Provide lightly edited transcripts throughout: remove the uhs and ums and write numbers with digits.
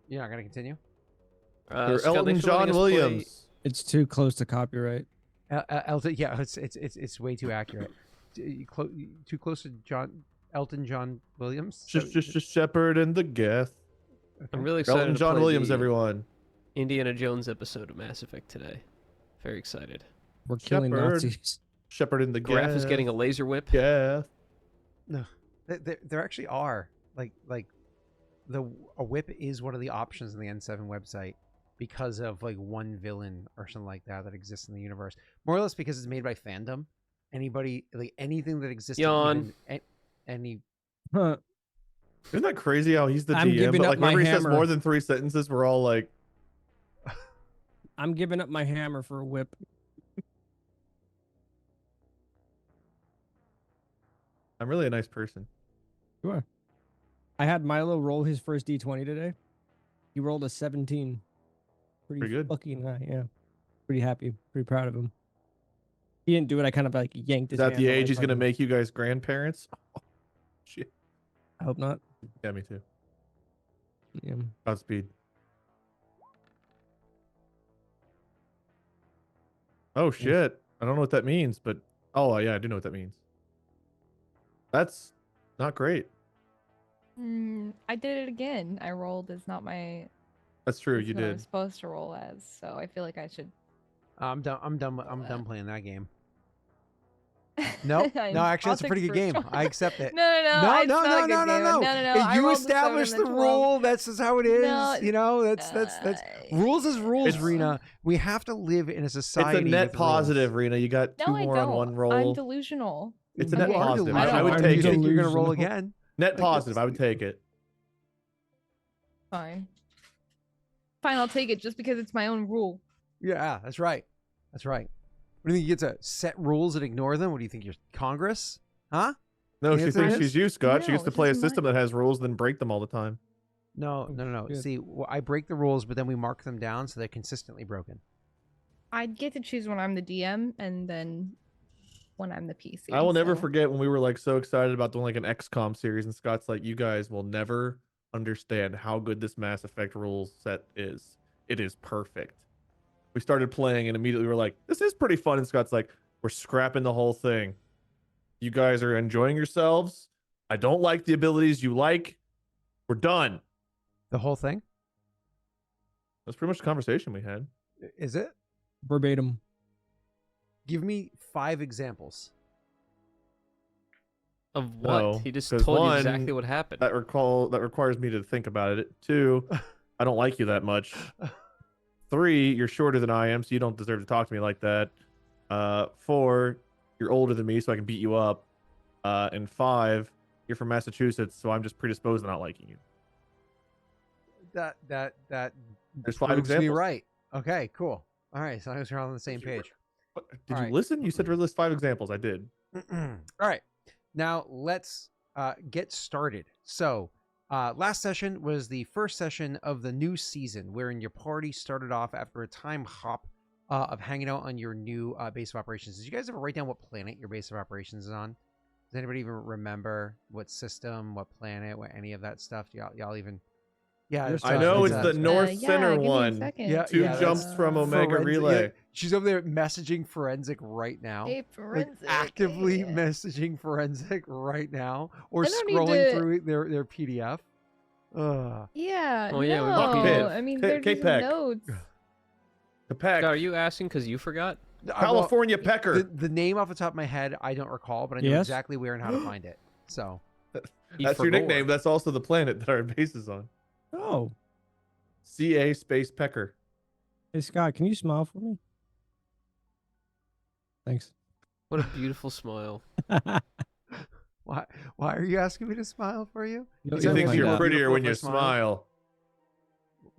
You're not gonna continue. Or Scott, Elton thanks for letting John us play- Williams. It's too close to copyright. Elton, yeah, it's way too accurate. Too close to Elton John Williams. Just Shepherd and the Geth. I'm really excited Elton to John play Williams, the everyone. Indiana Jones episode of Mass Effect today. Very excited. We're killing Shepherd. Nazis. Shepherd and the Geth. Graff is getting a laser whip. Geth. No, there actually are like a whip is one of the options in the N7 website because of like one villain or something like that exists in the universe. More or less because it's made by fandom. Anybody like anything that exists. Yawn. Any. Huh. Isn't that crazy how he's the I'm DM? giving But up like my whenever he says hammer. more than 3 sentences, we're all like, I'm giving up my hammer for a whip. I'm really a nice person. You are. I had Milo roll his first D20 today. He rolled a 17. Pretty good. Fucking high, yeah. Pretty happy. Pretty proud of him. He didn't do it. I kind of like yanked his Is that hand the away age he's from going to him. make you guys grandparents? Oh, shit. I hope not. Yeah, me too. Yeah. Godspeed. Oh, shit. I don't know what that means, but... Oh, yeah, I do know what that means. That's not great. I did it again. I rolled as not my. That's true, it's you what I did. was supposed to roll as, so I feel like I should. I'm done playing that game. No, I'm- no, actually, I'll that's a take pretty good game. first I accept it. No, no, no. No, it's no, not no, a good no, game. no, no. I You rolled the 7 established and the 12. rule. That's just how it is. No, You know, that's rules is rules, It's- Rena. We have to live in a society. It's a net with positive, rules. Rena. You got No, 2 I more don't. on one roll. I'm delusional. It's a You net are positive. delusional. I would Do take you think it. you're gonna roll Delusional. again? Net Like, positive. I would take it. Fine. Fine, I'll take it just because it's my own rule. Yeah, that's right. That's right. What do you think? You get to set rules and ignore them? What do you think? You're Congress? Huh? No, The she answer thinks is- she's you, Scott. She No, gets to it's play a just system that has rules, then break them all the time. No, no. shit. See, I break the rules, but then we mark them down so they're consistently broken. I'd get to choose when I'm the DM and then when I'm the PC. I will never so- forget when we were like so excited about doing like an XCOM series, and Scott's like, "You guys will never understand how good this Mass Effect rules set is. It is perfect." We started playing, and immediately we were like, "This is pretty fun." And Scott's like, "We're scrapping the whole thing. You guys are enjoying yourselves. I don't like the abilities you like. We're done." The whole thing? That's pretty much the conversation we had. Is it? Verbatim. Give me 5 examples. Of what? No, He just 'cause told you one, exactly what happened. That requires me to think about it. 2, I don't like you that much. 3, you're shorter than I am, so you don't deserve to talk to me like that. 4, you're older than me, so I can beat you up. And 5, you're from Massachusetts, so I'm just predisposed to not liking you. That There's 5 proves me examples. right. Okay, cool. All right, as long as we're all on the same page. What? Did All you right. listen? You said to list 5 examples. I did. All right, now let's get started. So, last session was the first session of the new season, wherein your party started off after a time hop of hanging out on your new base of operations. Did you guys ever write down what planet your base of operations is on? Does anybody even remember what system, what planet, what any of that stuff? Do y'all even? Yeah, Yes, I know it's that's, the North yeah, Center give me a one. second. Yeah, 2 yeah, jumps that's from Omega Forensic- Relay. yeah, she's over there messaging forensic right now. Hey, Like forensic. actively yeah. messaging forensic right now, or I don't need scrolling to- through their PDF. Ugh. Yeah. Oh, yeah, we no. got Pitt. I mean, K- they're just K-Pack. notes. The pack. Scott, are you asking because you forgot? Well, California Pecker. the name off the top of my head, I don't recall, but I know Yes. exactly where and how to find it. So He That's your forgot. nickname. That's also the planet that our base is on. Oh. CA Space Pecker. Hey, Scott, can you smile for me? Thanks. What a beautiful smile. why are you asking me to smile for you? You'll- He He you'll thinks find you're out. prettier when Beautiful you if I smile.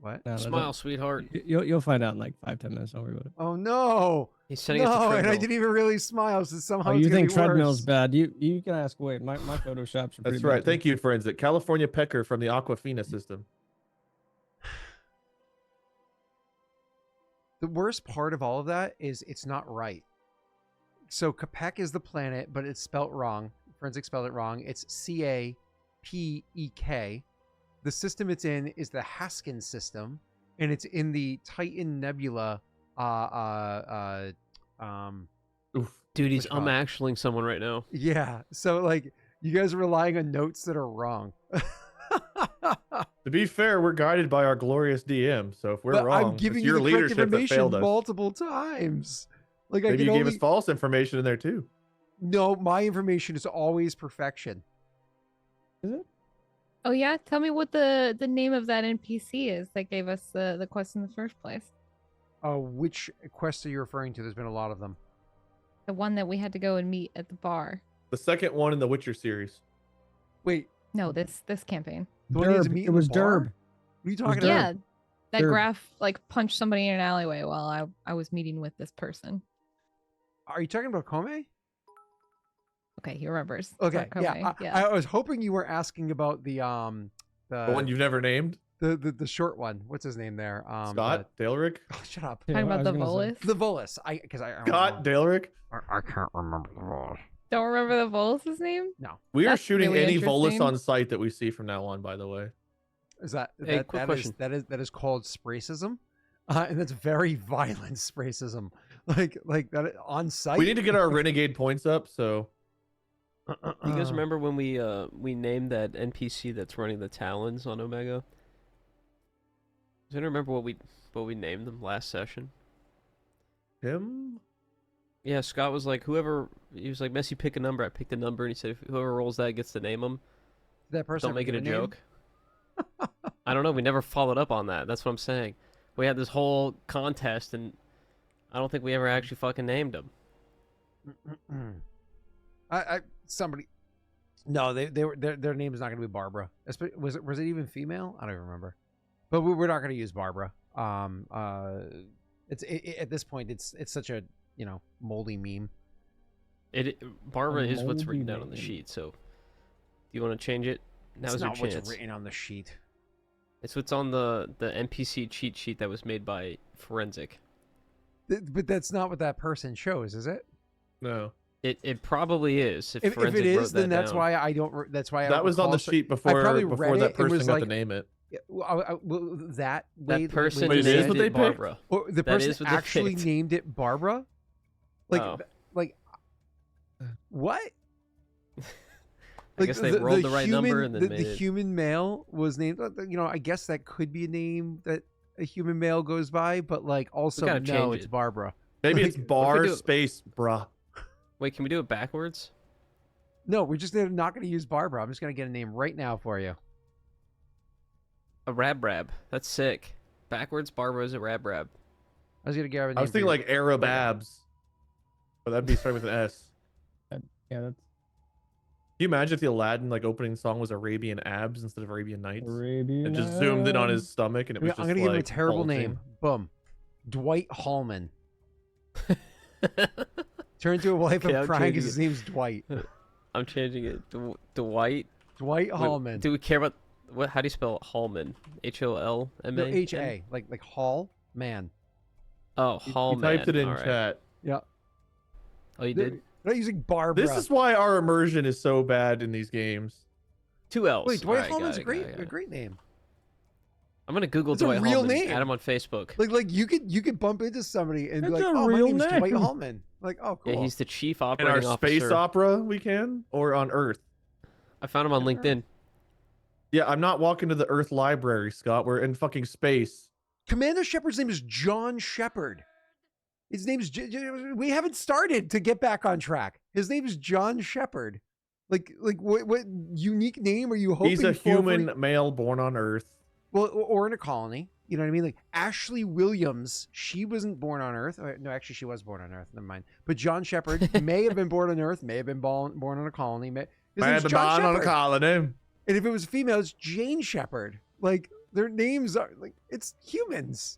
What? No, no, Smile, don't- sweetheart. You'll find out in like 5-10 minutes. Don't worry about it. Oh no! He's sending us to No, and treadmill. I didn't even really smile. So somehow Oh, it's you gonna think be treadmill's worse. bad? You can ask Wade. My photoshops are pretty That's right. bad, Thank too. you, Forensic. California Pecker from the Aquafina system. The worst part of all of that is it's not right. So Capek is the planet, but it's spelt wrong. Forensic spelled it wrong. It's CAPEK. The system it's in is the Haskin system, and it's in the Titan Nebula. Oof. Dude, he's What's it called? unactioning someone right now. Yeah. So like, you guys are relying on notes that are wrong. To be fair, we're guided by our glorious DM, so if we're But wrong, I'm giving it's you your the correct leadership that information failed us. multiple times. Like I Maybe can you gave only... us false information in there too. No, my information is always perfection. Is it? Oh yeah, tell me what the name of that NPC is that gave us the quest in the first place. Which quest are you referring to? There's been a lot of them. The one that we had to go and meet at the bar. The second one in the Witcher series. Wait, No, this campaign. the one you had to Derb. meet It in the was bar? Derb. What are you talking Derb. about? Yeah, that Derb. Graff like punched somebody in an alleyway while I was meeting with this person. Are you talking about Kome? Okay, he remembers. Okay, Sarkome, yeah. I was hoping you were asking about the The one you've never named? the short one. What's his name there? Scott? Daelric? Oh, shut up. Yeah, Talking I about the was gonna say. Volus. The Volus. I don't Scott know. Daelric? I can't remember the Volus. Don't remember the Volus's name? We are That's shooting really any Volus interesting. on site that we see from now on, by the way. Is that Hey, quick question. that is called spracism, and that's very violent spracism. Like that on site. We need to get our renegade points up, so Do you guys remember when we named that NPC that's running the Talons on Omega? Does anyone remember what we named them last session? him? Yeah, Scott was like, he was like, Messi, pick a number. I picked a number, and he said, whoever rolls that gets to name them. that person Don't make it a given name? joke. I don't know. We never followed up on that. That's what I'm saying. We had this whole contest, and I don't think we ever actually fucking named him. Somebody. No, they were their name is not going to be Barbara. Was it even female? I don't even remember. But we're not going to use Barbara. At this point it's such a moldy meme. Barbara A is what's moldy written down on the name. sheet. So, do you want to change it? Now's It's your not chance. what's written on the sheet. It's what's on the NPC cheat sheet that was made by Forensic. But that's not what that person chose, is it? No. It probably is. If Forensic it wrote is, then that that's down. why I don't. That's why I That don't was on recall. the So- sheet probably before read that it and person was got like- to name it. Yeah, that That person Wait, it is named what they it picked? Barbara. Or the That person is what they actually picked. named it Barbara. Like, Oh. like, what? I guess they rolled the right number and then the made it. human male was named. I guess that could be a name that a human male goes by, but like also gotta no, change it's it. Barbara. Maybe it's Like, bar do- space bruh. Wait, can we do it backwards? No, we're just not going to use Barbara. I'm just going to get a name right now for you. A rab. That's sick. Backwards, Barbara is a rab. I was going to grab a name. I was for thinking you. like Arab abs. But that'd be starting with an S. Yeah, that's Can you imagine if the Aladdin opening song was Arabian abs instead of Arabian Nights? Arabian. It just zoomed in on his stomach and it was just I'm going to give him a like, terrible bulging. name. Boom. Dwight Hallman. Turn into a wife Okay, of I'm crying because changing his name's Dwight. I'm changing it. Dwight. Dwight Wait, Hallman. do we care about what? How do you spell Hallman? HOLMA. No, H-A. Like Hall Man. Oh, He Hallman. typed it in All right. chat. Yeah. Oh, you did. They're not using Barbara. This is why our immersion is so bad in these games. 2 L's. Wait, Dwight All right, Hallman's got a it, great, got it, a got it. great name. I'm gonna Google It's a Dwight real Hallman. name. Add him on Facebook. Like you could bump into somebody and be That's like, a oh, my real name's Dwight name. Hallman. Like, oh, cool. Yeah, he's the chief In operating our officer. space opera, we can? Or on Earth? I found him on LinkedIn. Yeah, I'm not walking to the Earth library, Scott. We're in fucking space. Commander Shepard's name is John Shepard. His name's we haven't started to get back on track. His name is John Shepard. Like what unique name are you hoping He's a for human male born on Earth. Well, or in a colony. You know what I mean? Like Ashley Williams, she wasn't born on Earth. No, actually, she was born on Earth. Never mind. But John Shepard may have been born on Earth, may have been born on a colony. His name's John born on a Shepard. colony. And if it was female, it's Jane Shepard. Like their names are like it's humans.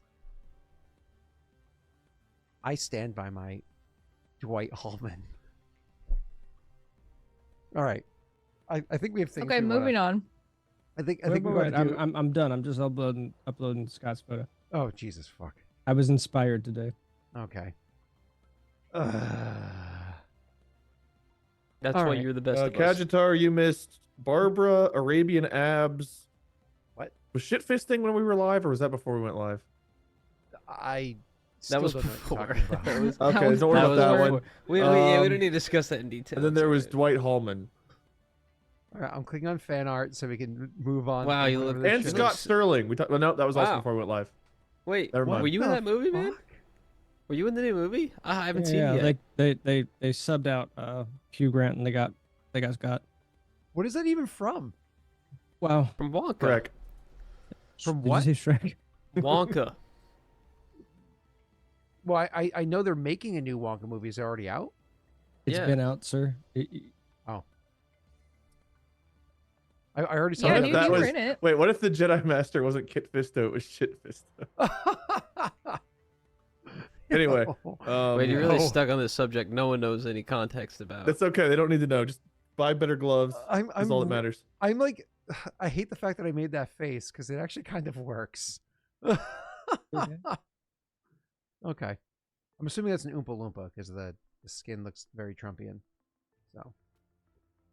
I stand by my Dwight Hallman. All right, I think we have things. Okay, moving on. I think Wait, we wait, gotta do. I'm done. I'm just uploading Scott's photo. Oh Jesus fuck. I was inspired today. Okay. That's All why right. you're the best of us. Kajitar, you missed Barbara, Arabian Abs. What? Was shit fisting when we were live, or was that before we went live? I That still was don't know what before. you're talking about. That was- Okay, was don't worry that about was that before. one. We don't need Um, to discuss that in detail. And then It's there was alright. Dwight Hallman All right, I'm clicking on fan art so we can move on. Wow, from you whatever look- this and shit Scott is. Sterling. We talked. Well, no, that was also Wow. before we went live. Wait, Never mind. were you in The that movie, man? fuck? Were you in the new movie? I haven't seen Yeah, it yet. they subbed out Hugh Grant and they got Scott. What is that even from? Wow. From Wonka. Correct. From Did what? you say Shrek? Wonka. Well, I know they're making a new Wonka movie. Is it already out? It's Yeah. been out, sir. I already saw Yeah, I that- knew that you were was- in it. Wait, what if the Jedi Master wasn't Kit Fisto? It was Shit Fisto. Anyway, Wait, you're really no. stuck on this subject no one knows any context about. That's okay. They don't need to know. Just buy better gloves. I'm That's all that matters. I'm like, I hate the fact that I made that face because it actually kind of works. Okay. I'm assuming that's an Oompa Loompa because the skin looks very Trumpian. So,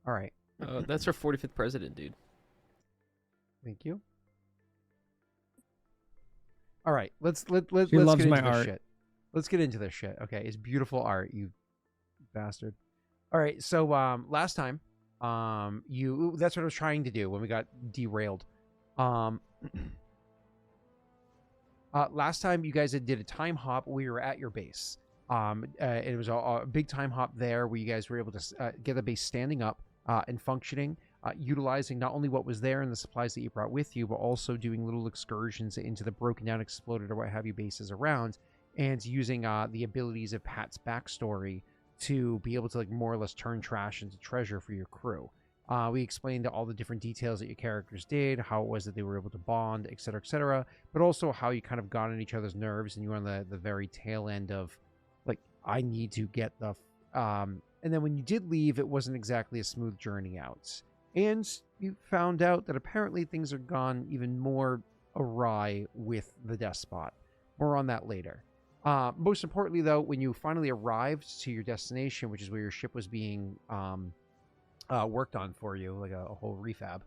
all right. That's our 45th president, dude. Thank you. All right, let's She let's loves get into my this art. shit. Let's get into this shit. Okay, it's beautiful art, you bastard. All right, so last time, that's what I was trying to do when we got derailed. Last time you guys did a time hop. We were at your base. It was a big time hop there where you guys were able to get the base standing up and functioning, utilizing not only what was there and the supplies that you brought with you, but also doing little excursions into the broken down, exploded, or what have you bases around, and using the abilities of Pat's backstory to be able to like more or less turn trash into treasure for your crew. We explained all the different details that your characters did, how it was that they were able to bond, etc., but also how you kind of got on each other's nerves and you were on the very tail end of, like, I need to get the... and then when you did leave, it wasn't exactly a smooth journey out. And you found out that apparently things are gone even more awry with the Despot. More on that later. Most importantly, though, when you finally arrived to your destination, which is where your ship was being... worked on for you, like a whole refab,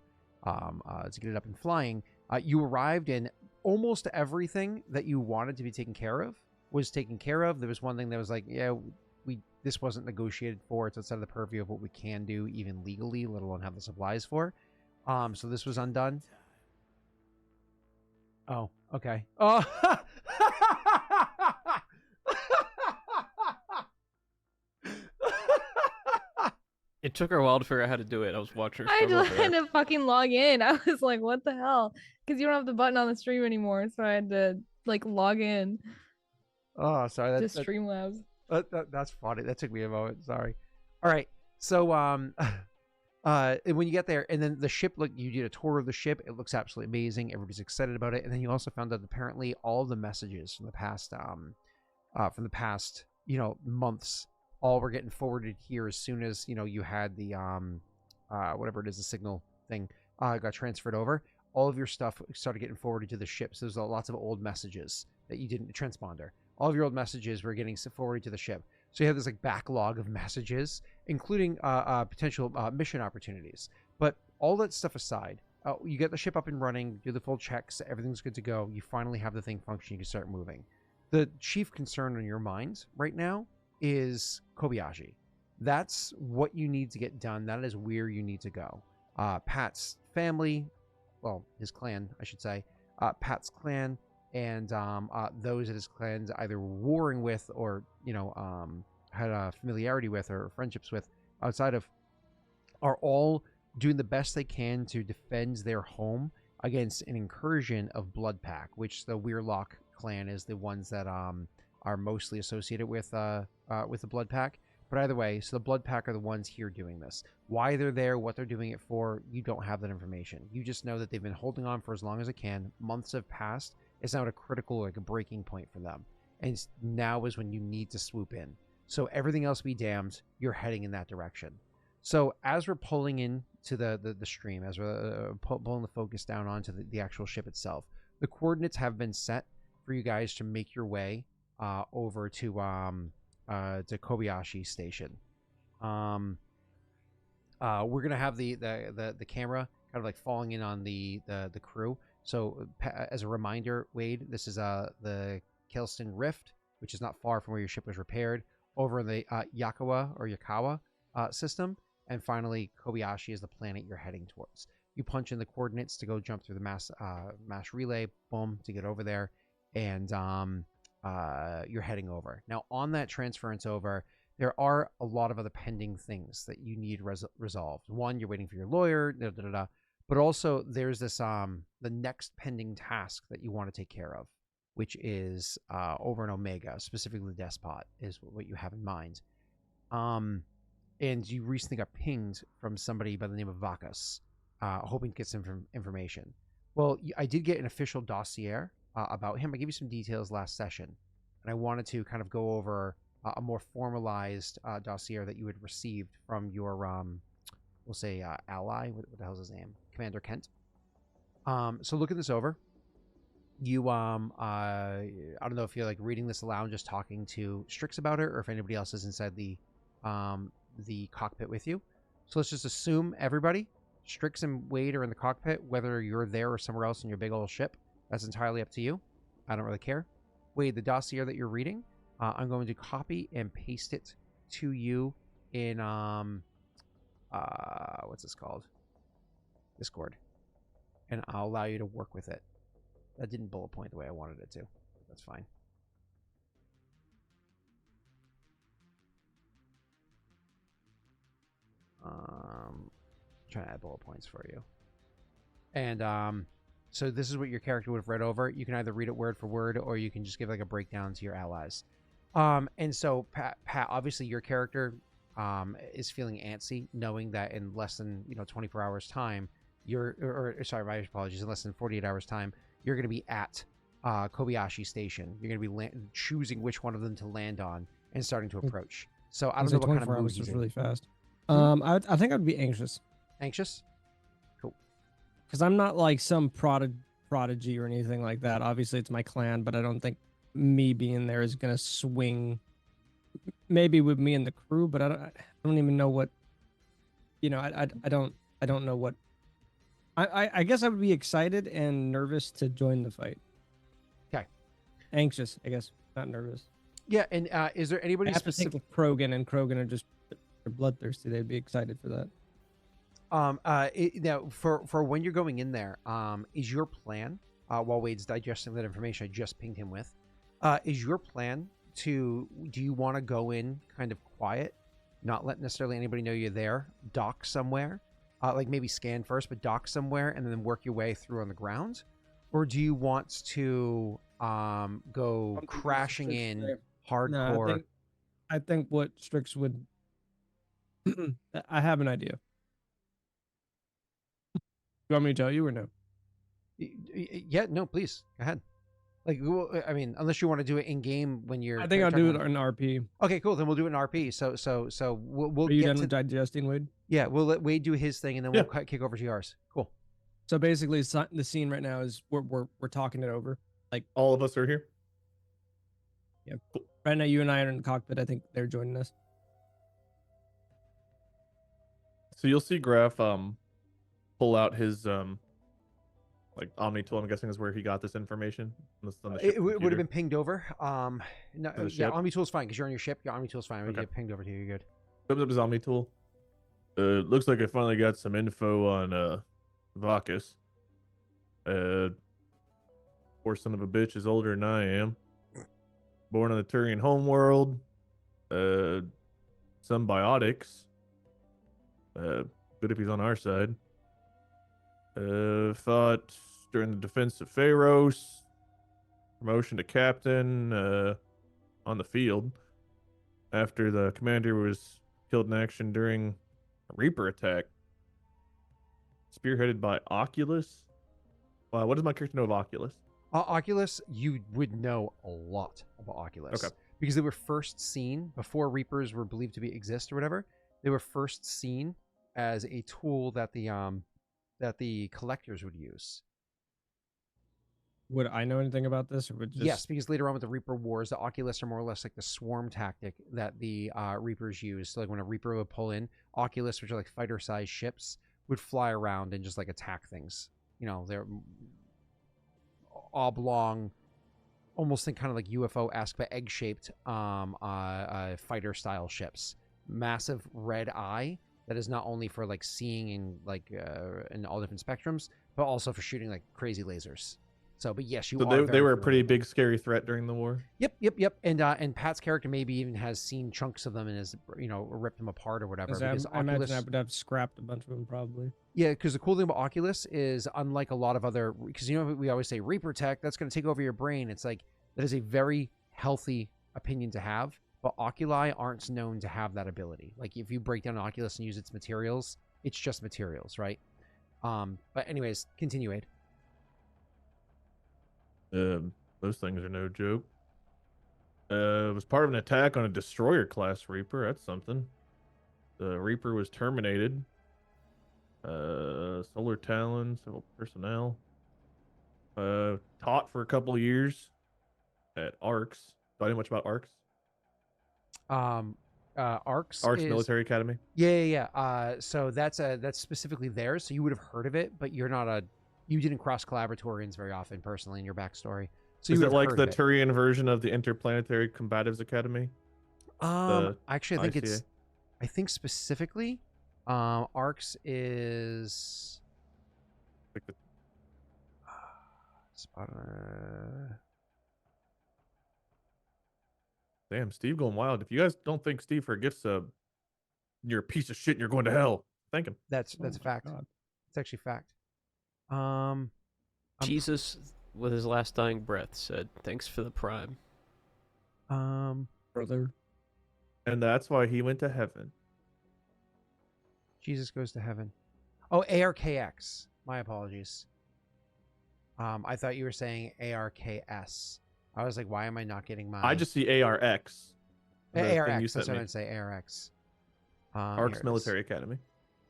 to get it up and flying. You arrived and almost everything that you wanted to be taken care of was taken care of. There was one thing that was like, yeah, this wasn't negotiated for. It's outside of the purview of what we can do, even legally, let alone have the supplies for. So this was undone. Oh, okay. Oh. It took her a while to figure out how to do it. I was watching her I struggle just over had there. to fucking log in. I was like, what the hell? Because you don't have the button on the stream anymore, so I had to like log in Oh, sorry. to That's Streamlabs. that's funny. That took me a moment. Sorry. All right. So and when you get there, and then the ship, look, you did a tour of the ship. It looks absolutely amazing. Everybody's excited about it. And then you also found out apparently all the messages from the past months, all were getting forwarded here as soon as you had the whatever it is, the signal thing got transferred over. All of your stuff started getting forwarded to the ship. So there's lots of old messages that you didn't transponder. All of your old messages were getting forwarded to the ship. So you have this like backlog of messages, including potential mission opportunities. But all that stuff aside, you get the ship up and running, do the full checks, everything's good to go. You finally have the thing function. You can start moving. The chief concern on your mind right now is Kobayashi. That's what you need to get done. That is where you need to go. Pat's family, well, his clan, I should say, Pat's clan, and those that his clans either were warring with or had a familiarity with or friendships with outside of, are all doing the best they can to defend their home against an incursion of Bloodpack, which the Weirlock clan is the ones that are mostly associated with the Bloodpack. But either way, so the Bloodpack are the ones here doing this. Why they're there, what they're doing it for, you don't have that information. You just know that they've been holding on for as long as they can. Months have passed. It's now at a critical, like a breaking point for them. And now is when you need to swoop in. So everything else be damned, you're heading in that direction. So as we're pulling in to the stream, as we're pulling the focus down onto the actual ship itself, the coordinates have been set for you guys to make your way over to Kobayashi Station. we're gonna have the camera kind of like falling in on the crew. So as a reminder, Wade, this is the Kelston Rift, which is not far from where your ship was repaired, over in the Yakawa system, and finally Kobayashi is the planet you're heading towards. You punch in the coordinates to go jump through the mass relay, boom, to get over there, and you're heading over. Now on that transference over, there are a lot of other pending things that you need resolved. One, you're waiting for your lawyer, but also there's this the next pending task that you want to take care of, which is over in Omega, specifically the Despot is what you have in mind. And you recently got pinged from somebody by the name of Vakas, hoping to get some information. Well, I did get an official dossier about him. I gave you some details last session, and I wanted to kind of go over a more formalized dossier that you had received from your, we'll say, ally. What the hell's his name? Commander Kent. So look at this over. You, I don't know if you're like reading this aloud, just talking to Strix about it, or if anybody else is inside the cockpit with you. So let's just assume everybody, Strix and Wade, are in the cockpit, whether you're there or somewhere else in your big old ship. That's entirely up to you. I don't really care. Wade, the dossier that you're reading, I'm going to copy and paste it to you in what's this called? Discord. And I'll allow you to work with it. That didn't bullet point the way I wanted it to. That's fine. Trying to add bullet points for you. And so this is what your character would have read over. You can either read it word for word, or you can just give like a breakdown to your allies. And so Pat, obviously your character is feeling antsy, knowing that in less than 24 hours time, sorry, my apologies, in less than 48 hours time, you're going to be at Kobayashi Station. You're going to be choosing which one of them to land on and starting to approach. So I don't know what kind of mood he's in. Really fast. I think I'd be anxious. Anxious? Cool. Because I'm not like some prodigy or anything like that. Obviously, it's my clan, but I don't think me being there is gonna swing. Maybe with me and the crew, but I don't even know what. I don't know what. I guess I would be excited and nervous to join the fight. Okay. Anxious, I guess, not nervous. Yeah, and is there anybody specific with Krogan, and Krogan are just they're bloodthirsty. They'd be excited for that. Now for when you're going in there, is your plan while Wade's digesting that information I just pinged him with, is your plan do you want to go in kind of quiet, not let necessarily anybody know you're there, dock somewhere, like maybe scan first, but dock somewhere and then work your way through on the ground, or do you want to go crashing in hardcore? No, I think what Strix would. I have an idea. You want me to tell you or no? Yeah, no, please go ahead. Like, I mean, unless you want to do it in game when you're. I think I'll do it in RP. Okay, cool. Then we'll do it in RP. So we'll. Are you done with digesting, Wade? Yeah, we'll let Wade do his thing, and then we'll kick over to yours. Cool. So basically, the scene right now is we're talking it over. Like all of us are here. Yeah. Cool. Right now, you and I are in the cockpit. I think they're joining us. So you'll see Graff pull out his like Omni tool. I'm guessing is where he got this information. On the ship it would have been pinged over. No, yeah, Omni tool's fine because you're on your ship. Your Omni tool's fine. We get pinged over to you. You're good. Opens up his Omni tool. Looks like I finally got some info on Vakas. Poor son of a bitch is older than I am. Born on the Turian homeworld. Some biotics. Good if he's on our side. Fought during the defense of Pharos. Promotion to captain on the field. After the commander was killed in action during a Reaper attack. Spearheaded by Oculus. Wow, what does my character know of Oculus? Oculus, you would know a lot about Oculus. Okay. Because they were first seen, before Reapers were believed to exist or whatever, they were first seen as a tool that the collectors would use. Would I know anything about this, or would just Yes, because later on with the Reaper Wars, the Oculus are more or less like the swarm tactic that the Reapers use. So like when a Reaper would pull in, Oculus, which are like fighter-sized ships, would fly around and just like attack things. You know, they're oblong, almost think kind of like UFO-esque, but egg-shaped fighter-style ships. Massive red eye that is not only for like seeing in like in all different spectrums, but also for shooting like crazy lasers. So, but yes, you So are. they very were a familiar pretty with them. big, scary threat during the war. Yep. And Pat's character maybe even has seen chunks of them and has ripped them apart or whatever. 'cause Because I imagine Oculus, I would have scrapped a bunch of them probably. yeah, because the cool thing about Oculus is unlike a lot of other, because we always say Reaper tech that's going to take over your brain. It's like that is a very healthy opinion to have, but Oculi aren't known to have that ability. Like if you break down Oculus and use its materials, it's just materials, right? But anyways, continue, Aid. Those things are no joke. It was part of an attack on a destroyer class Reaper. That's something. The Reaper was terminated. Solar Talon, civil personnel. Taught for a couple years at ARCS. Do I know much about ARCS? Arcs ARCS is, Military Academy. Yeah. So that's specifically theirs. So you would have heard of it, but you didn't cross collaboratorians very often personally in your backstory. So Is you it would have like heard the of it. Turian version of the Interplanetary Combatives Academy? Actually, I think ICA? I think specifically, Arcs is Like the, damn, Steve going wild. If you guys don't think Steve forgets you're a piece of shit and you're going to hell, thank him. that's Oh a my fact. God. It's actually fact. I'm- Jesus, with his last dying breath, said, "Thanks for the prime." Brother. And that's why he went to heaven. Jesus Goes to Heaven. Oh, ARKX. My apologies. I thought you were saying ARKS. I was like, why am I not getting my? I just see ARX. The thing you ARX. sent That's what me. I'd say. ARX. Here ARCS it is. Military Academy.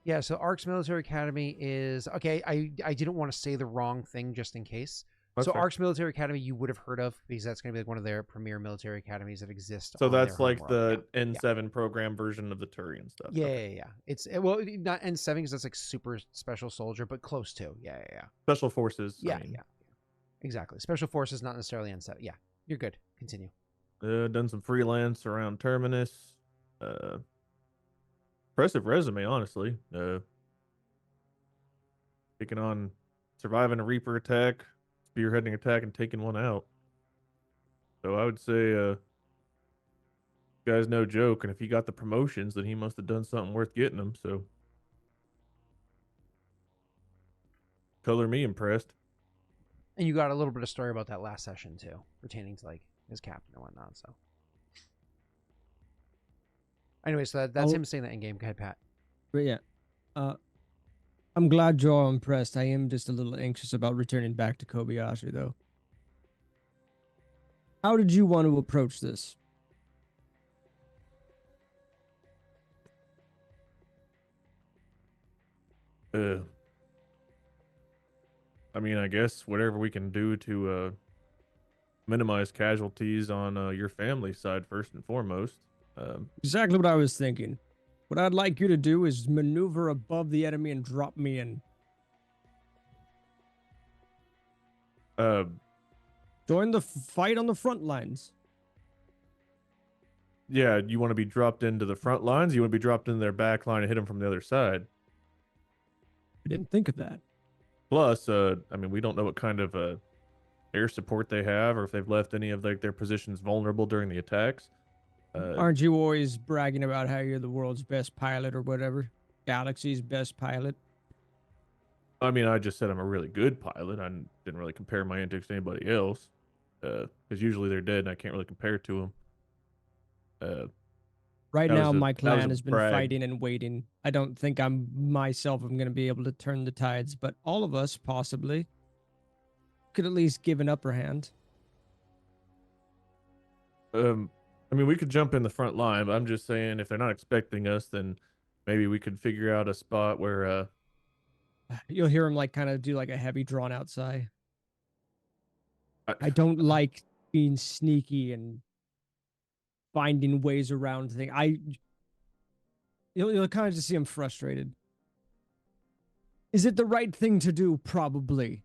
Yeah, so ARCS Military Academy is okay. I didn't want to say the wrong thing just in case. That's so fair. ARCS Military Academy you would have heard of because that's going to be like one of their premier military academies that exist. So on their that's home like world. the N7 program version of the Turian stuff. Yeah. Okay. Yeah. It's well not N7 because that's like super special soldier, but close to. Yeah. Special forces. Yeah. I mean, Exactly. Special forces, not necessarily N7. Yeah, you're good. Continue. Done some freelance around Terminus. Impressive resume, honestly. Taking on, surviving a Reaper attack, spearheading attack, and taking one out. So I would say, you guys no joke. And if he got the promotions, then he must have done something worth getting them. So, color me impressed. And you got a little bit of story about that last session too, pertaining to like his captain and whatnot. So, anyway, so that's him saying that in game. Go ahead, Pat. But yeah, I'm glad you're impressed. I am just a little anxious about returning back to Kobayashi, though. How did you want to approach this? I mean, I guess whatever we can do to minimize casualties on your family side first and foremost. Exactly what I was thinking. What I'd like you to do is maneuver above the enemy and drop me in. Join the fight on the front lines. Yeah, you want to be dropped into the front lines? You want to be dropped into their back line and hit them from the other side? I didn't think of that. Plus, I mean, we don't know what kind of air support they have, or if they've left any of their positions vulnerable during the attacks. Aren't you always bragging about how you're the world's best pilot or whatever? Galaxy's best pilot? I mean, I just said I'm a really good pilot. I didn't really compare my antics to anybody else, because usually they're dead and I can't really compare to them. Right that now, was a- my that was clan a has been brag. fighting and waiting. I don't think I'm myself. I'm going to be able to turn the tides, but all of us possibly could at least give an upper hand. I mean, we could jump in the front line, but I'm just saying if they're not expecting us, then maybe we could figure out a spot where You'll hear him like kind of do like a heavy drawn out sigh. I don't like being sneaky and finding ways around things. You'll kind of just see him frustrated. Is it the right thing to do? Probably.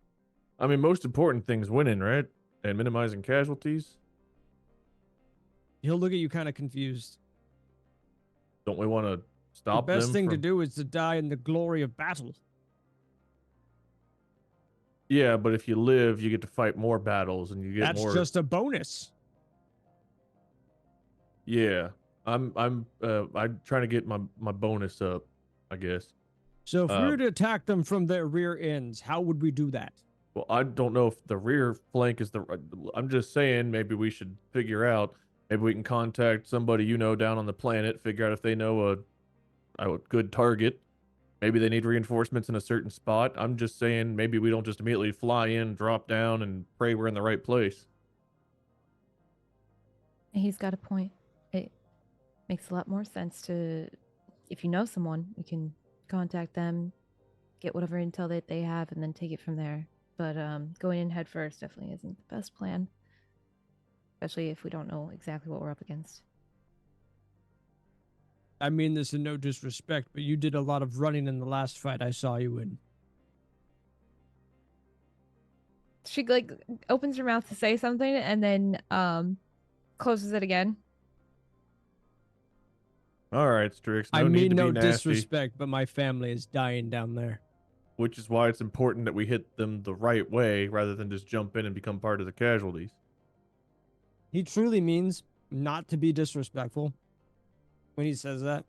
I mean, most important thing's winning, right? And minimizing casualties. He'll look at you kind of confused. Don't we want to stop the best them thing to from... do is to die in the glory of battle. Yeah, but if you live, you get to fight more battles and you get That's more. just a bonus. Yeah, I'm trying to get my bonus up, I guess. So if we were to attack them from their rear ends, how would we do that? Well, I don't know if the rear flank is the. I'm just saying maybe we should figure out. Maybe we can contact somebody down on the planet, figure out if they know a good target. Maybe they need reinforcements in a certain spot. I'm just saying maybe we don't just immediately fly in, drop down, and pray we're in the right place. He's got a point. It makes a lot more sense to, if you know someone, you can contact them, get whatever intel that they have, and then take it from there. But going in head first definitely isn't the best plan, especially if we don't know exactly what we're up against. I mean this in no disrespect, but you did a lot of running in the last fight I saw you in. She like opens her mouth to say something and then closes it again. All right, Strix. No I need mean to no be nasty, disrespect, but my family is dying down there. which is why it's important that we hit them the right way rather than just jump in and become part of the casualties. He truly means not to be disrespectful when he says that.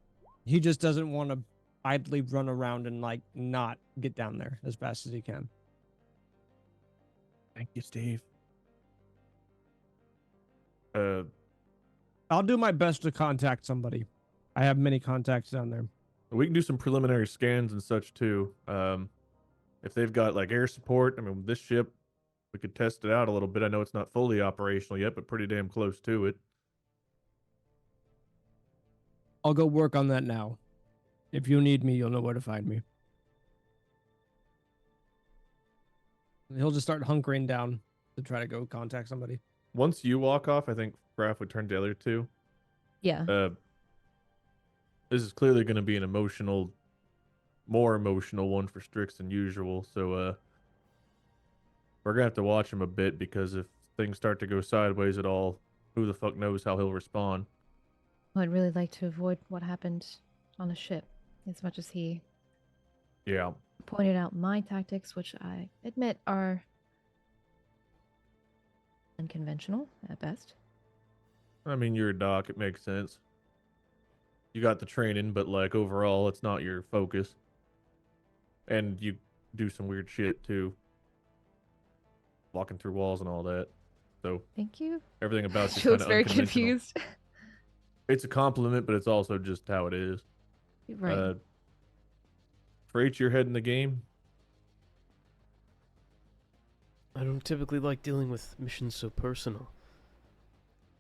He just doesn't want to idly run around and like not get down there as fast as he can. Thank you, Steve. I'll do my best to contact somebody. I have many contacts down there. We can do some preliminary scans and such too. If they've got like air support, I mean, this ship, we could test it out a little bit. I know it's not fully operational yet, but pretty damn close to it. I'll go work on that now. If you need me, you'll know where to find me. He'll just start hunkering down to try to go contact somebody. Once you walk off, I think Graff would turn to the other two. Yeah. This is clearly going to be an more emotional one for Strix than usual. So we're going to have to watch him a bit, because if things start to go sideways at all, who the fuck knows how he'll respond. Well, I'd really like to avoid what happened on the ship as much as he pointed out my tactics, which I admit are unconventional at best. I mean, you're a doc. It makes sense. You got the training, but like overall, it's not your focus. And you do some weird shit too. Walking through walls and all that. So Thank you. everything about you She looks kinda very unconventional. confused. It's a compliment, but it's also just how it is. Right. Frait, your head in the game. I don't typically like dealing with missions so personal.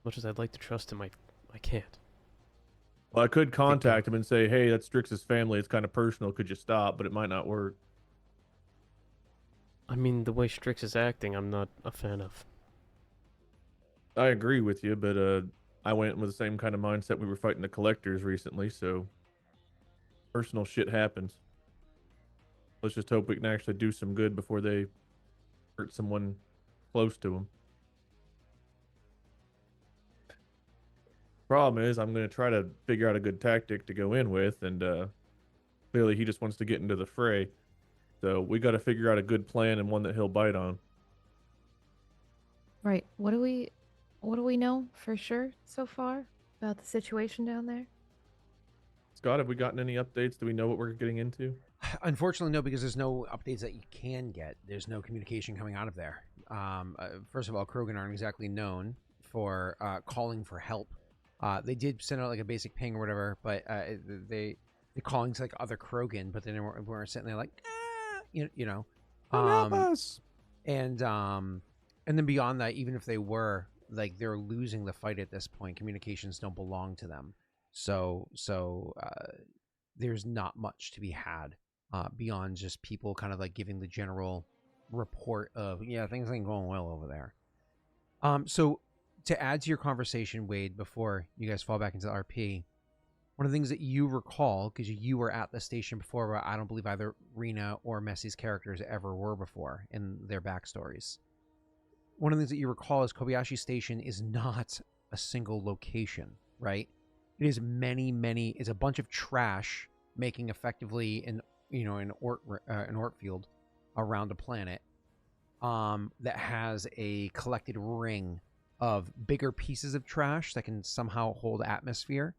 Much as I'd like to trust him, I can't. Well, I could contact him and say, hey, that's Strix's family. It's kind of personal. Could you stop? But it might not work. I mean, the way Strix is acting, I'm not a fan of. I agree with you, but I went with the same kind of mindset. We were fighting the collectors recently, so personal shit happens. Let's just hope we can actually do some good before they hurt someone close to them. Problem is, I'm going to try to figure out a good tactic to go in with, and clearly he just wants to get into the fray. So we got to figure out a good plan and one that he'll bite on. Right. What do we know for sure so far about the situation down there? Scott, have we gotten any updates? Do we know what we're getting into? Unfortunately, no, because there's no updates that you can get. There's no communication coming out of there. First of all, Krogan aren't exactly known for calling for help. They did send out like a basic ping or whatever, but they're calling to like other Krogan, but then they weren't sitting there like, you know, Help us! and then beyond that, even if they were, like, they're losing the fight at this point. Communications don't belong to them, so there's not much to be had beyond just people kind of like giving the general report of, yeah, things ain't going well over there. So to add to your conversation, Wade, before you guys fall back into the RP, one of the things that you recall, because you were at the station before, where I don't believe either Rena or Messi's characters ever were before in their backstories. One of the things that you recall is Kobayashi Station is not a single location, right? It is many. It's a bunch of trash making effectively an ort field around a planet that has a collected ring of bigger pieces of trash that can somehow hold atmosphere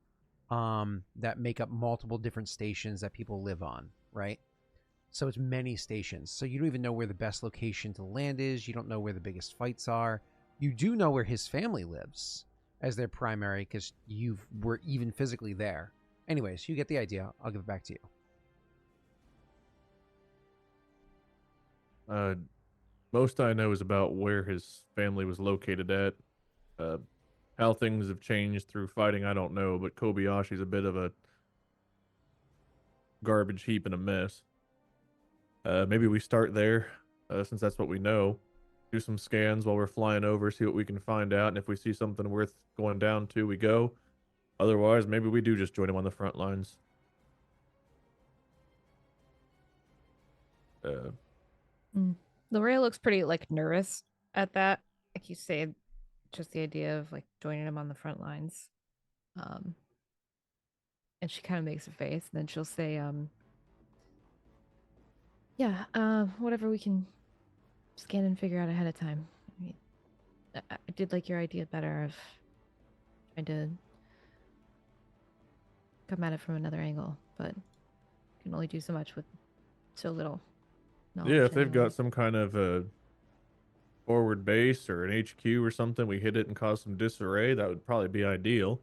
that make up multiple different stations that people live on, right? So it's many stations. So you don't even know where the best location to land is. You don't know where the biggest fights are. You do know where his family lives as their primary because you were even physically there. Anyways, you get the idea. I'll give it back to you. Most I know is about where his family was located at. How things have changed through fighting, I don't know, but Kobayashi's a bit of a garbage heap and a mess. Maybe we start there, since that's what we know. Do some scans while we're flying over, see what we can find out, and if we see something worth going down to, we go. Otherwise, maybe we do just join him on the front lines. Larrea looks pretty like nervous at that. Like you say, just the idea of like joining him on the front lines. And she kind of makes a face, and then she'll say, yeah, whatever we can scan and figure out ahead of time. I mean, I did like your idea better of trying to come at it from another angle, but can only do so much with so little knowledge. Yeah, if they've anyway. got some kind of a forward base or an HQ or something, we hit it and cause some disarray, that would probably be ideal.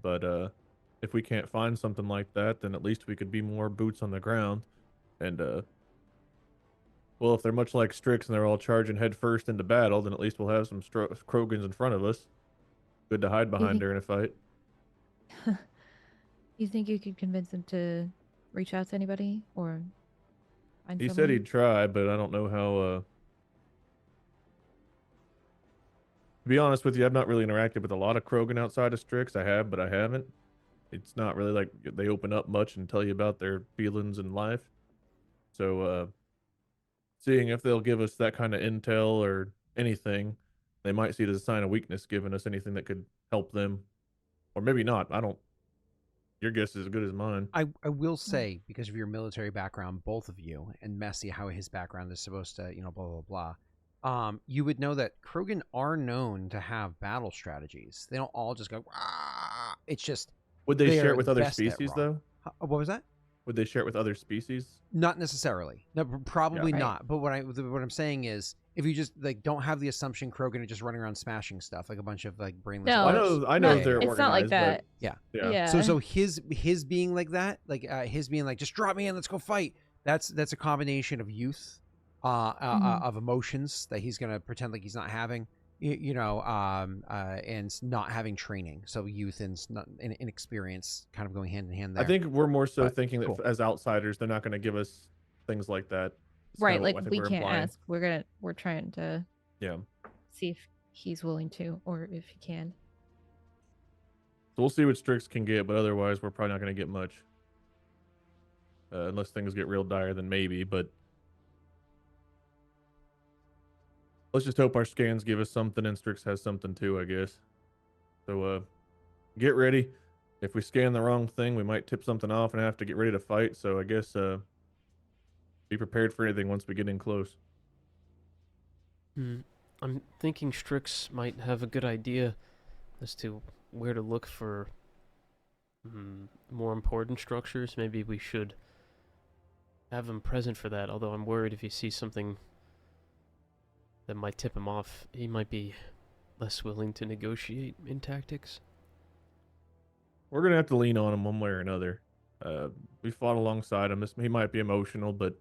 But if we can't find something like that, then at least we could be more boots on the ground. And well, if they're much like Strix and they're all charging head first into battle, then at least we'll have some Krogans in front of us. Good to hide behind think- during a fight. You think you could convince him to reach out to anybody or find He someone? said he'd try, but I don't know how. To be honest with you, I've not really interacted with a lot of Krogan outside of Strix. I have, but I haven't. It's not really like they open up much and tell you about their feelings in life. So, seeing if they'll give us that kind of intel or anything, they might see it as a sign of weakness, giving us anything that could help them, or maybe not. I don't. Your guess is as good as mine. I will say, because of your military background, both of you, and Messi, how his background is supposed to, blah, blah, blah. You would know that Krogan are known to have battle strategies. They don't all just go, "Rah!" It's just, Would they share are it with the other best at species, raw. though? What was that? Would they share it with other species? Not necessarily. No, probably Right. not. But what I'm saying is, if you just like don't have the assumption Krogan are just running around smashing stuff like a bunch of like brainless. No, bugs. I know not- they're it's not like organized, that. but Yeah. yeah. So his being like that, like his being like, just drop me in, let's go fight. That's a combination of youth, of emotions that he's gonna pretend like he's not having, and not having training. So youth and inexperience kind of going hand in hand there. I think we're more so But, thinking that cool. as outsiders, they're not going to give us things like that. It's Right, kind of like what I think we we're can't implying. ask. We're trying to Yeah. see if he's willing to or if he can. So we'll see what Strix can get, but otherwise, we're probably not going to get much. Unless things get real dire, then maybe. But let's just hope our scans give us something and Strix has something too, I guess. So get ready. If we scan the wrong thing, we might tip something off and have to get ready to fight. So I guess be prepared for anything once we get in close. I'm thinking Strix might have a good idea as to where to look for more important structures. Maybe we should have him present for that, although I'm worried if he sees something that might tip him off, he might be less willing to negotiate in tactics. We're going to have to lean on him one way or another. We fought alongside him. He might be emotional, but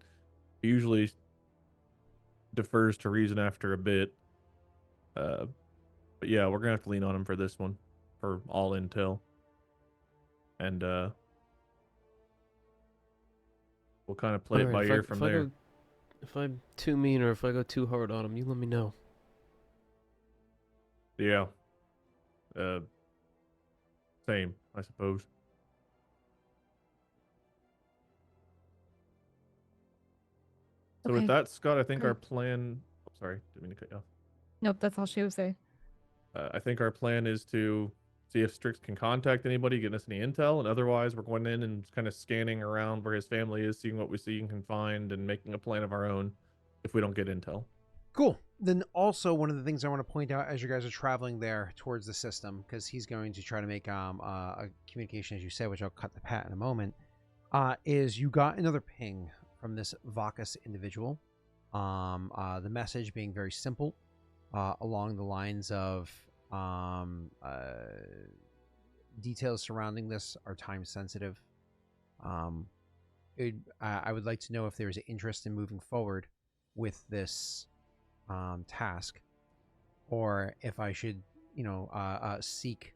he usually defers to reason after a bit. But yeah, we're going to have to lean on him for this one, for all intel. And we'll kind of play it by ear from there. If I'm too mean or if I go too hard on him, you let me know. Yeah. Same, I suppose. So with Okay, that, Scott, I think our great. plan. Oh, sorry, didn't mean to cut you off. Nope, that's all she would say. I think our plan is to see if Strix can contact anybody, get us any intel, and otherwise we're going in and kind of scanning around where his family is, seeing what we see and can find, and making a plan of our own if we don't get intel. Cool. Then also one of the things I want to point out as you guys are traveling there towards the system, because he's going to try to make a communication, as you said, which I'll cut the pat in a moment, is you got another ping from this Vakas individual. The message being very simple, along the lines of details surrounding this are time sensitive. I would like to know if there's interest in moving forward with this task, or if I should, seek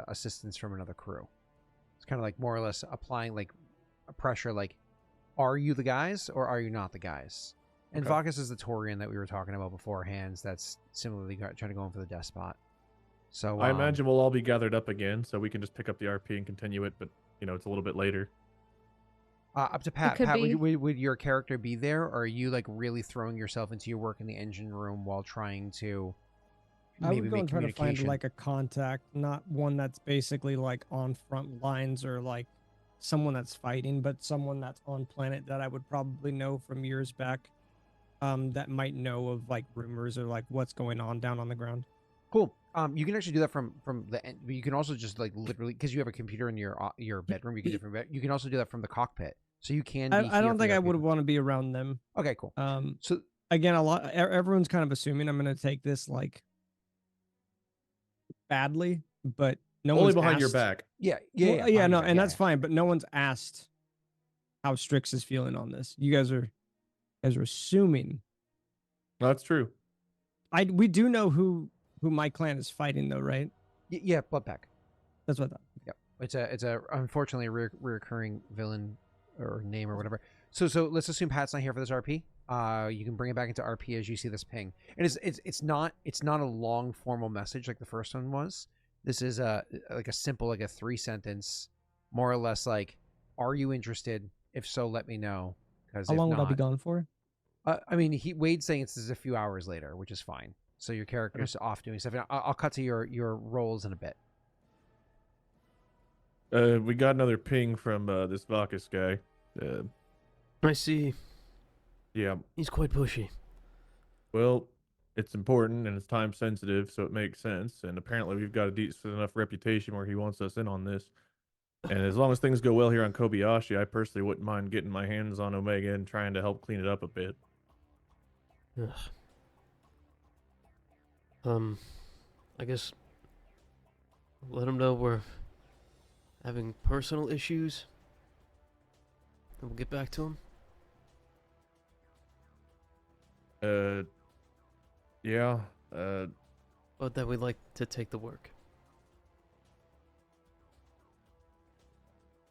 assistance from another crew. It's kind of like more or less applying like a pressure, like, are you the guys or are you not the guys? And Okay. Vakas is the Taurian that we were talking about beforehand. That's similarly trying to go in for the despot. So I imagine we'll all be gathered up again, so we can just pick up the RP and continue it, but it's a little bit later. up to Pat. could Pat, be. would your character be there, or are you like really throwing yourself into your work in the engine room while trying to I maybe would go make and try to find communication? like a contact, not one that's basically like on front lines or like someone that's fighting, but someone that's on planet that I would probably know from years back, that might know of like rumors or like what's going on down on the ground. Cool. You can actually do that from the end, but you can also just like literally, because you have a computer in your bedroom. You can do it from bed. You can also do that from the cockpit, so you can. Be I don't think I would want. want to be around them. Okay, cool. So Again, everyone's kind of assuming I'm going to take this like badly, but no Only one's behind your asked- back. yeah, Well, behind no, your back, and that's yeah. fine. But no one's asked how Strix is feeling on this. You guys are assuming. That's true. We do know who my clan is fighting, though, right? Yeah, Bloodpack. That's what I thought. Yep. It's a unfortunately reoccurring villain or name or whatever. So let's assume Pat's not here for this RP. You can bring it back into RP as you see this ping, and it's not a long formal message like the first one was. This is a simple, like a 3-sentence, more or less like, are you interested? If so, let me know. Because How long would I be not, gone for? I mean, Wade's saying this is a few hours later, which is fine. So your character's off doing stuff. And I'll cut to your roles in a bit. We got another ping from this Vakas guy. I see. Yeah. He's quite pushy. Well, it's important and it's time sensitive, so it makes sense. And apparently, we've got a decent enough reputation where he wants us in on this. And as long as things go well here on Kobayashi, I personally wouldn't mind getting my hands on Omega and trying to help clean it up a bit. Ugh. I guess let him know we're having personal issues, and we'll get back to him. Yeah. But that we'd like to take the work.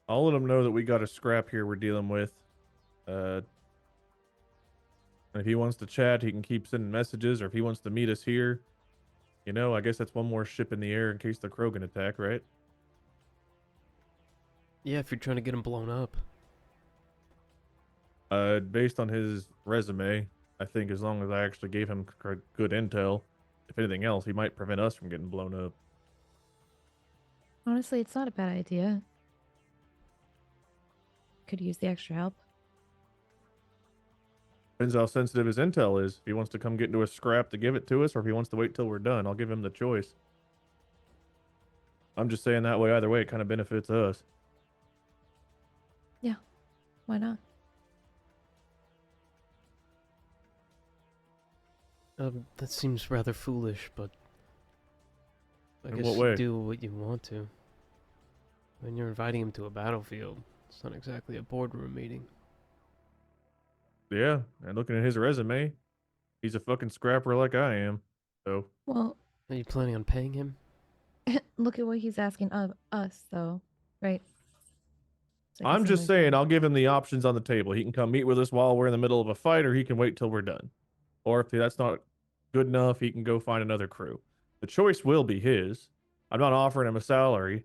I'll let him know that we got a scrap here we're dealing with. And if he wants to chat, he can keep sending messages, or if he wants to meet us here, I guess that's one more ship in the air in case the Krogan attack, right? Yeah, if you're trying to get him blown up. Based on his resume, I think as long as I actually gave him good intel, if anything else, he might prevent us from getting blown up. Honestly, it's not a bad idea. Could use the extra help. Depends how sensitive his intel is. If he wants to come get into a scrap to give it to us, or if he wants to wait till we're done, I'll give him the choice. I'm just saying that way, either way, it kind of benefits us. Yeah, why not? That seems rather foolish, but I In guess what you way? do what you want to. When you're inviting him to a battlefield, it's not exactly a boardroom meeting. Yeah, and looking at his resume, he's a fucking scrapper like I am. So, Well, Are you planning on paying him? look at what he's asking of us, though, right? So I I'm guess just I'm saying, like, I'll give him the options on the table. He can come meet with us while we're in the middle of a fight, or he can wait till we're done. Or if that's not good enough, he can go find another crew. The choice will be his. I'm not offering him a salary.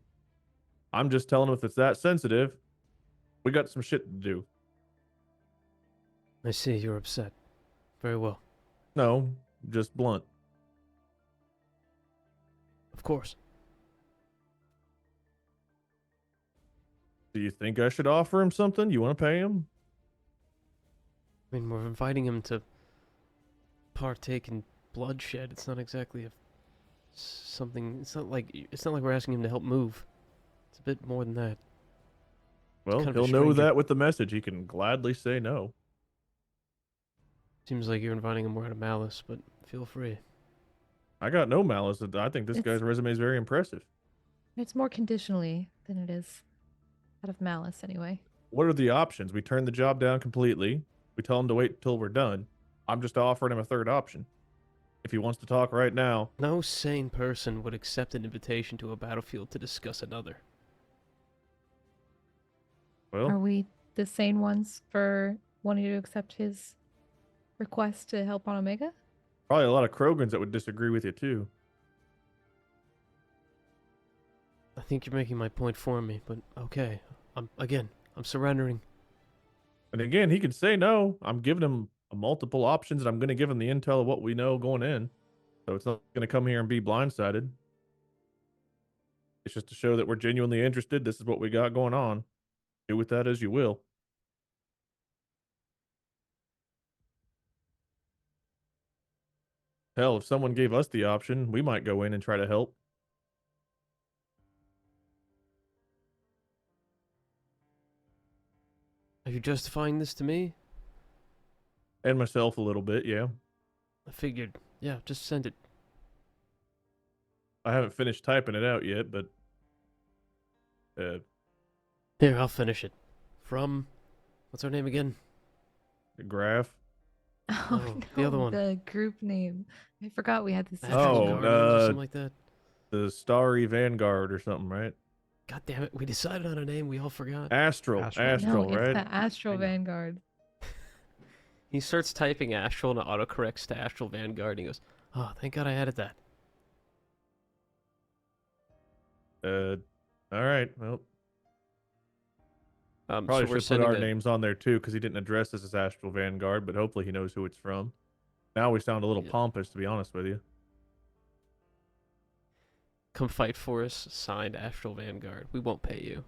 I'm just telling him if it's that sensitive, we got some shit to do. I see you're upset. Very well. No, just blunt. Of course. Do you think I should offer him something? You want to pay him? I mean, we're inviting him to partake in bloodshed. It's not exactly something. It's not like we're asking him to help move. It's a bit more than that. Well, kind of a he'll know stranger. that with the message. He can gladly say no. Seems like you're inviting him more out of malice, but feel free. I got no malice. I think this It's- guy's resume is very impressive. It's more conditionally than it is out of malice, anyway. What are the options? We turn the job down completely. We tell him to wait till we're done. I'm just offering him a third option. If he wants to talk right now, No sane person would accept an invitation to a battlefield to discuss another. Are well, we the sane ones for wanting to accept his request to help on Omega? probably a lot of Krogans that would disagree with you too. I think you're making my point for me, but okay. I'm surrendering. And again, he could say no. I'm giving him multiple options, and I'm going to give him the intel of what we know going in. So it's not going to come here and be blindsided. It's just to show that we're genuinely interested. This is what we got going on. Do with that as you will. Hell, if someone gave us the option, we might go in and try to help. Are you justifying this to me? And myself a little bit, yeah. I figured. Yeah, just send it. I haven't finished typing it out yet, but Here, I'll finish it. From, what's her name again? Graff. Oh, the other one. The group name. I forgot we had this. Oh, Astral Guardians or uh, something like that. The Starry Vanguard or something, right? God damn it, we decided on a name, we all forgot. Astral, Astral. No, right? it's the Astral I know. Vanguard. He starts typing Astral and it autocorrects to Astral Vanguard and he goes, oh, thank God I added that. All right. Well, So probably we're should put sending our a- names on there too, because he didn't address this as Astral Vanguard, but hopefully he knows who it's from. Now we sound a little Yeah. pompous, to be honest with you. Come fight for us, signed Astral Vanguard. We won't pay you.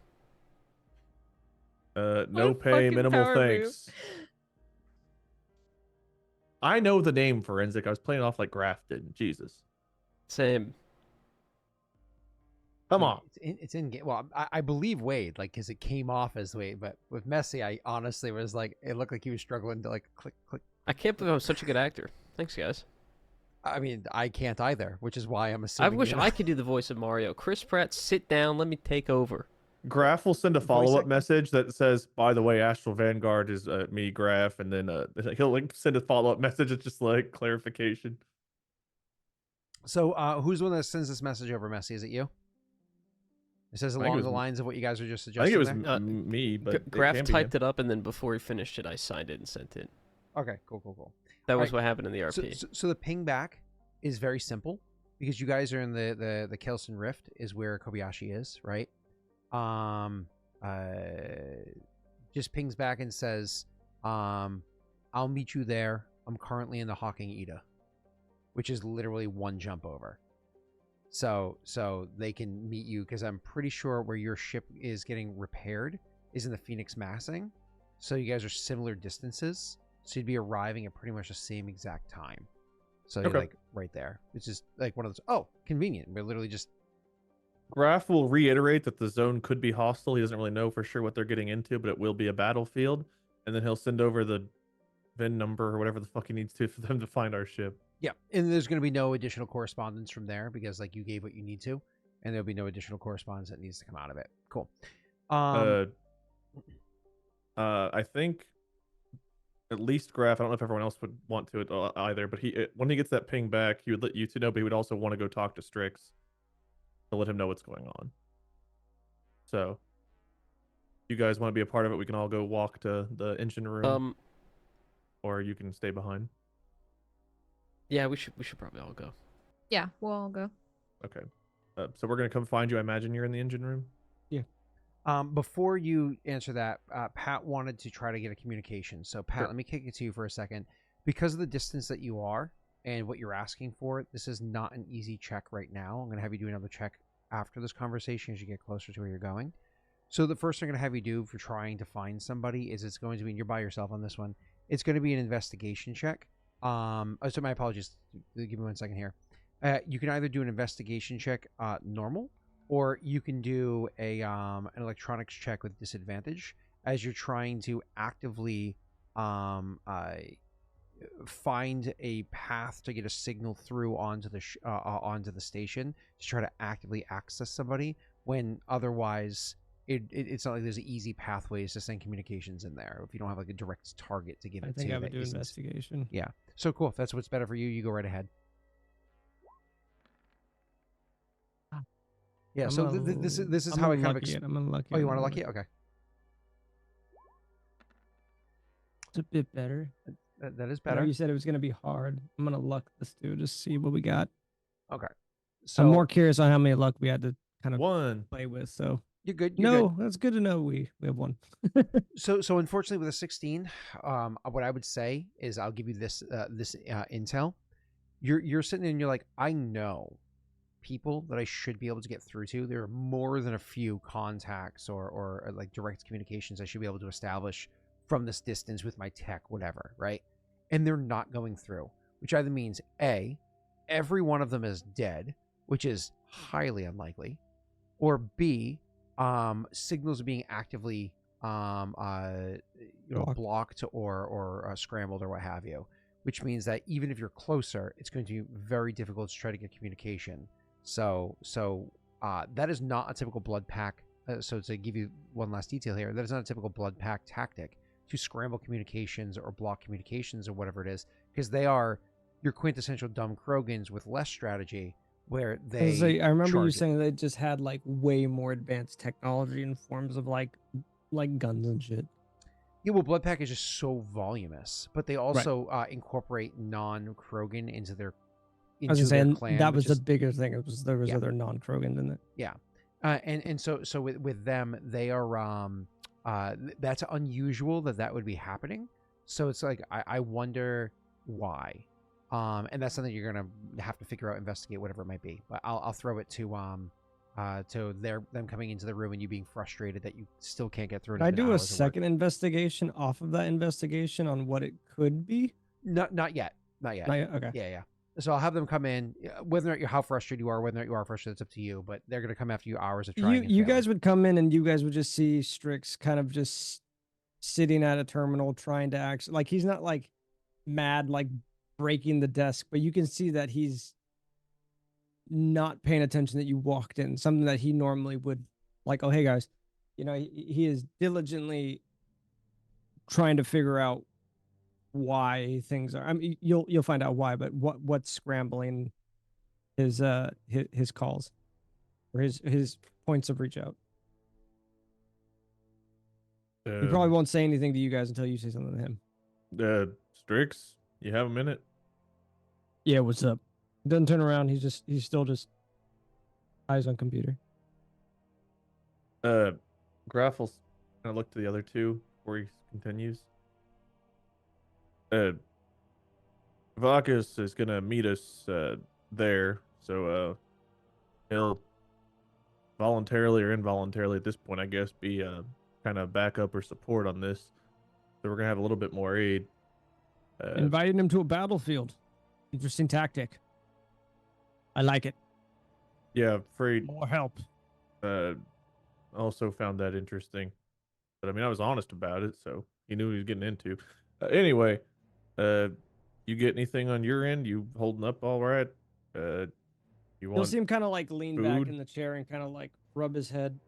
What No a pay, fucking minimal power move. thanks. I know the name Forensic. I was playing off like Graff did. Jesus. Same. Come Yeah, on. It's in game. Well, I believe Wade, like, because it came off as Wade, but with Messi, I honestly was like, it looked like he was struggling to like click. I can't believe I'm such a good actor. Thanks, guys. I mean, I can't either, which is why I'm I assuming. wish you know. I could do the voice of Mario. Chris Pratt, sit down. Let me take over. Graff will send a Voice follow-up actor? message that says, by the way, Astral Vanguard is me, Graff, and then he'll like send a follow-up message. It's just like clarification. So, who's the one that sends this message over, Messi? Is it you? It says I think it along was the m- lines of what you guys were just I suggesting. think it was there? me, but it Graff can be typed him. it up, and then before he finished it, I signed it and sent it. Okay, cool. That was Alright, what happened in the So, RP. so the ping back is very simple because you guys are in the Kelson Rift is where Kobayashi is, right? Just pings back and says, I'll meet you there. I'm currently in the Hawking Ida, which is literally one jump over. So they can meet you because I'm pretty sure where your ship is getting repaired is in the Phoenix Massing. So you guys are similar distances. So you'd be arriving at pretty much the same exact time. So you're Okay. like right there. It's just like one of those. Oh, convenient. We're literally just. Graff will reiterate that the zone could be hostile. He doesn't really know for sure what they're getting into, but it will be a battlefield. And then he'll send over the VIN number or whatever the fuck he needs to for them to find our ship. Yeah, and there's going to be no additional correspondence from there because like you gave what you need to, and there'll be no additional correspondence that needs to come out of it. Cool. I think at least Graff, I don't know if everyone else would want to either, but when he gets that ping back, he would let you two know, but he would also want to go talk to Strix to let him know what's going on. So, if you guys want to be a part of it, we can all go walk to the engine room, or you can stay behind. Yeah, we should probably all go. Yeah, we'll all go. Okay. So we're gonna come find you. I imagine you're in the engine room. Before you answer that, Pat wanted to try to get a communication. So, Pat, Sure. let me kick it to you for a second. Because of the distance that you are and what you're asking for, this is not an easy check right now. I'm going to have you do another check after this conversation as you get closer to where you're going. So, the first thing I'm going to have you do for trying to find somebody is it's going to be, and you're by yourself on this one, it's going to be an investigation check. So my apologies. Give me 1 second here. You can either do an investigation check normal, or you can do an electronics check with disadvantage as you're trying to actively find a path to get a signal through onto the station to try to actively access somebody, when otherwise it's not like there's easy pathways to send communications in there if you don't have like a direct target to give I it think to. I would that do isn't- investigation. Yeah. So cool. If that's what's better for you, you go right ahead. Yeah. I'm So gonna this is I'm how I gonna kind of. lucky it. I'm gonna lucky Oh, you it. want to I'm lucky gonna- it? Okay. It's a bit better. That is I know better. you said it was gonna be hard. I'm gonna luck this too, just see what we got. Okay. So I'm more curious on how many luck we had to kind of 1. play with. So you're good. You're good. no, that's good to know. We have one. So unfortunately with a 16, what I would say is I'll give you this intel. You're sitting there and you're like, I know people that I should be able to get through to. There are more than a few contacts or like direct communications I should be able to establish from this distance with my tech, whatever, right? And they're not going through, which either means A, every one of them is dead, which is highly unlikely, or B, signals are being actively blocked or scrambled or what have you, which means that even if you're closer, it's going to be very difficult to try to get communication. So that is not a typical blood pack. So to give you one last detail here, that is not a typical blood pack tactic to scramble communications or block communications or whatever it is, because they are your quintessential dumb Krogans with less strategy, where they. I remember you charge it. saying they just had like way more advanced technology in forms of like guns and shit. Yeah, well, blood pack is just so voluminous, but they also incorporate non-Krogan into their I was saying clan. that which was the is- bigger thing. It was there was Yeah. other non-Krogan in it. Yeah, and so with them, they are that's unusual that would be happening. So it's like I wonder why, and that's something you're gonna have to figure out, investigate, whatever it might be. But I'll throw it to them coming into the room and you being frustrated that you still can't get through. Can I do a second investigation off of that investigation on what it could be? Not yet. Okay. Yeah. So I'll have them come in. Whether or not how frustrated you are, whether or not you are frustrated, it's up to you. But they're gonna come after you hours of trying. You guys would come in and you guys would just see Strix kind of just sitting at a terminal trying to act like he's not like mad, like breaking the desk, but you can see that he's not paying attention that you walked in, something that he normally would, like, oh, hey guys, he is diligently trying to figure out why things are. I mean, you'll find out why, but what's scrambling his calls or his points of reach out. He probably won't say anything to you guys until you say something to him. Strix, you have a minute? Yeah, what's up? Doesn't turn around. He's still just eyes on computer. Graff will kind of look to the other two before he continues. Vakas is gonna meet us there, so he'll voluntarily or involuntarily at this point, I guess, be kind of backup or support on this. So we're gonna have a little bit more aid. Inviting him to a battlefield. Interesting tactic. I like it. Yeah, Frait More help. also found that interesting. But I mean, I was honest about it, so he knew what he was getting into. Anyway, you get anything on your end? You holding up all right? You You'll want see him kind of like lean back food? in the chair and kind of like rub his head.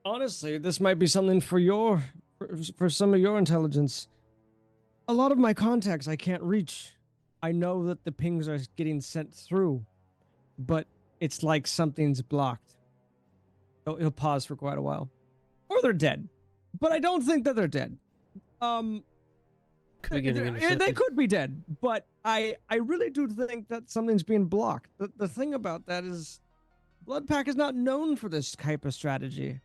Honestly, this might be something for some of your intelligence. A lot of my contacts I can't reach. I know that the pings are getting sent through, but it's like something's blocked. He'll pause for quite a while. Or they're dead. But I don't think that they're dead. Could be getting They intercepted. could be dead, but I really do think that something's being blocked. The thing about that is Bloodpack is not known for this type of strategy.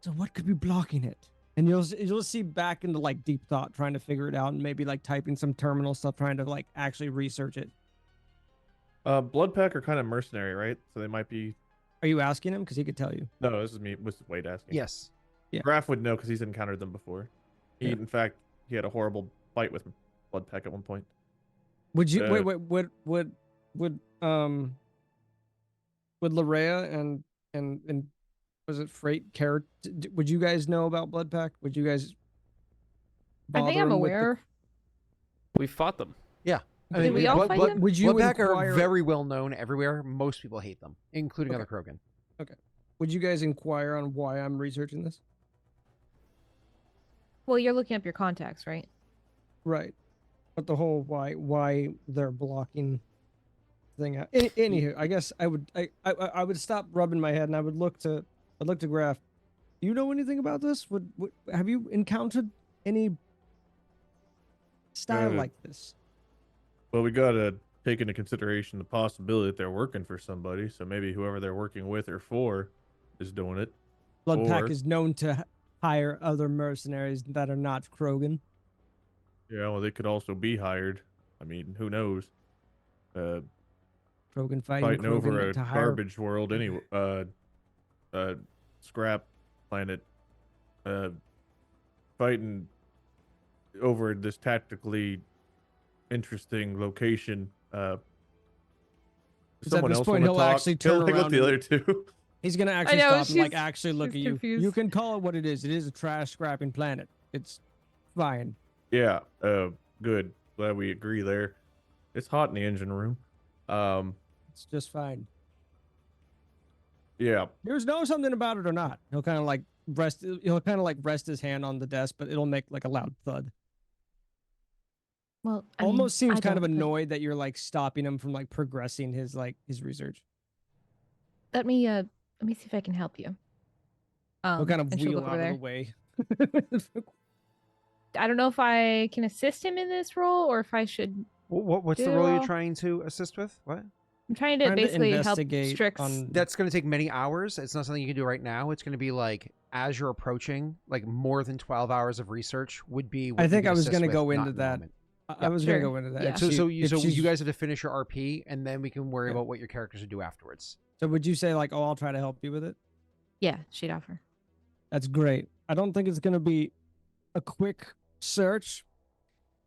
So what could be blocking it? And you'll see back into like deep thought, trying to figure it out, and maybe like typing some terminal stuff, trying to like actually research it. Bloodpack are kind of mercenary, right? So they might be. Are you asking him? Because he could tell you. No, this is me. This is Wade asking. Yes. Yeah. Graff would know because he's encountered them before. Yeah. In fact, he had a horrible fight with Bloodpack at one point. Would you Uh, would Larrea and was it Frait Karruk? Would you guys know about Bloodpack? Would you guys? I think I'm bother 'em with the- aware. We fought them. I Did we all fight them? Would you Bloodpack are inquire? very well known everywhere. Most people hate them, including Okay. other Krogan. Would you guys inquire on why I'm researching this? Well, you're looking up your contacts, right? Right. But the whole why they're blocking thing out. Anywho, I guess I would stop rubbing my head and I'd look to Graff. Do you know anything about this? Would have you encountered any style like this? Well, we gotta take into consideration the possibility that they're working for somebody. So maybe whoever they're working with or for is doing it. Bloodpack Or- is known to hire other mercenaries that are not Krogan. Yeah, well, they could also be hired. I mean, who knows? Krogan fighting Fighting Krogan over a to hire. garbage world anyway. Scrap planet. Fighting over this tactically interesting location. At Someone this else point, wanna he'll talk? actually He'll turn look at around the and- other two. He's gonna actually know, stop and like she's- actually look she's at you. confused. You can call it what it is. It is a trash scrapping planet. It's fine. Yeah. Good. Glad we agree there. It's hot in the engine room. It's just fine. Yeah. There's no something about it or not. He'll kind of like rest. He'll kind of like rest his hand on the desk, but it'll make like a loud thud. Well, I mean, Almost seems I kind of don't, but annoyed that you're like stopping him from like progressing his research. Let me see if I can help you. He'll kind of and she'll wheel go out over of there. the way. I don't know if I can assist him in this role or if I should. What's the Do role you're all- trying to assist with? What? I'm trying to Trying to basically help investigate Strix. on- That's going to take many hours. It's not something you can do right now. It's going to be like as you're approaching, like more than 12 hours of research would be. What I you think could I was assist gonna with, go not into in the that. moment. I was gonna Sure. go into that. Yeah. If So, she- so if you she's- guys have to finish your RP, and then we can worry Yeah. about what your characters would do afterwards. So would you say like, oh, I'll try to help you with it? Yeah, she'd offer. That's great. I don't think it's gonna be a quick search.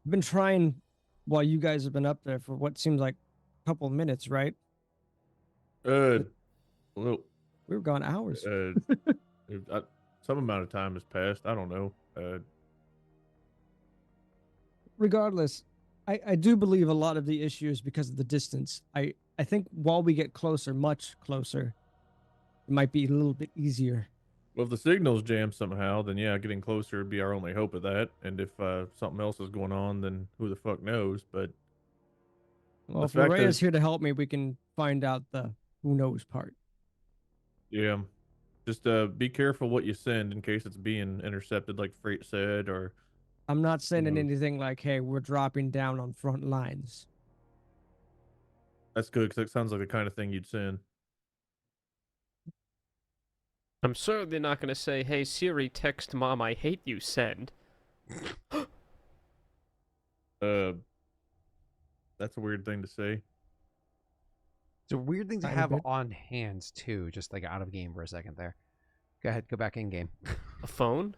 I've been trying while you guys have been up there for what seems like a couple of minutes, right? Well, We were gone hours. some amount of time has passed. I don't know. Regardless, I do believe a lot of the issue is because of the distance. I think while we get closer, much closer, it might be a little bit easier. Well, if the signal's jammed somehow, then yeah, getting closer would be our only hope of that. And if something else is going on, then who the fuck knows? But Well, The if fact Larrea's is- here to help me, we can find out the who knows part. yeah, just be careful what you send in case it's being intercepted, like Frait said, or I'm not sending know. anything like, hey, we're dropping down on front lines. that's good because it sounds like the kind of thing you'd send. I'm certainly not gonna say, "Hey Siri, text mom, I hate you." Send. That's a weird thing to say. It's a weird thing to Tiny have bit. on hands too, just like out of game for a second there. Go ahead, go back in game. A phone?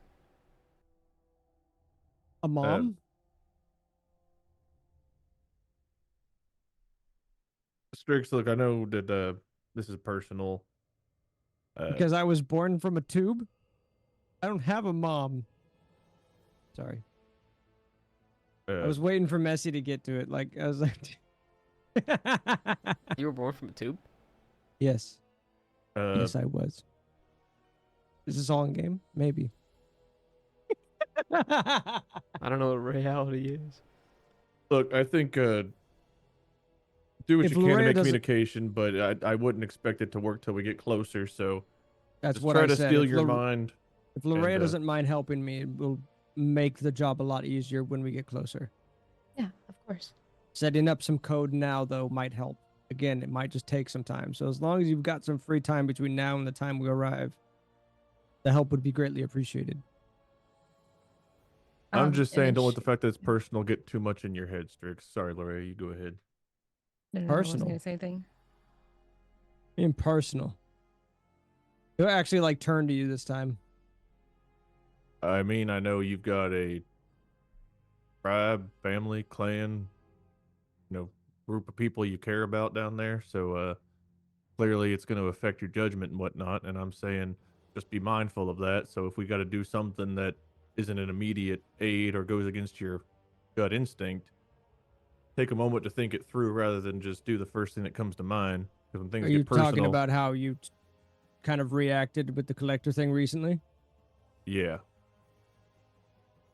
A mom? Strix, look, I know that this is personal. Because I was born from a tube? I don't have a mom. Sorry. I was waiting for Messi to get to it. Like, I was like... You were born from a tube? Yes. uh, Yes, I was. Is this all in game? Maybe. I don't know what reality is. Look, I think do what If you can to Larrea make doesn't- communication, but I wouldn't expect it to work till we get closer. So That's just what try I to said. steal If your Lar- mind. If Larrea and, doesn't mind helping me, it will make the job a lot easier when we get closer. Yeah, of course. Setting up some code now, though, might help again, it might just take some time. So as long as you've got some free time between now and the time we arrive, the help would be greatly appreciated. I'm just and then saying, don't let the fact that it's personal get too much in your head, Strix. Sorry, Larrea, you go ahead. No, I wasn't Personal. gonna say anything. Impersonal. He'll actually like turn to you this time. I mean, I know you've got a tribe, family, clan, group of people you care about down there. So clearly it's going to affect your judgment and whatnot. And I'm saying just be mindful of that. So if we got to do something that isn't an immediate aid or goes against your gut instinct, take a moment to think it through rather than just do the first thing that comes to mind. Because when things Are get you personal, talking about how you kind of reacted with the collector thing recently? yeah.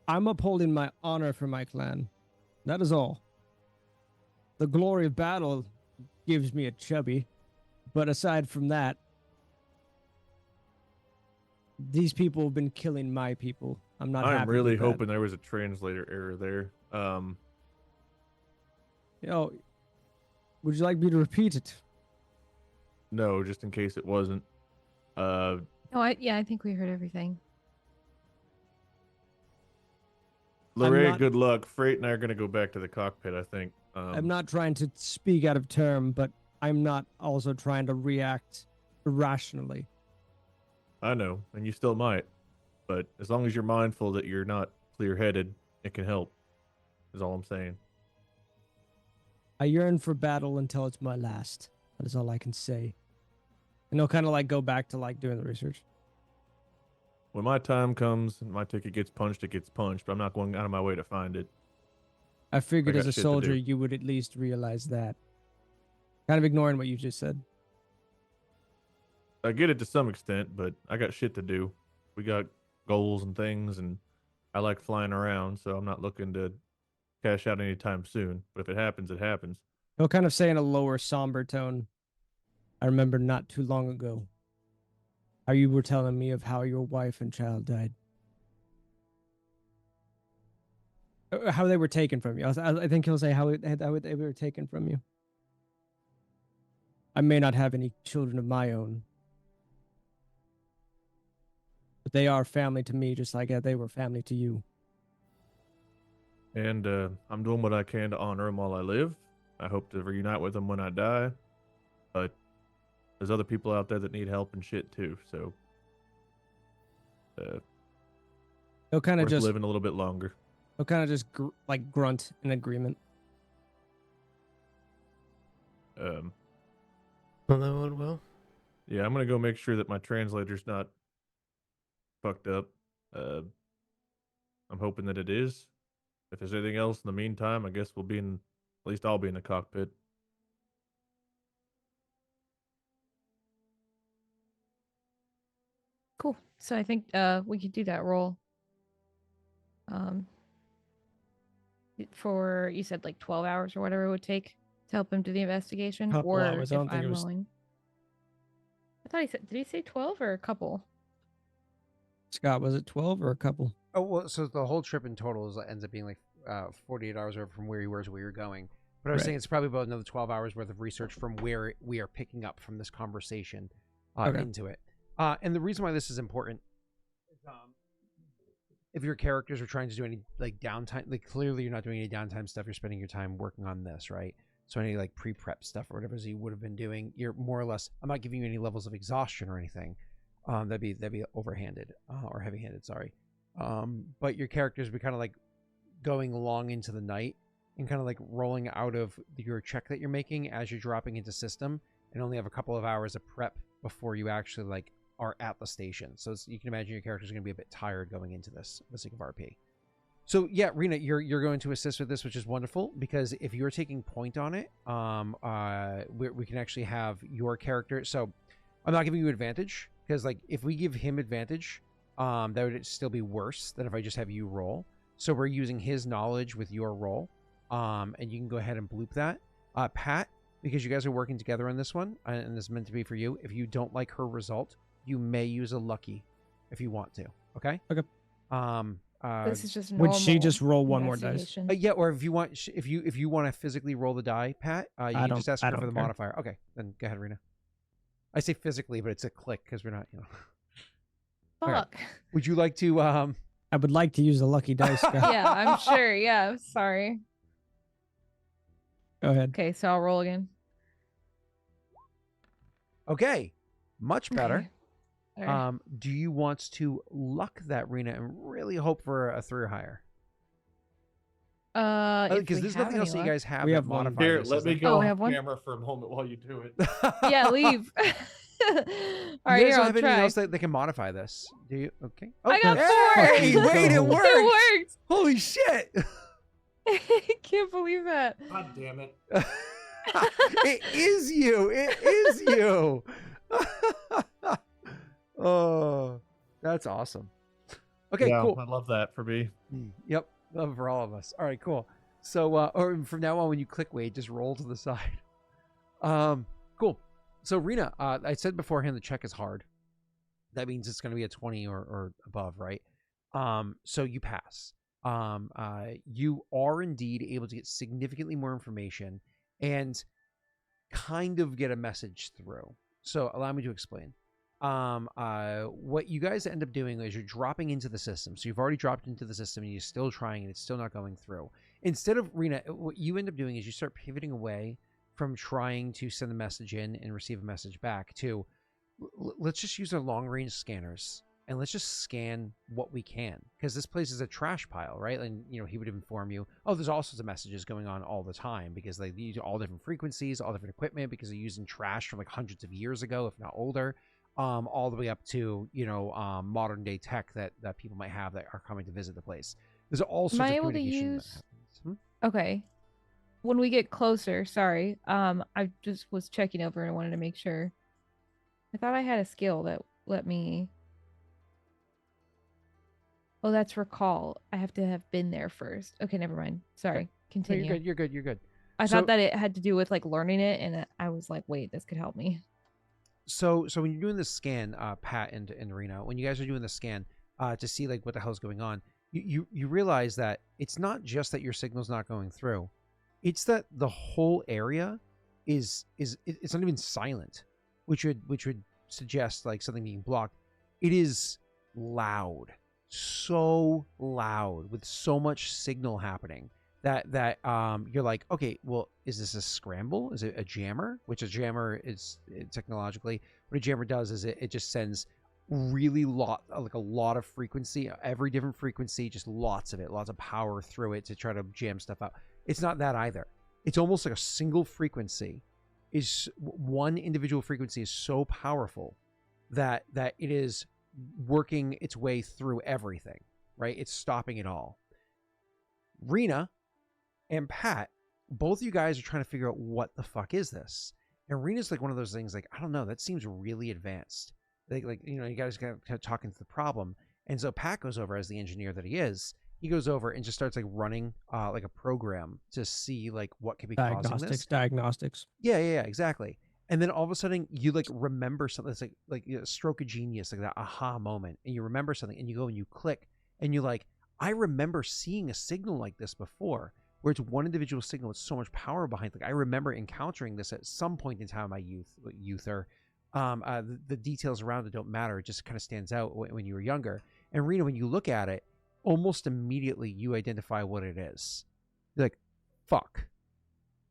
I'm upholding my honor for my clan. That is all. The glory of battle gives me a chubby, but aside from that, these people have been killing my people. I'm not happy I'm really with that. hoping there was a translator error there. Would you like me to repeat it? No, just in case it wasn't. No, I think we heard everything. Larrea, not- good luck. Frait and I are going to go back to the cockpit, I think. I'm not trying to speak out of term, but I'm not also trying to react irrationally. I know, and you still might. But as long as you're mindful that you're not clear-headed, it can help, is all I'm saying. I yearn for battle until it's my last. That is all I can say. And he'll kind of like go back to like doing the research. When my time comes and my ticket gets punched, it gets punched, but I'm not going out of my way to find it. I figured I as got a shit to soldier, do. you would at least realize that. Kind of ignoring what you just said. I get it to some extent, but I got shit to do. We got goals and things, and I like flying around, so I'm not looking to cash out anytime soon. But if it happens, it happens. He'll kind of say in a lower, somber tone, I remember not too long ago how you were telling me of how your wife and child died. How they were taken from you. I think he'll say how they were taken from you. I may not have any children of my own, but they are family to me, just like they were family to you. And I'm doing what I can to honor them while I live. I hope to reunite with them when I die. But there's other people out there that need help and shit too. So He'll kind of worth just living a little bit longer. He'll kind of just grunt in agreement. Um, Well, that went well. yeah, I'm gonna go make sure that my translator's not fucked up. I'm hoping that it is. If there's anything else in the meantime, I guess at least I'll be in the cockpit. Cool. So I think we could do that roll. For you said like 12 hours or whatever it would take to help him do the investigation, Couple or hours. I if don't think it I'm was- willing. I thought he said. Did he say 12 or a couple? Scott, was it 12 or a couple? Oh, well, so the whole trip in total ends up being like 48 hours over from where you were to where you're going. But I was Right. saying it's probably about another 12 hours worth of research from where we are picking up from this conversation Okay. into it. And the reason why this is important is if your characters are trying to do any like downtime, like clearly you're not doing any downtime stuff. You're spending your time working on this, right? So any like pre-prep stuff or whatever you would have been doing, you're more or less. I'm not giving you any levels of exhaustion or anything. That'd be overhanded or heavy-handed. Sorry. But your characters be kind of like going long into the night and kind of like rolling out of your check that you're making as you're dropping into system, and only have a couple of hours of prep before you actually like are at the station. So you can imagine your character's going to be a bit tired going into this for the sake of RP. So yeah, Rena, you're going to assist with this, which is wonderful, because if you're taking point on it, we can actually have your character. So I'm not giving you advantage, because like if we give him advantage, that would still be worse than if I just have you roll. So we're using his knowledge with your roll, and you can go ahead and bloop that. Pat, because you guys are working together on this one, and this is meant to be for you. If you don't like her result, you may use a lucky if you want to. Okay. Okay. This is just normal. Would she just roll one more dice? investigation. Yeah, or if you want, if you want to physically roll the die, Pat, you I can don't- just ask I her for don't the care. modifier. Okay, then go ahead, Rena. I say physically, but it's a click because we're not. Okay. Fuck. Would you like to? I would like to use the lucky dice. Go Yeah, I'm sure. Yeah, sorry. ahead. Okay, so I'll roll again. Okay, much better. Okay. All right. Do you want to luck that, Rena, and really hope for a 3 or higher? If Because we there's have nothing any else that you luck. guys have We that have one. modify Here, this, let is me there? go Oh, I off have one? camera for a moment while you do it. Yeah, leave. All You right, guys here, don't I'll have anything try. else that can modify this, do you? Okay. I got hey, four. wait, it It worked! It worked. Holy shit! I can't believe that. God damn it. It is you. It is you. Oh, that's awesome. Okay, Yeah, cool. I love that for me. Yep, love for all of us. All right, cool. So, or from now on, when you click Wade, just roll to the side. Cool. So, Rena, I said beforehand the check is hard. That means it's going to be a 20 or above, right? So you pass. You are indeed able to get significantly more information and kind of get a message through. So allow me to explain. What you guys end up doing is you're dropping into the system. So you've already dropped into the system and you're still trying and it's still not going through. Instead of, Rena, what you end up doing is you start pivoting away from trying to send a message in and receive a message back to, let's just use our long range scanners and let's just scan what we can, because this place is a trash pile, right? And he would inform you, oh, there's all sorts of messages going on all the time because they use all different frequencies, all different equipment, because they're using trash from like hundreds of years ago, if not older, all the way up to modern day tech that people might have that are coming to visit the place. There's all sorts Am I of able to communication that use? happens. Okay. When we get closer, sorry. I just was checking over and wanted to make sure. I thought I had a skill that let me. Oh, that's recall. I have to have been there first. Okay, never mind. Sorry. No, Continue. you're good. I So- thought that it had to do with like learning it, and I was like, wait, this could help me. So when you're doing the scan, Pat and Rena, when you guys are doing the scan to see like what the hell's going on, you realize that it's not just that your signal's not going through, it's that the whole area is it's not even silent, which would suggest like something being blocked. It is loud, so loud, with so much signal happening that you're like, okay, well, is this a scramble? Is it a jammer? Which a jammer is technologically, what a jammer does is it just sends really a lot of frequency, every different frequency, just lots of power through it to try to jam stuff out. It's not that either. It's almost like a single frequency one individual frequency is so powerful that it is working its way through everything, right? It's stopping it all. Rena and Pat, both of you guys are trying to figure out what the fuck is this. And Rena's like one of those things like, I don't know, that seems really advanced. Like you guys got kind of talking to the problem. And so Pat goes over, as the engineer that he is, he goes over and just starts like running like a program to see like what could be causing this. Diagnostics. Yeah, exactly. And then all of a sudden you like remember something that's like a stroke of genius, like that aha moment, and you remember something and you go and you click and you're like, I remember seeing a signal like this before, where it's one individual signal with so much power behind. Like I remember encountering this at some point in time in my youth or the details around it don't matter. It just kind of stands out when you were younger. And Rena, when you look at it, almost immediately you identify what it is. You're like, fuck,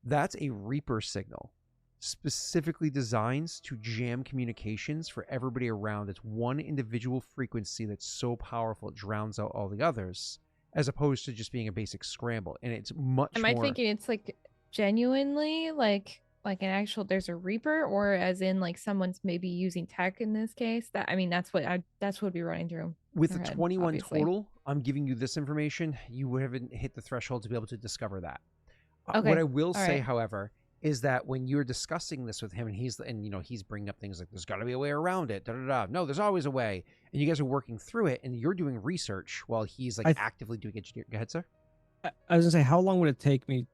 that's a Reaper signal, specifically designed to jam communications for everybody around. It's one individual frequency that's so powerful it drowns out all the others, as opposed to just being a basic scramble. And it's much Am more... I thinking it's like genuinely like an actual, there's a Reaper, or as in like someone's maybe using tech in this case? That's what would be running through With their the head, 21 obviously. total, I'm giving you this information. You haven't hit the threshold to be able to discover that. Okay, What I will all say, right. however, is that when you're discussing this with him, and he's bringing up things like, there's got to be a way around it. No, there's always a way. And you guys are working through it, and you're doing research while he's like actively doing engineering. Go ahead, sir. I was gonna say, how long would it take me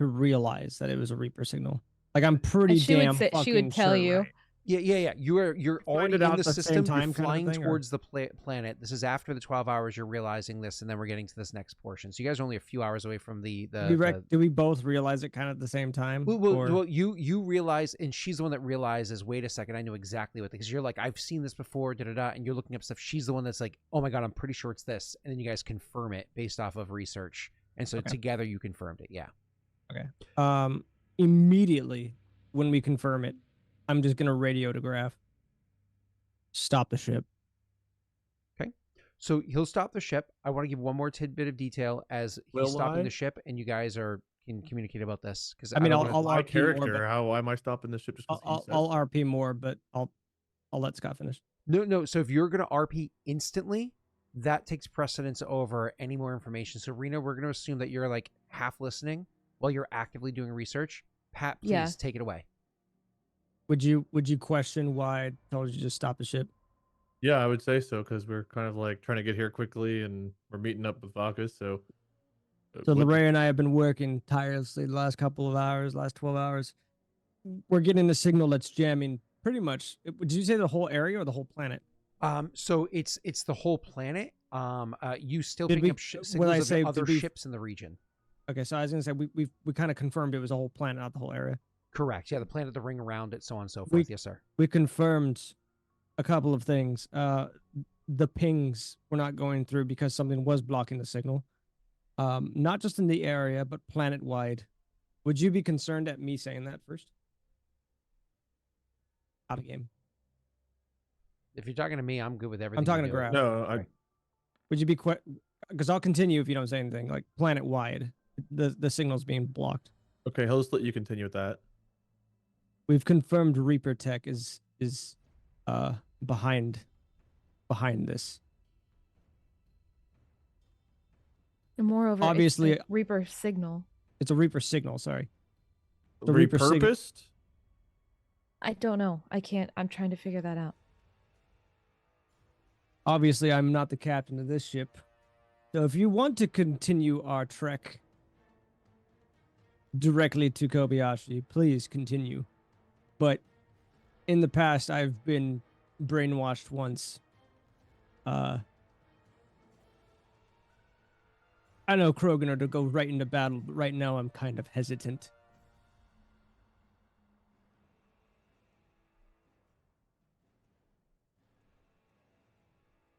to realize that it was a Reaper signal? Like I'm pretty she would damn say- fucking she would tell sure, you. right? Yeah. You're find already it out in the at the same system. time You're kind of flying thing, or- towards the planet. This is after the 12 hours. You're realizing this, and then we're getting to this next portion. So you guys are only a few hours away from Do we both realize it kind of at the same time? Well, you realize, and she's the one that realizes. Wait a second, I know exactly what, because you're like, I've seen this before, and you're looking up stuff. She's the one that's like, oh my god, I'm pretty sure it's this, and then you guys confirm it based off of research, and so together you confirmed it. Yeah. Okay. Immediately when we confirm it, I'm just gonna radio to Graff. Stop the ship. So he'll stop the ship. I want to give one more tidbit of detail as he's Will stopping I? the ship, and you guys can communicate about this, because I mean, don't I'll wanna- My RP more, character. but How am I stopping the ship? Just 'cause he said I'll so? RP more, but I'll let Scott finish. No. So if you're gonna RP instantly, that takes precedence over any more information. So Rena, we're gonna assume that you're like half listening while you're actively doing research. Pat, please Yeah. take it away. Would you question why I told you to just stop the ship? Yeah, I would say so, because we're kind of like trying to get here quickly, and we're meeting up with Vakas. So, So what- Larrea and I have been working tirelessly the last couple of hours, last 12 hours. We're getting a signal that's jamming pretty much. Did you say the whole area or the whole planet? So it's the whole planet. You still Did pick we- up when signals I of say, other did we- ships in the region. Okay, so I was gonna say we kind of confirmed it was a whole planet, not the whole area. Correct. Yeah, the planet, the ring around it, so on and so We- forth. Yes, sir. We confirmed a couple of things. The pings were not going through because something was blocking the signal. Not just in the area, but planet wide. Would you be concerned at me saying that first? Out of game. If you're talking to me, I'm good with everything. I'm talking you to do. Graff. No, Right. Would you be because I'll continue if you don't say anything. Like planet wide, the signal's being blocked. okay, he'll just let you continue with that. We've confirmed Reaper Tech is behind this. And moreover, Obviously- it's the Reaper signal. It's a Reaper signal. Sorry. The Reaper sig- Repurposed? I don't know. I can't. I'm trying to figure that out. Obviously, I'm not the captain of this ship. So if you want to continue our trek directly to Kobayashi, please continue. But in the past, I've been brainwashed once. I know Krogan to go right into battle, but right now I'm kind of hesitant.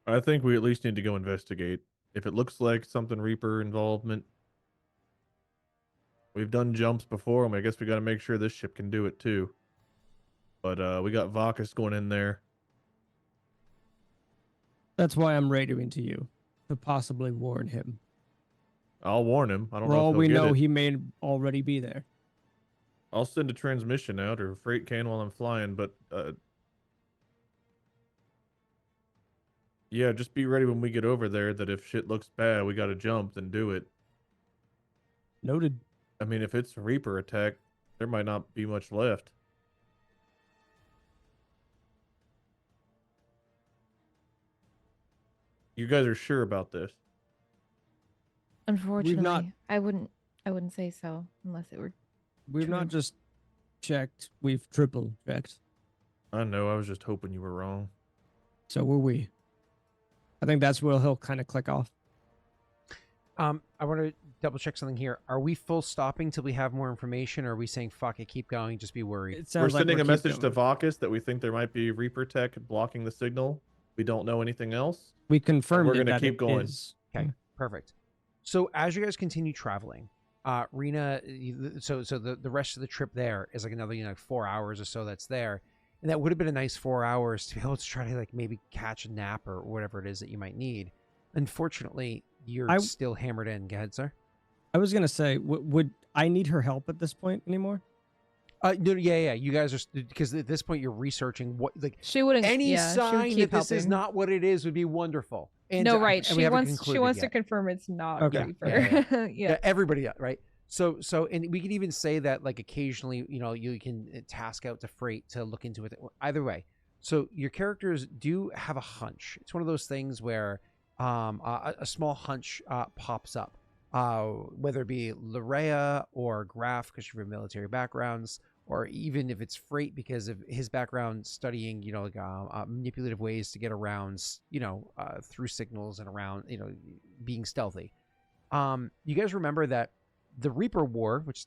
I think we at least need to go investigate. If it looks like something Reaper involvement, we've done jumps before, and I guess we got to make sure this ship can do it too. But we got Vakas going in there. That's why I'm radioing to you, to possibly warn him. I'll warn him. I don't For know all if we he'll get know, it. he may already be there. I'll send a transmission out, or Frait can while I'm flying, but yeah, just be ready when we get over there that if shit looks bad, we got to jump, then do it. Noted. I mean, if it's a Reaper attack, there might not be much left. You guys are sure about this? Unfortunately, I wouldn't say so unless it were. We've not True. just checked, we've triple checked. I know, I was just hoping you were wrong. So were we. I think that's where he'll kind of click off. I want to double check something here. Are we full stopping till we have more information, or are we saying fuck it, keep going, just be worried? It We're sounds like sending a keep message to going. Vakas that we think there might be Reaper tech blocking the signal. We don't know anything else. We confirmed we're it gonna that keep it going. is. Okay, perfect. So as you guys continue traveling, Rena, so the rest of the trip there is like another 4 hours or so that's there, and that would have been a nice 4 hours to be able to try to like maybe catch a nap or whatever it is that you might need. Unfortunately, you're still hammered in. Go ahead, sir. I was gonna say, would I need her help at this point anymore? No, yeah. You guys are, because at this point you're researching what, like, She wouldn't. any yeah, she would sign keep that this is helping. not what it is would be wonderful. And No, right. and we She haven't wants. She concluded wants to yet. confirm it's not Okay. Reaper. Yeah, everybody, right? So, and we can even say that, like, occasionally, you can task out to Frait to look into it. Either way, so your characters do have a hunch. It's one of those things where a small hunch pops up, whether it be Larrea or Graff, because you have military backgrounds, or even if it's Frait because of his background studying, like manipulative ways to get around, through signals and around, being stealthy. You guys remember that the Reaper War, which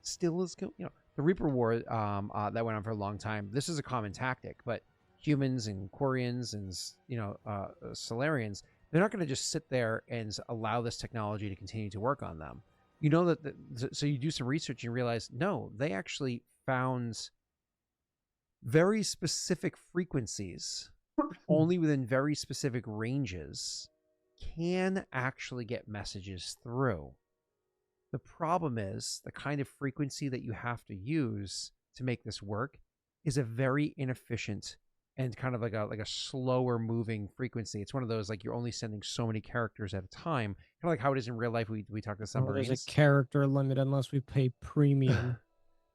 still is, the Reaper War that went on for a long time. This is a common tactic, but humans and Quarians and Solarians, they're not going to just sit there and allow this technology to continue to work on them. You know that, so you do some research and you realize, no, they actually found very specific frequencies, only within very specific ranges, can actually get messages through. The problem is the kind of frequency that you have to use to make this work is a very inefficient and kind of like a slower moving frequency. It's one of those, like, you're only sending so many characters at a time, kind of like how it is in real life. We talk to submarines. There's a character limit unless we pay premium.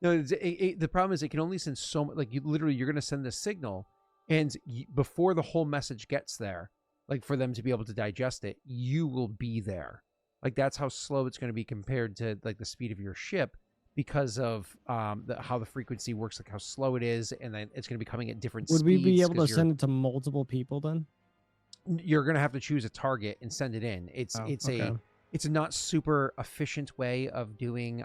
No, the problem is it can only send so much. Like, you're going to send this signal, and before the whole message gets there, like, for them to be able to digest it, you will be there. Like, that's how slow it's going to be compared to, like, the speed of your ship, because of how the frequency works, like how slow it is, and then it's going to be coming at different speeds. Would we be able to send it to multiple people then? You're going to have to choose a target and send it in. It's a not super efficient way of doing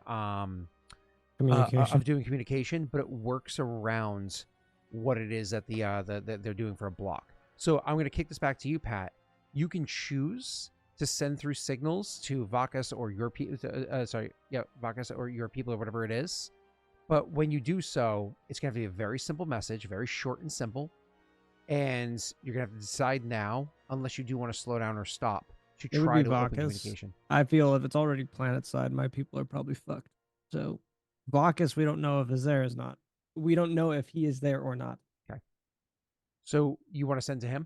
communication, but it works around what it is that that they're doing for a block. So I'm going to kick this back to you, Pat. You can choose to send through signals to Vakas or your people, Vakas or your people, or whatever it is. But when you do so, it's going to be a very simple message, very short and simple. And you're going to have to decide now, unless you do want to slow down or stop, to try to open communication. I feel if it's already planet side, my people are probably fucked. So Vakas, we don't know if is there or is not. We don't know if he is there or not. Okay. So you want to send to him?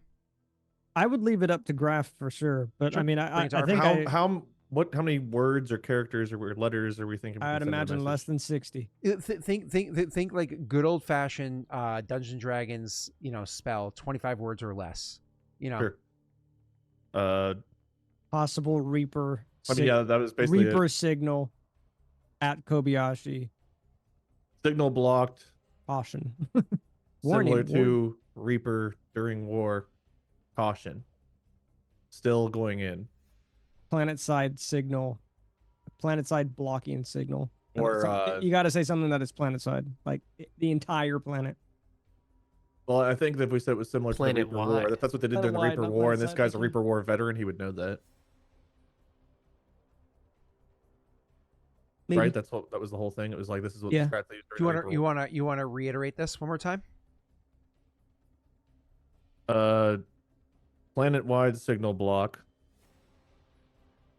I would leave it up to Graff for sure, but Sure. I mean, I think how many words or characters or letters are we thinking? I'd imagine less than 60. Think like good old fashioned Dungeons and Dragons, spell, 25 words or less. Sure. Possible Reaper. Yeah, that was basically Reaper signal at Kobayashi. Signal blocked. Caution. Similar to Reaper during war. Caution. Still going in. Planet side signal. Planet side blocking signal. Or you got to say something that is planet side, like the entire planet. Well, I think that if we said it was similar to the Reaper War, if that's what they did during the Reaper War, and this guy's a Reaper War veteran, he would know that. Maybe. Right? That was the whole thing. It was like, this is what the strat they used during you want to reiterate this one more time? Planet-wide signal block.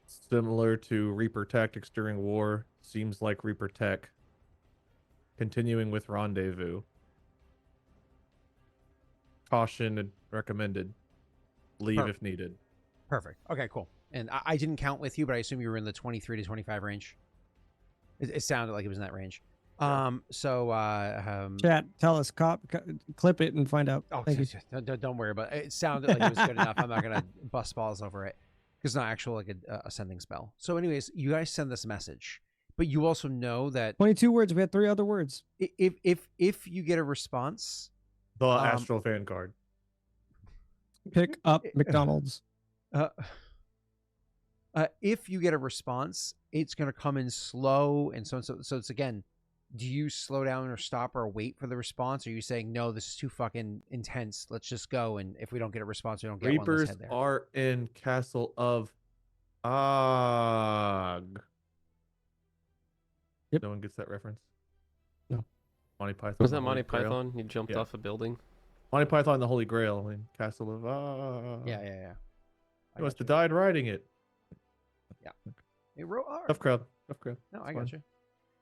Similar to Reaper tactics during war. Seems like Reaper tech. Continuing with rendezvous. Caution recommended. Leave if needed. Perfect. Okay, cool. And I didn't count with you, but I assume you were in the 23 to 25 range. It sounded like it was in that range. Chat, tell us, clip it and find out. Oh, don't worry about it. It sounded like it was good enough. I'm not gonna bust balls over it because it's not actual like a sending spell. So, anyways, you guys send this message, but you also know that 22 words. We had 3 other words. If you get a response, the Astral fan card. Pick up McDonald's. If you get a response, it's going to come in slow, and so it's again, do you slow down or stop or wait for the response? Or are you saying, no, this is too fucking intense, let's just go, and if we don't get a response, we don't get Reapers one, let's head there. are in Castle of Og. Yep. No one gets that reference? No. Monty Python. Was that Monty Python? You jumped off a building? Monty Python and the Holy Grail in Castle of Og. Yeah. He must have died writing it. Yeah. It wrote Tough crowd. No, I got you.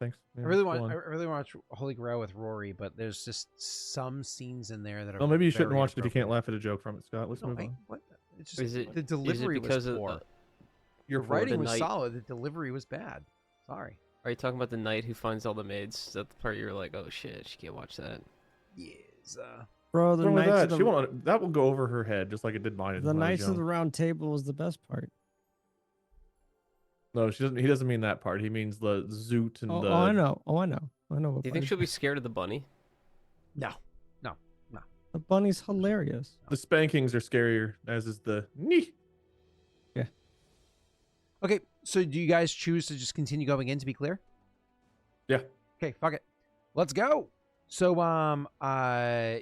Thanks. Yeah, I really want to watch Holy Grail with Rory, but there's just some scenes in there that are. Well, maybe you shouldn't watch it if you can't laugh at a joke from it, Scott. Let's move on. What? It's just, the delivery was poor. Your writing was solid. The delivery was bad. Sorry. Are you talking about the knight who finds all the maids? Is that the part you're like, oh shit, she can't watch that? Yes. Bro, the Knights of the... that will go over her head just like it did mine. The Knights of the Round Table was the best part. No, she doesn't. He doesn't mean that part. He means the zoot and Oh, the. I know. Oh, I know. I know what. Do you think part she'll be scared of the bunny? No. the bunny's hilarious. The spankings are scarier, as is the knee. Okay, so do you guys choose to just continue going in, to be clear? Yeah. Okay, fuck it. Let's go. So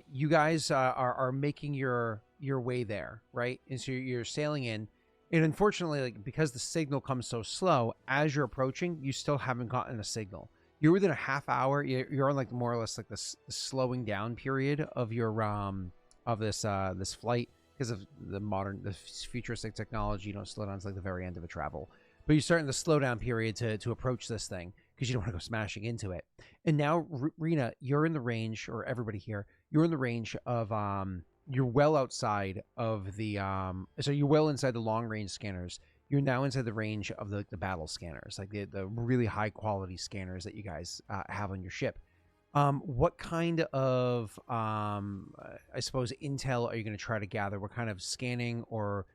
you guys are making your way there, right? And so you're sailing in. And unfortunately, like, because the signal comes so slow, as you're approaching, you still haven't gotten a signal. You're within a half hour. You're on like more or less like the slowing down period of your of this flight, because of the futuristic technology. You don't slow down until like the very end of a travel, but you're starting the slow down period to approach this thing, because you don't want to go smashing into it. And now, Rena, you're in the range, or everybody here, you're in the range of you're well outside of the so you're well inside the long range scanners. You're now inside the range of the battle scanners, like the really high quality scanners that you guys have on your ship. What kind of I suppose intel are you going to try to gather? What kind of scanning, or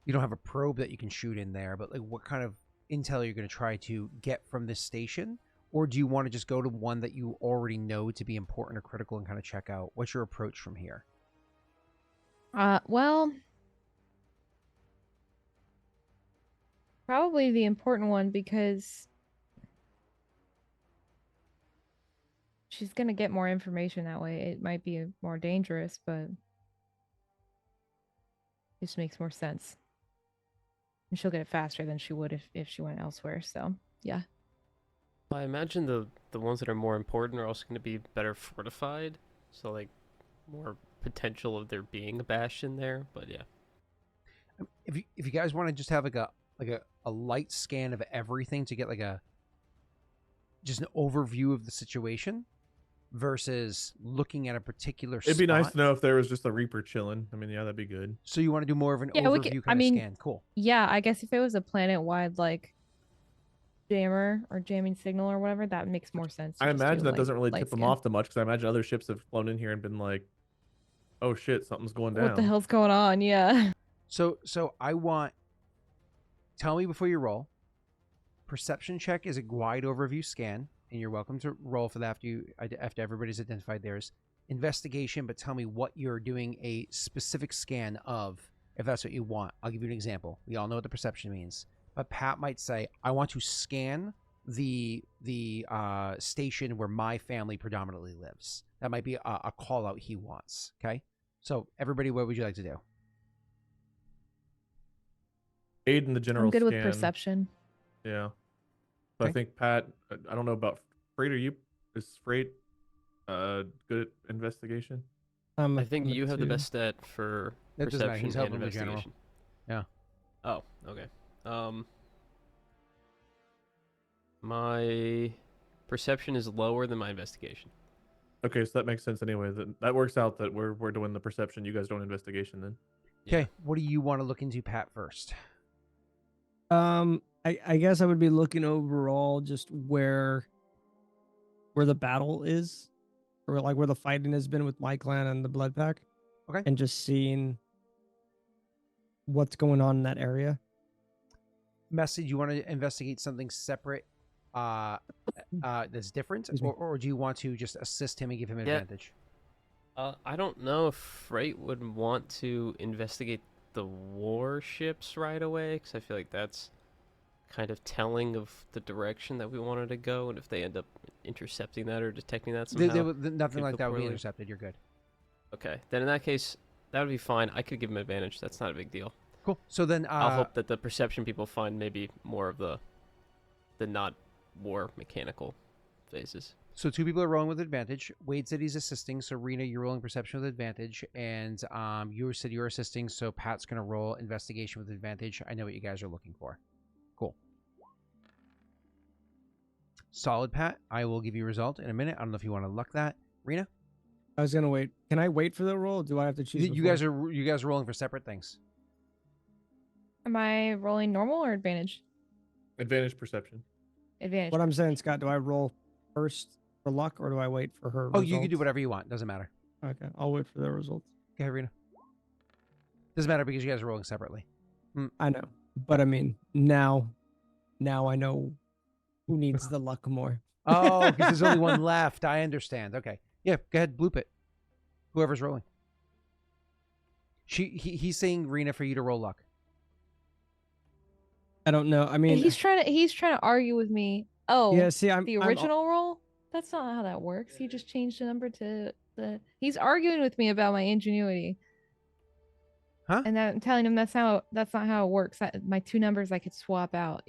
you don't have a probe that you can shoot in there, but like what kind of intel are you going to try to get from this station? Or do you want to just go to one that you already know to be important or critical and kind of check out? What's your approach from here? Well, probably the important one, because she's gonna get more information that way. It might be more dangerous, but it just makes more sense. And she'll get it faster than she would if she went elsewhere. So yeah. I imagine the ones that are more important are also going to be better fortified, so like more potential of there being a bastion there. But yeah, If you guys want to just have like a light scan of everything to get like just an overview of the situation versus looking at a particular It'd be nice spot. to know if there was just a Reaper chilling. I mean, yeah, that'd be good. So you want to do more of an Yeah, we overview could- kind I of mean, scan. Cool. Yeah, I guess if it was a planet-wide like jammer or jamming signal or whatever, that makes more sense. to I just do, imagine that like, doesn't really light tip them scan. off too much, because I imagine other ships have flown in here and been like, "Oh shit, something's going down." What the hell's going on? Yeah. So I want, tell me before you roll. Perception check is a wide overview scan, and you're welcome to roll for that after everybody's identified theirs. Investigation, but tell me what you're doing a specific scan of, if that's what you want. I'll give you an example. We all know what the perception means, but Pat might say, I want to scan the station where my family predominantly lives. That might be a call out he wants. Okay, so everybody, what would you like to do? Aid in the general I'm good with scan. perception. Yeah. So I Okay. think Pat, I don't know about Frait. Is Frait good at investigation? I think you have the best stat for That doesn't matter. perception He's and helping with general. investigation. Yeah. Oh, okay. My perception is lower than my investigation. Okay, so that makes sense anyway. That works out that we're doing the perception. You guys don't investigation then. Okay, what do you want to look into, Pat, first? I guess I would be looking overall just where the battle is, or like where the fighting has been with my clan and the Blood Pack. Okay. And just seeing what's going on in that area. Message, you want to investigate something separate that's different, Excuse me. or do you want to just assist him and give him Yeah. advantage? I don't know if Freight would want to investigate the warships right away, because I feel like that's kind of telling of the direction that we wanted to go, and if they end up intercepting that or detecting that somehow. Nothing could like go that would be poorly. intercepted. You're good. Okay, then in that case, that would be fine. I could give him advantage. That's not a big deal. Cool. So then I'll hope that the perception people find maybe more of the not war mechanical phases. so two people are rolling with advantage. Wade said he's assisting, so Rena, you're rolling perception with advantage, and you said you're assisting, so Pat's gonna roll investigation with advantage. I know what you guys are looking for. Cool. Solid, Pat. I will give you a result in a minute. I don't know if you want to luck that. Rena, I was gonna wait. Can I wait for the roll? Or do I have to choose? you guys are rolling for separate things. Am I rolling normal or advantage? Advantage perception. Advantage. What I'm saying, Scott, do I roll first for luck, or do I wait for her? Oh, you can do results? whatever you want. Doesn't matter. Okay, I'll wait for the results. Okay, Rena. Doesn't matter because you guys are rolling separately. I know, but I mean now now I know who needs the luck more. Oh, because there's only one left. I understand. Okay. Yeah, go ahead, bloop it. Whoever's rolling. He's saying, Rena, for you to roll luck. I don't know. I mean, he's trying to argue with me. Oh, yeah. See, the original roll? That's not how that works. He just changed the number to the. He's arguing with me about my ingenuity. Huh? And I'm telling him that's not how it works. My two numbers I could swap out.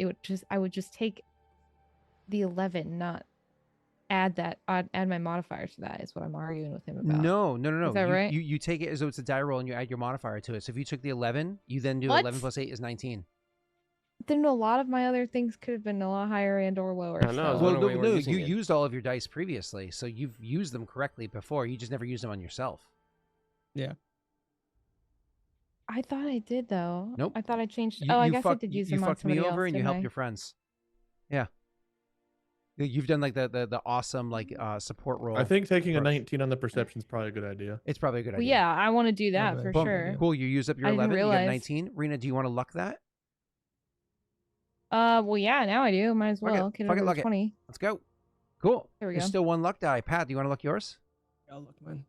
I would just take the 11, not add my modifier to that. Is what I'm arguing with him about. No. Is that right? You take it as though it's a die roll and you add your modifier to it. So if you took the 11, you then do What? 11 plus 8 is 19. Then a lot of my other things could have been a lot higher and or lower. I know, I was so- Well, wondering why you were using you it. used all of your dice previously, so you've used them correctly before. You just never used them on yourself. I thought I did though. Nope. I thought I changed. You, I you guess fucked, I did use you them on fucked me somebody over else, and you didn't helped I? your friends. Yeah. You've done like the awesome like support roll. I think taking a Right. 19 on the perception is probably a good idea. It's probably a good Well, idea. yeah, I want to do that Okay. for Boom. sure. Cool. You use up your I didn't 11. You get a realize. 19. Rena, do you want to luck that? Well, yeah, now I do. Might as Fuck it. well. Get Fuck it, over luck to it. 20. Let's go. Cool. There we There's go. still one luck die. Pat, do you want to luck yours? I'll look, man.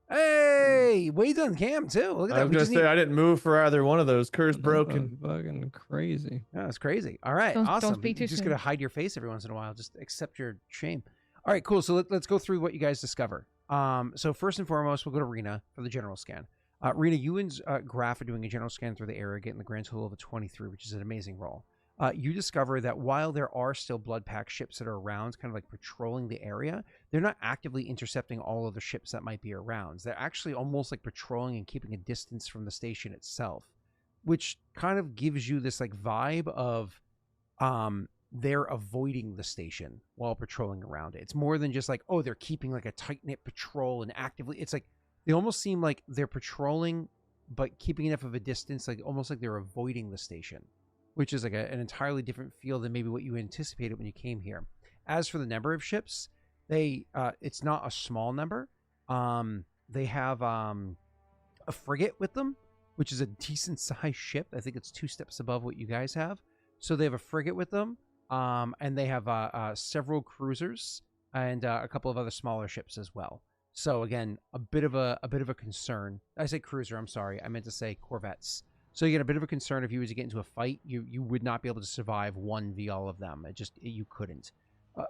Hey, way done, Cam too. Look at that. I was gonna say I didn't move for either one of those. Curse broken. Fucking crazy. Yeah, that's crazy. All right, Don't awesome. speak too You're just soon. gonna hide your face every once in a while. Just accept your shame. All right, cool. So let's go through what you guys discover. So first and foremost, we'll go to Rena for the general scan. Rena, you and Graff are doing a general scan through the area, getting the grand total of a 23, which is an amazing roll. You discover that while there are still blood pack ships that are around, kind of like patrolling the area, they're not actively intercepting all of the ships that might be around. They're actually almost like patrolling and keeping a distance from the station itself, which kind of gives you this like vibe of they're avoiding the station while patrolling around it. It's more than just like, oh, they're keeping like a tight-knit patrol and actively, it's like they almost seem like they're patrolling but keeping enough of a distance, like almost like they're avoiding the station, which is like an entirely different feel than maybe what you anticipated when you came here. As for the number of ships, it's not a small number. They have a frigate with them, which is a decent sized ship. I think it's 2 steps above what you guys have. So they have a frigate with them, and they have several cruisers and a couple of other smaller ships as well. So again, a bit of a concern. I say cruiser. I'm sorry. I meant to say corvettes. So you get a bit of a concern if you were to get into a fight, you would not be able to survive 1v all of them. You couldn't.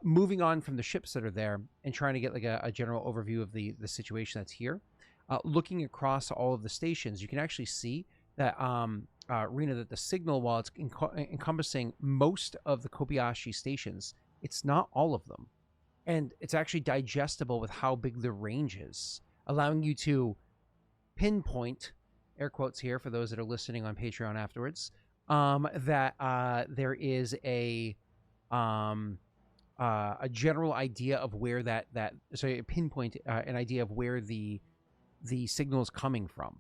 Moving on from the ships that are there and trying to get like a general overview of the situation that's here. Looking across all of the stations, you can actually see that Rena, that the signal, while it's encompassing most of the Kobayashi stations, it's not all of them. And it's actually digestible with how big the range is, allowing you to pinpoint, air quotes here for those that are listening on Patreon afterwards, that there is a general idea of where pinpoint an idea of where the signal is coming from.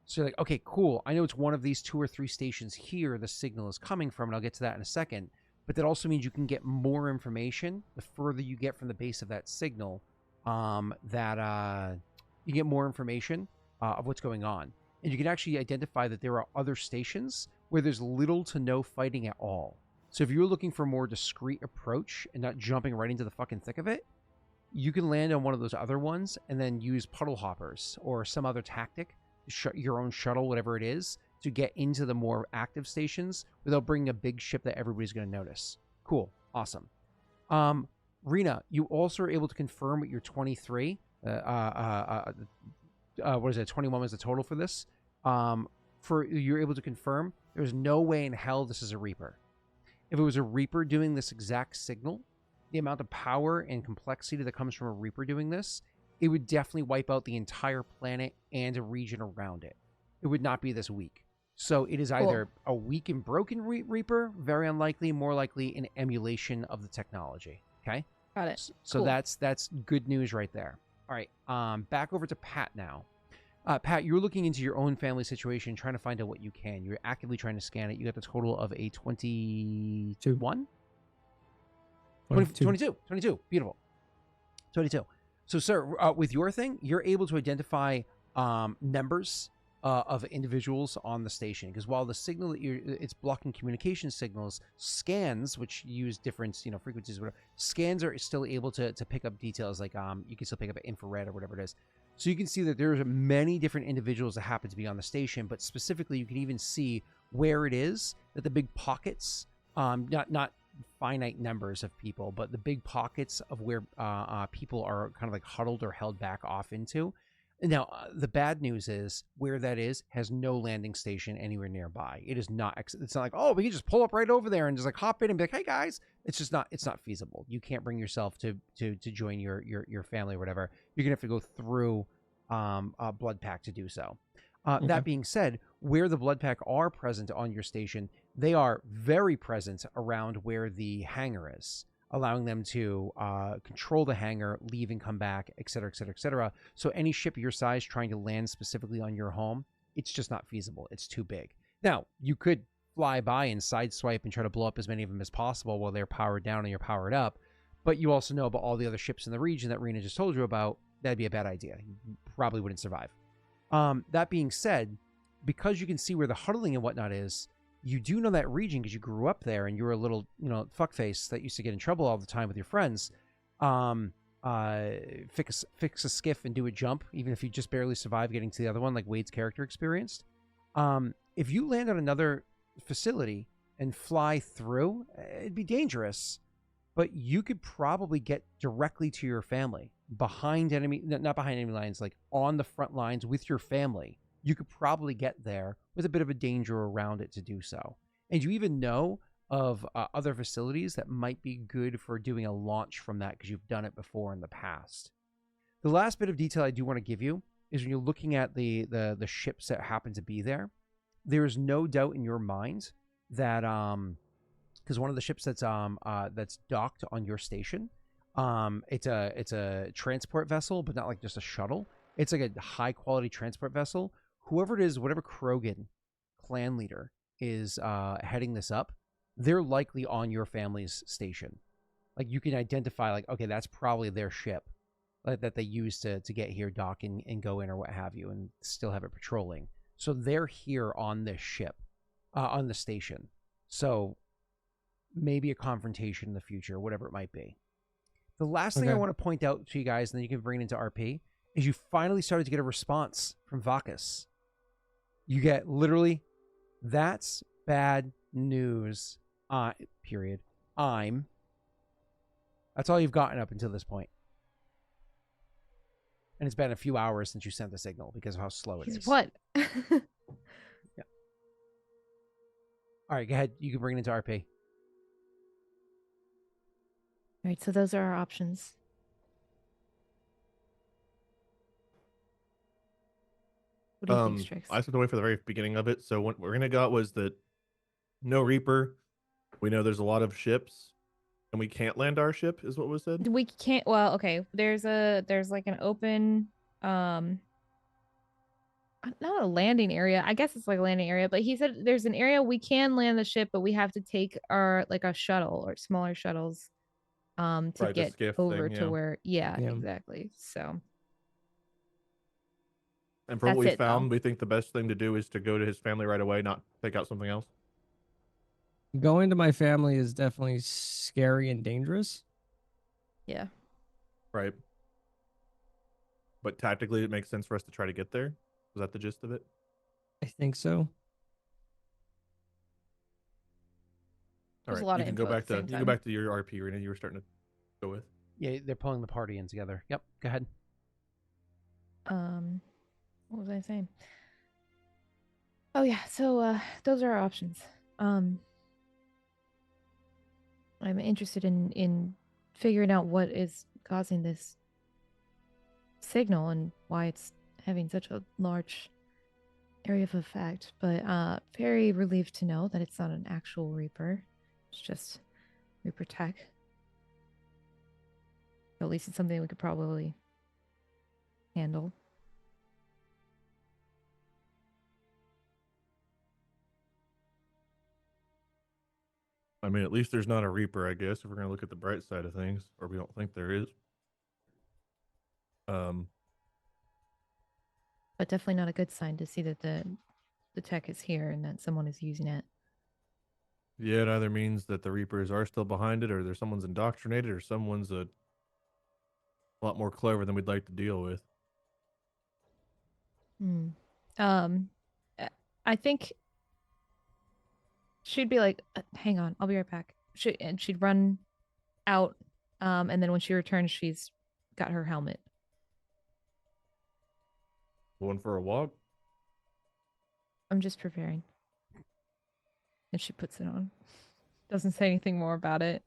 So you're like, okay, cool. I know it's one of these 2 or 3 stations here the signal is coming from, and I'll get to that in a second. But that also means you can get more information the further you get from the base of that signal, that you get more information of what's going on. And you can actually identify that there are other stations where there's little to no fighting at all. So if you're looking for a more discreet approach and not jumping right into the fucking thick of it, you can land on one of those other ones and then use puddle hoppers or some other tactic, your own shuttle, whatever it is, to get into the more active stations without bringing a big ship that everybody's going to notice. Cool. Awesome. Rena, you also are able to confirm with your 23. What is it? 21 was the total for this. You're able to confirm there's no way in hell this is a Reaper. If it was a Reaper doing this exact signal, the amount of power and complexity that comes from a Reaper doing this, it would definitely wipe out the entire planet and a region around it. It would not be this weak. So it is either a weak and broken Reaper, very unlikely, more likely an emulation of the technology. Okay? Got it. So Cool. that's good news right there. All right, back over to Pat now. Pat, you're looking into your own family situation, trying to find out what you can. You're actively trying to scan it. You got the total of a 21? 22. Beautiful. 22. So, sir, with your thing, you're able to identify numbers of individuals on the station, because while the signal that it's blocking communication signals, scans, which use different frequencies, whatever, scans are still able to pick up details, like you can still pick up infrared or whatever it is. So you can see that there's many different individuals that happen to be on the station, but specifically you can even see where it is that the big pockets, not finite numbers of people, but the big pockets of where people are kind of like huddled or held back off into. Now, the bad news is where that is has no landing station anywhere nearby. It is not. It's not like, oh, we can just pull up right over there and just like hop in and be like, hey guys. It's just not. It's not feasible. You can't bring yourself to join your family or whatever. You're gonna have to go through a blood pack to do so. Okay. That being said, where the blood pack are present on your station, they are very present around where the hangar is, allowing them to control the hangar, leave and come back, et cetera, et cetera, et cetera. So any ship your size trying to land specifically on your home, it's just not feasible. It's too big. Now, you could fly by and sideswipe and try to blow up as many of them as possible while they're powered down and you're powered up. But you also know about all the other ships in the region that Rena just told you about. That'd be a bad idea. You probably wouldn't survive. That being said, because you can see where the huddling and whatnot is, you do know that region because you grew up there and you were a little, fuckface that used to get in trouble all the time with your friends. Fix a skiff and do a jump, even if you just barely survive getting to the other one, like Wade's character experienced. If you land on another facility and fly through, it'd be dangerous, but you could probably get directly to your family behind not behind enemy lines, like on the front lines with your family. You could probably get there with a bit of a danger around it to do so. And you even know of other facilities that might be good for doing a launch from that because you've done it before in the past. The last bit of detail I do want to give you is when you're looking at the ships that happen to be there, there is no doubt in your mind that because one of the ships that's docked on your station, it's a transport vessel, but not like just a shuttle. It's like a high quality transport vessel. Whoever it is, whatever Krogan clan leader is heading this up, they're likely on your family's station. Like you can identify, like, okay, that's probably their ship, like, that they use to get here, dock and go in or what have you, and still have it patrolling. So they're here on this ship, on the station. So maybe a confrontation in the future, whatever it might be. The last thing I want to point out to you guys, and then you can bring it into RP, is you finally started to get a response from Vakas. You get literally, that's bad news, period. That's all you've gotten up until this point. And it's been a few hours since you sent the signal because of how slow it is. What? Yeah. All right, go ahead. You can bring it into RP. All right, so those are our options. What do you think, Strix? I stepped away for the very beginning of it. So what Rena got was that no Reaper. We know there's a lot of ships, and we can't land our ship, is what was said. We can't. Well, okay. There's like an open, not a landing area. I guess it's like a landing area, but he said there's an area we can land the ship, but we have to take our like a shuttle or smaller shuttles, to Right, the get skiff over thing, to yeah. where. Yeah, exactly. So. And from what That's we it, though. found, we think the best thing to do is to go to his family right away, not take out something else. Going to my family is definitely scary and dangerous. Yeah. Right. But tactically, it makes sense for us to try to get there. Was that the gist of it? I think so. All There's right, a lot you of can go info at back the to same you go time. back to your RP, Rena. You were starting to go with. Yeah, they're pulling the party in together. Yep, go ahead. What was I saying? Oh yeah, so those are our options. I'm interested in figuring out what is causing this signal and why it's having such a large area of effect, but very relieved to know that it's not an actual Reaper. It's just Reaper tech. At least it's something we could probably handle. I mean, at least there's not a Reaper, I guess, if we're going to look at the bright side of things, or we don't think there is. but definitely not a good sign to see that the tech is here and that someone is using it. Yeah, it either means that the Reapers are still behind it, or there's someone's indoctrinated, or someone's a lot more clever than we'd like to deal with. Hmm. Um, I think she'd be like, "Hang on, I'll be right back." And she'd run out. And then when she returns, she's got her helmet. Going for a walk? I'm just preparing. And she puts it on. Doesn't say anything more about it.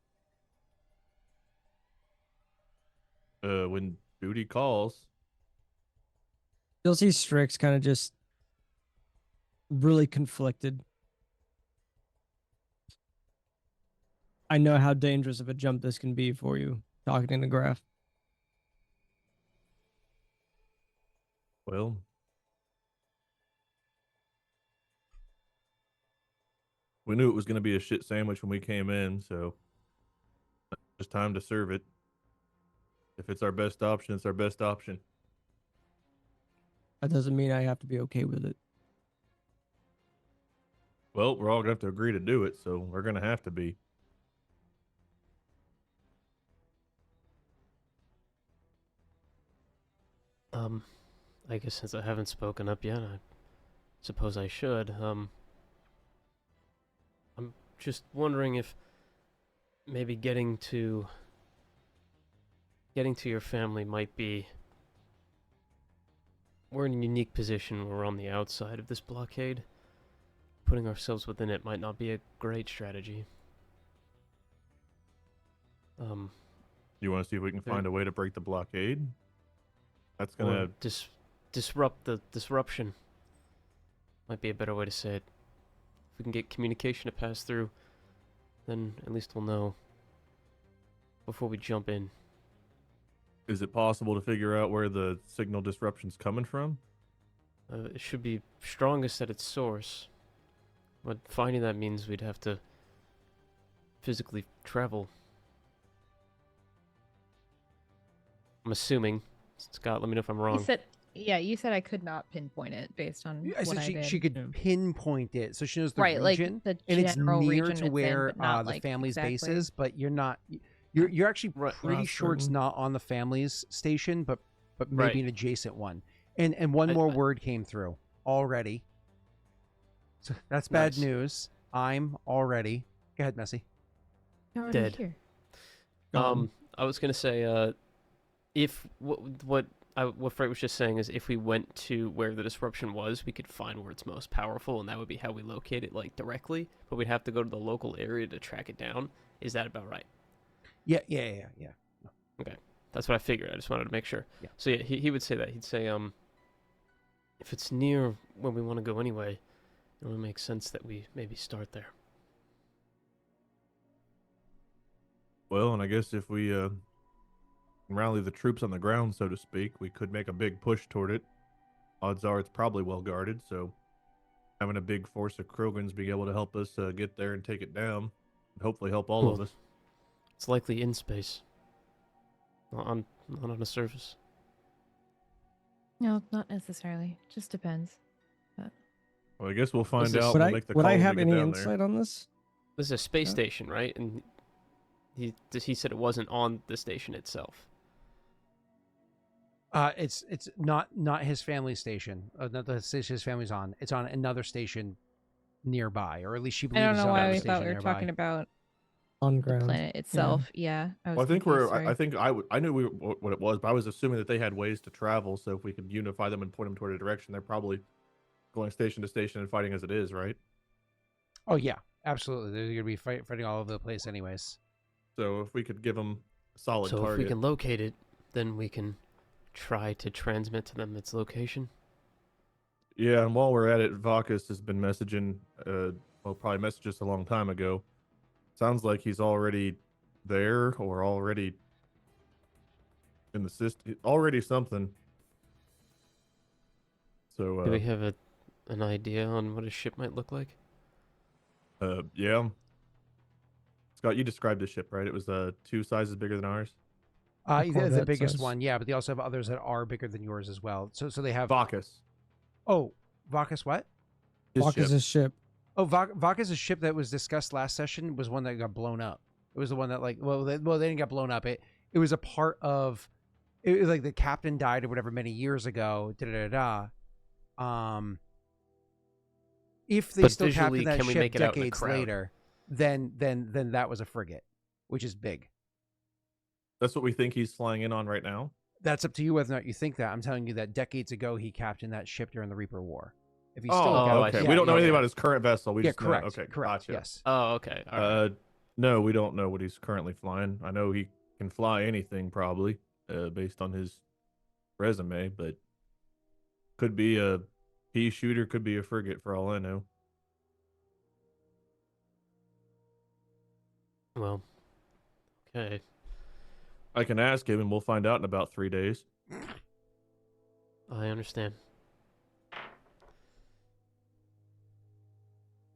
When duty calls. You'll see Strix kind of just really conflicted. I know how dangerous of a jump this can be for you, talking to Graff. Well, we knew it was going to be a shit sandwich when we came in, so it's time to serve it. If it's our best option, it's our best option. That doesn't mean I have to be okay with it. Well, we're all going to have to agree to do it, so we're going to have to be. I guess since I haven't spoken up yet, I suppose I should. I'm just wondering if maybe getting to your family might be... We're in a unique position where we're on the outside of this blockade. Putting ourselves within it might not be a great strategy. You want to see if we can find a way to break the blockade? That's going Or to... disrupt the disruption. Might be a better way to say it. If we can get communication to pass through, then at least we'll know before we jump in. Is it possible to figure out where the signal disruption's coming from? It should be strongest at its source. But finding that means we'd have to physically travel. I'm assuming. Scott, let me know if I'm wrong. You said I could not pinpoint it based on I what said I did. she could pinpoint it, so she knows the right, region, like the and it's general near region to it's where in, but not, the like, family's base exactly. is. But you're not. You're actually Right. pretty Not sure it's certain. not on the family's station, but maybe Right. an adjacent one. And one more word came through already. So that's bad Nice. news. I'm already. Go ahead, Messi. You're already Dead. here. I was gonna say, if what Frait was just saying is if we went to where the disruption was, we could find where it's most powerful, and that would be how we locate it, like, directly. But we'd have to go to the local area to track it down. Is that about right? Yeah. That's what I figured. I just wanted to make sure. Yeah. So yeah, he would say that. He'd say, if it's near where we want to go anyway, it would make sense that we maybe start there. Well, and I guess if we rally the troops on the ground, so to speak, we could make a big push toward it. Odds are it's probably well guarded, so having a big force of Krogans be able to help us get there and take it down, and hopefully help all of Well, us. It's likely in space. Not on a surface. No, not necessarily. Just depends. Well, I guess we'll find this- out. Would We'll I make the would call I when we have get any down there. insight on this? This is a space Yeah. station, right? And he said it wasn't on the station itself. It's not his family station. Not the station his family's on. It's on another station nearby, or at least she I believes don't it's know on why another we station thought we were nearby. talking about On the ground. planet itself. Yeah, I was Well, I think confused, I sorry. think I knew what it was, but I was assuming that they had ways to travel. So if we could unify them and point them toward a direction, they're probably going station to station and fighting as it is, right? Oh yeah, absolutely. They're going to be fighting all over the place, anyways. So if we could give them a solid So if target, we can locate it, then we can try to transmit to them its location. yeah. And while we're at it, Vakas has been messaging. Probably messaged us a long time ago. Sounds like he's already there or already in the system. Already something. So Do we have an idea on what a ship might look like? yeah. Scott, you described the ship, right? It was 2 sizes bigger than ours. The Corvette biggest size. one, yeah, but they also have others that are bigger than yours as well. So they have Vakas. Oh, Vakas what? His Vakas' ship. ship. Oh, Vakas' ship that was discussed last session was one that got blown up. It was the one that they didn't get blown up. It was a part of. It was like the captain died or whatever many years ago. If they But still visually, captain that can we ship make it out in the decades crowd? later, then that was a frigate, which is big. That's what we think he's flying in on right now. That's up to you whether or not you think that. I'm telling you that decades ago he captained that ship during the Reaper War. If he's still Oh, I okay. see. We don't know yeah, anything yeah. about his current vessel. We Yeah, just know- correct. Okay, Correct. gotcha. Yes. Oh, okay. All right. No, we don't know what he's currently flying. I know he can fly anything probably, based on his resume, but could be a pea shooter, could be a frigate for all I know. Well, okay. I can ask him, and we'll find out in about 3 days. I understand. I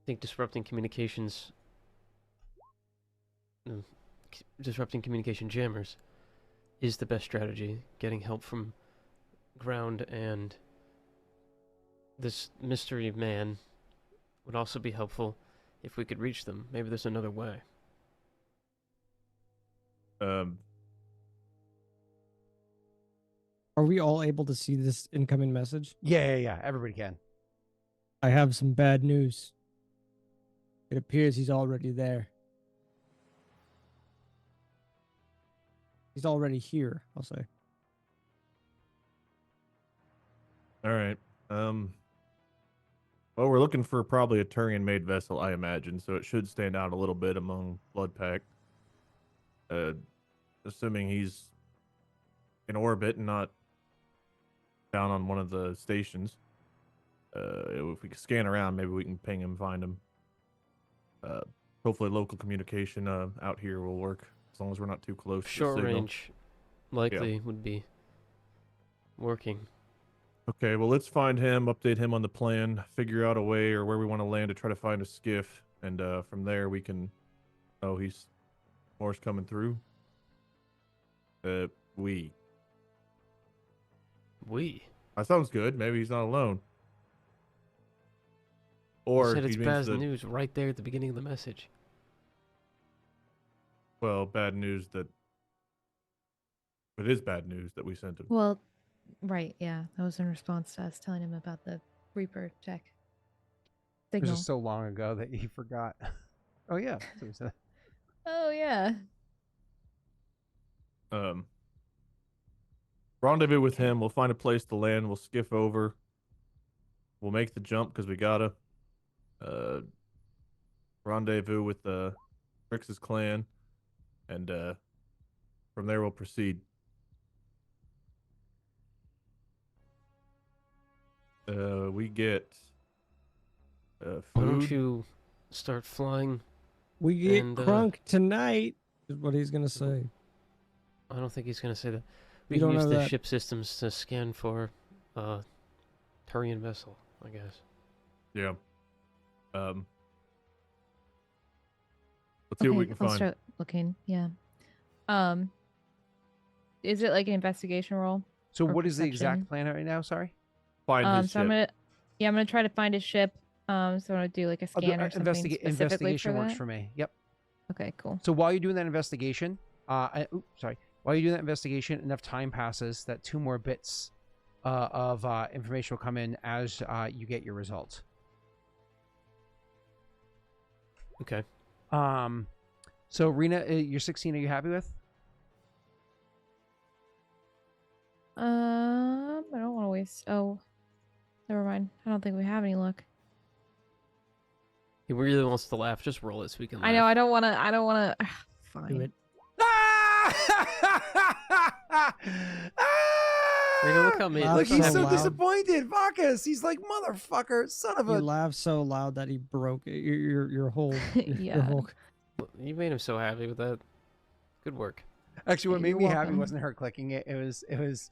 think disrupting communication jammers is the best strategy. Getting help from ground and this mystery man would also be helpful if we could reach them. Maybe there's another way. Are we all able to see this incoming message? Yeah. Everybody can. I have some bad news. It appears he's already there. He's already here, I'll say. All right. Well, we're looking for probably a Turian-made vessel, I imagine, so it should stand out a little bit among Blood Pack. Assuming he's in orbit and not down on one of the stations. If we can scan around, maybe we can ping him, find him. Hopefully local communication out here will work, as long as we're not too close to the Short signal. range likely would be working. Okay, well, let's find him, update him on the plan, figure out a way or where we want to land to try to find a skiff, and from there we can... Oh, more's coming through. We. That sounds good. Maybe he's not alone. Or You said he it's means bad that- news right there at the beginning of the message. Well, bad news that... It is bad news that we sent him. Well, right, yeah. That was in response to us telling him about the Reaper check It was signal. just so long ago that he forgot. Oh yeah. That's what he said. Oh yeah. Rendezvous with him. We'll find a place to land. We'll skiff over. We'll make the jump because we gotta. Rendezvous with Strix's clan, and from there we'll proceed. We get Why don't food. you start flying? We get And, crunk tonight, is what he's going to say. I don't think he's going to say that. We You can don't use know the that. ship systems to scan for Turian vessel, I guess. Yeah. Let's see what we can I'll find. start looking. Yeah. Is it like an investigation roll? So Or what is the perception. exact plan right now? Sorry. Find his So I'm ship. gonna try to find his ship. So I'm gonna do like a I'll do- scan or something specifically investigation for works that. for me. Yep. Okay, cool. So while you're doing that investigation, while you're doing that investigation, enough time passes that 2 more bits of information will come in as you get your results. Okay. So Rena, you're 16. Are you happy with? I don't want to waste. Oh, never mind. I don't think we have any luck. He really wants to laugh. Just roll it so we can laugh. I know. I don't want to. I don't want to. Fine. Do it. Rena, look how made. Wow, Look, so he's so loud. disappointed. Vakas, he's like, motherfucker, son of You a. laughed so loud that he broke it. Your whole your Yeah. whole You made him so happy with that. Good work. Actually, what You're made me happy welcome. wasn't her clicking it. It was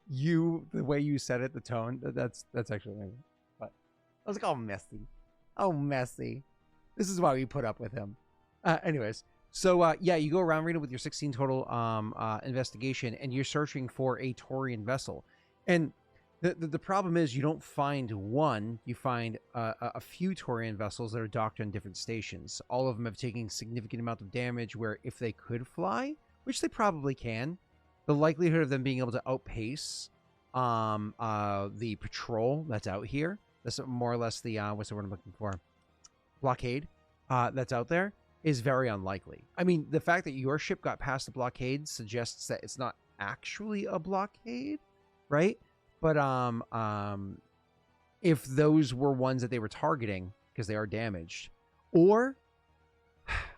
you, the way you said it, the tone. That's actually amazing. But I was like, oh, messy. Oh, messy. This is why we put up with him. Anyways, so yeah, you go around, Rena, with your 16 total investigation, and you're searching for a Taurian vessel. And The problem is you don't find one. You find a few Taurian vessels that are docked on different stations. All of them have taken significant amount of damage. Where if they could fly, which they probably can, the likelihood of them being able to outpace the patrol that's out here. That's more or less the what's the word I'm looking for? Blockade that's out there is very unlikely. I mean, the fact that your ship got past the blockade suggests that it's not actually a blockade, right? But if those were ones that they were targeting because they are damaged, or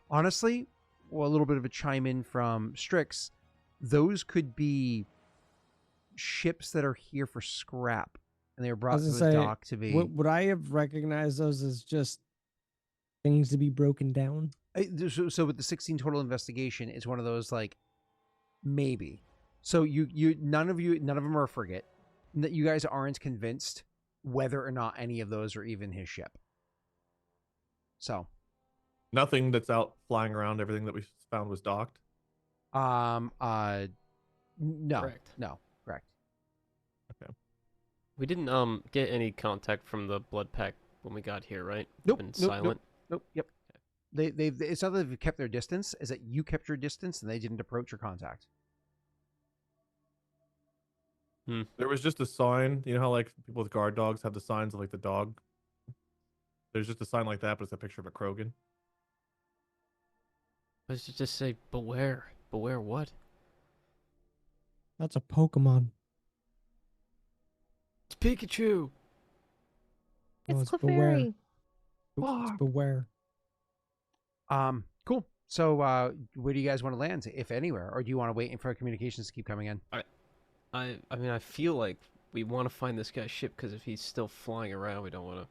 honestly, well, a little bit of a chime in from Strix, those could be ships that are here for scrap and they were brought to the dock to be. Would I have recognized those as just things to be broken down? So with the 16 total investigation, it's one of those like maybe. So none of them are a frigate. That you guys aren't convinced whether or not any of those are even his ship. So Nothing that's out flying around. Everything that we found was docked. no, Correct. no, correct. Okay. We didn't get any contact from the blood pack when we got here, right? Nope. Been Nope. silent. Nope. Yep. It's not that they've kept their distance. Is that you kept your distance and they didn't approach your contact. There was just a sign. You know how like people with guard dogs have the signs of like the dog. There's just a sign like that, but it's a picture of a Krogan. Let's just say beware. Beware what? That's a Pokemon. It's Pikachu. No, It's beware. Clefairy. It's beware. Cool. So where do you guys want to land, if anywhere, or do you want to wait for communications to keep coming in? I mean, I feel like we want to find this guy's ship because if he's still flying around, we don't want to.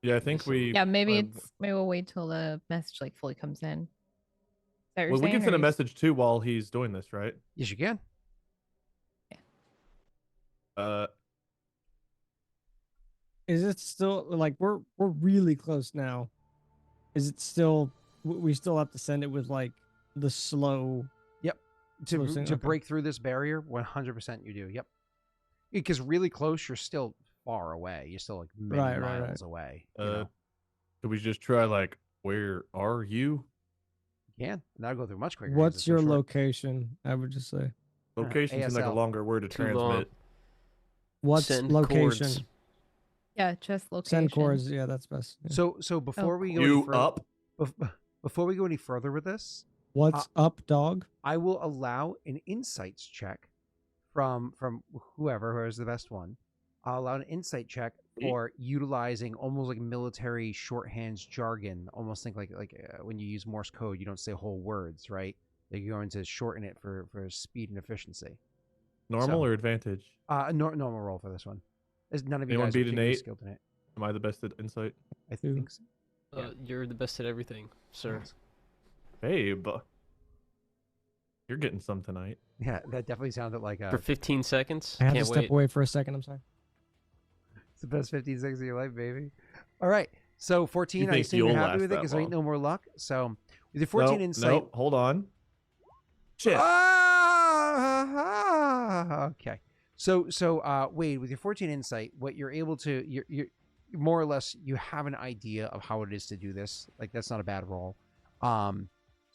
Yeah, I think we. Yeah, maybe we'll wait till the message like fully comes in. Is that what you're Well, we saying, can send or a message too while he's doing this, right? Yes, you can. Is it still like we're really close now? Is it still we still have to send it with like the slow? To Okay. break through this barrier, 100% you do. Yep. Because really close, you're still far away. You're still like many miles away. You know? Could we just try like, where are you? You can. And that'll go through much quicker. 'cause What's it's so your short. location? I would just say. Location seems like a ASL. longer word to Too long. transmit. What's Send location? cords. Yeah, just location. Send cords. Yeah, that's best. Yeah. So before we go You any further, up? before we go any further with this, What's up, dog? I will allow an insights check from whoever is the best one. I'll allow an insight check for utilizing almost like military shorthands jargon. Almost think like when you use Morse code, you don't say whole words, right? You're going to shorten it for speed and efficiency. Normal So- or advantage? Normal roll for this one. None of you Anyone guys are beat an particularly 8? skilled in it. Am I the best at insight? I Two. think so. Yeah. You're the best at everything, sir. Babe, you're getting some tonight. Yeah, that definitely sounded like For 15 seconds. I have to Can't step wait. away for a second. I'm sorry. it's the best 15 seconds of your life, baby. All right. So 14, I think assume you're you'll happy last with it that because there ain't long. no more luck. So with your 14 insight. Nope, hold on. Shit. Okay. So Wade, with your 14 insight, what you're able to, you're more or less, you have an idea of how it is to do this. Like that's not a bad roll.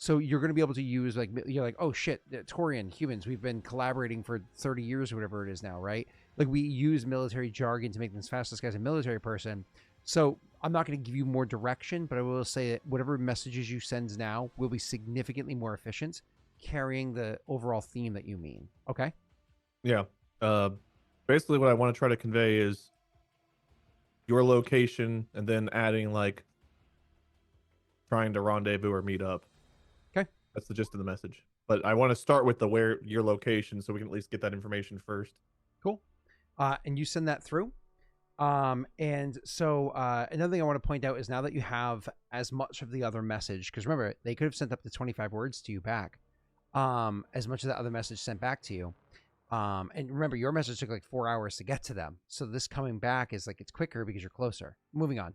So you're going to be able to use like, you're like, oh shit, Taurian humans, we've been collaborating for 30 years or whatever it is now, right? Like we use military jargon to make this fast. This guy's a military person. So I'm not going to give you more direction, but I will say that whatever messages you send now will be significantly more efficient, carrying the overall theme that you mean. Okay? Yeah. Basically what I want to try to convey is your location and then adding like trying to rendezvous or meet up. Okay. That's the gist of the message. But I want to start with your location so we can at least get that information first. Cool. And you send that through. And so another thing I want to point out is now that you have as much of the other message, because remember, they could have sent up to 25 words to you back, as much of that other message sent back to you. And remember, your message took like 4 hours to get to them. So this coming back is like, it's quicker because you're closer. Moving on.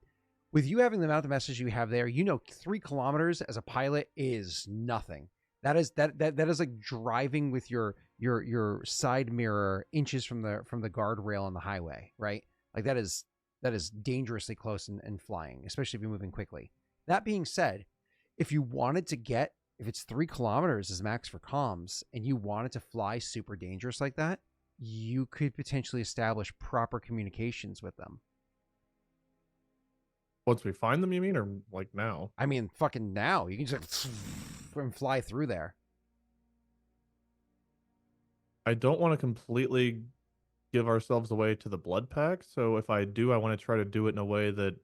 With you having the amount of message you have there, 3 kilometers as a pilot is nothing. That is like driving with your side mirror inches from the guardrail on the highway, right? Like that is dangerously close and flying, especially if you're moving quickly. That being said, if you wanted to get, if it's 3 kilometers is max for comms, and you wanted to fly super dangerous like that, you could potentially establish proper communications with them. Once we find them, you mean, or like now? I mean, fucking now you can just and fly through there. I don't want to completely give ourselves away to the blood pack. So if I do, I want to try to do it in a way that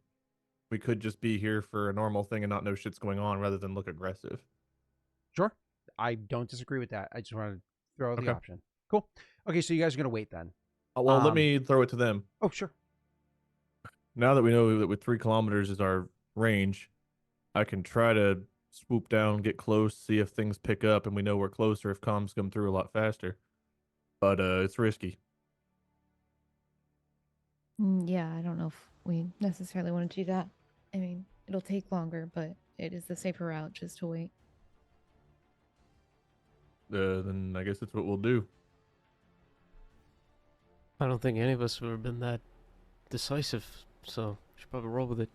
we could just be here for a normal thing and not know shit's going on rather than look aggressive. Sure. I don't disagree with that. I just want to throw out the Okay. option. Cool. Okay, so you guys are going to wait then. Well, let me throw it to them. Oh, sure. Now that we know that with 3 kilometers is our range, I can try to swoop down, get close, see if things pick up, and we know we're closer if comms come through a lot faster. But it's risky. Yeah, I don't know if we necessarily want to do that. I mean, it'll take longer, but it is the safer route just to wait. Then I guess that's what we'll do. I don't think any of us have ever been that decisive, so we should probably roll with it.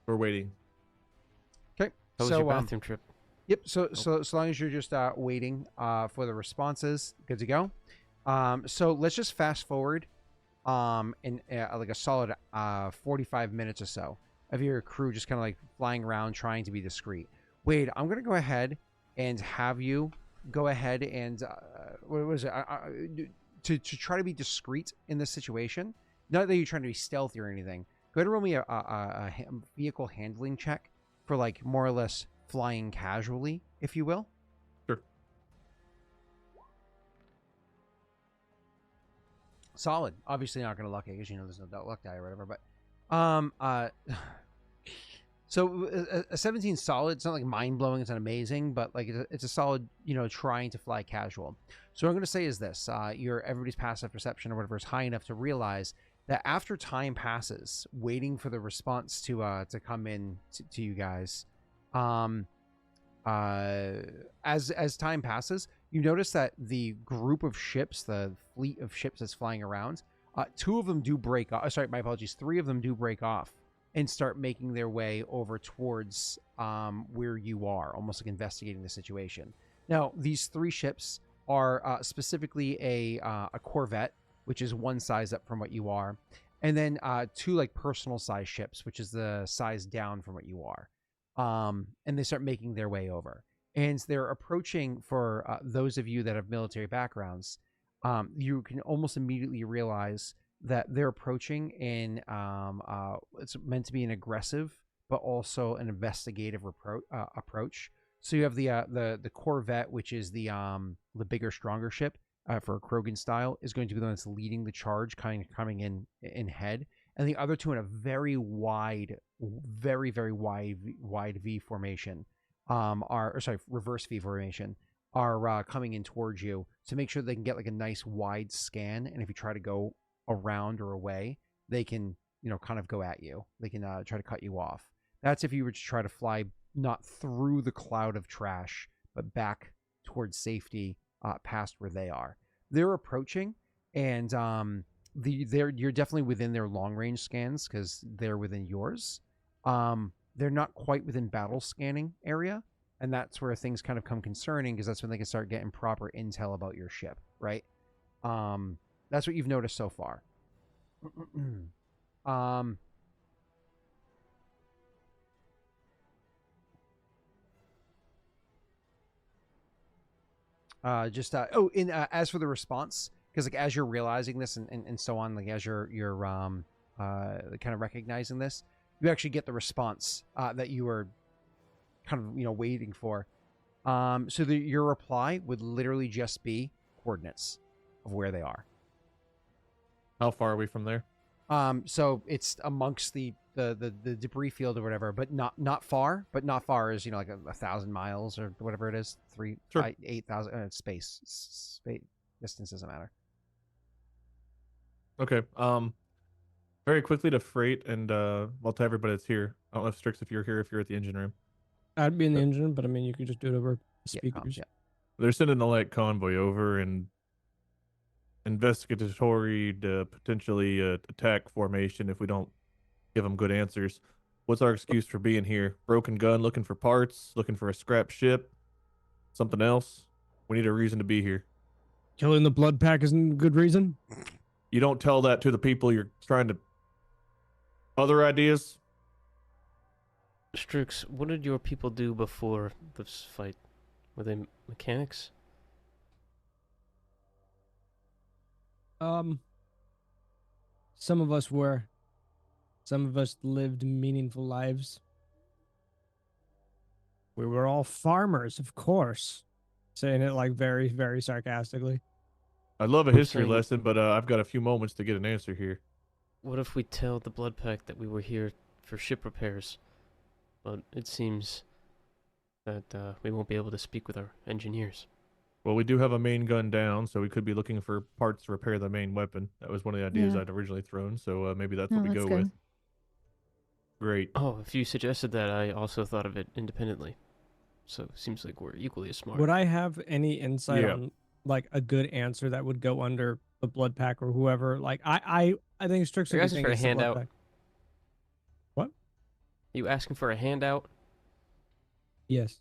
We're waiting. Okay. How was so your bathroom trip? Yep. So long as you're just waiting for the responses, good to go. So let's just fast forward in like a solid 45 minutes or so of your crew just kind of like flying around trying to be discreet. Wade, I'm gonna go ahead and have you go ahead and what was it? To try to be discreet in this situation. Not that you're trying to be stealthy or anything. Go ahead and roll me a vehicle handling check for like more or less flying casually, if you will. Sure. Solid. Obviously not going to luck it because you know there's no luck die or whatever. But so a 17 solid. It's not like mind blowing. It's not amazing, but like it's a solid. You know, trying to fly casual. So what I'm going to say is this: your everybody's passive perception or whatever is high enough to realize that after time passes, waiting for the response to come in to you guys, as time passes, you notice that the group of ships, the fleet of ships that's flying around, 2 of them do break off. Sorry, my apologies. 3 of them do break off and start making their way over towards where you are, almost like investigating the situation. Now, these 3 ships are specifically a corvette, which is 1 size up from what you are, and then 2 like personal size ships, which is the size down from what you are. And they start making their way over, and they're approaching. For those of you that have military backgrounds, you can almost immediately realize that they're approaching in it's meant to be an aggressive but also an investigative approach. So you have the corvette, which is the bigger, stronger ship for Krogan style, is going to be the one that's leading the charge, kind of coming in head, and the other 2 in a very wide V formation, reverse V formation, are coming in towards you to make sure they can get like a nice wide scan. And if you try to go around or away, they can, you know, kind of go at you. They can try to cut you off. That's if you were to try to fly not through the cloud of trash, but back towards safety, past where they are. They're approaching, and you're definitely within their long range scans because they're within yours. They're not quite within battle scanning area, and that's where things kind of come concerning, because that's when they can start getting proper intel about your ship, right? That's what you've noticed so far. As for the response, because like as you're realizing this and so on, like as you're kind of recognizing this, you actually get the response that you were kind of, you know, waiting for. So your reply would literally just be coordinates of where they are. How far are we from there? So it's amongst the debris field or whatever, but not far. But not far is, you know, like 1,000 miles or whatever it is. 8,000 space distance doesn't matter. Okay. Very quickly to Freight and well, to everybody that's here. I don't know if Strix, if you're here, if you're at the engine room. I'd be in the But- engine, but I mean, you could just do it over Yeah, speakers. yeah. They're sending a light convoy over and investigatory to potentially attack formation if we don't give them good answers. What's our excuse for being here? Broken gun, looking for parts, looking for a scrap ship, something else? We need a reason to be here. Killing the blood pack isn't a good reason. You don't tell that to the people you're trying to... Other ideas? Strix, what did your people do before this fight? Were they mechanics? Some of us were. Some of us lived meaningful lives. We were all farmers, of course. Saying it like very, very sarcastically. I'd love a I'm history saying- lesson, but I've got a few moments to get an answer here. What if we tell the blood pack that we were here for ship repairs? But it seems that we won't be able to speak with our engineers. Well, we do have a main gun down, so we could be looking for parts to repair the main weapon. That was one of the ideas Yeah. I'd originally thrown, so maybe that's No, what we that's go good. with. Great. Oh, if you suggested that, I also thought of it independently. So it seems like we're equally as smart. Would I have any insight Yeah. on like a good answer that would go under the blood pack or whoever? Like I think Strix Are you would be asking thinking for a it's the blood handout? pack. You asking for a handout? Yes.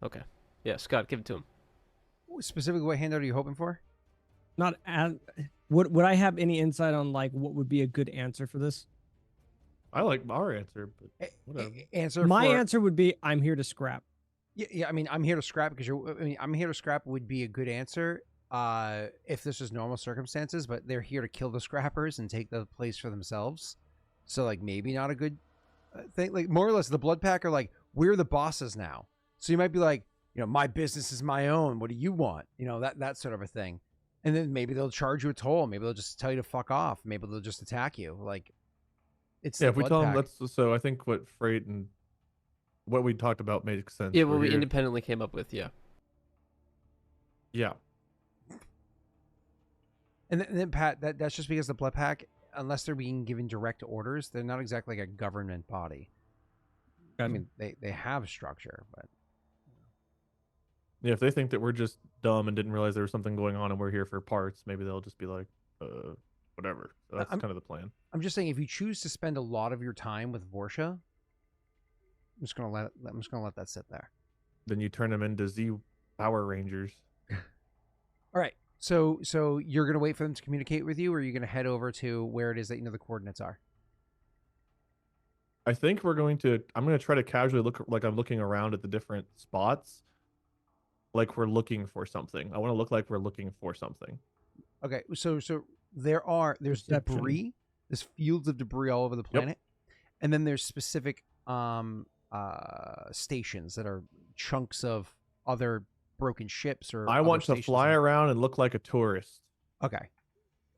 Okay. Yeah, Scott, give it to him. Specifically, what handout are you hoping for? Not as would I have any insight on like what would be a good answer for this? I like our answer, but A- whatever. Answer. My for, answer would be I'm here to scrap. Yeah. I mean, I'm here to scrap because you're. I mean, I'm here to scrap would be a good answer. If this was normal circumstances, but they're here to kill the scrappers and take the place for themselves. So like maybe not a good thing. Like more or less, the blood pack are like we're the bosses now. So you might be like, my business is my own. What do you want? That sort of a thing. And then maybe they'll charge you a toll. Maybe they'll just tell you to fuck off. Maybe they'll just attack you. Like it's Yeah, the if we blood tell them pack. that's so, I think what Freight and what we talked about makes sense. Yeah, We're what we here- independently came up with, yeah. Yeah, And then Pat, that's just because the blood pack, unless they're being given direct orders, they're not exactly like a government body. I mean, they have structure, but yeah. If they think that we're just dumb and didn't realize there was something going on and we're here for parts, maybe they'll just be like, whatever. So that's I'm- kind of the plan. I'm just saying if you choose to spend a lot of your time with Vorsha, I'm just gonna let that sit there. Then you turn them into Z Power Rangers. All right. So you're gonna wait for them to communicate with you, or are you gonna head over to where it is that you know the coordinates are? I think I'm going to try to casually look like I'm looking around at the different spots, like we're looking for something. I want to look like we're looking for something. Okay. So there's Perception. debris. There's fields of debris all over the planet, and then there's specific stations that are chunks of other broken ships or. I other want to stations fly that- around and look like a tourist. Okay,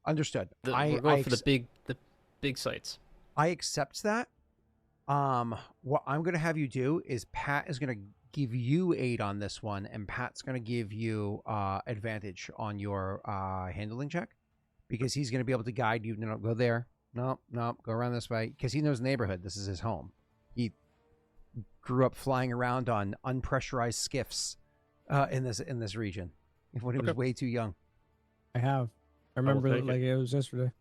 understood. We're going for the big sites. I accept that. What I'm going to have you do is Pat is going to give you aid on this one, and Pat's going to give you advantage on your handling check because he's going to be able to guide you. No, go there. No, go around this way because he knows the neighborhood. This is his home. He grew up flying around on unpressurized skiffs in this region when he was Okay. way too young. I have. I remember take it like it was yesterday.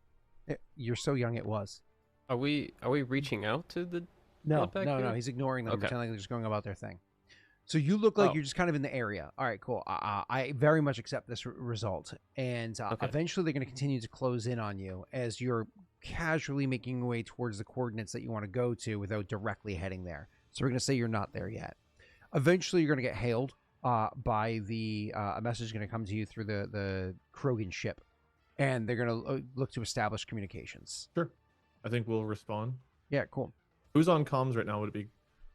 You're so young. It was. Are we reaching out to the No, blood pack no. here? He's ignoring them. Okay. Pretending like they're just going about their thing. So you look like Oh. you're just kind of in the area. All right, cool. I very much accept this result. And Okay. eventually they're going to continue to close in on you as you're casually making your way towards the coordinates that you want to go to without directly heading there. So we're going to say you're not there yet. Eventually you're going to get hailed by a message is going to come to you through the Krogan ship. And they're going to look to establish communications. Sure. I think we'll respond. Yeah, cool. Who's on comms right now? Would it be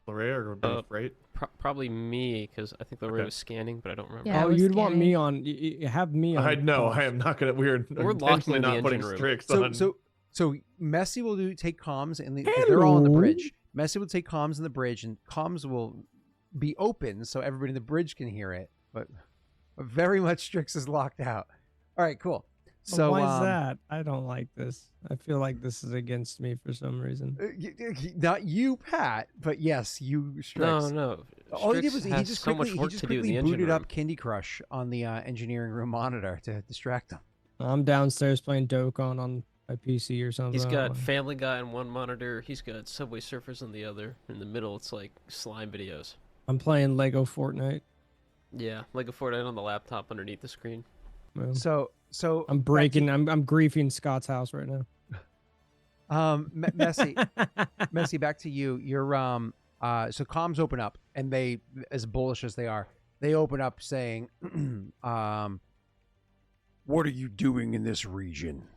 Larrea or would it be Freight? Probably me, because I think Larrea Okay. was scanning, but I don't remember. Yeah, I oh, was you'd want me scanning. on. You have me on. I know. comms. I am not gonna. We're We're locking intentionally in the not putting engine room. Strix So on. so Messi will take comms and they're all on the Hello. bridge. Messi will take comms in the bridge and comms will be open so everybody in the bridge can hear it. But very much Strix is locked out. All right, cool. So why is that? I don't like this. I feel like this is against me for some reason. Not you, Pat, but yes, you, Strix. No. All he did Strix was he has just so quickly, much he work just to do in quickly the engine booted room. up Candy Crush on the engineering room monitor to distract him. I'm downstairs playing Dokkan on my PC or something. He's I don't got know. Family Guy on one monitor. He's got Subway Surfers on the other. In the middle, it's like slime videos. I'm playing Lego Fortnite. Yeah, Lego Fortnite on the laptop underneath the screen. Well, So I'm breaking. I'm griefing Scott's house right now. Messy, back to you. You're so comms open up, and they, as bullish as they are, they open up saying, "What are you doing in this region?"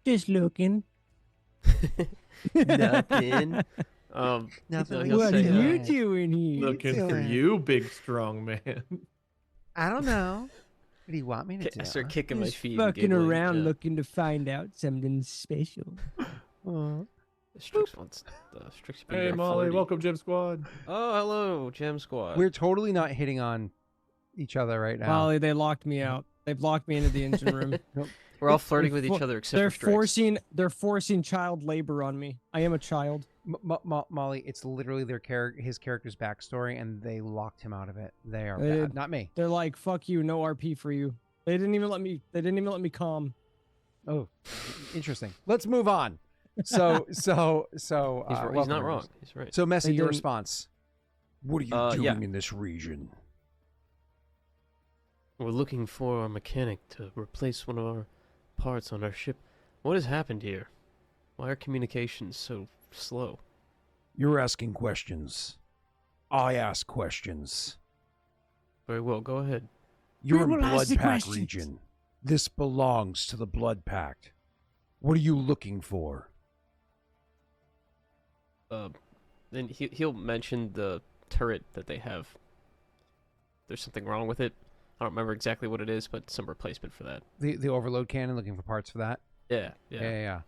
Just looking. Nothing. Nothing. he'll What say, are you uh, doing here? Looking for doing? you, big strong man. I don't know. What do you want me to do? I start kicking my Just feet. and fucking giggling, around yeah. looking to find out something special. Strix wants Strix. being Hey, very Molly, flirty. welcome, Gym Squad. Oh, hello, Gem Squad. We're totally not hitting on each other right now. Molly, they locked me out. They've locked me into the engine room. We're all flirting They're with each other except They're for Strix. they're forcing child labor on me. I am a child. Molly, it's literally his character's backstory, and they locked him out of it. They are They bad. did. Not me. They're like, "Fuck you, no RP for you." They didn't even let me. They didn't even let me calm. Oh, interesting. Let's move on. So, He's welcome, not everyone. wrong. He's right. So, Messy, They your didn't- response. What are you doing yeah. in this region? We're looking for a mechanic to replace one of our parts on our ship. What has happened here? Why are communications so slow? You're asking questions. I ask questions. Very well, go ahead. You're in will ask Blood the Pact questions. region. This belongs to the Blood Pact. What are you looking for? Then he'll mention the turret that they have. There's something wrong with it. I don't remember exactly what it is, but some replacement for that. The overload cannon, looking for parts for that? Yeah. Yeah.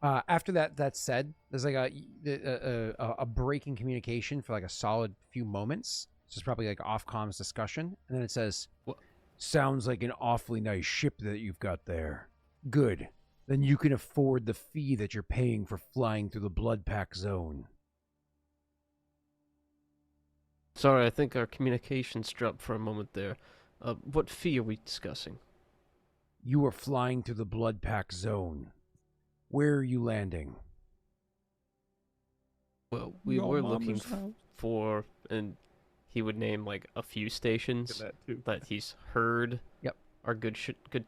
After that's said, there's like a break in communication for like a solid few moments. So it's probably like off comms discussion, and then it says, "Sounds like an awfully nice ship that you've got there. Good. Then you can afford the fee that you're paying for flying through the Blood Pack zone." Sorry, I think our communications dropped for a moment there. What fee are we discussing? You are flying through the Blood Pack zone. Where are you landing? Well, we Your were mama's looking house. for, and he would name like a few stations That too. that he's heard Yep. are good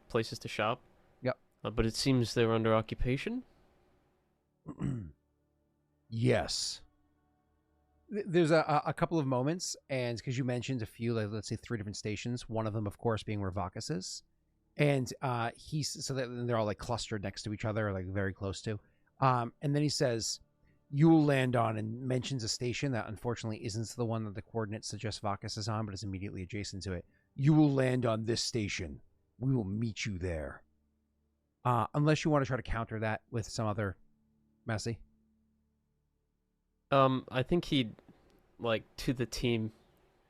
places to shop. Yep. But it seems they're under occupation. Yes. There's a couple of moments, and because you mentioned a few, like, let's say 3 different stations, one of them, of course, being where Vakas is. And so that they're all like clustered next to each other, or like very close to. And then he says, "You will land on," and mentions a station that unfortunately isn't the one that the coordinates suggest Vakas is on, but is immediately adjacent to it. "You will land on this station. We will meet you there." Unless you want to try to counter that with some other Messy. I think he'd like to the team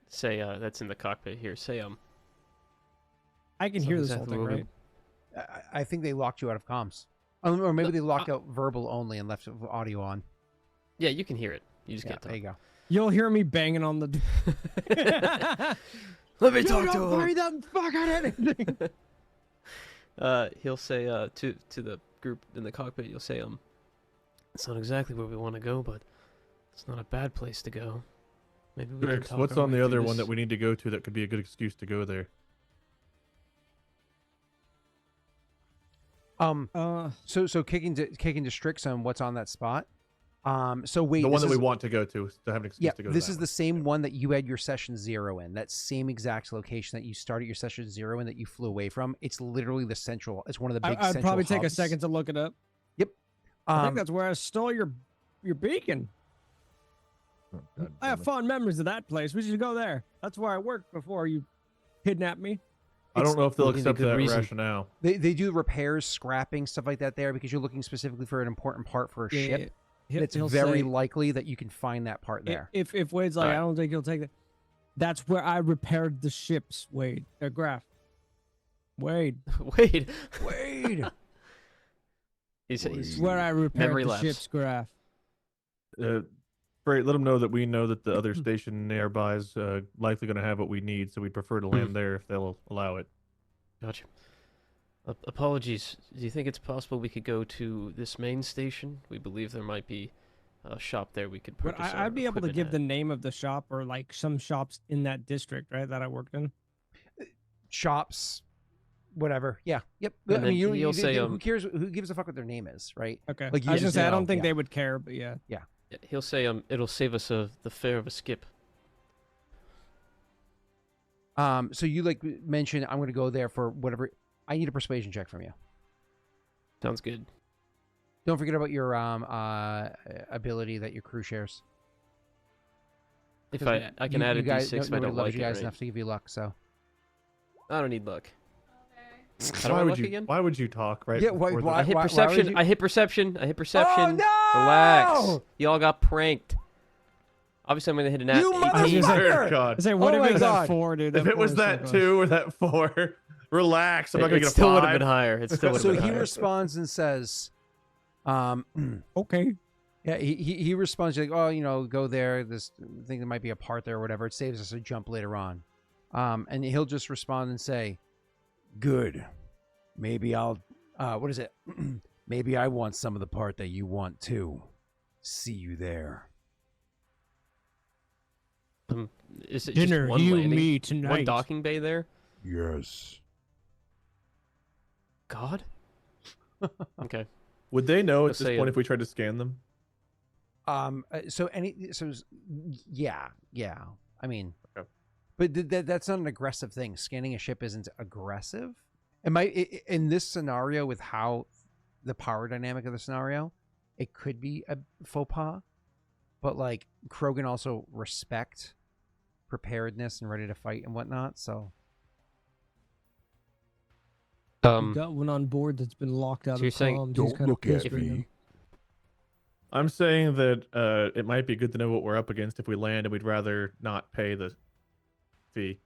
say that's in the cockpit here. Say I can so hear this whole exactly thing, what we- right? I think they locked you out of comms. Or maybe they locked out verbal only and left audio on. Yeah, you can hear it. You just Yeah, can't talk. there you go. You'll hear me banging on the door. Let me You talk don't to worry him. the fuck out of anything. He'll say to the group in the cockpit. You'll say it's not exactly where we want to go, but it's not a bad place to go. Maybe we can Strix, talk what's our on way the through other one this." that we need to go to that could be a good excuse to go there? So kicking to Strix on what's on that spot. So wait, The one this that we is- want to go to have an excuse Yeah, to go to this that is one. the same one that you had your session 0 in. That same exact location that you started your session 0 in that you flew away from. It's literally the central. It's one of the big. I'd central probably take a hubs. second to look it up. Yep. I think that's where I stole your beacon. Oh, God I have damn it. fond memories of that place. We should go there. That's where I worked before you kidnapped me. I don't know if they'll Looking at accept good that reason. rationale. They do repairs, scrapping, stuff like that there because you're looking specifically for an important part for a ship. It's He'll very say- likely that you can find that part there. If Wade's like, Alright. I don't think he'll take that. That's where I repaired the ships, Wade. Graff. Wade. Wade. Wade. He's Where I repaired Memory the lapse. ship's graph. Frait, let them know that we know that the other station nearby is likely going to have what we need, so we'd prefer to land there if they'll allow it. Gotcha. Apologies. Do you think it's possible we could go to this main station? We believe there might be a shop there we could But purchase. I'd be able to equipment give at. the name of the shop or like some shops in that district, right? That I worked in. Shops, whatever. Yeah. Yep. And I then mean, you'll say, who cares? Who gives a fuck what their name is, right? Okay. Like, you I was gonna just say, I know, don't think yeah. they would care, but yeah. Yeah, he'll say it'll save us the fare of a skip. So you like mentioned I'm going to go there for whatever. I need a persuasion check from you. Sounds good. Don't forget about your ability that your crew shares. If I can add a d6 if I nobody don't loves like you it. guys Right? enough to give you luck. So I don't need luck. How do I Why would luck you? again? Why would you talk right? Yeah, before the- why- I hit would perception. you- I hit perception. I hit perception. Oh, no! Relax. Y'all got pranked. Obviously, I'm gonna hit an You 18. I was gonna say- motherfucker! Oh, God. I say, what Oh if my it was God. that 4, dude? If it was four is so that close. 2 or that 4, relax. I'm not gonna It get a still would have 5. been higher. It still would have So been he higher. responds and says, Okay. yeah, he responds like, oh, you know, go there. This thing that might be a part there or whatever. It saves us a jump later on. And he'll just respond and say, good. Maybe I'll, what is it? Maybe I want some of the part that you want too. See you there. Is it Dinner, just one you, landing? me One tonight. docking bay there? Yes. God? Okay. Would they know Let's at this say point it- if we tried to scan them? Yeah. I mean, Okay. but that's not an aggressive thing. Scanning a ship isn't aggressive. It might in this scenario with how the power dynamic of the scenario, it could be a faux pas. But like Krogan also respect preparedness and ready to fight and whatnot. So We've got one on board that's been locked out So you're of saying- comms. He's Don't kind look of at pissed right now. me. I'm saying that it might be good to know what we're up against if we land, and we'd rather not pay the fee.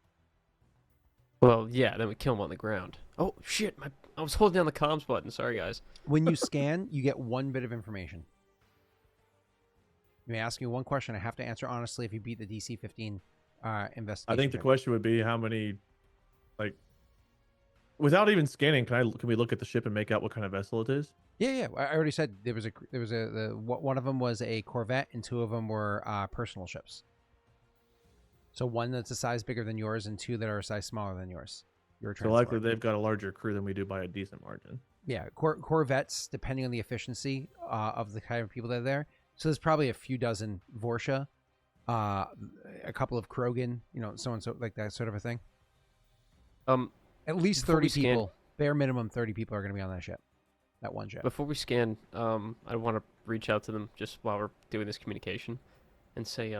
Well, yeah, then we kill him on the ground. Oh, shit. I was holding down the comms button. Sorry, guys. when you scan, you get one bit of information. You may ask me one question. I have to answer honestly if you beat the DC 15 investigation. I think the check. question would be how many, like, without even scanning, can we look at the ship and make out what kind of vessel it is? Yeah. I already said one of them was a Corvette and 2 of them were personal ships. So one that's a size bigger than yours and 2 that are a size smaller than yours. Your So likely transport. they've got a larger crew than we do by a decent margin. Yeah, Corvettes, depending on the efficiency of the kind of people that are there. So there's probably a few dozen Vorsha, a couple of Krogan, you know, so and so, like that sort of a thing. At least Before 30 we scan- people, bare minimum 30 people are going to be on that ship, that one ship. Before we scan, I want to reach out to them just while we're doing this communication and say,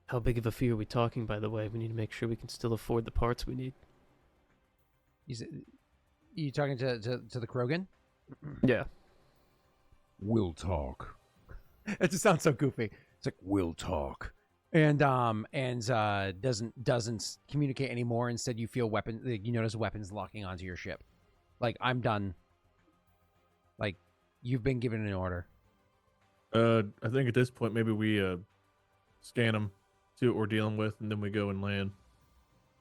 how big of a fee are we talking, by the way? We need to make sure we can still afford the parts we need. You talking to the Krogan? Yeah. We'll talk. It just sounds so goofy. It's like, We'll talk. and doesn't communicate anymore. Instead, you feel you notice weapons locking onto your ship. Like, I'm done. Like, you've been given an order. I think at this point maybe we scan them, see what we're dealing with, and then we go and land.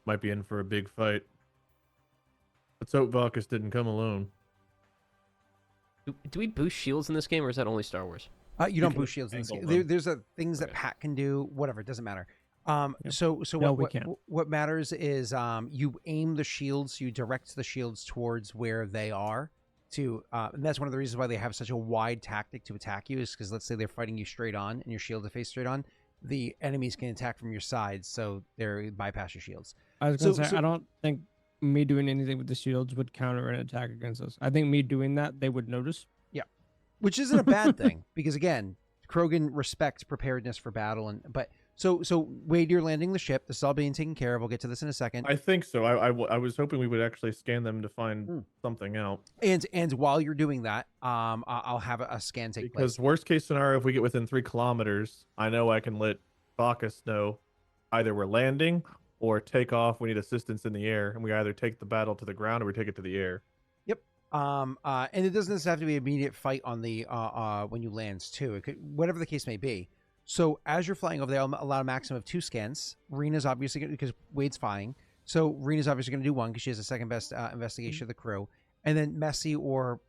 Might be in for a big fight. Let's hope Vakas didn't come alone. Do we boost shields in this game, or is that only Star Wars? You don't can boost shields in this angle game. them. There's things that Okay. Pat can do. Whatever, it doesn't matter. Yep. So No, what, we what can't. what matters is you aim the shields, you direct the shields towards where they are. And that's one of the reasons why they have such a wide tactic to attack you, is because let's say they're fighting you straight on and your shield is faced straight on, the enemies can attack from your sides, so they bypass your shields. I was gonna So- say, so- I don't think me doing anything with the shields would counter an attack against us. I think me doing that, they would notice. Which isn't a bad thing, because again, Krogan respect preparedness for battle, but so Wade, you're landing the ship. This is all being taken care of. We'll get to this in a second. I think so. I was hoping we would actually scan them to find something out. And while you're doing that, I'll have a scan take Because place. worst case scenario, if we get within 3 kilometers, I know I can let Vakas know either we're landing or take off. We need assistance in the air, and we either take the battle to the ground or we take it to the air. And it doesn't necessarily have to be an immediate fight on the when you lands too. It could, whatever the case may be. So as you're flying over there, I'll allow a maximum of 2 scans. Rena's obviously gonna, because Wade's flying, so Rena's obviously going to do 1 because she has the second best investigation of the crew, and then Messi or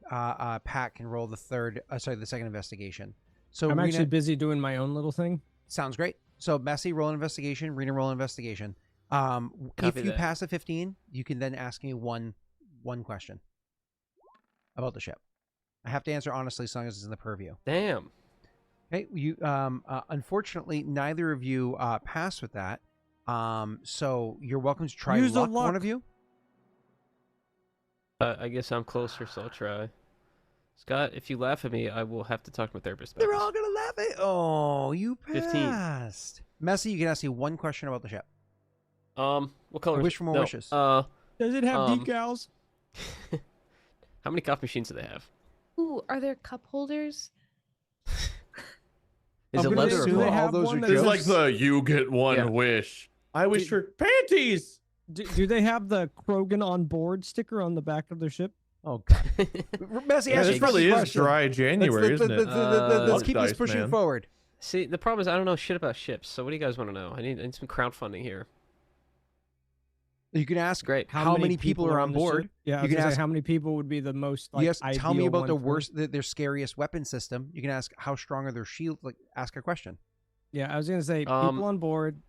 Pat can roll the second investigation. So I'm Rena, actually busy doing my own little thing. sounds great. So Messi roll an investigation, Rena roll an investigation. If Copy you that. pass a 15, you can then ask me one question about the ship. I have to answer honestly as long as it's in the purview. Damn. Okay, you unfortunately neither of you passed with that. So you're welcome to try Use a luck, one luck. of you. I guess I'm closer, so I'll try. Scott, if you laugh at me, I will have to talk to my therapist. They're about all gonna laugh at. Oh, you 15. passed. Messi, you can ask me one question about the ship. this. What color? wish for more wishes. Does it have Um, decals? How many coffee machines do they have? Ooh, are there cup holders? Is I'm it gonna leather or assume they cloth? all have those one are that It's is- jokes. like the you get one Yeah. wish. I wish for panties. Do they have the Krogan on board sticker on the back of their ship? Oh God, Messi, Yeah, ask this your really fucking is question. dry January, let's, isn't it? let's Luck keep this dice, pushing man. forward. See, the problem is I don't know shit about ships. So what do you guys want to know? I need some crowdfunding here. You can ask Great. how many people are on the board. ship? Yeah, You you can can ask- how many people would be the most like Yes, tell me ideal about the one for- worst, their scariest weapon system. You can ask how strong are their shields. Like, ask a question. Yeah, I was gonna say people on board,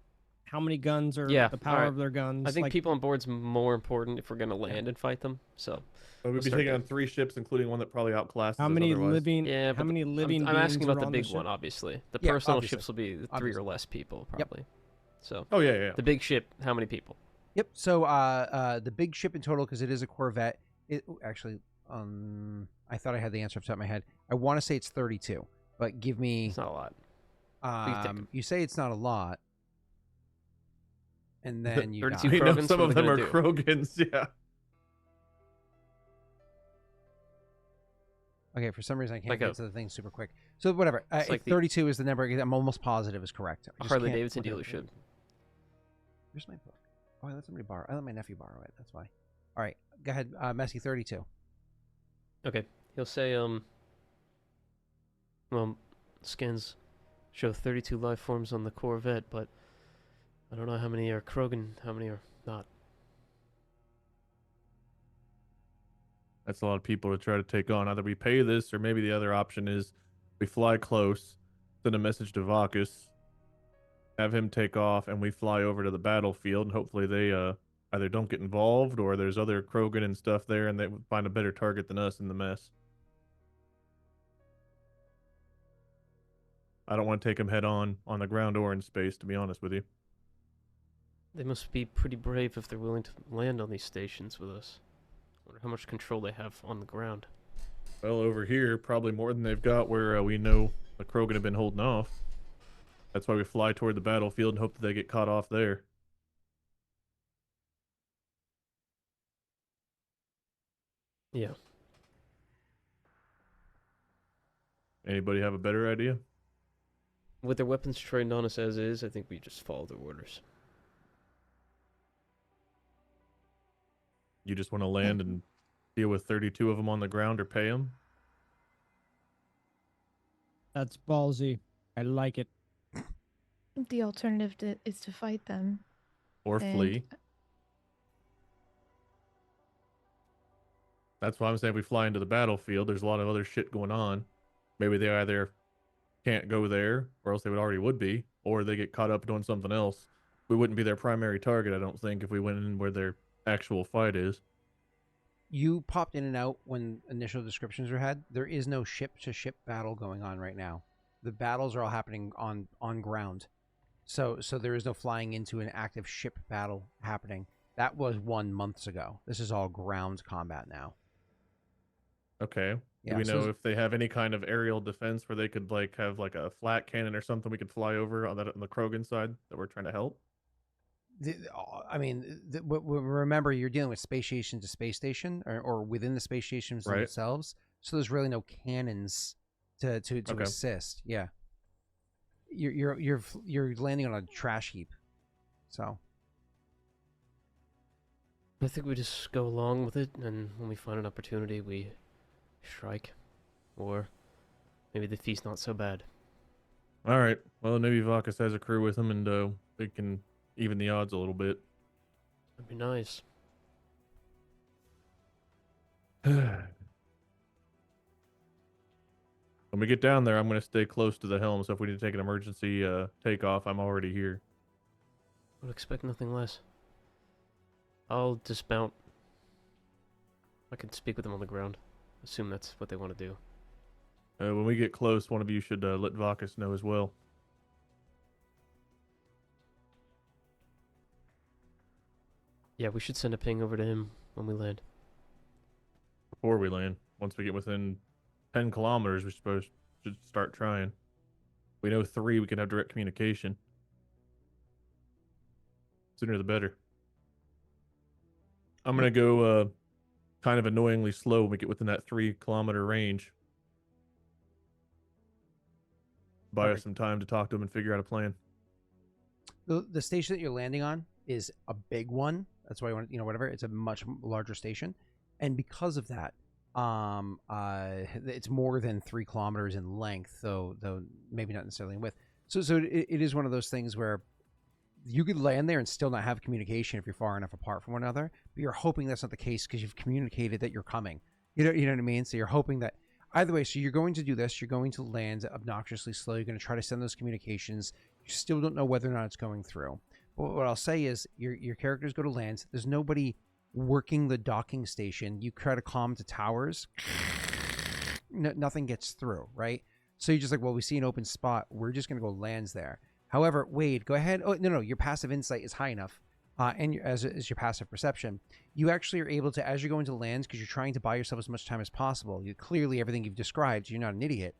how many guns or Yeah, the power alright. of their guns. I think like, people on board's more important if we're gonna land and fight them. So But we'd Let's be start taking there. on 3 ships, including one that probably outclasses how us many otherwise. living? yeah, how but many living? I'm asking beings about are the on big ship? one, obviously. The Yeah, personal obviously. ships will be 3 Obviously. or less people, Yep. probably. So Oh yeah. the big ship, how many people? Yep. So the big ship in total, because it is a Corvette. Actually, I thought I had the answer off the top of my head. I want to say it's 32, but give me. It's not a lot. can take 'em. You say it's not a lot, and then you 32 die. I know Krogans, some what of are them they are gonna Krogans. Yeah. Okay, for some reason I can't Like get a- to the thing super quick. So whatever. It's like the- 32 is the number. I'm almost positive is correct. I just Harley can't- Davidson whatever. dealership. Where's my book? Oh, I let somebody borrow. I let my nephew borrow it. That's why. All right, go ahead. Messi 32. Okay, he'll say well, scans show 32 life forms on the Corvette, but I don't know how many are Krogan, how many are not. That's a lot of people to try to take on. Either we pay this, or maybe the other option is we fly close, send a message to Vakas, have him take off, and we fly over to the battlefield, and hopefully they either don't get involved, or there's other Krogan and stuff there, and they would find a better target than us in the mess. I don't want to take them head on the ground or in space, to be honest with you. They must be pretty brave if they're willing to land on these stations with us. Wonder how much control they have on the ground. Well, over here, probably more than they've got where we know the Krogan have been holding off. That's why we fly toward the battlefield and hope that they get caught off there. Yeah. Anybody have a better idea? With their weapons trained on us as is, I think we just follow their orders. You just want to land and deal with 32 of them on the ground, or pay them? That's ballsy. I like it. The alternative is to fight them. Or And- flee? That's why I'm saying if we fly into the battlefield, there's a lot of other shit going on. Maybe they either can't go there, or else they would be, or they get caught up doing something else. We wouldn't be their primary target, I don't think, if we went in where their actual fight is. You popped in and out when initial descriptions were had. There is no ship-to-ship battle going on right now. The battles are all happening on ground. So there is no flying into an active ship battle happening. That was 1 month ago. This is all ground combat now. Okay. Yeah, Do we so know if they have any kind of aerial defense where they could have a flat cannon or something we could fly over on the Krogan side that we're trying to help? Remember, you're dealing with space station to space station, or within the space stations Right. themselves. So there's really no cannons to Okay. assist. Yeah, you're landing on a trash heap. So I think we just go along with it, and when we find an opportunity, we strike. Or maybe the fee's not so bad. All right. Well, maybe Vakas has a crew with him, and they can even the odds a little bit. That'd be nice. When we get down there, I'm going to stay close to the helm, so if we need to take an emergency takeoff, I'm already here. Would expect nothing less. I'll dismount. I can speak with them on the ground. Assume that's what they want to do. When we get close, one of you should let Vakas know as well. Yeah, we should send a ping over to him when we land. Before we land. Once we get within 10 kilometers, we should start trying. We know 3, we can have direct communication. Sooner the better. I'm going to go kind of annoyingly slow when we get within that 3-kilometer range. Buy us some time to talk to them and figure out a plan. The station that you're landing on is a big one. That's why you want, whatever. It's a much larger station, and because of that, it's more than 3 kilometers in length, though maybe not necessarily in width. So it is one of those things where you could land there and still not have communication if you're far enough apart from one another. But you're hoping that's not the case because you've communicated that you're coming. You know what I mean? So you're hoping that either way. So you're going to do this. You're going to land obnoxiously slow. You're going to try to send those communications. You still don't know whether or not it's going through. But what I'll say is your characters go to land. There's nobody working the docking station. You try to comm to towers. Nothing gets through, right? So you're just like, well, we see an open spot. We're just going to go lands there. However, Wade, go ahead. Oh, no. Your passive insight is high enough. And as is your passive perception, you actually are able to, as you go into lands, because you're trying to buy yourself as much time as possible. Clearly, everything you've described, you're not an idiot.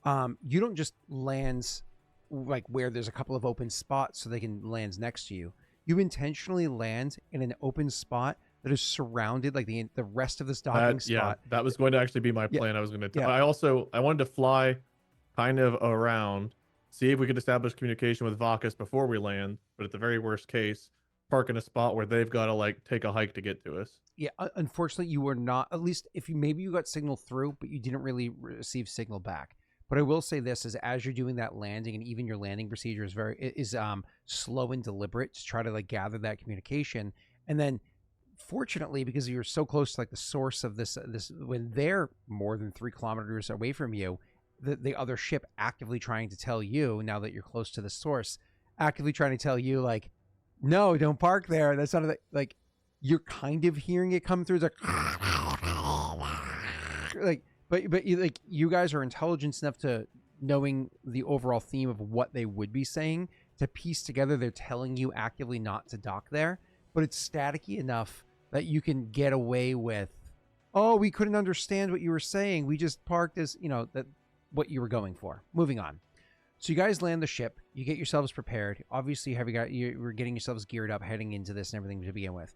You don't just lands like where there's a couple of open spots so they can lands next to you. You intentionally land in an open spot that is surrounded, like the rest of this docking spot. Yeah, that was going to actually be my plan. I was going to. Yeah. I wanted to fly kind of around, see if we could establish communication with Vakas before we land. But at the very worst case, park in a spot where they've got to like take a hike to get to us. Yeah, unfortunately, you were not. At least if you got signal through, but you didn't really receive signal back. But I will say this: is as you're doing that landing, and even your landing procedure is slow and deliberate to try to like gather that communication. And then, fortunately, because you're so close to like the source of this, when they're more than 3 kilometers away from you, the other ship actively trying to tell you, now that you're close to the source, actively trying to tell you like, no, don't park there. That's not like you're kind of hearing it come through. It's like but you guys are intelligent enough to knowing the overall theme of what they would be saying to piece together they're telling you actively not to dock there, but it's staticky enough that you can get away with, oh, we couldn't understand what you were saying. We just parked as, that what you were going for. Moving on. So you guys land the ship. You get yourselves prepared. Obviously, you were getting yourselves geared up heading into this and everything to begin with.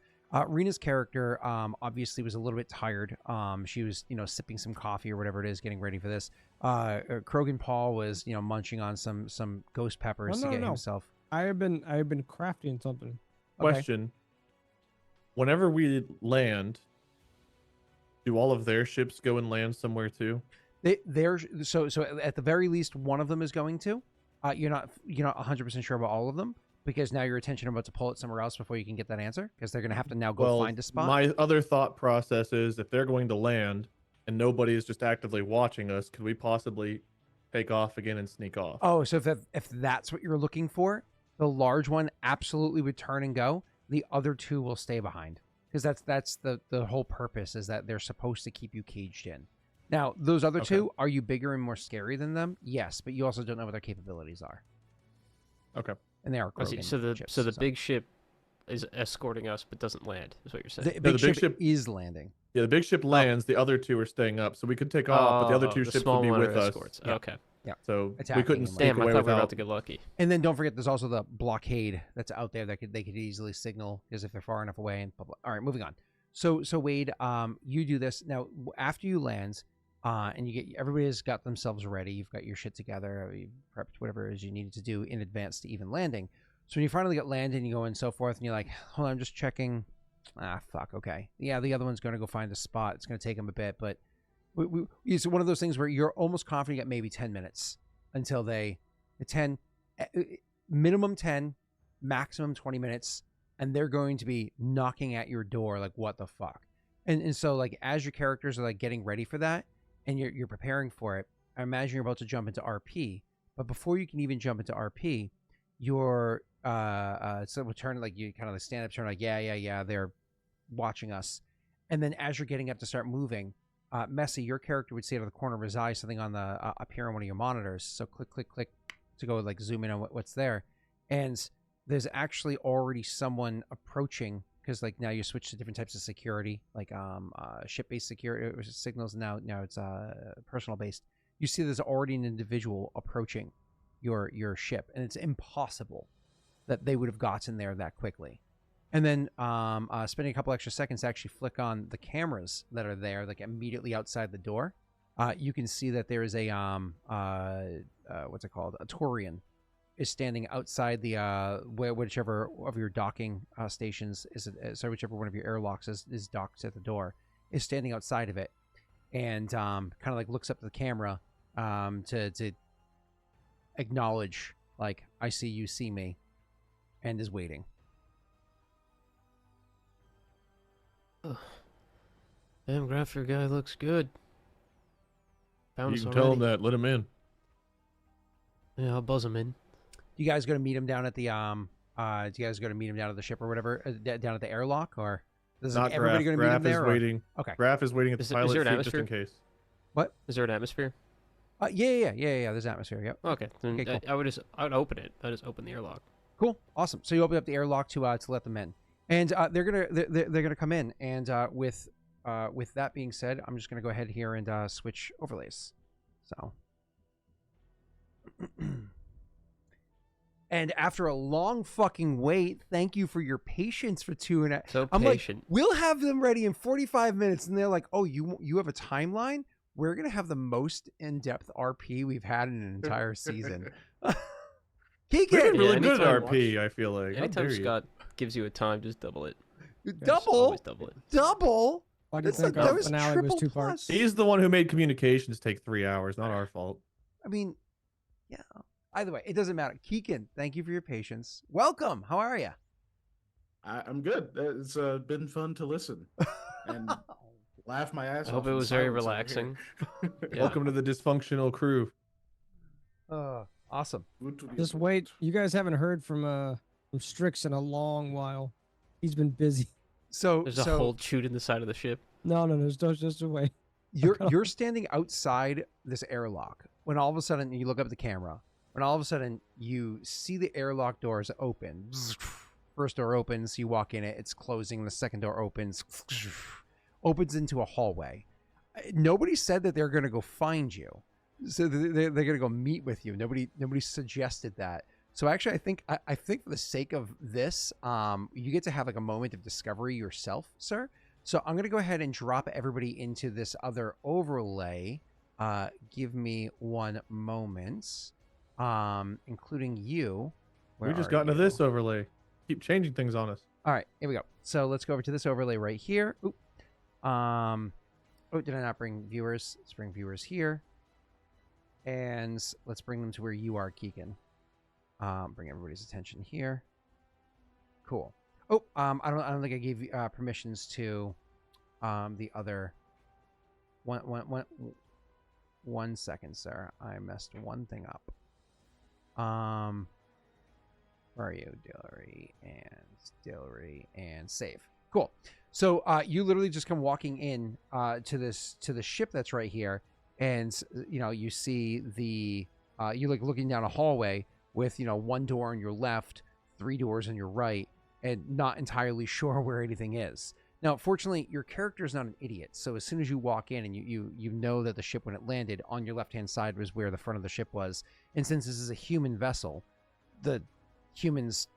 Rena's character obviously was a little bit tired. She was, sipping some coffee or whatever it is, getting ready for this. Krogan Paul was, munching on some ghost peppers to get himself. I have been crafting something. Question: whenever we land, do all of their ships go and land somewhere too? So at the very least, one of them is going to. You're not 100% sure about all of them, because now your attention about to pull it somewhere else before you can get that answer, because they're going to have to now go find a spot. My other thought process is, if they're going to land and nobody is just actively watching us, could we possibly take off again and sneak off? Oh, so if that's what you're looking for, the large one absolutely would turn and go. The other 2 will stay behind, because that's the whole purpose, is that they're supposed to keep you caged in. Now, those other 2, are you bigger and more scary than them? Yes, but you also don't know what their capabilities are. Okay. And they are Krogan ships, so the big ship is escorting us but doesn't land, is what you're saying. The big ship is landing. Yeah, the big ship lands. The other 2 are staying up, so we could take off, but the other 2 ships would be with us. Escorts. Yeah. Okay. Yeah. So we Attacking couldn't them. sneak Damn, I away thought we were without. about to get lucky. And then don't forget, there's also the blockade that's out there that they could easily signal, because if they're far enough away and blah, blah. All right, moving on. So Wade, you do this now after you land, and everybody's got themselves ready. You've got your shit together. You've prepped whatever it is you needed to do in advance to even landing. So when you finally get landed and you go and so forth, and you're like, hold on, I'm just checking fuck. Okay. Yeah, the other one's going to go find a spot. It's going to take him a bit, but it's one of those things where you're almost confident you get maybe 10 minutes until minimum 10, maximum 20 minutes, and they're going to be knocking at your door like, what the fuck? And so, like, as your characters are, like, getting ready for that, and you're preparing for it, I imagine you're about to jump into RP, but before you can even jump into RP, you're, so we'll turn, like, you kind of stand up, turn like, yeah, they're watching us. And then as you're getting up to start moving, Messy, your character would see out of the corner of his eye something on the, up here on one of your monitors. So click to go, like, zoom in on what's there. And there's actually already someone approaching, because, like, now you switch to different types of security, like ship-based security signals. Now it's personal based. You see there's already an individual approaching your ship, and it's impossible that they would have gotten there that quickly. And then spending a couple extra seconds to actually flick on the cameras that are there, like immediately outside the door, you can see that there is a what's it called? A Taurian is standing outside the whichever of your docking stations is whichever one of your airlocks is docked at the door, is standing outside of it, and kind of like looks up to the camera to acknowledge, like, I see you, see me, and is waiting. Damn, Graff, your guy looks good. Found You us can tell him already. that. Let him in. Yeah, I'll buzz him in. You guys going to meet him down at the do you guys going to meet him down at the ship or whatever, down at the airlock, or is Not everybody Graff. going to meet him Graff there? is Or? waiting. Okay. Graff is waiting at the Is there pilot an seat just in atmosphere? case. What? Is there an atmosphere? Yeah. There's atmosphere. Yep. Okay, then Okay, cool. I would open it. I just open the airlock. Cool. Awesome. So you open up the airlock to let them in, and they're gonna come in, and with that being said, I'm just gonna go ahead here and switch overlays. So. And after a long fucking wait, thank you for your patience for 2.5. So I'm patient. like, we'll have them ready in 45 minutes, and they're like, oh, you have a timeline? We're gonna have the most in-depth RP we've had in an entire season. We're Kiken, getting really Yeah, good at anytime- RP, I feel like. How Anytime dare you. Scott gives you a time, just double it. Just double, always double it. double. Why do you That's think like- that our was finale was triple 2 plus. parts? He's the one who made communications take 3 hours, not our fault. I mean, yeah. Either way, it doesn't matter. Kiken, thank you for your patience. Welcome. How are you? I'm good. It's been fun to listen and laugh my ass I off. hope it in was very silence over relaxing. here. Yeah. Welcome to the dysfunctional crew. Awesome. Good to be Just with wait. You guys haven't heard from Strix in a long while. He's been busy. So, There's a hole chewed in the side of the ship. No, just wait. you're standing outside this airlock when all of a sudden you look up at the camera. When all of a sudden you see the airlock doors open. First door opens, you walk in it, it's closing. The second door opens, opens into a hallway. Nobody said that they're going to go find you. So they're going to go meet with you. Nobody suggested that. So actually, I think for the sake of this, you get to have like a moment of discovery yourself, sir. So I'm going to go ahead and drop everybody into this other overlay. Give me one moment, including you. We just are got into you? this overlay. Keep changing things on us. All right, here we go. So let's go over to this overlay right here. Oop. Oh, did I not bring viewers? Let's bring viewers here. And let's bring them to where you are, Kiken. Bring everybody's attention here. Cool. Oh, I don't think I gave you permissions to the other. One second, sir. I messed one thing up. Where are you? Daelric and save. Cool. So you literally just come walking in to the ship that's right here, and you see the you like looking down a hallway with one door on your left, 3 doors on your right, and not entirely sure where anything is. Now, fortunately, your character is not an idiot, so as soon as you walk in and you know that the ship, when it landed, on your left-hand side was where the front of the ship was, and since this is a human vessel, the humans,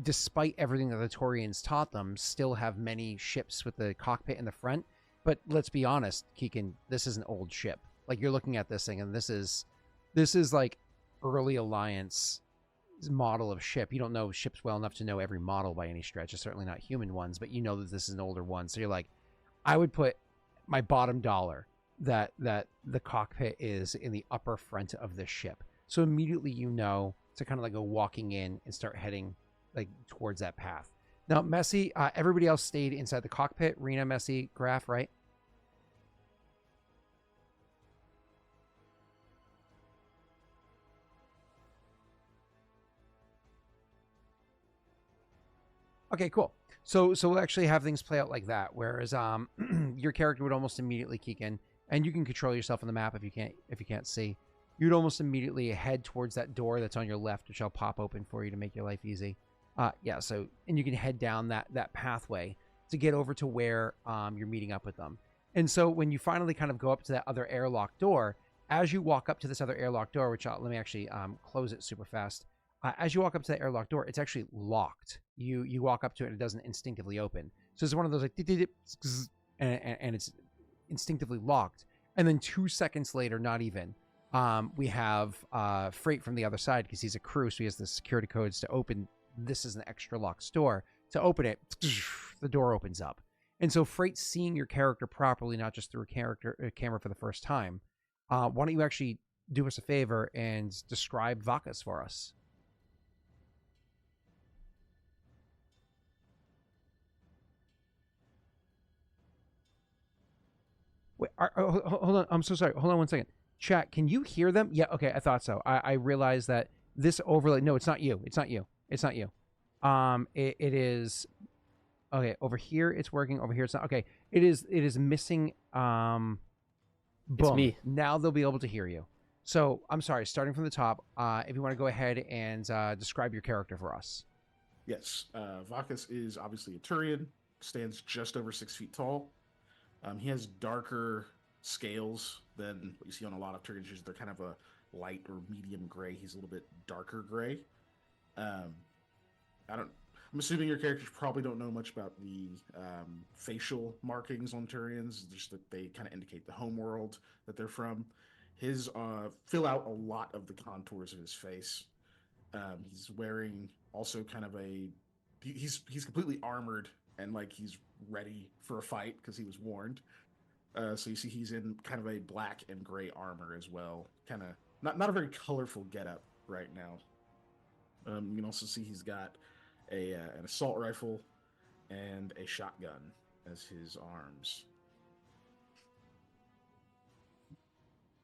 despite everything that the Taurians taught them, still have many ships with the cockpit in the front. But let's be honest, Kiken, this is an old ship. Like, you're looking at this thing, and this is like early Alliance model of ship. You don't know ships well enough to know every model by any stretch. It's certainly not human ones, but you know that this is an older one. So you're like, I would put my bottom dollar that the cockpit is in the upper front of the ship. So immediately you know to kind of like go walking in and start heading like towards that path. Now, Messy, everybody else stayed inside the cockpit. Rena, Messy, Graff, right? Okay, cool. So we'll actually have things play out like that. Whereas your character would almost immediately kick in, and you can control yourself on the map if you can't see. You'd almost immediately head towards that door that's on your left, which I'll pop open for you to make your life easy. Yeah. So and you can head down that pathway to get over to where you're meeting up with them. And so when you finally kind of go up to that other airlock door, as you walk up to this other airlock door, which let me actually close it super fast. As you walk up to that airlock door, it's actually locked. You walk up to it and it doesn't instinctively open. So it's one of those like and it's instinctively locked. And then 2 seconds later, not even, we have Frait from the other side because he's a crew, so he has the security codes to open. This is an extra locked door. To open it, the door opens up. And so Frait seeing your character properly, not just through a camera for the first time, why don't you actually do us a favor and describe Vakas for us? Wait, hold on. I'm so sorry. Hold on 1 second. Chat, can you hear them? Yeah, okay, I thought so. I realized that this overlay... No, it's not you. It's not you. It's not you. It is... Okay, over here it's working. Over here it's not. Okay, it is missing... Boom. It's me. Now they'll be able to hear you. So, I'm sorry, starting from the top, if you want to go ahead and describe your character for us. Yes, Vakas is obviously a Turian, stands just over 6 feet tall. He has darker scales than what you see on a lot of Turkish. They're kind of a light or medium gray. He's a little bit darker gray. I'm assuming your characters probably don't know much about the facial markings on Turians, just that they kind of indicate the home world that they're from. His fill out a lot of the contours of his face. He's wearing also kind of he's completely armored and like he's ready for a fight because he was warned. So you see he's in kind of a black and gray armor as well. Kind of not a very colorful getup right now. You can also see he's got an assault rifle and a shotgun as his arms.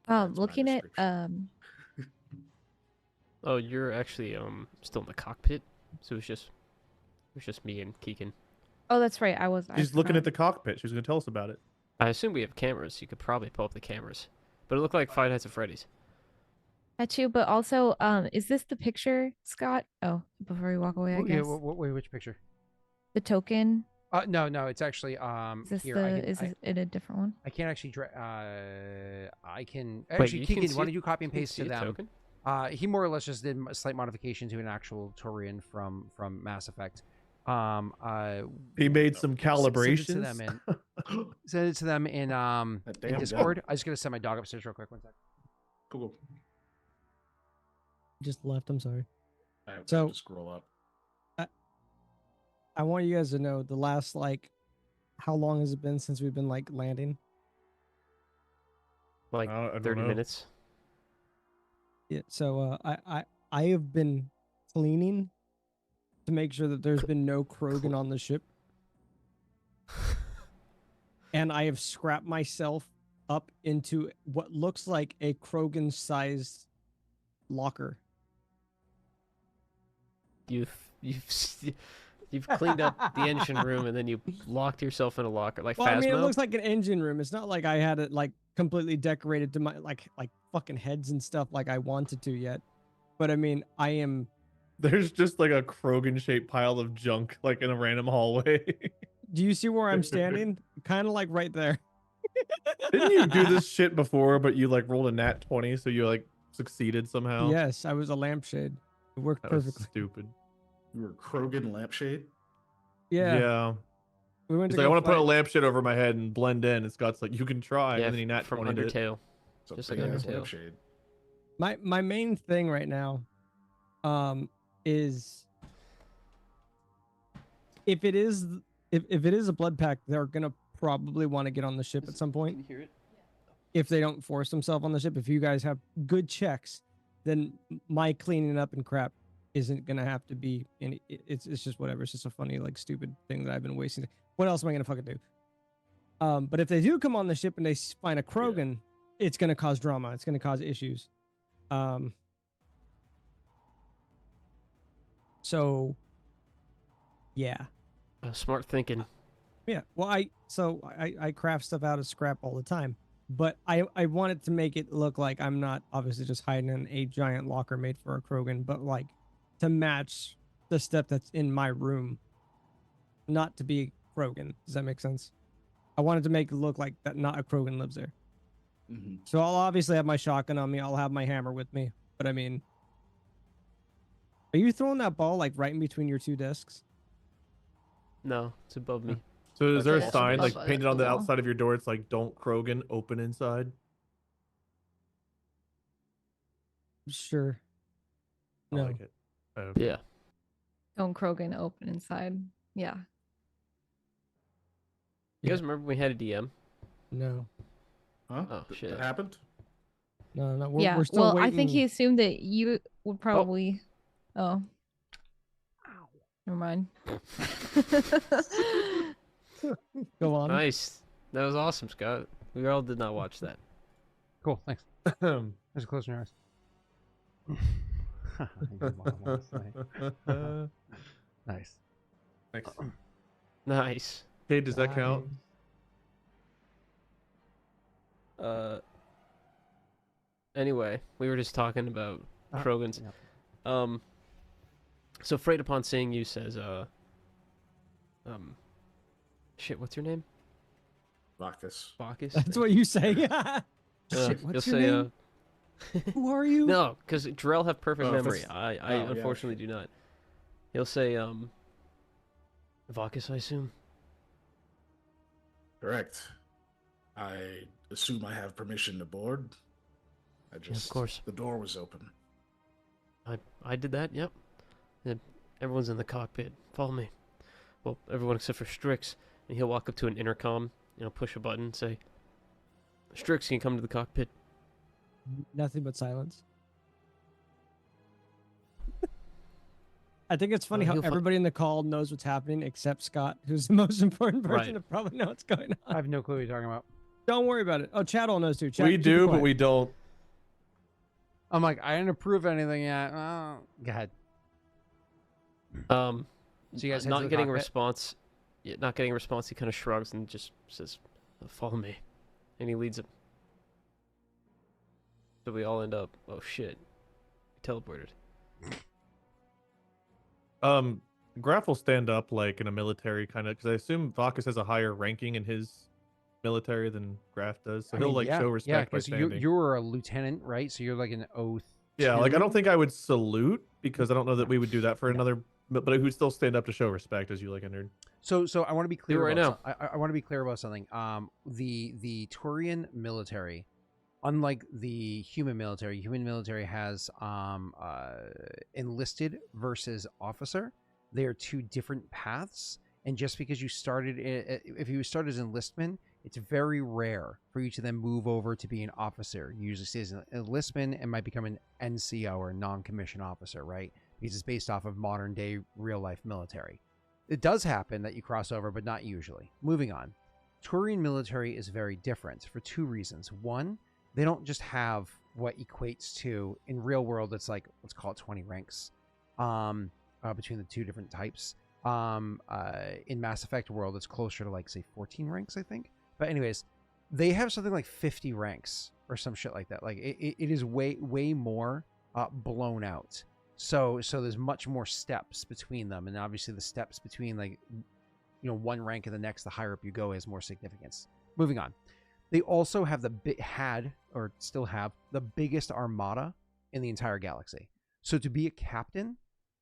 That's my Looking at description. Oh, you're actually still in the cockpit, so it was just me and Keegan. Oh, that's right. I She's looking at the cockpit. She's going to tell us about it. I assume we have cameras. You could probably pull up the cameras, but it looked like Five Nights at Freddy's. at you, but also, is this the picture, Scott? Oh, before we walk away, I guess. Yeah, wait, which picture? The token. No, it's actually Is this here. is it a different one? I can't actually. I can Wait, actually. you can Keegan, see why it? don't you copy and You can paste see to a them? token? He more or less just did a slight modification to an actual Turian from Mass Effect. He made some calibrations. Send it to them in That damn Discord. gun. I just gotta send my dog upstairs real quick. 1 sec. Cool. Just left. I'm sorry. I have So- to scroll up. I want you guys to know the last how long has it been since we've been landing? Like I don't 30 know. minutes. Yeah. So I have been cleaning to make sure that there's been no Krogan on the ship, and I have scrapped myself up into what looks like a Krogan-sized locker. You've cleaned up the engine room and then you locked yourself in a locker like Well, Phasmo. I mean, it looks like an engine room. It's not like I had it completely decorated to my like fucking heads and stuff like I wanted to yet. But I mean, I am. There's just like a Krogan-shaped pile of junk like in a random hallway. Do you see where I'm standing? Kind of like right there. Didn't you do this shit before, but you rolled a nat 20, so you succeeded somehow? Yes, I was a lampshade. It worked That was perfectly. stupid. You were Krogan lampshade. Yeah. We went He's to like, I go want to put a fight- lampshade over my head and blend in. And Scott's like, you can try. yeah, And then he nat from 20'd it. Undertale. It's a Just like big-ass Undertale. lampshade. My main thing right now, is if it is a blood pact, they're gonna probably want to get on the ship at some point. Can you hear it? If they don't force themselves on the ship, if you guys have good checks, then my cleaning up and crap isn't gonna have to be any. It's just whatever. It's just a funny, like, stupid thing that I've been wasting. What else am I gonna fucking do? But if they do come on the ship and they find a Krogan, it's gonna cause drama. It's gonna cause issues. So, yeah. Smart thinking. Yeah. Well, I craft stuff out of scrap all the time, but I wanted to make it look like I'm not obviously just hiding in a giant locker made for a Krogan, but like to match the stuff that's in my room, not to be Krogan. Does that make sense? I wanted to make it look like that not a Krogan lives there. Mm-hmm. So I'll obviously have my shotgun on me. I'll have my hammer with me, but I mean, are you throwing that ball like right in between your two desks? No, it's above me. So is there a Yeah, sign like above painted on the the wall. outside of your door? It's like, "Don't Krogan, open inside." Sure. I No. like it. Yeah. Don't Krogan open inside. Yeah. You guys remember we had a DM? No. Huh? Oh, shit. That happened? No. Yeah. We're still Well, waiting. I think he assumed that you would probably. Oh. Never mind. Go on. Nice. That was awesome, Scott. We all did not watch that. Cool. Thanks. Um, There's a close in your eyes. Nice. Thanks. Nice. Okay, does that count? Anyway, we were just talking about Krogans. yeah. So Frait, upon seeing you, says, shit, what's your name? Vakas. Vakas? That's what you say. Shit, You'll what's your say, name? Who are you? no, because Drell have perfect Oh, memory. that's- I yeah, unfortunately do not. He'll say, Vakas, I assume. Correct. I assume I have permission to board. I just, course. The door was open. I did that, yep. And everyone's in the cockpit. Follow me. Well, everyone except for Strix. And he'll walk up to an intercom, push a button, say, Strix, can you come to the cockpit? Nothing but silence. I think it's funny how he'll everybody in the call knows what's happening except Scott, who's the most important person Right. to probably know what's going I on. have no clue what you're talking about. Don't worry about it. Oh, Chad all knows too. Chad, We keep it do, but quiet. we don't. I'm like, I didn't approve anything yet. Oh, go ahead. So you guys head to not the getting a cockpit? response. Yeah, not getting a response. He kind of shrugs and just says, "Follow me," and he leads him. So we all end up. Oh shit! We teleported. Graff will stand up like in a military kind of, because I assume Vakas has a higher ranking in his military than Graff does, so I he'll mean, like yeah, show yeah, respect by because standing. you're a lieutenant, right? So you're like an oath. Yeah, like I don't think I would salute because I don't know that we would do that for No. another, but I would still stand up to show respect as you like entered. So I want to be clear right about I want to be clear about something. The Turian military, unlike the human military has enlisted versus officer. They are two different paths, and just because you started if you start as enlistment, it's very rare for you to then move over to be an officer. You usually stay as an enlistman and might become an NCO or a non-commissioned officer, right? Because it's based off of modern day real life military. It does happen that you cross over, but not usually. Moving on. Turian military is very different for two reasons. One, they don't just have what equates to, in real world, it's like, let's call it 20 ranks between the two different types. In Mass Effect world, it's closer to like, say, 14 ranks, I think. But anyways, they have something like 50 ranks or some shit like that. Like it is way more blown out. So there's much more steps between them, and obviously the steps between like one rank and the next, the higher up you go, has more significance. Moving on, they also have still have the biggest armada in the entire galaxy. So to be a captain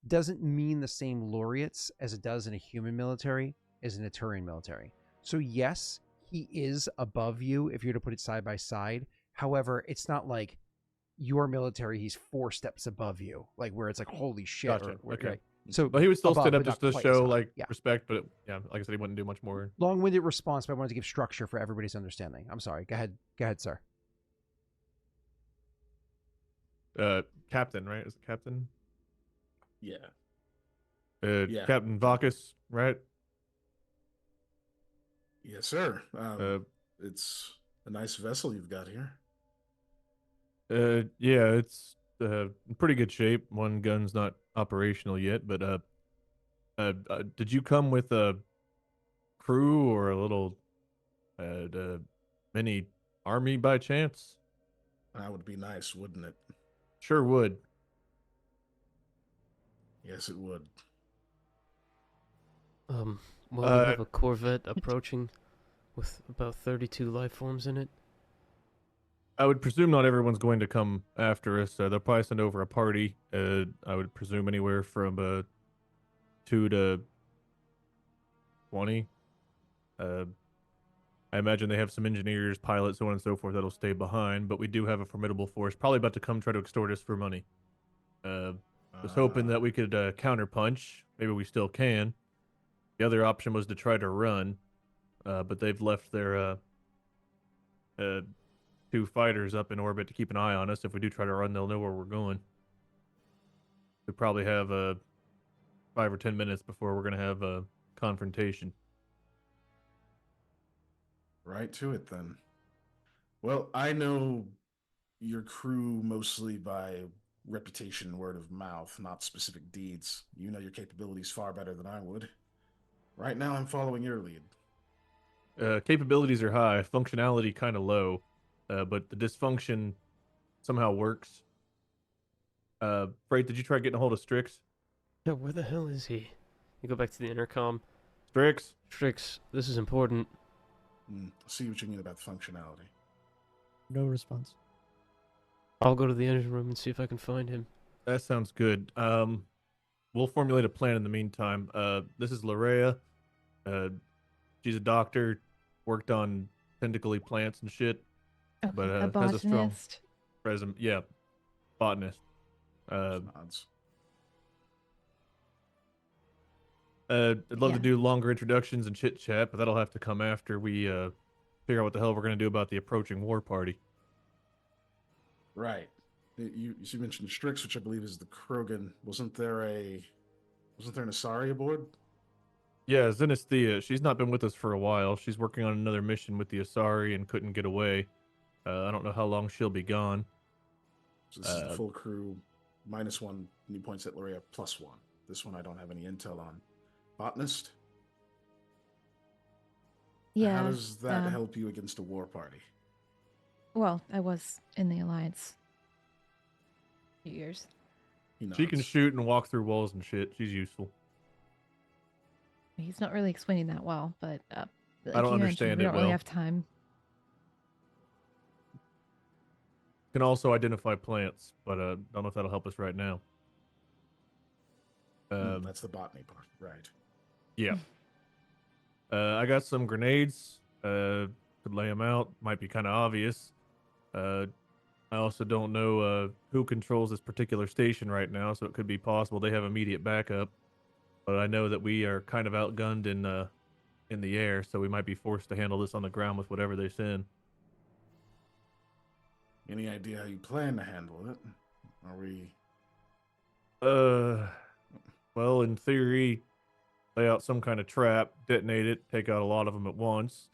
doesn't mean the same laureates as it does in a human military as in a Turian military. So yes, he is above you if you were to put it side by side. However, it's not like your military, he's 4 steps above you, like where it's like holy shit. Gotcha. Or, Okay. right. So, But he would still above, stand up but just not to quite as show high. like Yeah. respect. But yeah, like I said, he wouldn't do much more. Long-winded response, but I wanted to give structure for everybody's understanding. I'm sorry. Go ahead, sir. Captain, right? Is it Captain? Yeah. Yeah. Captain Vakas, right? Yes, sir. It's a nice vessel you've got here. Yeah, it's in pretty good shape. One gun's not operational yet, but did you come with a crew or a little mini army by chance? That would be nice, wouldn't it? Sure would. Yes, it would. Well, we have a Corvette approaching with about 32 life forms in it. I would presume not everyone's going to come after us. They'll probably send over a party. I would presume anywhere from 2 to 20. I imagine they have some engineers, pilots, so on and so forth that'll stay behind. But we do have a formidable force, probably about to come try to extort us for money. Was hoping that we could counterpunch. Maybe we still can. The other option was to try to run, but they've left their 2 fighters up in orbit to keep an eye on us. If we do try to run, they'll know where we're going. We probably have 5 or 10 minutes before we're going to have a confrontation. Right to it, then. Well, I know your crew mostly by reputation and word of mouth, not specific deeds. You know your capabilities far better than I would. Right now, I'm following your lead. Capabilities are high, functionality kind of low, but the dysfunction somehow works. Frait, did you try getting a hold of Strix? Yeah, where the hell is he? You go back to the intercom. Strix? Strix, this is important. See what you mean about the functionality. No response. I'll go to the engine room and see if I can find him. That sounds good. We'll formulate a plan in the meantime. This is Larrea. She's a doctor, worked on tentacly plants and shit, Okay, but a has a botanist. strong resume. Yeah, botanist. Nods. I'd love to Yeah. do longer introductions and chit chat, but that'll have to come after we figure out what the hell we're gonna do about the approaching war party. Right. You mentioned Strix, which I believe is the Krogan. Wasn't there an Asari aboard? Yeah, Zenesthea. She's not been with us for a while. She's working on another mission with the Asari and couldn't get away. I don't know how long she'll be gone. So this is the full crew, -1 new points at Larrea, +1. This one I don't have any intel on. Botanist? Yeah. How does that help you against a war party? Well, I was in the Alliance. A few years. She can shoot and walk through walls and shit. She's useful. He's not really explaining that well, but like I don't you mentioned, understand we it don't really well. have time. Can also identify plants, but don't know if that'll help us right now. That's the botany part, right? Yeah. I got some grenades. Could lay them out. Might be kind of obvious. I also don't know who controls this particular station right now, so it could be possible they have immediate backup. But I know that we are kind of outgunned in the air, so we might be forced to handle this on the ground with whatever they send. Any idea how you plan to handle it? Are we... Well, in theory, lay out some kind of trap, detonate it, take out a lot of them at once,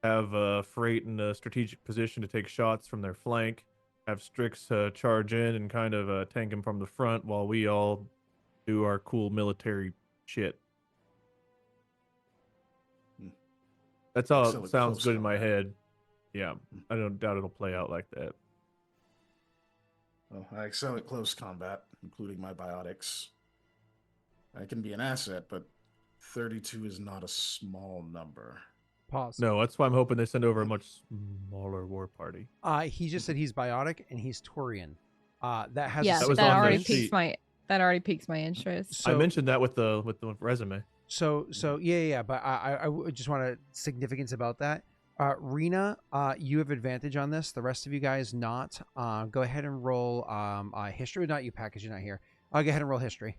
have Frait in a strategic position to take shots from their flank, have Strix charge in and kind of tank him from the front while we all do our cool military shit. That's all So it sounds close good in my combat. head. Yeah, I don't doubt it'll play out like that. Well, I excel at close combat, including my biotics. I can be an asset, but 32 is not a small number. Pause. No, that's why I'm hoping they send over a much smaller war party. He just said he's biotic and he's Taurian. That has Yeah, That was that on the already sheet. piques my interest. So, I mentioned that with the resume. So yeah, but I would just want a significance about that. Rena, you have advantage on this. The rest of you guys not. Go ahead and roll history. Not you, Pat, because you're not here. I'll go ahead and roll history.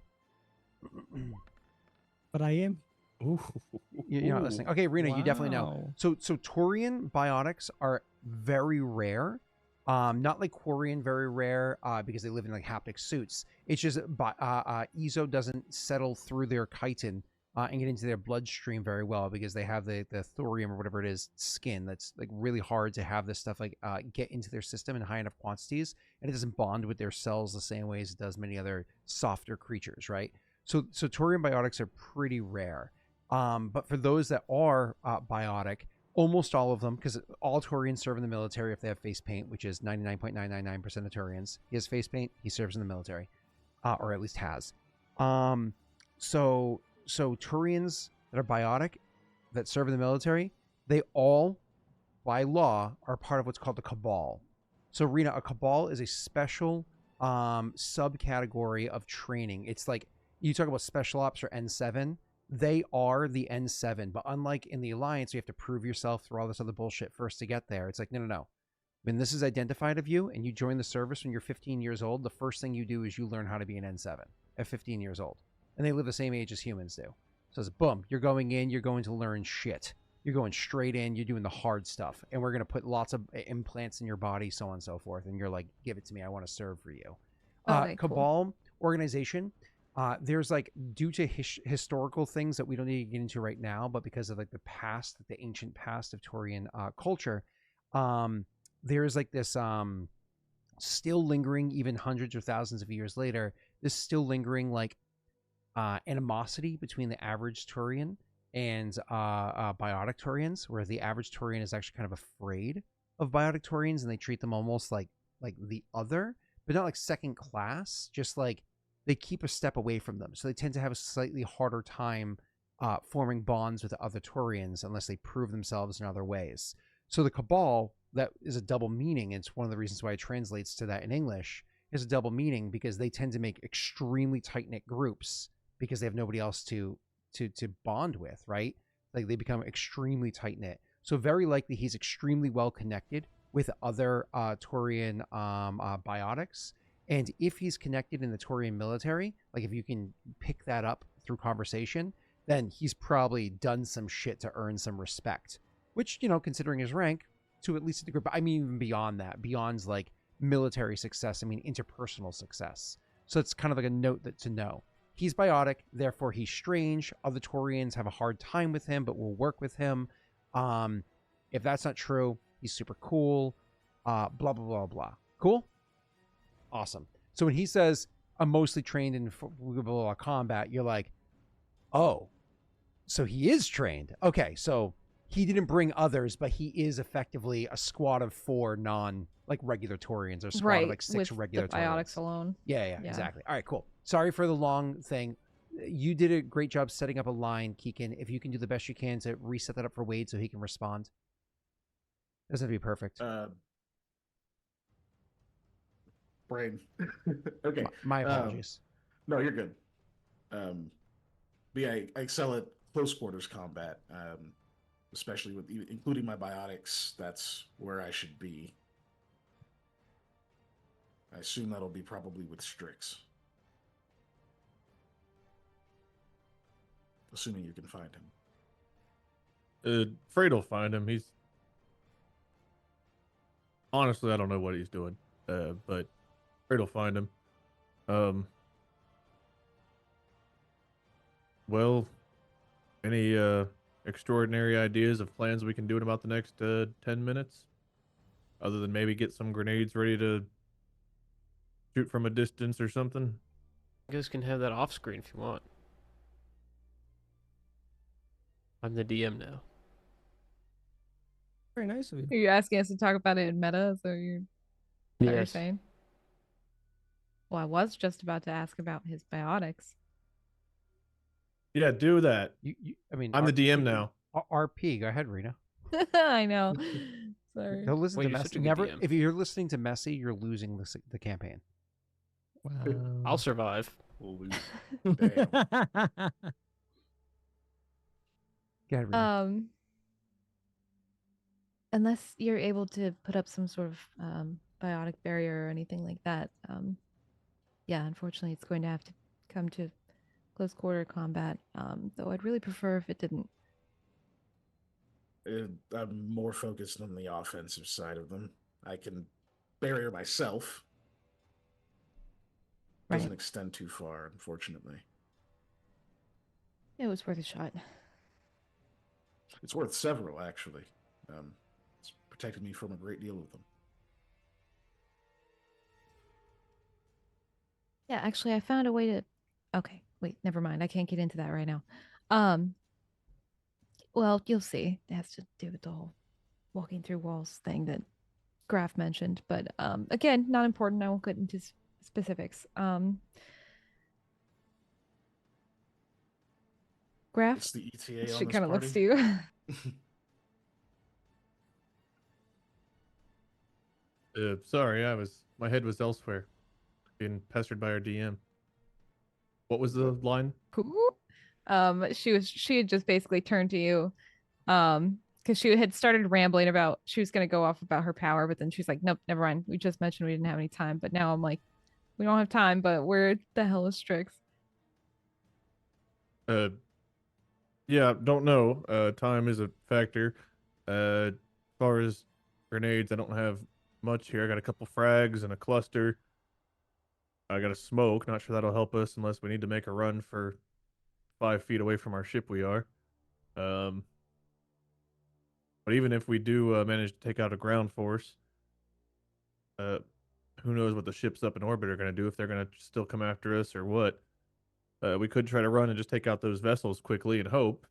But I am. Ooh. You're not listening. Okay, Rena, you definitely know. Wow. So Taurian biotics are very rare. Not like Quarian very rare because they live in like haptic suits. It's just Ezo doesn't settle through their chitin and get into their bloodstream very well because they have the thorium or whatever it is skin that's like really hard to have this stuff like get into their system in high enough quantities, and it doesn't bond with their cells the same way as it does many other softer creatures, right? So Taurian biotics are pretty rare. But for those that are biotic, almost all of them, because all Taurians serve in the military if they have face paint, which is 99.999% of Taurians. He has face paint, he serves in the military, or at least has. So Taurians that are biotic, that serve in the military, they all, by law, are part of what's called the Cabal. So Rena, a Cabal is a special subcategory of training. It's like, you talk about Special Ops or N7, they are the N7, but unlike in the Alliance, you have to prove yourself through all this other bullshit first to get there. It's like, no. When this is identified of you and you join the service when you're 15 years old, the first thing you do is you learn how to be an N7 at 15 years old. And they live the same age as humans do. So it's boom, you're going in, you're going to learn shit. You're going straight in, you're doing the hard stuff. And we're going to put lots of implants in your body, so on and so forth. And you're like, give it to me, I want to serve for you. Okay, Cabal organization, there's like, due to historical things that we don't need to get into right now, but because of like the past, the ancient past of Taurian culture, there's like this still lingering, even hundreds or thousands of years later, this still lingering like animosity between the average Taurian and biotic Taurians, where the average Taurian is actually kind of afraid of biotic Taurians and they treat them almost like the other, but not like second class, just like they keep a step away from them. So they tend to have a slightly harder time forming bonds with the other Taurians unless they prove themselves in other ways. So the Cabal, that is a double meaning. It's one of the reasons why it translates to that in English, is a double meaning because they tend to make extremely tight-knit groups because they have nobody else to bond with, right? Like they become extremely tight-knit. So very likely he's extremely well connected with other Taurian biotics. And if he's connected in the Taurian military, like if you can pick that up through conversation, then he's probably done some shit to earn some respect, which, considering his rank, to at least a degree, but I mean, even beyond that, beyond like military success, I mean, interpersonal success. So it's kind of like a note that to know. He's biotic, therefore he's strange. Other Taurians have a hard time with him, but will work with him. If that's not true, he's super cool. Blah, blah, blah, blah. Cool? Awesome. So when he says, I'm mostly trained in combat, you're like, oh, so he is trained. Okay, so he didn't bring others, but he is effectively a squad of 4 regular Taurians, or squad of like 6 with regular the Taurians. biotics alone. Yeah, exactly. All right, cool. Sorry for the long thing. You did a great job setting up a line, Keegan. If you can do the best you can to reset that up for Wade so he can respond. Doesn't have to be perfect. Brain. Okay. My apologies. No, you're good. But yeah, I excel at close quarters combat, especially with including my biotics. That's where I should be. I assume that'll be probably with Strix. Assuming you can find him. Frait will find him. He's honestly, I don't know what he's doing, but Frait will find him. Well, any extraordinary ideas of plans we can do in about the next 10 minutes? Other than maybe get some grenades ready to shoot from a distance or something? You guys can have that off screen if you want. I'm the DM now. Very nice of you. Are you asking us to talk about it in meta? So you're saying? Well, I was just about to ask about his biotics. Yeah, do that. I'm the DM now. RP, go ahead, Rena. I know. Sorry. Don't listen Well, to you're Messi. such a good Never. DM. If you're listening to Messi, you're losing the campaign. Wow. I'll survive. We'll lose. Damn. Go ahead, Rena. unless you're able to put up some sort of biotic barrier or anything like that, yeah, unfortunately, it's going to have to come to close quarter combat. Though I'd really prefer if it didn't. I'm more focused on the offensive side of them. I can barrier myself. Doesn't Right. extend too far, unfortunately. It was worth a shot. It's worth several, actually. It's protected me from a great deal of them. Yeah, actually, I found a way to. Okay, wait, never mind. I can't get into that right now. Um, well, you'll see. It has to do with the whole walking through walls thing that Graff mentioned, but again, not important. I won't get into specifics. Graff, It's the ETA on she this kind of party. looks to you. Sorry, my head was elsewhere, being pestered by our DM. What was the line? She had just basically turned to you, because she had started rambling about she was gonna go off about her power, but then she's like, nope, never mind. We just mentioned we didn't have any time, but now I'm like, we don't have time, but where the hell is Strix? Yeah, don't know. Time is a factor. As far as grenades, I don't have much here. I got a couple frags and a cluster. I got a smoke. Not sure that'll help us unless we need to make a run for 5 feet away from our ship we are. But even if we do manage to take out a ground force, who knows what the ships up in orbit are going to do, if they're going to still come after us or what. We could try to run and just take out those vessels quickly and hope.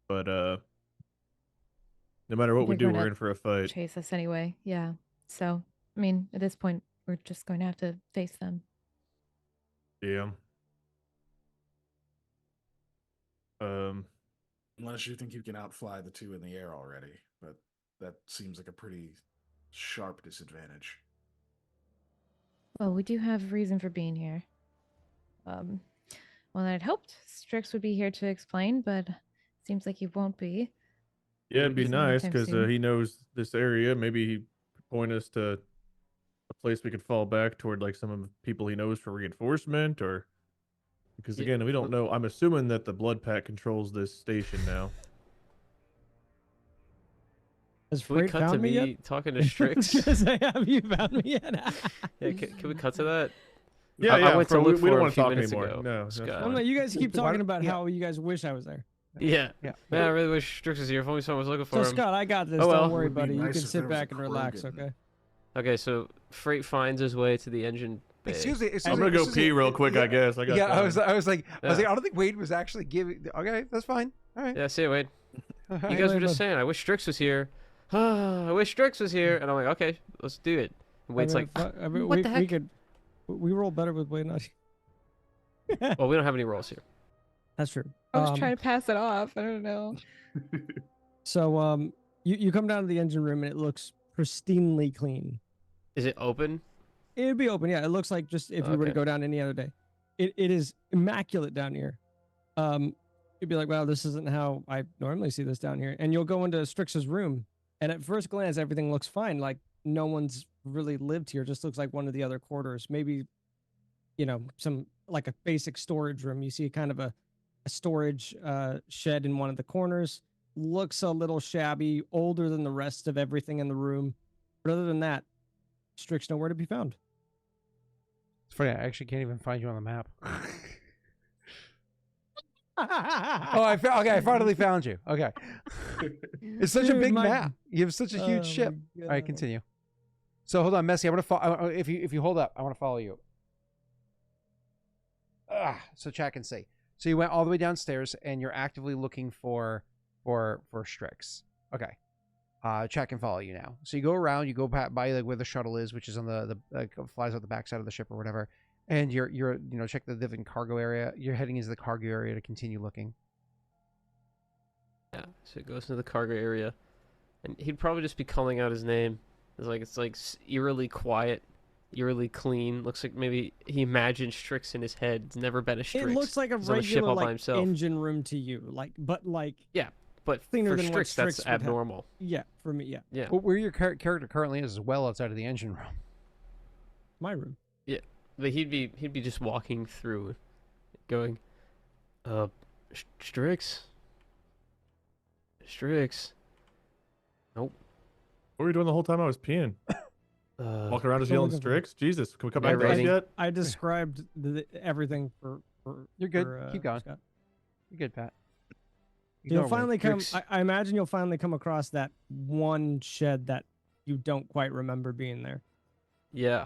But no matter what we They're do, gonna we're in for a fight. chase us anyway. Yeah. So, I mean, at this point, we're just going to have to face them. Yeah. Unless you think you can outfly the two in the air already, but that seems like a pretty sharp disadvantage. Well, we do have reason for being here. Well, I'd hoped Strix would be here to explain, but seems like he won't be. Yeah, it'd be So nice anytime because soon. he knows this area. Maybe he could point us to a place we could fall back toward, like some of the people he knows for reinforcement, or because Yeah, again, we don't know. I'm assuming that the Blood Pack controls this station now. Has Can we Frait cut to found me me yet? talking to I was Strix? gonna say, have you found me yet? Yeah, can we cut to that? Yeah, I went to bro, look we don't for him a want to few talk minutes anymore. ago. No, that's Scott. No, no, fine. you guys keep Why talking don't- about yeah. how you guys wish I was there. Yeah. Yeah. Man, I really wish Strix was here. If only someone was looking for So him. Scott, I got this. Oh, well. Don't worry, Would be buddy. You nice can if sit there was back a and relax, Krogan. okay? Okay, so Frait finds his way to the engine bay. Excuse me. I'm gonna go pee real quick. I guess I got. Yeah, time. I was like, Yeah. I don't think Wade was actually giving. Okay, that's fine. All right. Yeah, see you, Wade. All You right. guys were Wait, just but- saying, I wish Strix was here. I wish Strix was here. And I'm like, okay, let's do it. And Wade's like, What the heck? We roll better with Wade not. well, we don't have any rolls here. That's true. I was trying to pass it off. I don't know. So you come down to the engine room and it looks pristinely clean. Is it open? It'd be open, yeah. It looks like just if you were to Okay. go down any other day. It is immaculate down here. You'd be like, wow, this isn't how I normally see this down here. And you'll go into Strix's room, and at first glance, everything looks fine. Like no one's really lived here. It just looks like one of the other quarters. Maybe, some like a basic storage room. You see kind of a storage shed in one of the corners. Looks a little shabby, older than the rest of everything in the room. But other than that, Strix nowhere to be found. It's funny. I actually can't even find you on the map. Oh, I finally found you. Okay. It's such a Dude, big my- map. You have such a huge Oh ship. my All right, God. continue. So hold on, Messi. I'm gonna follow. If you hold up, I want to follow you. So chat can see. So you went all the way downstairs, and you're actively looking for Strix. Okay. Chat can follow you now. So you go around. You go by like where the shuttle is, which is on the flies out the backside of the ship or whatever. And you're check the different cargo area. You're heading into the cargo area to continue looking. Yeah. So it goes into the cargo area. And he'd probably just be calling out his name. It's like eerily quiet, eerily clean. Looks like maybe he imagined Strix in his head. It's never been a Strix. It looks like a He's on a ship regular all by like himself. engine room to you, but Yeah, but cleaner for than what Strix, that's Strix would have. abnormal. Yeah, for me, yeah. Yeah. Well, where your character currently is as well outside of the engine room. My room. But he'd be just walking through, going, Strix. Nope. What were you doing the whole time I was peeing? Walking around just Still yelling looking for- Strix? Jesus, can we come Yeah, back to this rating. yet? I described everything for You're good. for, Keep going. Scott. You're good, Pat. You'll Ignore me. finally come. Strix. I imagine you'll finally come across that one shed that you don't quite remember being there. Yeah.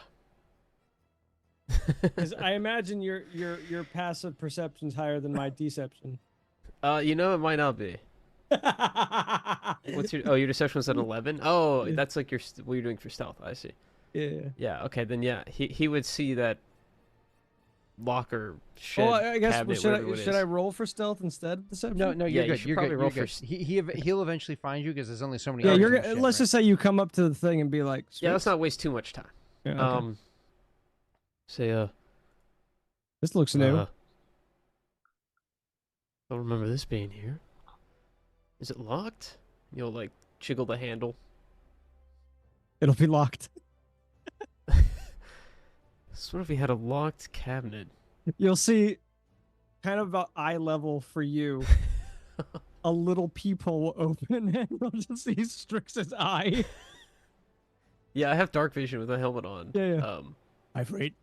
Because I imagine your passive perception's higher than my deception. You know, it might not be. What's your deception was at 11? Oh, Yeah. that's like what you're doing for stealth. I see. Yeah. Yeah. Okay. Then yeah, he would see that locker shed. Oh, I guess cabinet, should whatever it I is. roll for stealth instead of deception? No, Yeah, you're you good. should You're probably good. roll You're for good. He'll eventually find you because there's only so many. Yeah, items you're in the gonna. ship, Let's right? just say you come up to the thing and be like, Yeah, let's "Strix?" not waste too much time. Yeah, okay. Say This looks new. don't remember this being here. Is it locked? You'll like jiggle the handle. It'll be locked. So what if we had a locked cabinet? You'll see, kind of about eye level for you, a little peephole will open and you'll just see Strix's eye. Yeah, I have dark vision with a helmet on. Yeah. Hi, Frait.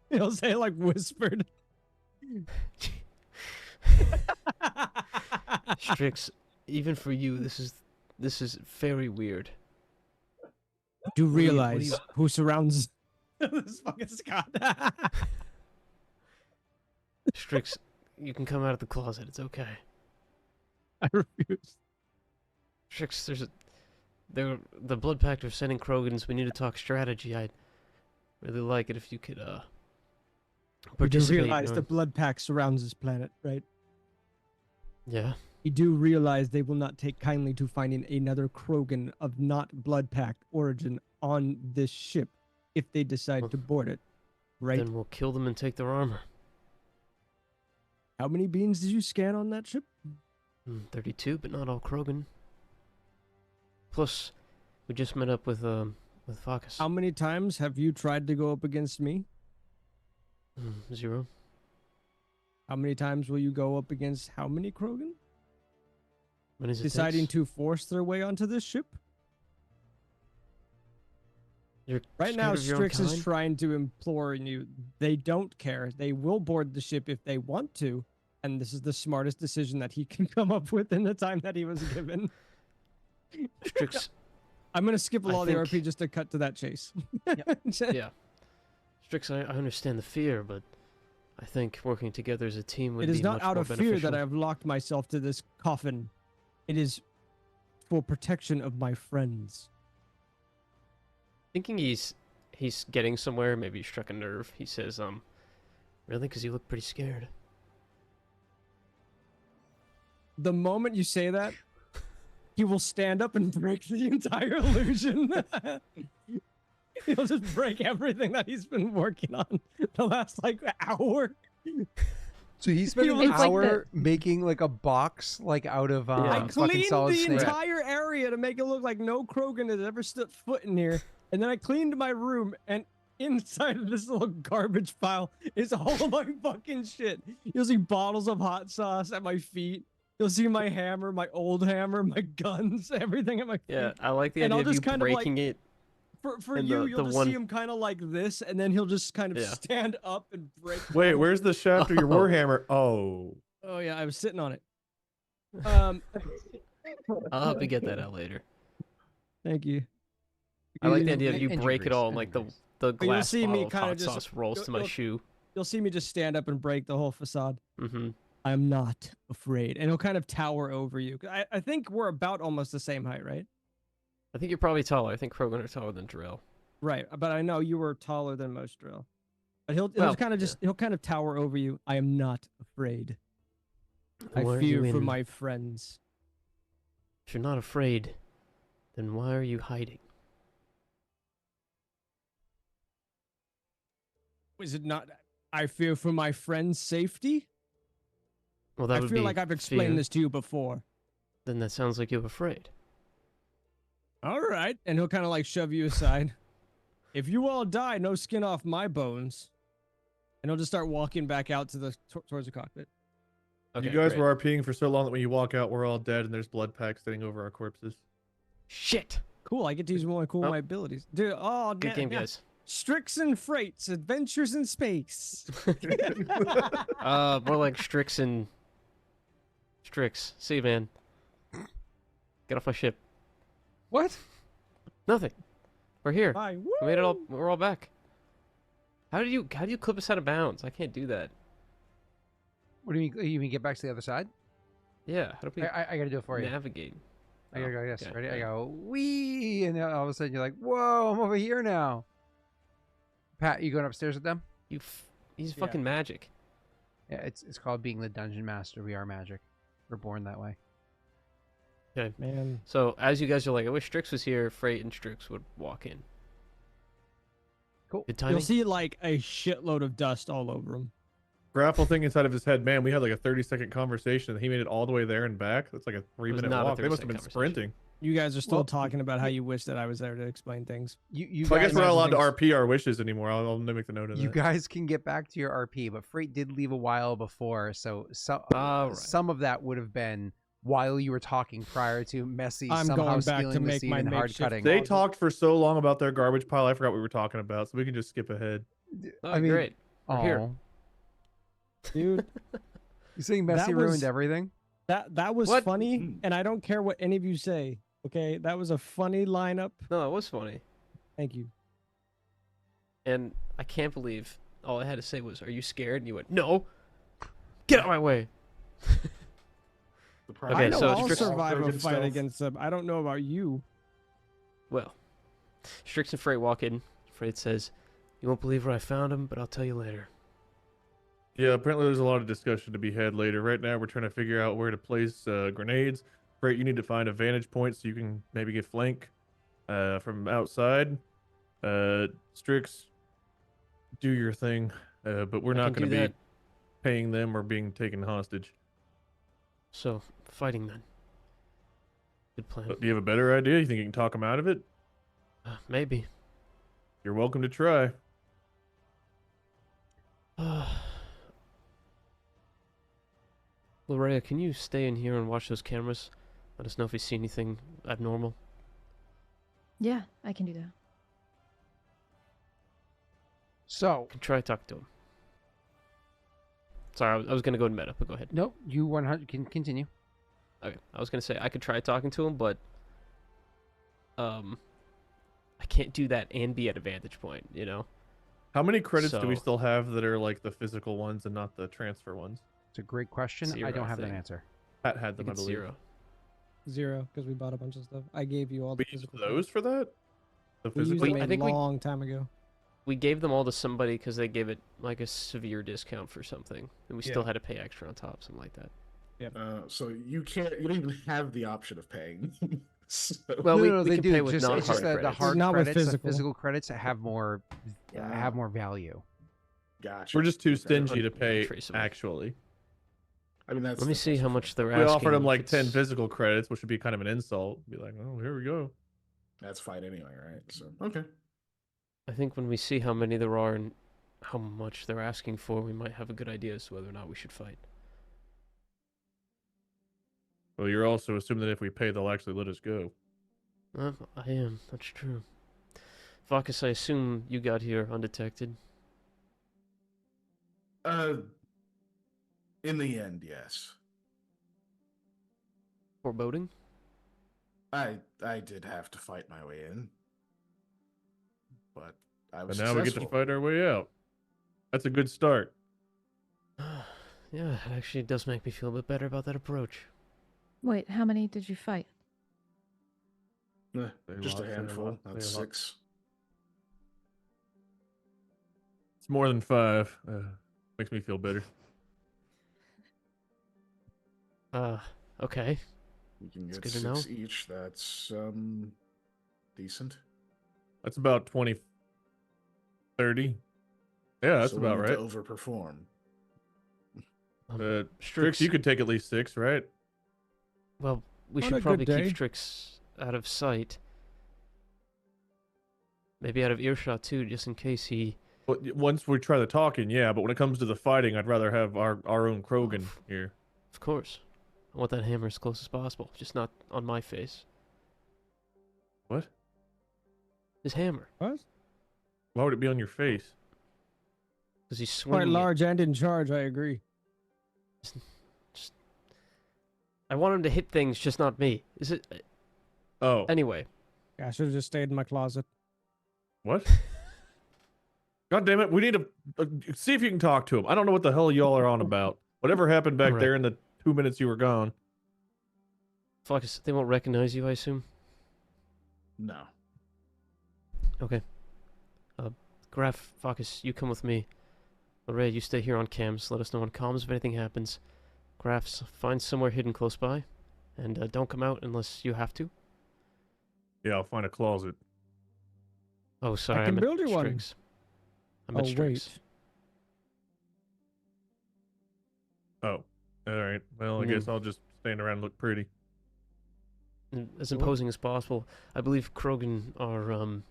He'll say like whispered. Strix, even for you, this is very weird. Do do you- realize who surrounds this fucking Scott. Strix, you can come out of the closet. It's okay. I refuse. Strix, the Blood Pact are sending Krogans. We need to talk strategy. I'd really like it if you could You do participate. realize in the our- blood pact surrounds this planet, right? Yeah. You do realize they will not take kindly to finding another Krogan of not blood pact origin on this ship if they decide Well, to board it, right? Then we'll kill them and take their armor. How many beings did you scan on that ship? 32, but not all Krogan. Plus, we just met up with Vakas. How many times have you tried to go up against me? 0. How many times will you go up against how many Krogan? When is it? Deciding to force their way onto this ship? You're Right now, scared of your own Strix is kind? trying to implore you. They don't care. They will board the ship if they want to. And this is the smartest decision that he can come up with in the time that he was given. Strix, I'm going to skip a I lot of the think- RP just to cut to that chase. yeah. Strix, I understand the fear, but I think working together as a team would It is be not much out more of fear beneficial. that I have locked myself to this coffin. It is for protection of my friends. Thinking he's getting somewhere, maybe he struck a nerve. He says, really? Because you look pretty scared. The moment you say that, he will stand up and break the entire illusion. He'll just break everything that he's been working on the last like hour. So he spent an It's like hour making like a box like out of I fucking cleaned solid the snake. entire area to make it look like no Krogan has ever stepped foot in here. And then I cleaned my room, and inside of this little garbage pile is all of my fucking shit. You'll see bottles of hot sauce at my feet. You'll see my hammer, my old hammer, my guns, everything at my feet. Yeah, I like the And idea I'll of you just kind of, like, breaking it. For And you, the you'll just one- see him kind of like this, and then he'll just kind of Yeah. stand up and break. Wait, where's the shaft of your Oh. warhammer? Oh, Oh yeah, I was sitting on it. I'll help you get that out later. Thank you. I like the You- idea of you Engine break it grease, all, and engine like the grease. the you'll glass see me bottle of kinda hot just- sauce rolls to my shoe. You'll see me just stand up and break the whole facade. Mm-hmm. I'm not afraid. And he'll kind of tower over you. I think we're about almost the same height, right? I think you're probably taller. I think Krogan are taller than Drill. Right. But I know you were taller than most drill. But he'll Well, kind of just he'll kind of tower over you. I am not afraid. I Why are you fear for in- my friends. If you're not afraid, then why are you hiding? Is it not I fear for my friends' safety? Well, that I would feel be like I've explained fear. this to you before. Then that sounds like you're afraid. All right. And he'll kind of like shove you aside. If you all die, no skin off my bones. And he'll just start walking back out to the towards the cockpit. Okay, you guys great. were RPing for so long that when you walk out, we're all dead and there's blood packs sitting over our corpses. Shit. Cool. I get to use one of Oh. my abilities. Dude, oh, Good game, guys. Strix and Freight's Adventures in Space. More like Strix and Strix. See you, man. Get off my ship. What? Nothing. We're here. Bye. We made it all. Woo! We're all back. How do you clip us out of bounds? I can't do that. What do you mean? You mean get back to the other side? Yeah. How do we I gotta do it for you. navigate? I gotta go. Yes, okay, ready? yeah. I go wee, and then all of a sudden you're like, "Whoa, I'm over here now." Pat, you going upstairs with them? He's Yeah. fucking magic. Yeah, it's called being the dungeon master. We are magic. We're born that way. Okay. Man. So as you guys are like, I wish Strix was here. Frait and Strix would walk in. Cool. Good timing. You'll see like a shitload of dust all over him. Graff will think inside of his head, man, we had like a 30-second conversation and he made it all the way there and back. That's like a 3-minute not a walk. They must have 30-second been conversation. sprinting. You guys are still Well, talking about how you wish that I was there to explain things. You So I guys, guess we're not allowed to things- RP our wishes anymore. I'll make the note of You that. guys can get back to your RP, but Freight did leave a while before, so All right. some of that would have been while you were talking prior to Messy I'm somehow going back stealing to the make scene my and hard makeshift cutting. They talked for so long about their garbage pile. I forgot what we were talking about, so we can just skip ahead. Oh, I mean, great. We're here. Aw. Dude, You saying Messy That was- ruined everything? that was What? funny, Mm. and I don't care what any of you say. Okay, that was a funny lineup. No, that was funny. Thank you. And I can't believe all I had to say was, "Are you scared?" And you went, "No. Get out of my way." Surprise. Okay, I know so I'll Strix- survive a Broken fight stealth. against them. I don't know about you. Well, Strix and Frait walk in. Frait says, "You won't believe where I found him, but I'll tell you later." Yeah, apparently there's a lot of discussion to be had later. Right now, we're trying to figure out where to place grenades. Freight, you need to find a vantage point so you can maybe get flank from outside. Strix, do your thing, but we're I not can going do to be that. paying them or being taken hostage. So, fighting then. Good plan. Do you have a better idea? You think you can talk them out of it? Maybe. You're welcome to try. Larrea, can you stay in here and watch those cameras? Let us know if you see anything abnormal. Yeah, I can do that. So, Can try talking to him. Sorry, I was gonna go to meta, but go ahead. no, you 100 can continue. Okay, I was gonna say I could try talking to him, but I can't do that and be at a vantage point. You know. How many credits do we So- still have that are like the physical ones and not the transfer ones? It's a great question. I Zero, don't I have an think. answer. Pat had I them, think I it's believe. 0. 0, because we bought a bunch of stuff. I gave you all the We used physical. those for that? The We used physical? them I a think we- long time ago. We gave them all to somebody because they gave it like a severe discount for something, and we still Yeah. had to pay extra on top, something like that. So you don't even have the option of paying. So, Well, we they can do. pay with Just, it's non-hard just the credits. hard Not with credits, the physical. physical credits have more value. gotcha. We're just too Okay. stingy to pay, Untraceable. actually. I mean, that's. Let me that's see also how fair. much they're We asking. offered him if like 10 it's- physical credits, which would be kind of an insult. Be like, oh, here we go. That's fine anyway, right? So okay. I think when we see how many there are and how much they're asking for, we might have a good idea as to whether or not we should fight. Well, you're also assuming that if we pay, they'll actually let us go. I am. That's true. Vakas, I assume you got here undetected. In the end, yes. Foreboding? I did have to fight my way in, but I But was. now we get to successful. fight our way out. That's a good start. Yeah, it actually does make me feel a bit better about that approach. Wait, how many did you fight? Just a handful. They That's lost. 6. It's more than 5. Makes me feel better. Okay. You can That's get good to 6 know. each. That's decent. That's about 20, 30. Yeah, that's So we about need right. to overperform. Strix, you could take at least 6, right? Well, we On should a probably good day. keep Strix out of sight. Maybe out of earshot too, just in case he. But once we try the talking, yeah. But when it comes to the fighting, I'd rather have our own Krogan here. Of course. I want that hammer as close as possible, just not on my face. What? His hammer. What? Why would it be on your face? Because he's swinging. Quite it. large and in charge, I agree. I want him to hit things, just not me. Is it? Oh, Anyway, Yeah, I should have just stayed in my closet. what? God damn it! We need to see if you can talk to him. I don't know what the hell y'all are on about. Whatever happened back Right. there in the 2 minutes you were gone. Vakas, they won't recognize you, I assume. No. Okay. Graff, Vakas, you come with me. Larrea, you stay here on cams. Let us know on comms if anything happens. Graff, find somewhere hidden close by, and don't come out unless you have to. Yeah, I'll find a closet. Oh, sorry, can meant build you one. Strix. I meant Oh, Strix. wait. Oh, all right. Well, I guess I'll just stand around and look pretty. And as Cool. imposing as possible. I believe Krogan are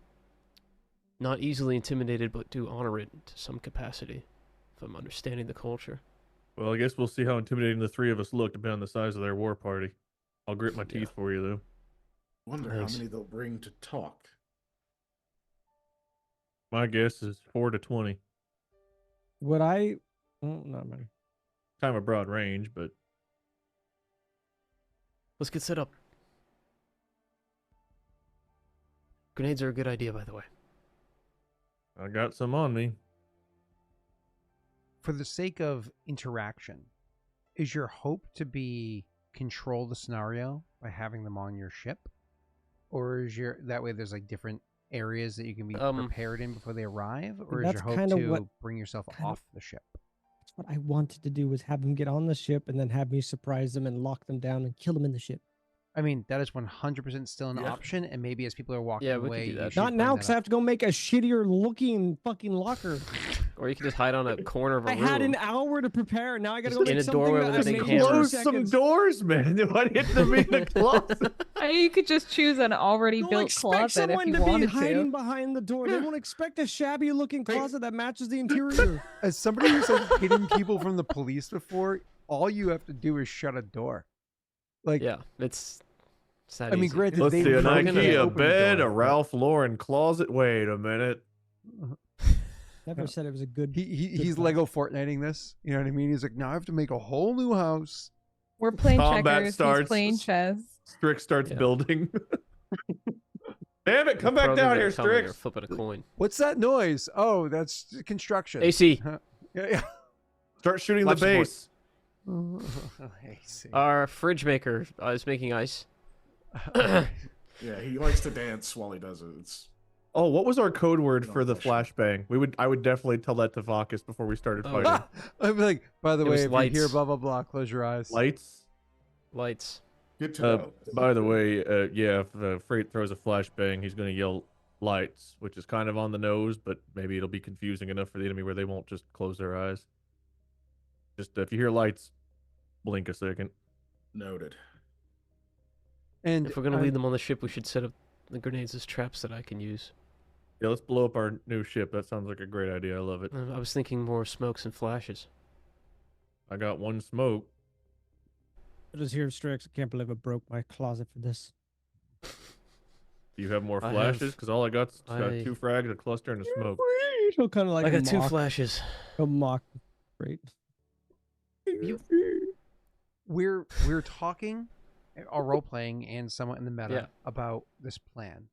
not easily intimidated, but do honor it to some capacity, if I'm understanding the culture. Well, I guess we'll see how intimidating the three of us look, depending on the size of their war party. I'll grit my teeth for you, though. Wonder Thanks. how many they'll bring to talk. My guess is 4 to 20. Would I? Oh, not many. Kind of a broad range, but Let's get set up. Grenades are a good idea, by the way. I got some on me. For the sake of interaction, is your hope to be control the scenario by having them on your ship, or is your that way there's like different areas that you can be prepared in before they arrive, or is That's your hope kinda to what- bring yourself kinda- off the ship? That's what I wanted to do, was have them get on the ship and then have me surprise them and lock them down and kill them in the ship. I mean, that is 100% still an Yeah. option, and maybe as people are walking Yeah, we could away, do you that. should Not bring now, that because I up. have to go make a shittier looking fucking locker. Or you can just hide on a corner of a I room. had an hour to prepare. Now I gotta Just go make in a something doorway that with I a big made in hammer. 2 Close some seconds. doors, man. Why do you have to be in the closet? I mean, you could just choose an already Don't built expect closet if someone you to be wanted hiding to. behind the door. They won't expect a shabby looking Hey. closet that matches the interior. As somebody who's like hidden people from the police before, all you have to do is shut a door. Like, Yeah, it's that I mean, easy. granted, Let's they see, an really can't IKEA open the bed, door, a but Ralph Lauren closet. Wait a minute. Never said it was a good. He's Good Lego Fortniting this. You know what I mean? He's like, now I have to make a whole new house. We're playing Combat checkers. starts. He's playing chess. Strix starts Yeah. building. Damn it! Come The back Krogan down are here, coming, or Strix. flipping a coin. What's that noise? Oh, that's construction. AC. Yeah, Start shooting Life the base. yeah. AC. Our fridge maker is making ice. Yeah, he likes to dance while he does it. It's Oh, what was our code word No for the question. flashbang? I would definitely tell that to Vakas before we started Oh. fighting. I'm like, by the It way, was if you hear lights. blah blah blah, close your eyes. Lights. Lights. good to know. By the way, yeah, if Frait throws a flashbang, he's gonna yell lights, which is kind of on the nose, but maybe it'll be confusing enough for the enemy where they won't just close their eyes. Just if you hear lights, blink a second. Noted. And If we're gonna lead them on the ship, we should set up the grenades as traps that I can use. Yeah, let's blow up our new ship. That sounds like a great idea. I love it. I was thinking more smokes and flashes. I got one smoke. I just hear Strix. I can't believe I broke my closet for this. Do you have more I flashes? have- Because all I got's got I- 2 frags, a cluster, and a smoke. He'll kind of like I got 2 mock, flashes. he'll mock. Great. we're talking, our role playing and somewhat in the meta Yeah. about this plan.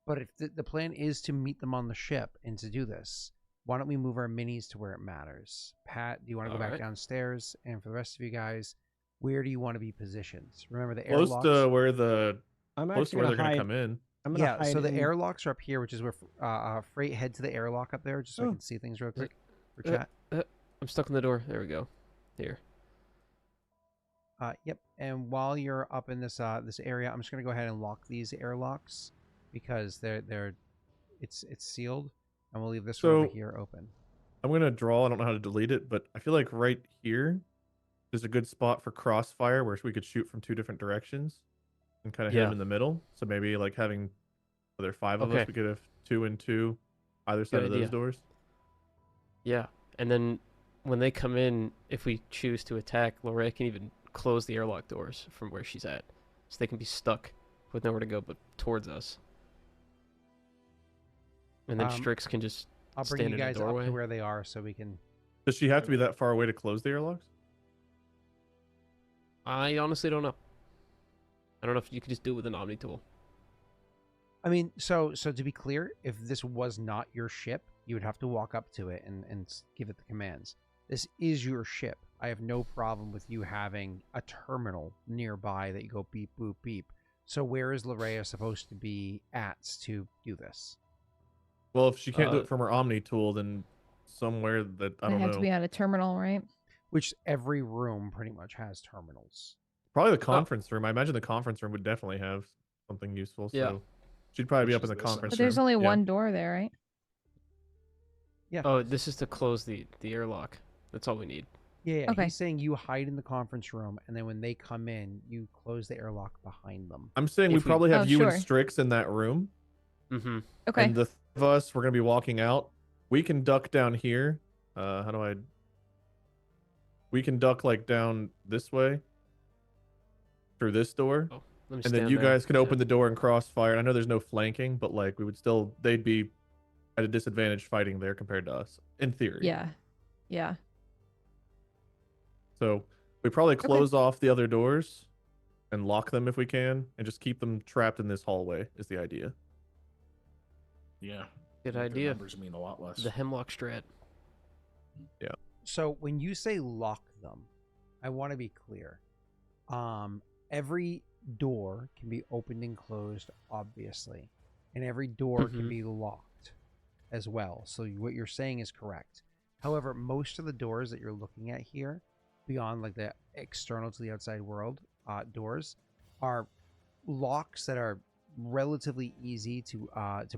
But if the plan is to meet them on the ship and to do this, why don't we move our minis to where it matters? Pat, do you want to go back Alright. downstairs? And for the rest of you guys, where do you want to be positioned? Remember the Close airlocks? to where the I'm close to actually where gonna they're gonna hide. come in. I'm gonna Yeah, hide so the in- airlocks are up here, which is where Freight head to the airlock up there, just so I Oh. can see things real quick for Uh, chat. I'm stuck in the door. There we go. Here. Yep. And while you're up in this this area, I'm just gonna go ahead and lock these airlocks because it's sealed, and we'll leave this one over So- here open. I'm gonna draw. I don't know how to delete it, but I feel like right here is a good spot for crossfire where we could shoot from 2 different directions. and kind of hit Yeah. them in the middle. So maybe like having, there are 5 of us, Okay. we could have 2 and 2 either side Good of those idea. doors. Yeah, and then when they come in, if we choose to attack, Larrea can even close the airlock doors from where she's at, so they can be stuck with nowhere to go but towards us. And then Um, Strix can just I'll bring stand you in the guys up doorway. to where they are so we can. Does she have to be that far away to close the airlocks? I honestly don't know. I don't know if you could just do it with an Omni tool. I mean, so to be clear, if this was not your ship, you would have to walk up to it and give it the commands. This is your ship. I have no problem with you having a terminal nearby that you go beep, boop, beep. So where is Larrea supposed to be at to do this? Well, if she can't do it from her Omni tool, then somewhere that I They don't have know. to be at a terminal, right? Which every room pretty much has terminals. Probably the conference room. I imagine the conference room would definitely have something useful. Yeah. So she'd probably be Which up in is the this, conference But room. there's only Yeah. one door there, right? Yeah. Oh, this is to close the airlock. That's all we need. Yeah. Okay. He's saying you hide in the conference room, and then when they come in, you close the airlock behind them. I'm saying we If we- probably have Oh, you and sure. Strix in that room, Mm-hmm. Okay. and the three of us we're gonna be walking out. We can duck down here. How do I? We can duck like down this way through this door, Oh, let me and then stand you there. guys can Yeah. open the door and crossfire. And I know there's no flanking, but like we would still, they'd be at a disadvantage fighting there compared to us, in theory. Yeah. Yeah. So we probably close off the other doors and lock them if we can, and just keep them trapped in this hallway. Is the idea? Yeah. Good Make their idea. Numbers mean a lot less. The Hemlock Strat. So when you say lock them, I want to be clear. Every door can be opened and closed, obviously, and every door can Mhm. be locked as well. So what you're saying is correct. However, most of the doors that you're looking at here, beyond like the external to the outside world doors, are locks that are relatively easy to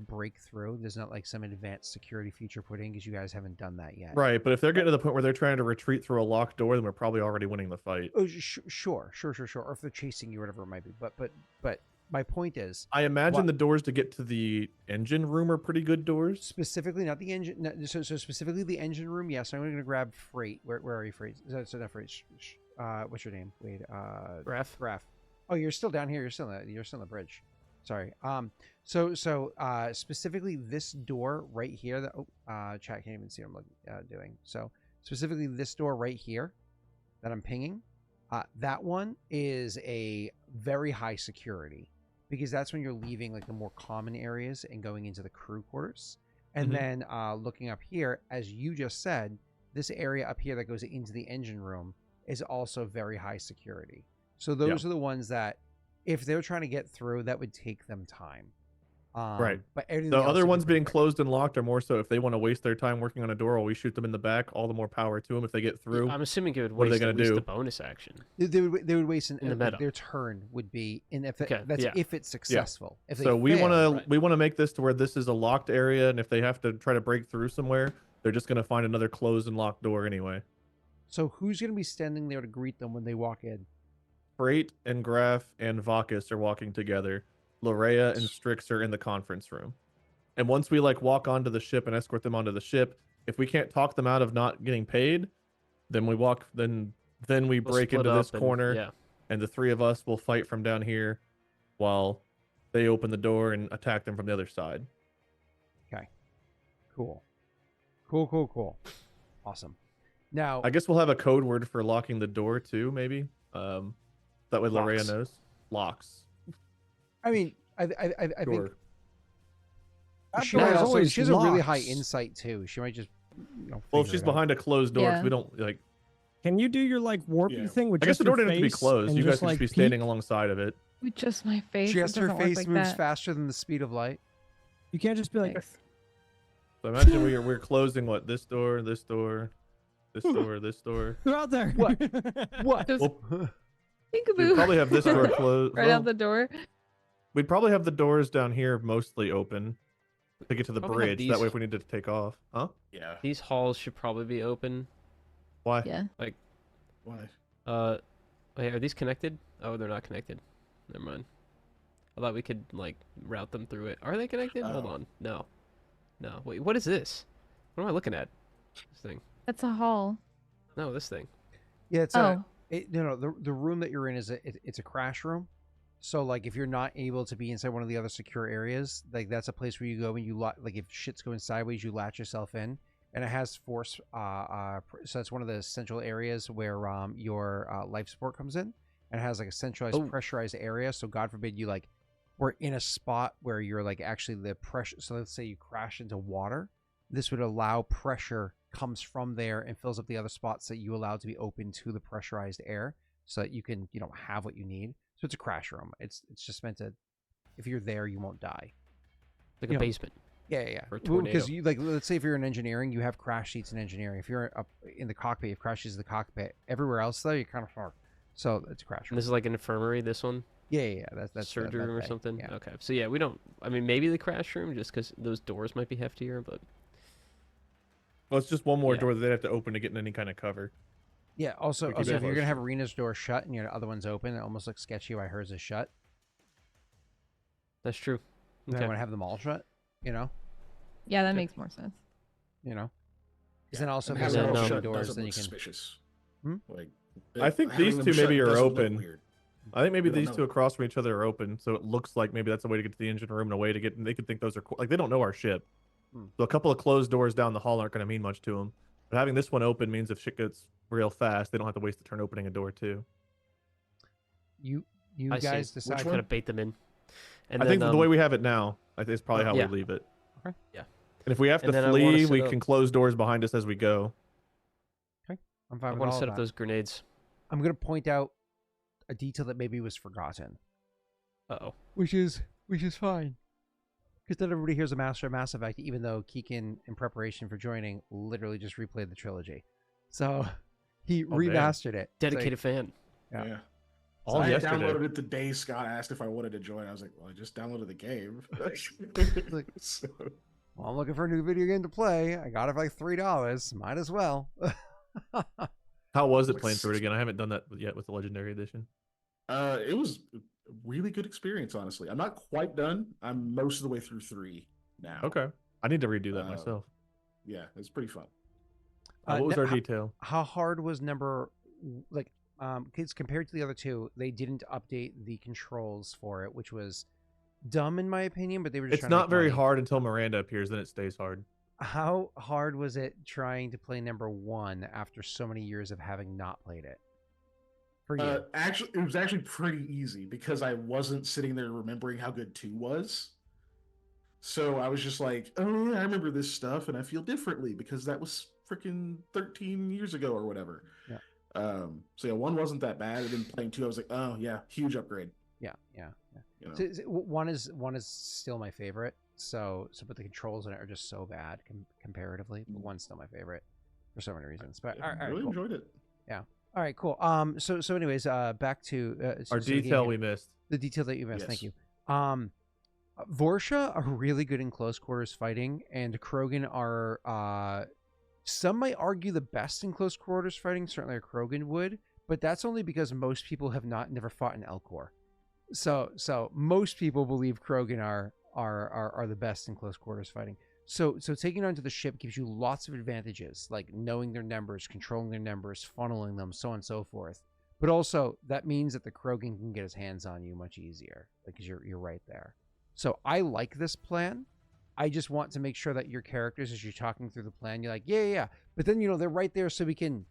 break through. There's not like some advanced security feature put in because you guys haven't done that yet. Right, but if they're getting to the point where they're trying to retreat through a locked door, then we're probably already winning the fight. Oh, sure. Or if they're chasing you, whatever it might be. But my point is, I imagine What- the doors to get to the engine room are pretty good doors. specifically not the engine. No, so specifically the engine room. Yes, I'm going to grab Frait. Where are you, Frait? So not Frait. What's your name? Wait. Graff. Graff. Oh, you're still down here. You're still on the bridge. Sorry. So specifically this door right here. That chat can't even see what I'm doing. So specifically this door right here that I'm pinging. That one is a very high security because that's when you're leaving like the more common areas and going into the crew quarters. And then looking up here, as you just said, this area up here that goes into the engine room is also very high security. So those are the ones that, if they're trying to get through, that would take them time. Right. But everything The else other would be ones pretty being quick. closed and locked are more so if they want to waste their time working on a door while we shoot them in the back, all the more power to them if they get through. I'm assuming it would What are they waste gonna at least do? the bonus action. They would waste In the meta. their turn would be that's yeah. if it's successful. If they So we want fail, to right. we want to make this to where this is a locked area, and if they have to try to break through somewhere, they're just going to find another closed and locked door anyway. So who's going to be standing there to greet them when they walk in? Frait and Graff and Vakas are walking together. Larrea and Strix are in the conference room. And once we like walk onto the ship and escort them onto the ship, if we can't talk them out of not getting paid, then we walk. Then we We'll break split into this up and- corner, Yeah. and the three of us will fight from down here, while they open the door and attack them from the other side. Cool. Awesome. Now, I guess we'll have a code word for locking the door too, maybe. That way Larrea Locks. knows. Locks. I mean, I think Sure. she That might door's also, always she has a really high locked. insight too. She might just Well, if figure she's it out. behind a closed door, 'cause Yeah. we don't like. Can you do your like warpy Yeah. thing with I guess just the door your didn't have to be face closed. and You guys just, could just like, be standing peek? alongside of it. With just my face. Just it her doesn't work face like moves that. faster than the speed of light. You can't just be like, Thanks. So imagine we're closing what, this door, this door, this door, this door. they're out there. What? What? Just Well, peekaboo. we'd probably have this door closed. right well, out the door. We'd probably have the doors down here mostly open to get to the Probably have bridge. That way, these- if we needed to take off, huh? Yeah. These halls should probably be open. Why? Yeah. Why? Wait, are these connected? Oh, they're not connected. Never mind. I thought we could like route them through it. Are they connected? Hold Oh. on. No. Wait, what is this? What am I looking at? This thing. That's a hall. No, this thing. Yeah, it's Oh, no. The room that you're in is it's a crash room. So like if you're not able to be inside one of the other secure areas, like that's a place where you go and you like if shit's going sideways, you latch yourself in, and it has force. So it's one of the central areas where your life support comes in, and it has like a centralized Oh. pressurized area. So God forbid you like were in a spot where you're like actually the pressure. So let's say you crash into water. This would allow pressure comes from there and fills up the other spots that you allow to be open to the pressurized air, so that you can have what you need. So it's a crash room. It's just meant to, if you're there, you won't die. Like You a know, basement. Yeah. Or a Because tornado. you like, let's say if you're in engineering, you have crash seats in engineering. If you're up in the cockpit, you have crash seats in the cockpit. Everywhere else though, you're kind of far. So it's a crash And room. this is like an infirmary. This one. Yeah. That's Surgery room or thing. something. Yeah. Okay. So yeah, we don't. I mean, maybe the crash room, just because those doors might be heftier, but Well, it's just one more Yeah. door that they have to open to get in any kind of cover. Yeah. Also, We could if do you're gonna close have door. Rena's door shut and your other one's open, it almost looks sketchy why hers is shut. that's true. Then I Okay. want to have them all shut. yeah, that Okay. makes more sense. Because then also And if having there's then, it all no shut doors, doesn't then you look can. suspicious. Hmm? Like, I think having these them two shut maybe are doesn't look open. weird. I think maybe We don't these know. two across from each other are open, so it looks like maybe that's a way to get to the engine room and a way to get. They could think those are like they don't know our ship, Hmm. so a couple of closed doors down the hall aren't going to mean much to them. But having this one open means if shit gets real fast, they don't have to waste a turn opening a door too. You I see. guys Which decide. kind of bait them in. And I then, think the way we have it now is probably how Yeah. we leave it. Okay. Yeah. And if we have And to then I wanna flee, set we up- can close doors behind us as we go. I'm fine I with want all to of set up that. those grenades. I'm gonna point out a detail that maybe was forgotten, Uh-oh. which is fine, because not everybody here's a master of Mass Effect, even though Keegan, in preparation for joining, literally just replayed the trilogy, so he Oh, damn. remastered it. So Dedicated fan. Yeah. Yeah. All I had yesterday. downloaded it the day Scott asked if I wanted to join. I was like, well, I just downloaded the game. Like- So- well, I'm looking for a new video game to play. I got it for like $3. Might as well. How was it Like playing through it six- again? I haven't done that yet with the Legendary Edition. It was a really good experience, honestly. I'm not quite done. I'm most of the way through 3 now. Okay, I need to redo that Uh, myself. Yeah, it's pretty fun. What was now, our detail? how hard was number like because compared to the other two, they didn't update the controls for it, which was dumb in my opinion, but they were just It's trying to not make very money. hard until Miranda appears, then it stays hard. How hard was it trying to play number 1 after so many years of having not played it? For you. Actually, it was actually pretty easy because I wasn't sitting there remembering how good 2 was. So I was just like, oh, yeah, I remember this stuff and I feel differently because that was freaking 13 years ago or whatever. Yeah. So yeah, 1 wasn't that bad. And then playing 2, I was like, oh yeah, huge upgrade. Yeah. You know? One is still my favorite. So but the controls in it are just so bad comparatively. But 1's still my favorite for so many reasons. But Yeah, all right, really cool. enjoyed it. All right, cool. So anyways, back to Our so the game detail here. we missed. The detail that you missed. Thank Yes. you. Vorsha are really good in close quarters fighting, and Krogan are some might argue the best in close quarters fighting. Certainly, a Krogan would, but that's only because most people have never fought in Elcor. So most people believe Krogan are the best in close quarters fighting. So taking onto the ship gives you lots of advantages, like knowing their numbers, controlling their numbers, funneling them, so on and so forth. But also that means that the Krogan can get his hands on you much easier because you're right there. So I like this plan. I just want to make sure that your characters, as you're talking through the plan, you're like, yeah. But then they're right there, so we can.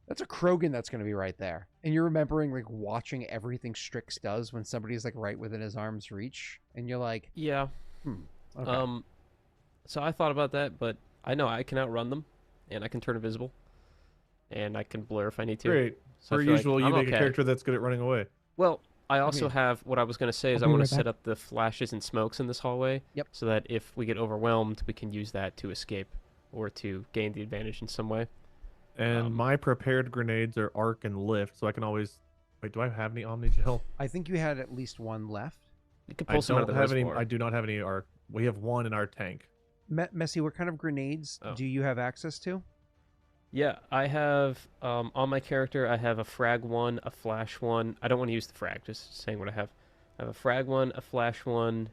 That's a Krogan that's going to be right there, and you're remembering like watching everything Strix does when somebody's like right within his arm's reach, and you're like, Yeah. okay. So I thought about that, but I know I can outrun them, and I can turn invisible, and I can blur if I need to. Great. So I Per feel like usual, you I'm make a okay. character that's good at running away. Well, I also mean- have what I was going to say is I I'll be want right to set back. up the flashes and smokes in this hallway. Yep. So that if we get overwhelmed, we can use that to escape or to gain the advantage in some way. And my prepared grenades are arc and lift, so I can always. Wait, do I have any Omni Gel? I think you had at least 1 left. You can I pull some out of don't the have any. reservoir. I do not have any arc. We have 1 in our tank. Messy, what kind of grenades Oh. do you have access to? Yeah, I have on my character. I have a frag 1, a flash 1. I don't want to use the frag. Just saying what I have. I have a frag one, a flash one,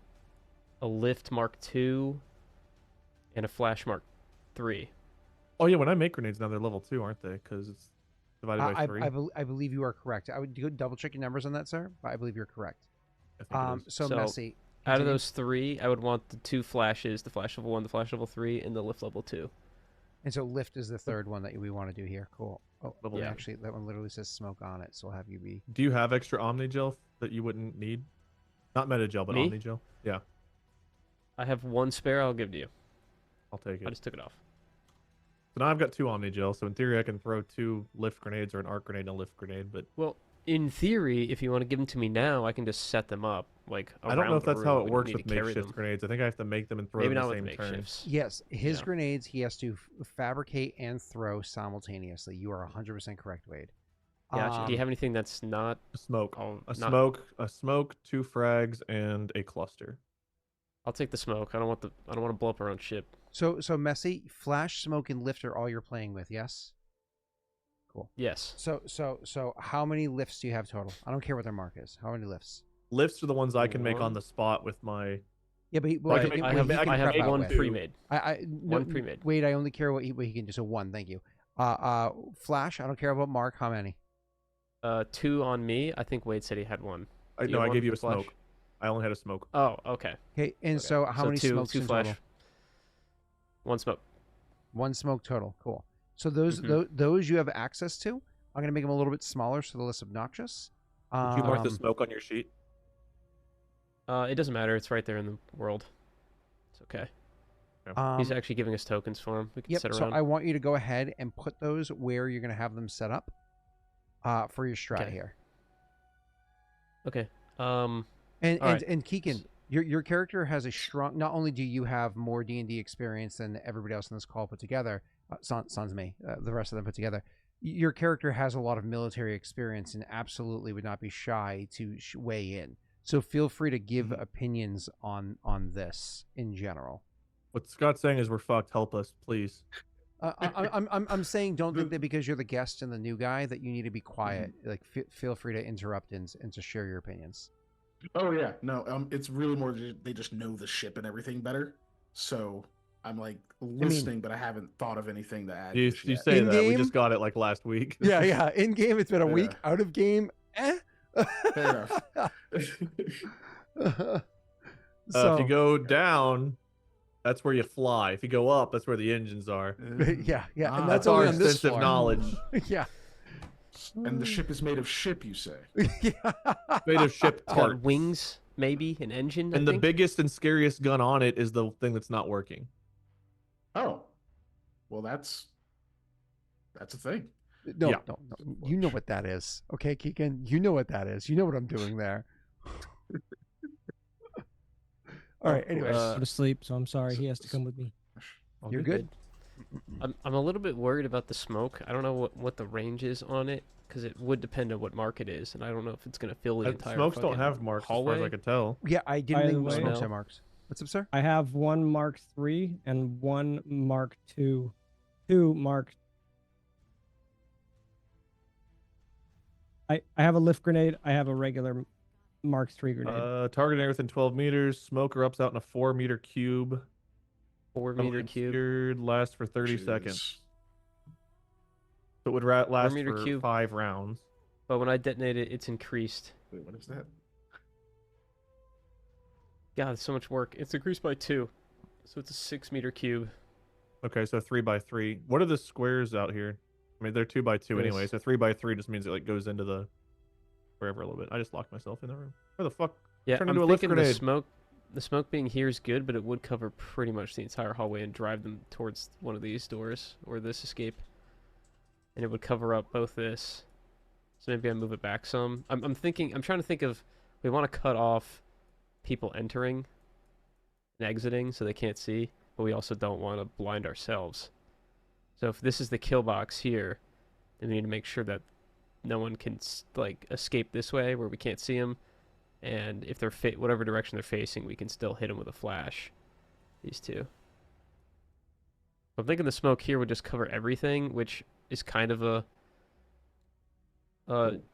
a lift Mark II, and a flash Mark III. Oh yeah, when I make grenades now, they're level 2, aren't they? Because it's divided by 3. I believe you are correct. I would double check your numbers on that, sir, but I believe you're correct. I think it is. So Messy. Out of continue. those 3, I would want the 2 flashes, the flash level 1, the flash level 3, and the lift level 2. And so lift is the third one that we want to do here. Cool. Oh, Level Yeah. actually, that one literally says smoke on it, so we'll have you be. Do you have extra Omni Gel that you wouldn't need? Not Meta Gel, but Me? Omni Gel. Yeah, I have 1 spare. I'll give to you. I'll take I it. just took it off. So now I've got 2 Omni Gel, so in theory I can throw 2 lift grenades or an arc grenade and a lift grenade, but Well, in theory, if you want to give them to me now, I can just set them up like I don't know around if the that's how room. it We don't works need with to carry makeshift them. grenades. I think I have to make them and throw Maybe them not at the with same turn. makeshifts. Yes, his Yeah. grenades he has to fabricate and throw simultaneously. You are 100% correct, Wade. Gotcha. Do you have anything that's not? A smoke, Oh, a not- smoke, 2 frags, and a cluster. I'll take the smoke. I don't want to blow up our own ship. So Messy, flash, smoke, and lift are all you're playing with, yes? Cool. Yes. So how many lifts do you have total? I don't care what their mark is. How many lifts? Lifts are the ones I can make on One. the spot with my. Yeah, but Well, I can Right, make- I I have can- I can I have prep out one with. pre-made. No, One pre-made. Wade, I only care what he can do. So 1, thank you. Flash, I don't care about mark. How many? 2 on me. I think Wade said he had 1. Do No, have I one gave you for a flash? smoke. I only had a smoke. Oh, okay. Okay, and Okay. so how many two, smokes 2 in flash. total? 1 smoke. 1 smoke total. Cool. So those Mhm. those you have access to. I'm gonna make them a little bit smaller so they're less obnoxious. Did you mark the smoke on your sheet? It doesn't matter. It's right there in the world. It's okay. He's actually giving us tokens for him. We can Yep. sit So around. I want you to go ahead and put those where you're gonna have them set up. For your strat Okay. here. Okay. And All and Keegan, your character has a strong. Not only do you have more D&D experience than everybody else in this call put together, sans me, the rest of them put together. Your character has a lot of military experience and absolutely would not be shy to weigh in. So feel free to give opinions on this in general. What Scott's saying is we're fucked. Help us, please. I'm saying don't think that because you're the guest and the new guy that you need to be quiet. Like feel free to interrupt and to share your opinions. Oh yeah, no, it's really more they just know the ship and everything better. So I'm like listening, but I haven't thought of anything to add. You just yet. say that. We In-game? just got it like last week. Yeah. In game, it's been a week. Yeah. Out of game, Fair enough. If you go down, that's where you fly. If you go up, that's where the engines are. yeah, and Ah. that's That's our only on this extensive floor. knowledge. Yeah, And the ship is made of ship, you say? yeah. Made of ship It's got parts. wings, maybe an engine. I And the think. biggest and scariest gun on it is the thing that's not working. Oh, well, that's a thing. No, Yeah. no. You know what that is, okay, Keegan? You know what that is. You know what I'm doing there. All right. Anyways, Go to sleep, so I'm sorry. He has to come with me. All you're good. I'm a little bit worried about the smoke. I don't know what the range is on it because it would depend on what mark it is, and I don't know if it's gonna fill the entire. Smokes don't fucking have marks as far hallway. as I can tell. Yeah, I didn't By think the the way- smokes No. had marks. What's up, sir? I have 1 Mark III and 1 Mark II. 2 Mark. I have a lift grenade. I have a regular Mark III grenade. Targeting within 12 meters. Smoker ups out in a 4-meter cube. 4-meter cube. Secured, lasts for 30 which seconds. is- So it would last 4-meter for cube. 5 rounds. But when I detonate it, it's increased. Wait, what is that? God, it's so much work. It's increased by 2, so it's a 6-meter cube. Okay, so 3x3. What are the squares out here? I mean, they're 2x2 anyway, This. so 3x3 just means it like goes into the wherever a little bit. I just locked myself in the room. Where the fuck? Yeah, Turn I'm into a lift thinking grenade. the smoke being here is good, but it would cover pretty much the entire hallway and drive them towards one of these doors or this escape, and it would cover up both this. So maybe I move it back some. I'm trying to think of, we want to cut off people entering and exiting so they can't see, but we also don't want to blind ourselves. So if this is the kill box here, then we need to make sure that no one can like escape this way where we can't see them, and if they're whatever direction they're facing, we can still hit them with a flash. These two. I'm thinking the smoke here would just cover everything, which is kind of a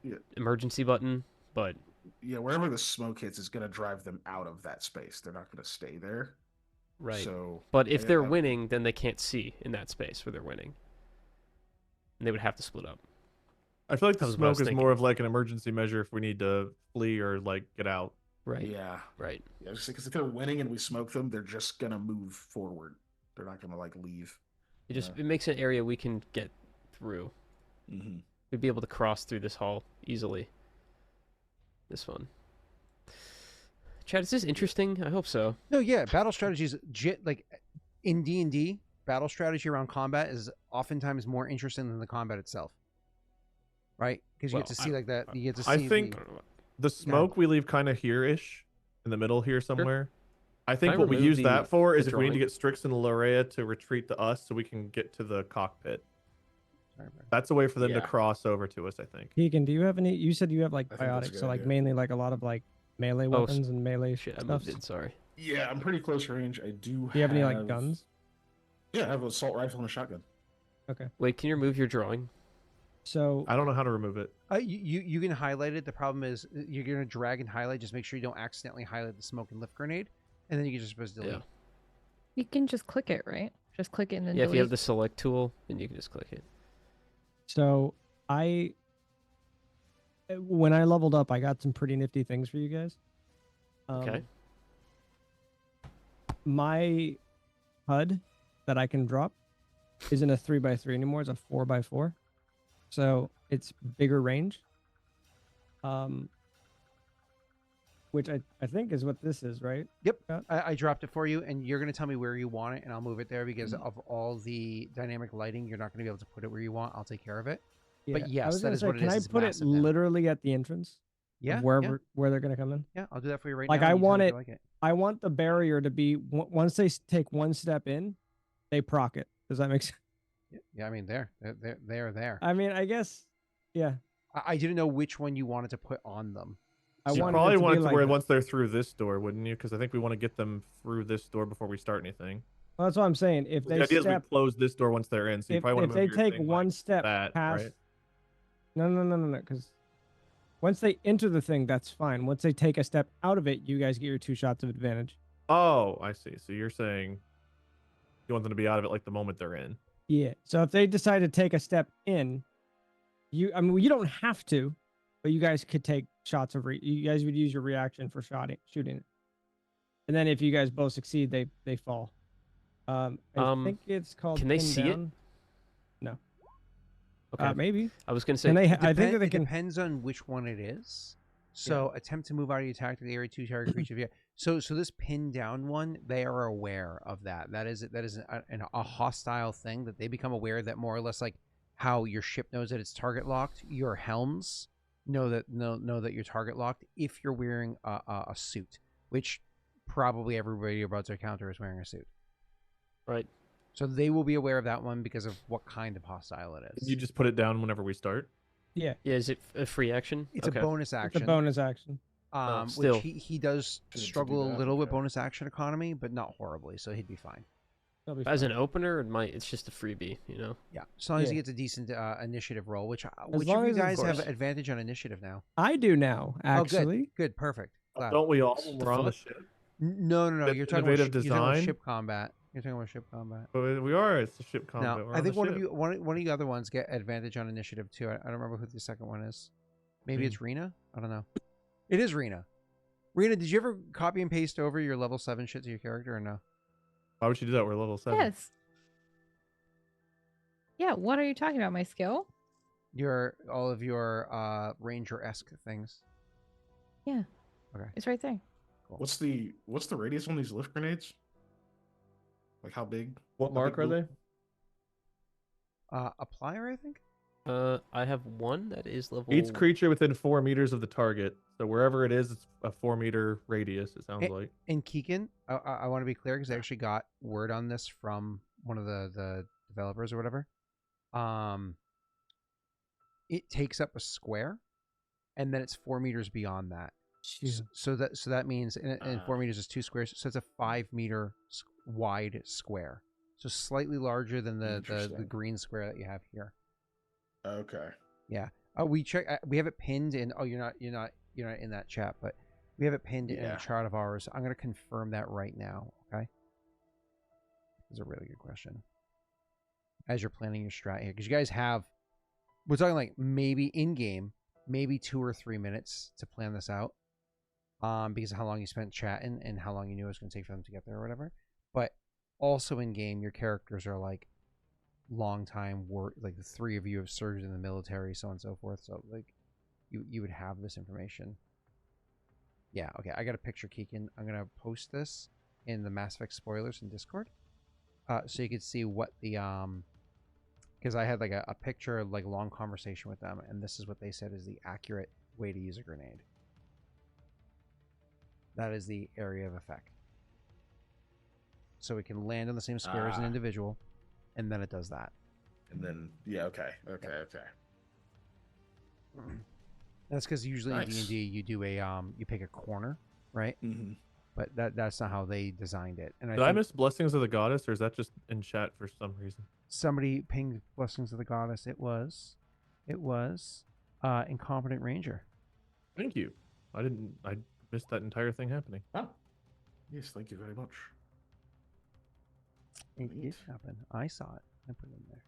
Yeah. emergency button, but Yeah, wherever the smoke hits is going to drive them out of that space. They're not going to stay there. Right. So, But if they're I- winning, then they can't see in that space where they're winning. And they would have to split up. I feel like That the was what I was smoke is more thinking. of like an emergency measure if we need to flee or like get out. Right. Yeah, Right. yeah. Because if they're winning and we smoke them, they're just going to move forward. They're not going to like leave. It makes an area we can get through. Mm-hmm. We'd be able to cross through this hall easily. This one. Chad, is this interesting? I hope so. No, yeah, battle strategies, like in D&D, battle strategy around combat is oftentimes more interesting than the combat itself, right? Because you get to see like that. You get to see. I think the smoke we leave kind of here-ish, in the middle here somewhere. I think I what we remove use that for is the if we need to drawing? get Strix and Larrea to retreat to us so we can get to the cockpit. Sorry, bro. That's a way for them to Yeah. cross over to us, I think. Keegan, do you have any? You said you have like I think that's a biotics, good so like idea. mainly like a lot of like melee Oh, weapons and melee Shit, I stuff. moved it. Sorry. Yeah, I'm pretty close range. I do. Do you have any like guns? Yeah, I have an assault rifle and a shotgun. Okay. Wait, can you remove your drawing? So I don't know how to remove it. You can highlight it. The problem is you're gonna drag and highlight. Just make sure you don't accidentally highlight the smoke and lift grenade, and then you can just press delete. Yeah. You can just click it, right? Just click it and then Yeah, if you have delete. the select tool, then you can just click it. So when I leveled up, I got some pretty nifty things for you guys. Okay. My HUD that I can drop isn't a 3x3 anymore. It's a 4x4. So it's bigger range. Which I think is what this is, right? Yep. Scott? I dropped it for you, and you're gonna tell me where you want it, and I'll move it there because of all the dynamic lighting. You're not gonna be able to put it where you want. I'll take care of it. But I yes, was that gonna is say, what it can is. I It's put it massive now. literally at the entrance? Of Yeah, wherever where they're gonna come in. yeah. I'll do that for you right Like, now. I and you tell want me if it- you like it. I want the barrier to be once they take one step in, they proc it. Does that make sense? Yeah, I mean, they're there. I mean, I guess, yeah. I didn't know which one you wanted to put on them. I You wanted probably it to want be it to like where that. once they're through this door, wouldn't you? Because I think we want to get them through this door before we start anything. Well, that's what I'm saying. If The they idea is we step, close this door once they're in, so you if, probably want if to move they your take thing one like step that, past, right? no, because once they enter the thing, that's fine. Once they take a step out of it, you guys get your 2 shots of advantage. Oh, I see. So you're saying you want them to be out of it like the moment they're in. Yeah. So if they decide to take a step in, you don't have to, but you guys could take shots of you guys would use your reaction for shooting it. And then if you guys both succeed, they fall. I think it's called can they pin see it? down. No. Okay. Maybe. I was gonna say. Can they? I think that they It can. depends on which one it is. So attempt to move out of your attack to the area 2 target creature. Yeah. So this pin down one, they are aware of that. That is a hostile thing that they become aware that more or less like how your ship knows that it's target locked. Your helms know that you're target locked if you're wearing a suit, which probably everybody you're about to encounter is wearing a suit. Right. So they will be aware of that one because of what kind of hostile it is. You just put it down whenever we start. Yeah. Yeah. Is it a free action? It's Okay. a bonus action. It's a bonus action. Still. Which he does To do struggle a that, little with okay. bonus action economy, but not horribly, so he'd be fine. They'll be As fine. an opener, it's just a freebie, you know. Yeah, as long as he Yeah. gets a decent initiative roll. Which of long you as, of guys have course. advantage on initiative now? I do now, actually. Oh, good, perfect. Glad. Don't we all when the we're on the fuck? ship? No. That's You're talking about innovative you're talking about design? ship combat. You're talking about ship combat. But we are. It's a ship combat. No, We're I on think the one of ship. you, one of the other ones get advantage on initiative too. I don't remember who the second one is. Maybe Me. it's Rena. I don't know. It is Rena. Rena, did you ever copy and paste over your level 7 shit to your character or no? Why would you do that? We're level 7. Yes. Yeah, what are you talking about? My skill? All of your ranger-esque things. Yeah. Okay. It's right there. What's the radius on these lift grenades? Like how big? What How mark big are will- they? Applier, I think. I have one that is level. Each creature within 4 meters of the target. So wherever it is, it's a 4-meter radius. It sounds like. And Keegan, I want to be clear because I actually got word on this from one of the developers or whatever. It takes up a square, and then it's 4 meters beyond that. So that means and 4 meters is 2 squares. So it's a 5-meter wide square. So slightly larger than the Interesting. green square that you have here. Okay. We check. We have it pinned in. Oh, you're not in that chat, but we have it pinned in Yeah. a chart of ours. I'm going to confirm that right now. Okay. That's a really good question. As you're planning your strat here, because you guys have, we're talking like maybe in game, maybe 2 or 3 minutes to plan this out. Because of how long you spent chatting and how long you knew it was going to take for them to get there or whatever. But also in game, your characters are like long time work. Like the 3 of you have served in the military, so on and so forth. So like you would have this information. Yeah. Okay. I got a picture, Keegan. I'm gonna post this in the Mass Effect spoilers in Discord, so you can see what the because I had like a picture, like long conversation with them, and this is what they said is the accurate way to use a grenade. That is the area of effect. So it can land on the same square as an individual, and then it does that. And then, yeah, okay. That's because usually Nice. in D&D you do a you pick a corner, right? Mm-hmm. But that's not how they designed it. And Did I I think miss Blessings of the Goddess, or is that just in chat for some reason? somebody pinged Blessings of the Goddess. It was Incompetent Ranger. Thank you. I missed that entire thing happening. Oh, yes, thank you very much. It did Neat. happen. I saw it. I put it in there.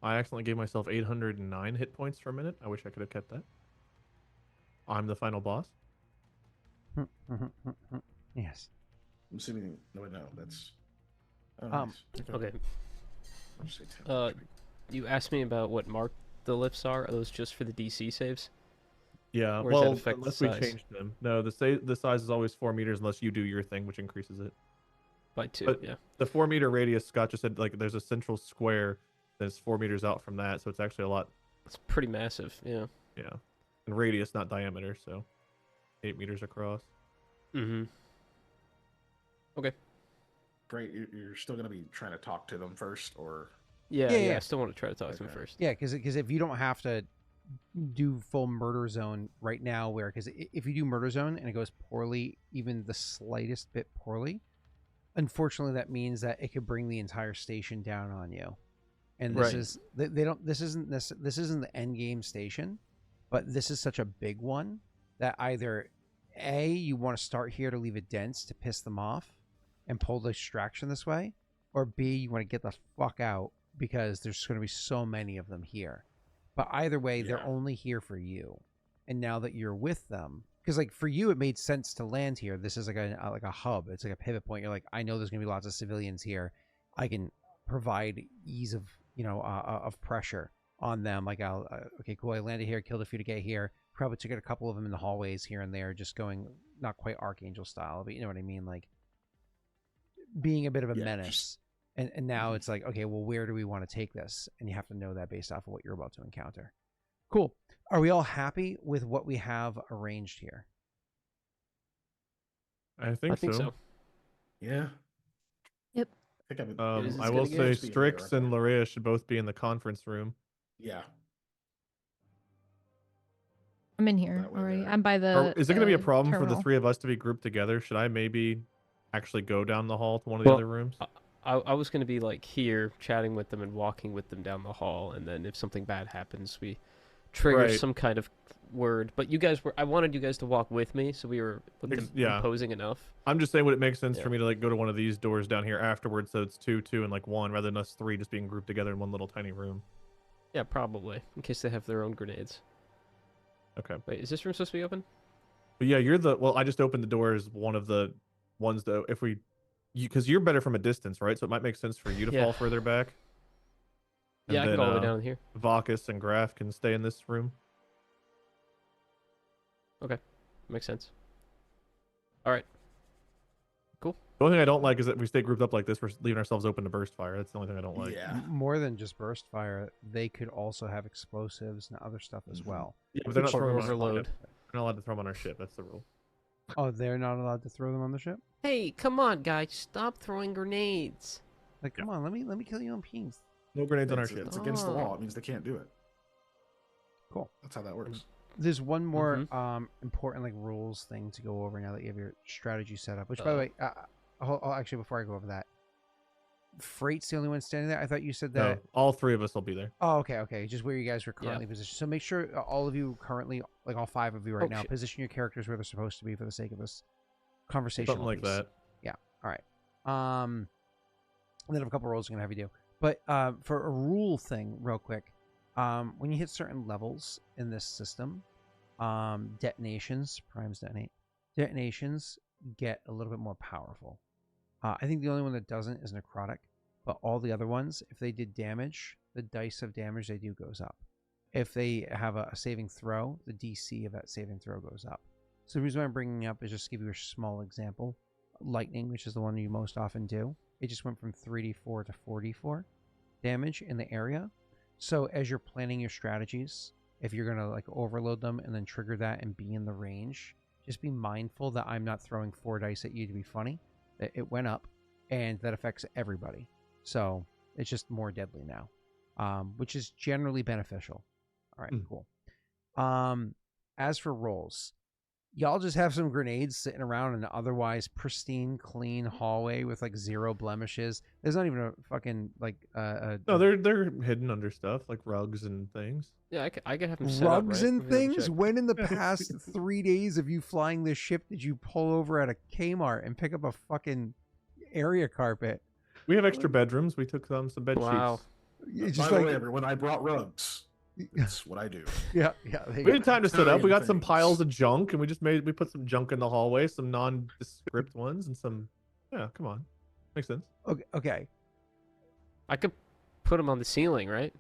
I accidentally gave myself 809 hit points for a minute. I wish I could have kept that. I'm the final boss. Yes. I'm assuming, no, that's... Oh, Um, nice. Okay. I'll just say 10. You asked me about what mark the lifts are. Are those just for the DC saves? Yeah, Or does that well, affect the unless we size? change them. No, the size is always 4 meters unless you do your thing, which increases it. By 2, But- yeah. The 4 meter radius, Scott just said, like, there's a central square that's 4 meters out from that, so it's actually a lot. It's pretty massive, yeah. Yeah, and radius, not diameter, so 8 meters across. Mm-hmm. Great, you're still going to be trying to talk to them first, or... Yeah, Yeah, yeah, yeah. I still want to try to talk to him Okay. first. Yeah, because if you don't have to do full murder zone right now, because if you do murder zone and it goes poorly, even the slightest bit poorly, unfortunately that means that it could bring the entire station down on you. And this Right. is they don't this isn't the end game station, but this is such a big one that either A, you want to start here to leave it dense to piss them off and pull the distraction this way, or B, you want to get the fuck out because there's going to be so many of them here. But either way, they're Yeah. only here for you. And now that you're with them, because like for you, it made sense to land here. This is like a hub. It's like a pivot point. You're like, I know there's going to be lots of civilians here. I can provide ease of of pressure on them. Like okay, cool. I landed here, killed a few to get here. Probably took out a couple of them in the hallways here and there, just going not quite Archangel style, but you know what I mean, like being a bit of a Yeah, menace. just- And now it's like, okay, well, where do we want to take this? And you have to know that based off of what you're about to encounter. Cool. Are we all happy with what we have arranged here? I think so. Yeah. Yep. I think I've been... It is I as will good a say guess. Strix and Larrea should both be in the conference room. Yeah. I'm in here That way already. there. I'm by the. Is it going to be a the problem for the terminal. 3 of us to be grouped together? Should I maybe actually go down the hall to one of the Well, other rooms? I was going to be like here chatting with them and walking with them down the hall, and then if something bad happens, we trigger Right. some kind of word. But you guys I wanted you guys to walk with me, so we were Yeah. imposing enough. I'm just saying, would it make sense Yeah. for me to like go to one of these doors down here afterwards, so it's 2, 2, and like 1, rather than us 3 just being grouped together in one little tiny room? Yeah, probably, in case they have their own grenades. Okay. Wait, is this room supposed to be open? But yeah, I just opened the door as one of the ones that because you're better from a distance, right? So it might make sense for you to Yeah. fall further back. Yeah, I And can go all the way then, down here. Vakas and Graff can stay in this room. Makes sense. All right. The only thing I don't like is that we stay grouped up like this. We're leaving ourselves open to burst fire. That's the only thing I don't like. Yeah. More than just burst fire, they could also have explosives and other stuff as Mhm. well. Yeah, but they're not Or throwing them on our overload. ship. They're not allowed to throw them on our ship. That's the rule. Oh, they're not allowed to throw them on the ship? Hey, come on, guys! Stop throwing grenades. Like, come on, let me kill you on peace. No grenades on our It's, ship. it's against the law. Oh. It means they can't do it. Cool. That's how that works. There's one more Mhm. important like rules thing to go over now that you have your strategy set up. Which, by the way, actually, before I go over that, Freight's the only one standing there. I thought you said No, that. all three of us will be there. Oh, okay. Just where you guys were currently positioned. So make sure all of you currently, like all 5 of you right now, shit. position your characters where they're supposed to be for the sake of this conversation. Something like that. Yeah. All right. And then I have a couple roles I'm gonna have you do. But for a rule thing, real quick, when you hit certain levels in this system, primes detonate, detonations get a little bit more powerful. I think the only one that doesn't is necrotic, but all the other ones, if they did damage, the dice of damage they do goes up. If they have a saving throw, the DC of that saving throw goes up. So the reason why I'm bringing it up is just to give you a small example. Lightning, which is the one you most often do, it just went from 3d4 to 4d4 damage in the area. So as you're planning your strategies, if you're going to like overload them and then trigger that and be in the range, just be mindful that I'm not throwing 4 dice at you to be funny. It went up, and that affects everybody. So it's just more deadly now, which is generally beneficial. All right, cool. As for rolls, y'all just have some grenades sitting around in an otherwise pristine, clean hallway with like 0 blemishes. There's not even a fucking like No, they're hidden under stuff like rugs and things. Yeah, I could have them set up, rugs right? and Let me double things. check. When in the past 3 days of you flying this ship did you pull over at a Kmart and pick up a fucking area carpet? We have extra bedrooms. We took some bed Wow. sheets. It's By just the like way, everyone, I brought rugs. That's what I do. yeah. We had time to set up. We got some things. piles of junk, and we put some junk in the hallway, some nondescript ones, and some. Yeah, come on, makes sense. Okay. I could put them on the ceiling, right?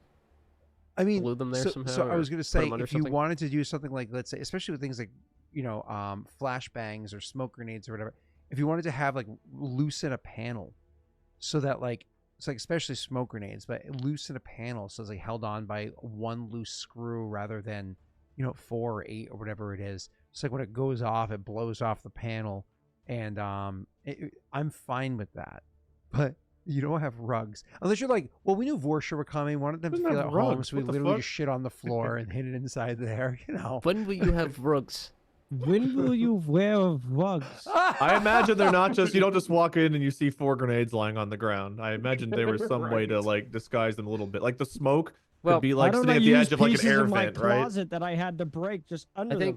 I mean, Glue them there so, somehow, So I or was going to put say, 'em under if you something? wanted to do something like, let's say, especially with things like, flashbangs or smoke grenades or whatever, if you wanted to have like loosen a panel so that like, it's like especially smoke grenades, but loosen a panel so it's like held on by one loose screw rather than, 4 or 8 or whatever it is. So like when it goes off, it blows off the panel, and I'm fine with that, but. You don't have rugs. Unless you're like, well, we knew Vorsha were coming, wanted them to Doesn't feel have at home, rugs. so we What the literally fuck? just shit on the floor and hid it inside there, When will you have rugs? When will you wear rugs? I imagine they're not just. You don't just walk in and you see 4 grenades lying on the ground. I imagine there was some way to Right. like disguise them a little bit, like the smoke Well, could be Why like don't sitting I at the use edge of like an pieces air of my vent, right? closet that I had to break just under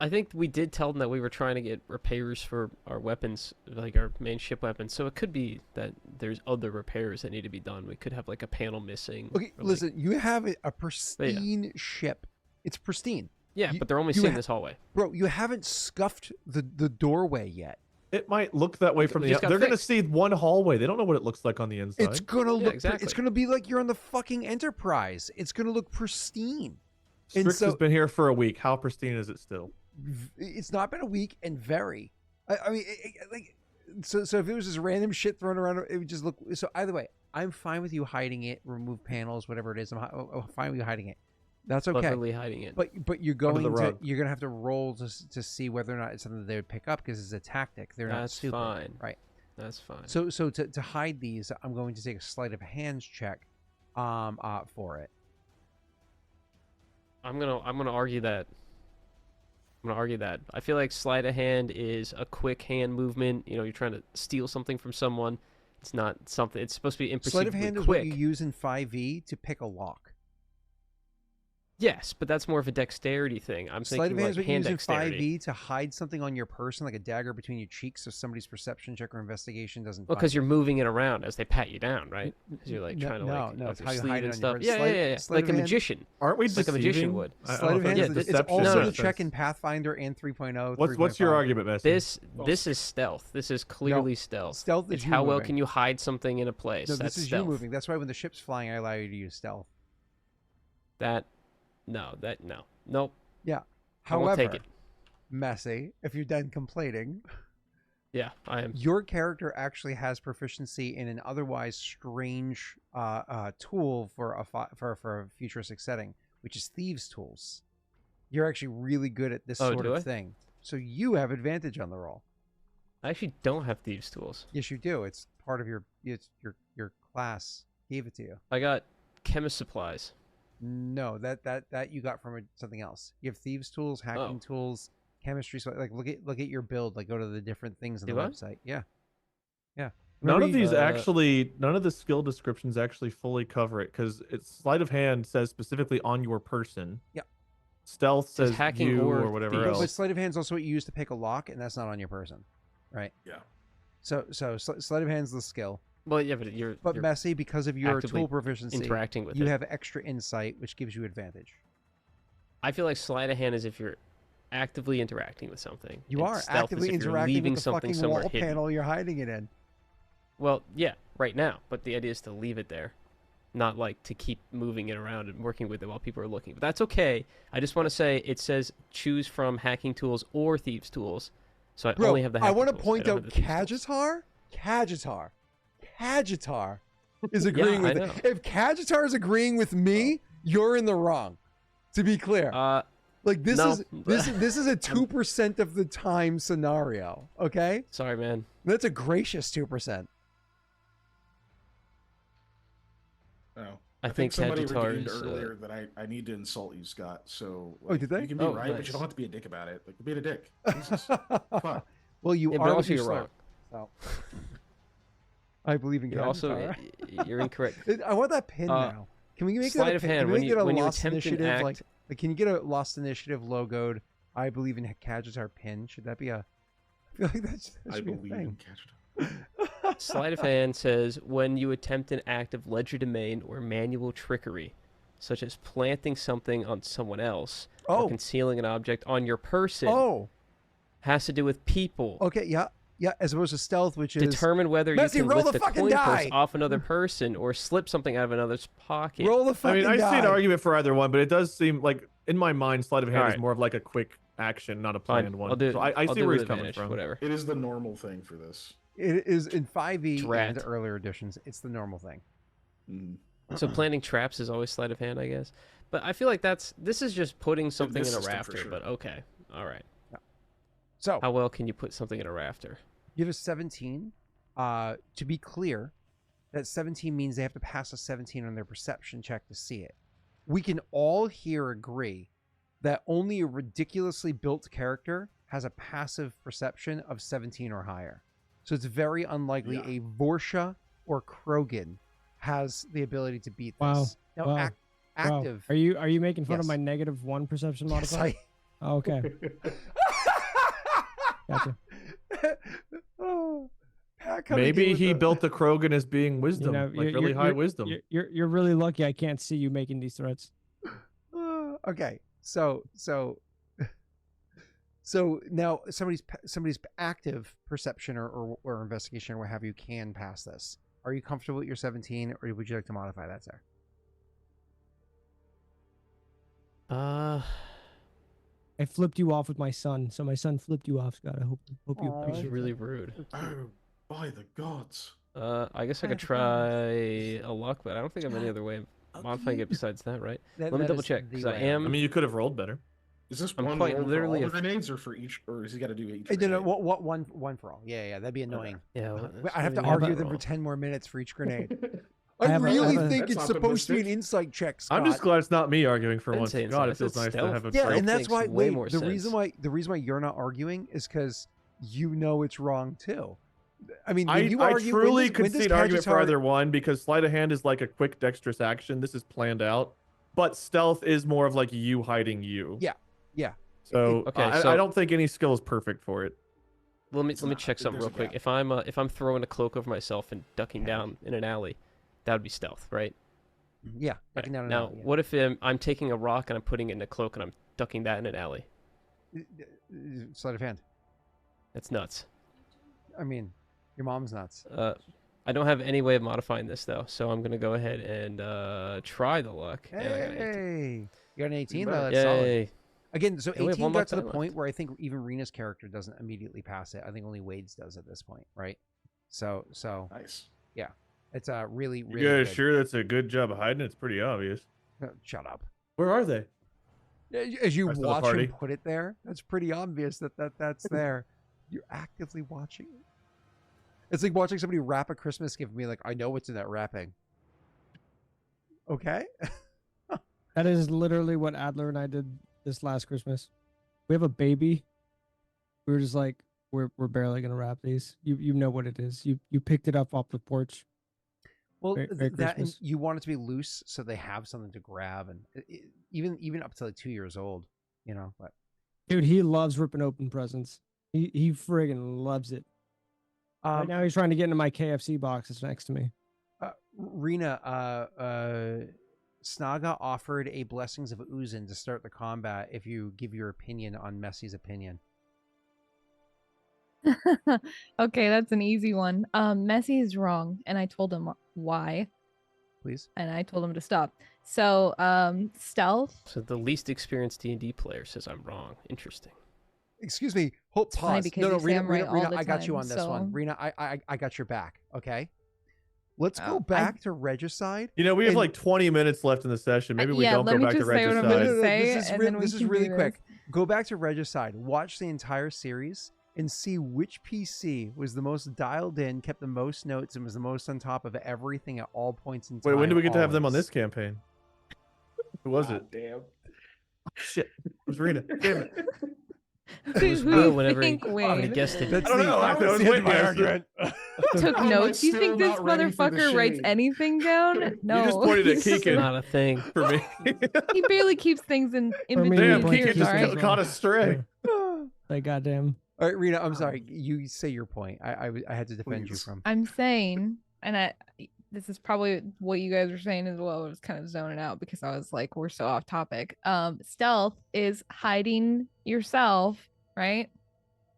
I think we did tell them that we were trying to get repairs for our weapons, like our main ship weapons. So it could be that there's other repairs that need to be done. We could have like a panel missing. Okay, or, like- listen, you have a pristine ship. It's pristine. Yeah, you- but they're only you seeing ha- this hallway. Bro, you haven't scuffed the doorway yet. It might look that way from It the. just got They're gonna fixed. see one hallway. They don't know what it looks like on the inside. It's gonna look it's exactly. gonna be like you're on the fucking Enterprise. It's gonna look pristine. And Strix so- has been here for a week. How pristine is it still? It's not been a week and very. I mean, like, so if it was just random shit thrown around, it would just look. So either way, I'm fine with you hiding it, remove panels, whatever it is. I'm fine with you hiding it. That's okay. Cleverly hiding it. But you're Under the going to rug. you're gonna have to roll to see whether or not it's something that they would pick up because it's a tactic. They're not That's stupid, fine. right? That's fine. So to hide these, I'm going to take a sleight of hands check, for it. I'm gonna argue that. I feel like sleight of hand is a quick hand movement. You're trying to steal something from someone. It's not something. It's supposed to be Sleight of imperceptibly hand is quick. what you use in 5e to pick a lock. Yes, but that's more of a dexterity thing. I'm Sleight of thinking hand like is what you hand use in dexterity. 5e to hide something on your person, like a dagger between your cheeks, so somebody's perception check or investigation doesn't. Well, because you're moving it around as they pat you down, right? Because you're like No, trying to no, like no, up it's your how you sleeve hide it and on your stuff. person. Yeah, Sleight- yeah, yeah. sleight Like of a hand- magician. Aren't we Like a magician deceiving? would. I don't Sleight of know if hand yeah, is that's it's deception also or the check offense. in Pathfinder and 3.0. What's your 3.5. argument, Messi? This is stealth. This is clearly stealth. Stealth is It's you how well moving. can you hide something in a place. No, That's this is stealth. you moving. That's why when the ship's flying, I allow you to use stealth. Nope. Yeah. I won't However, take it. Messy, if you're done complaining, Yeah, I am. your character actually has proficiency in an otherwise strange tool for a futuristic setting, which is thieves' tools. You're actually really good at this Oh, sort do of I? thing, so you have advantage on the roll. I actually don't have thieves' tools. Yes, you do. It's part of your class gave it to you. I got chemist supplies. No, that you got from something else. You have thieves' tools, hacking Oh. tools, chemistry. So like look at your build. Like go to the different things on Do the I? website. Yeah. None of these Uh, actually, none of the skill descriptions actually fully cover it because it's sleight of hand says specifically on your person. Yep. Stealth Says says hacking you or or whatever thieves. But else. sleight of hand is also what you use to pick a lock, and that's not on your person, right? Yeah. So sleight of hand is the skill. Well, yeah, but you're Messy, because of your actively tool proficiency, interacting with you it. have extra insight, which gives you advantage. I feel like sleight of hand is if you're actively interacting with something. You and are stealth is actively if you're interacting leaving with the something fucking somewhere wall hidden. panel you're hiding it in. Well, yeah, right now. But the idea is to leave it there, not like to keep moving it around and working with it while people are looking. But that's okay. I just want to say it says choose from hacking tools or thieves tools. So I Bro, only have the I hacking want to tools. point don't out have the thieves tools. Kajitar is agreeing with I it. know. If Kajitar is agreeing with me, you're in the wrong. To be clear, like this no. is this is a 2% of the time scenario. Okay, Sorry, man. that's a gracious 2%. Oh. I think somebody Sagittarius, redeemed earlier that I need to insult you, Scott. So did they? You can be Oh, right, but nice. you don't have to be a dick about it. Like, being a dick. Jesus. Fuck. Well, you Yeah, but are what also you you're slur. wrong. So. I believe in You're also Kajitar. you're incorrect. I want that pin now. Can we make Sleight that a of pin? hand, Can we when make you- it a when you Lost attempt an Initiative? act- Like, can you get a Lost Initiative logoed? I believe in Kajitar pin. Should that be a? I feel like that I should be a believe in thing. Kajitar. Sleight of hand says when you attempt an act of legerdemain or manual trickery, such as planting something on someone else or Oh, concealing an object on your person, oh, has to do with people. okay, yeah, yeah. As opposed to stealth, which is Determine whether Messy, you can roll lift the a fucking coin purse die! off another person or slip something out of another's pocket. roll the I fucking mean, I see an die. argument for either one, but it does seem like in my mind, sleight of hand is Alright. more of like a quick action, not a Fine, planned one. I'll do. So I I'll see do where with he's coming advantage, from. Whatever. It is the normal thing for this. It is in 5e and Drat. earlier editions. It's the normal thing. Mm. So planting traps is always sleight of hand, I guess. But I feel like this is just putting something this in a system for rafter. sure. But okay, all right. So How well can you put something in a rafter? you have a 17. To be clear, that 17 means they have to pass a 17 on their perception check to see it. We can all here agree that only a ridiculously built character has a passive perception of 17 or higher. So it's very unlikely Yeah. a Vorsha or Krogan has the ability to beat this. Wow. Now, Wow. active. Wow. Are you making fun Yes. of my -1 perception Yes, modifier? Oh, okay. Gotcha. Oh, Pat coming in Maybe with he the- built the Krogan as being wisdom, like really high wisdom. You're really lucky I can't see you making these threats. Okay, so now somebody's active perception or investigation or what have you can pass this. Are you comfortable with your 17, or would you like to modify that, sir? I flipped you off with my son, so my son flipped you off, Scott. I hope you Aw. That was appreciate really that. rude. Oh, by the gods. I guess I could Bad try a luck, but I don't think I have any other way of modifying it besides that, right? Let me double check because I am. I mean, you could have rolled better. Is this I'm one quite roll literally for a all the grenades or for each, or has he got to do each? No, grenade? what one for all? Yeah, that'd be annoying. Yeah, well, I that's have to really argue not them roll. for 10 more minutes for each grenade. I I have a- I really have a- think That's it's supposed to be an optimistic. insight check, Scott. I'm just glad it's not me arguing for I didn't once. say God, insight, it feels I said nice to stealth. have a Yeah, Stealth and that's makes why. way Wait, more the sense. reason why you're not arguing is because you know it's wrong too. I mean, when I you argue, when truly does- could when does see an argument for Kajitar- either one because sleight of hand is like a quick dexterous action. This is planned out, but stealth is more of like you hiding you. Yeah, yeah. So, Okay, I so- don't think any skill is perfect for it. Let me It's let me not. check something There's real a quick. gap. If I'm throwing a cloak over myself and ducking down in an alley, that would be stealth, right? Yeah. Right. ducking down an Now, alley, yeah. what if I'm taking a rock and I'm putting it in a cloak and I'm ducking that in an alley? Sleight of hand. That's nuts. I mean, your mom's nuts. I don't have any way of modifying this though, so I'm gonna go ahead and try the luck. And I got an 18. Hey, you got an 18 better. though. That's solid. Yay! Again, so And we have 18 one more got to the time point left. where I think even Rena's character doesn't immediately pass it. I think only Wade's does at this point, right? So Nice. it's really You really guys good. sure that's a good job of hiding? It's pretty obvious. Shut up. Where are they? As you Rest of the watch party. him put it there, that's pretty obvious that's there. You're actively watching it. It's like watching somebody wrap a Christmas gift and be like, I know what's in that wrapping. Okay. That is literally what Adler and I did this last Christmas. We have a baby. We were just like, we're barely gonna wrap these. You know what it is. You picked it up off the porch. Well, Merry that and Christmas. you want it to be loose so they have something to grab, and even up to like 2 years old, you know. But Dude, he loves ripping open presents. He friggin' loves it. Right now he's trying to get into my KFC box that's next to me. Rena, Snaga offered a Blessings of Uzin to start the combat if you give your opinion on Messi's opinion. Okay, that's an easy one. Messi is wrong, and I told him why, Please. and I told him to stop. So, stealth. So the least experienced D&D player says I'm wrong. Interesting. Excuse me. Hold. funny Pause. because No, you say Rena, I'm right all the I got you time, on this one. so- Rena, I got your back. Okay. Let's Oh, go back to Regicide. You know, we have And- like 20 minutes left in the session. Maybe we yeah, don't let go me back to just say what I'm gonna Regicide. say, This is, and then we this is can really do quick. Go back to Regicide. Watch the entire series and see which PC was the most dialed in, kept the most notes, and was the most on top of everything at all points in time. Wait, when do we get to have them on always. this campaign? Who was God it? Damn. Shit. It was Rena. Damn it. It was Who Will you whenever he think win? guessed it. That's I don't the, know. I that's was the end of waiting. my argument. Took How am I notes. You still think this not ready for the motherfucker writes shade? anything down? No. You just pointed at He's just- Keegan. Not a thing. For me. He barely keeps things in For me, between Damn, Blake his Keegan ears, just all right? caught us stray. Like goddamn. All right, Rena, I'm sorry. You say your point. I had to defend you Please. from. I'm saying, and this is probably what you guys were saying as well. I was kind of zoning out because I was like, we're so off topic. Stealth is hiding yourself, right?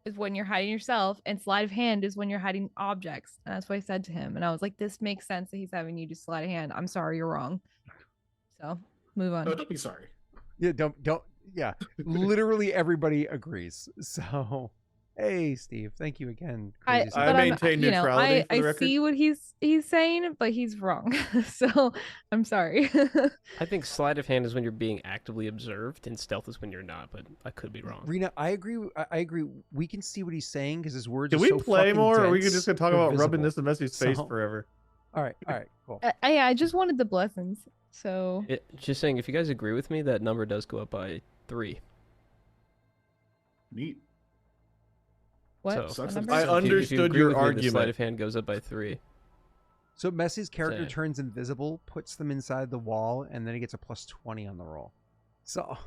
Is when you're hiding yourself, and sleight of hand is when you're hiding objects. And that's what I said to him. And I was like, this makes sense that he's having you do sleight of hand. I'm sorry, you're wrong. So move on. No, don't be sorry. Yeah, don't. Yeah, literally everybody agrees. So, hey, Steve, thank you again. I Crazy I but I'm, maintain you know, neutrality for the I record. see what he's saying, but he's wrong. So I'm sorry. I think sleight of hand is when you're being actively observed, and stealth is when you're not. But I could be wrong. Rena, I agree. I agree. We can see what he's saying because his words. Can are we so play fucking more, or we dense, could just gonna talk they're about rubbing visible. this in Messi's face So- forever? All right, cool. Yeah, I just wanted the blessings. So Just saying, if you guys agree with me, that number does go up by 3. Neat. what? So- What Sucks number? that- I If you- If you understood agree your with me, the argument. sleight of hand goes up by 3. So Messi's character Same. turns invisible, puts them inside the wall, and then he gets a +20 on the roll. So,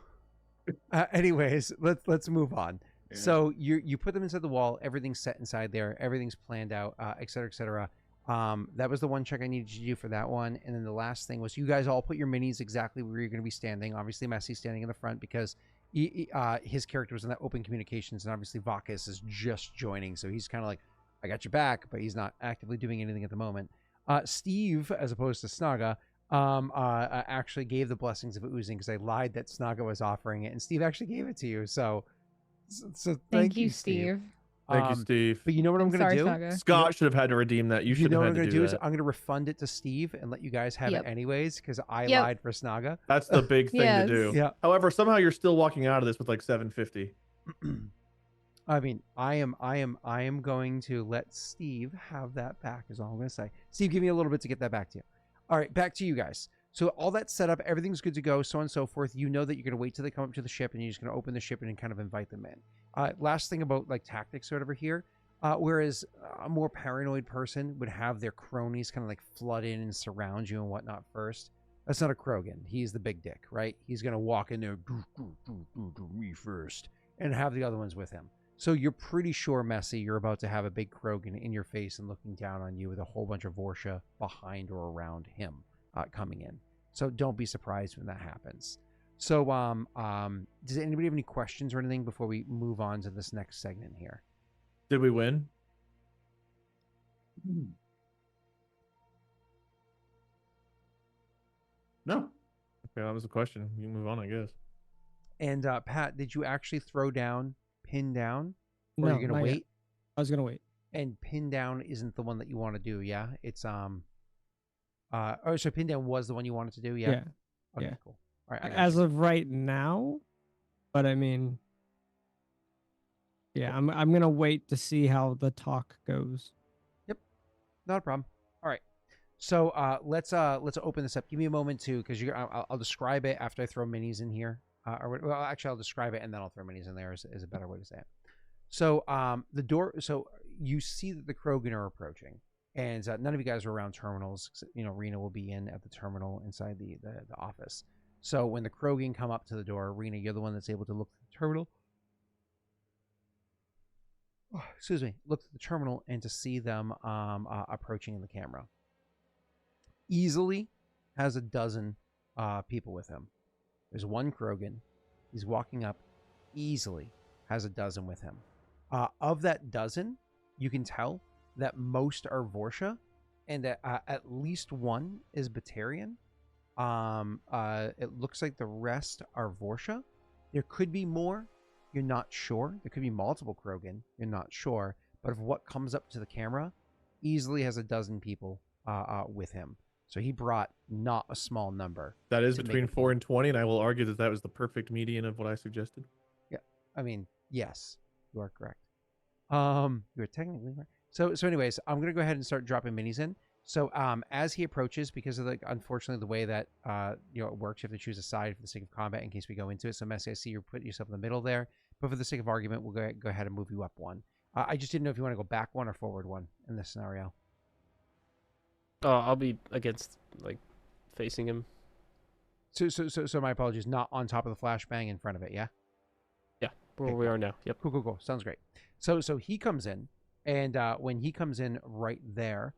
anyways, let's move on. Yeah. So you put them inside the wall. Everything's set inside there. Everything's planned out, et cetera, et cetera. That was the one check I needed you to do for that one. And then the last thing was you guys all put your minis exactly where you're going to be standing. Obviously, Messi's standing in the front because his character was in that open communications, and obviously Vakas is just joining, so he's kind of like, I got your back, but he's not actively doing anything at the moment. Steve, as opposed to Snaga, actually gave the blessings of oozing because I lied that Snaga was offering it, and Steve actually gave it to you. So Thank you, Steve. Thank you, Steve. But you know what I'm going Sorry, to do? Saga. Scott should have had to redeem that. You You should know have what I'm had to going to do do is that. I'm going to refund it to Steve and let you guys have Yep. it anyways because I Yep. lied for Snaga. That's the big thing Yes. to do. Yeah. However, somehow you're still walking out of this with like 750. I mean, I am going to let Steve have that back. Is all I'm going to say. Steve, give me a little bit to get that back to you. All right, back to you guys. So all that's set up, everything's good to go, so on and so forth. You know that you're going to wait till they come up to the ship, and you're just going to open the ship and kind of invite them in. Last thing about like tactics or whatever here. Whereas a more paranoid person would have their cronies kind of like flood in and surround you and whatnot first. That's not a Krogan. He's the big dick, right? He's going to walk in there, do me first, and have the other ones with him. So you're pretty sure, Messi, you're about to have a big Krogan in your face and looking down on you with a whole bunch of Vorsha behind or around him coming in. So don't be surprised when that happens. So does anybody have any questions or anything before we move on to this next segment here? Did we win? No. Okay, that was the question. You can move on, I guess. And Pat, did you actually throw down, pin down, or No, are you gonna not yet. wait? I was gonna wait. And pin down isn't the one that you want to do, yeah? It's so pin down was the one you wanted to do, yeah? Yeah. Okay, yeah. cool. All right, I got As you. of right now, but I mean, yeah, I'm gonna wait to see how the talk goes. Not a problem. All right. So let's open this up. Give me a moment too, because I'll describe it after I throw minis in here. Well, actually, I'll describe it and then I'll throw minis in there. Is a better way to say it. So the door. So you see that the Krogan are approaching, and none of you guys are around terminals. You know, Rena will be in at the terminal inside the office. So when the Krogan come up to the door, Rena, you're the one that's able to look at the terminal. Oh, excuse me. Look at the terminal and to see them approaching in the camera. Easily has a dozen people with him. There's one Krogan. He's walking up. Easily has a dozen with him. Of that dozen, you can tell that most are Vorsha, and that at least one is Batarian. It looks like the rest are Vorsha. There could be more. You're not sure. There could be multiple Krogan. You're not sure. But of what comes up to the camera, easily has a dozen people with him. So he brought not a small number. That is to make between it 4 and 20, and I will argue that that was the perfect median of what I suggested. Yeah, I mean, yes, you are correct. You're technically right. So anyways, I'm gonna go ahead and start dropping minis in. So as he approaches, because of unfortunately the way that it works, you have to choose a side for the sake of combat in case we go into it. So Messi, I see you put yourself in the middle there, but for the sake of argument, we'll go ahead and move you up one. I just didn't know if you want to go back one or forward one in this scenario. I'll be against, like, facing him. So my apologies, not on top of the flashbang, in front of it, yeah? Yeah, where Okay, we cool. are now. Yep. Cool. Sounds great. So he comes in, and when he comes in right there,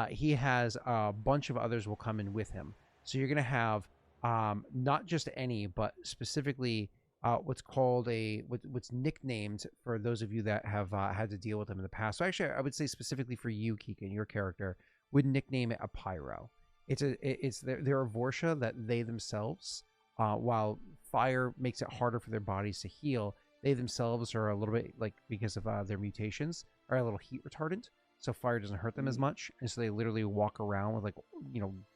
he has a bunch of others will come in with him. So you're going to have not just any, but specifically what's called what's nicknamed, for those of you that have had to deal with them in the past. So actually, I would say specifically for you, Kiken, your character, would nickname it a pyro. They're a Vorsha that they themselves, while fire makes it harder for their bodies to heal, they themselves are a little bit, like, because of their mutations, are a little heat retardant. So fire doesn't hurt them as much, and so they literally walk around with, like,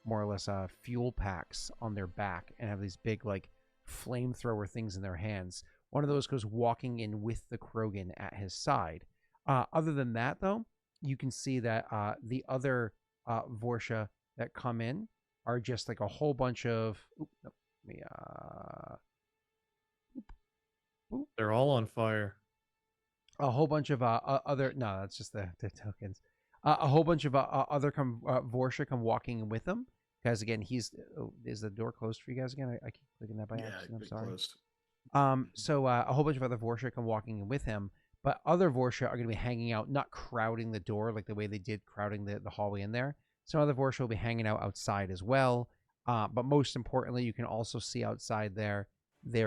more or less fuel packs on their back and have these big, like, flamethrower things in their hands. One of those goes walking in with the Krogan at his side. Other than that, though, you can see that the other Vorsha that come in are just like a whole bunch of. They're all on fire. A whole bunch of other. No, that's just the tokens. A whole bunch of other Vorsha come walking in with them. Because again, is the door closed for you guys again? I keep clicking that by accident. I'm sorry. Closed. So a whole bunch of other Vorsha come walking in with him, but other Vorsha are going to be hanging out, not crowding the door like the way they did crowding the hallway in there. Some other Vorsha will be hanging out outside as well. But most importantly, you can also see outside there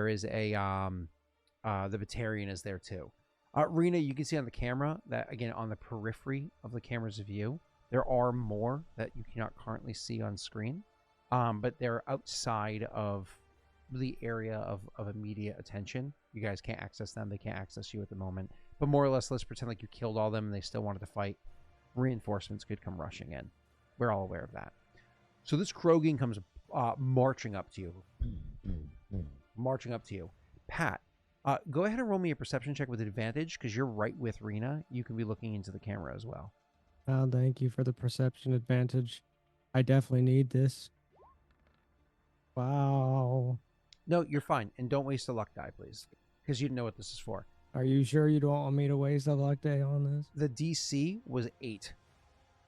is a the Batarian is there too. Rena, you can see on the camera that, again, on the periphery of the camera's view, there are more that you cannot currently see on screen, but they're outside of the area of immediate attention. You guys can't access them. They can't access you at the moment. But more or less, let's pretend like you killed all of them and they still wanted to fight. Reinforcements could come rushing in. We're all aware of that. So this Krogan comes marching up to you. Pat, go ahead and roll me a perception check with advantage, because you're right with Rena. You can be looking into the camera as well. Oh, thank you for the perception advantage. I definitely need this. Wow. No, you're fine. And don't waste a luck die, please, because you know what this is for. Are you sure you don't want me to waste a luck day on this? The DC was 8.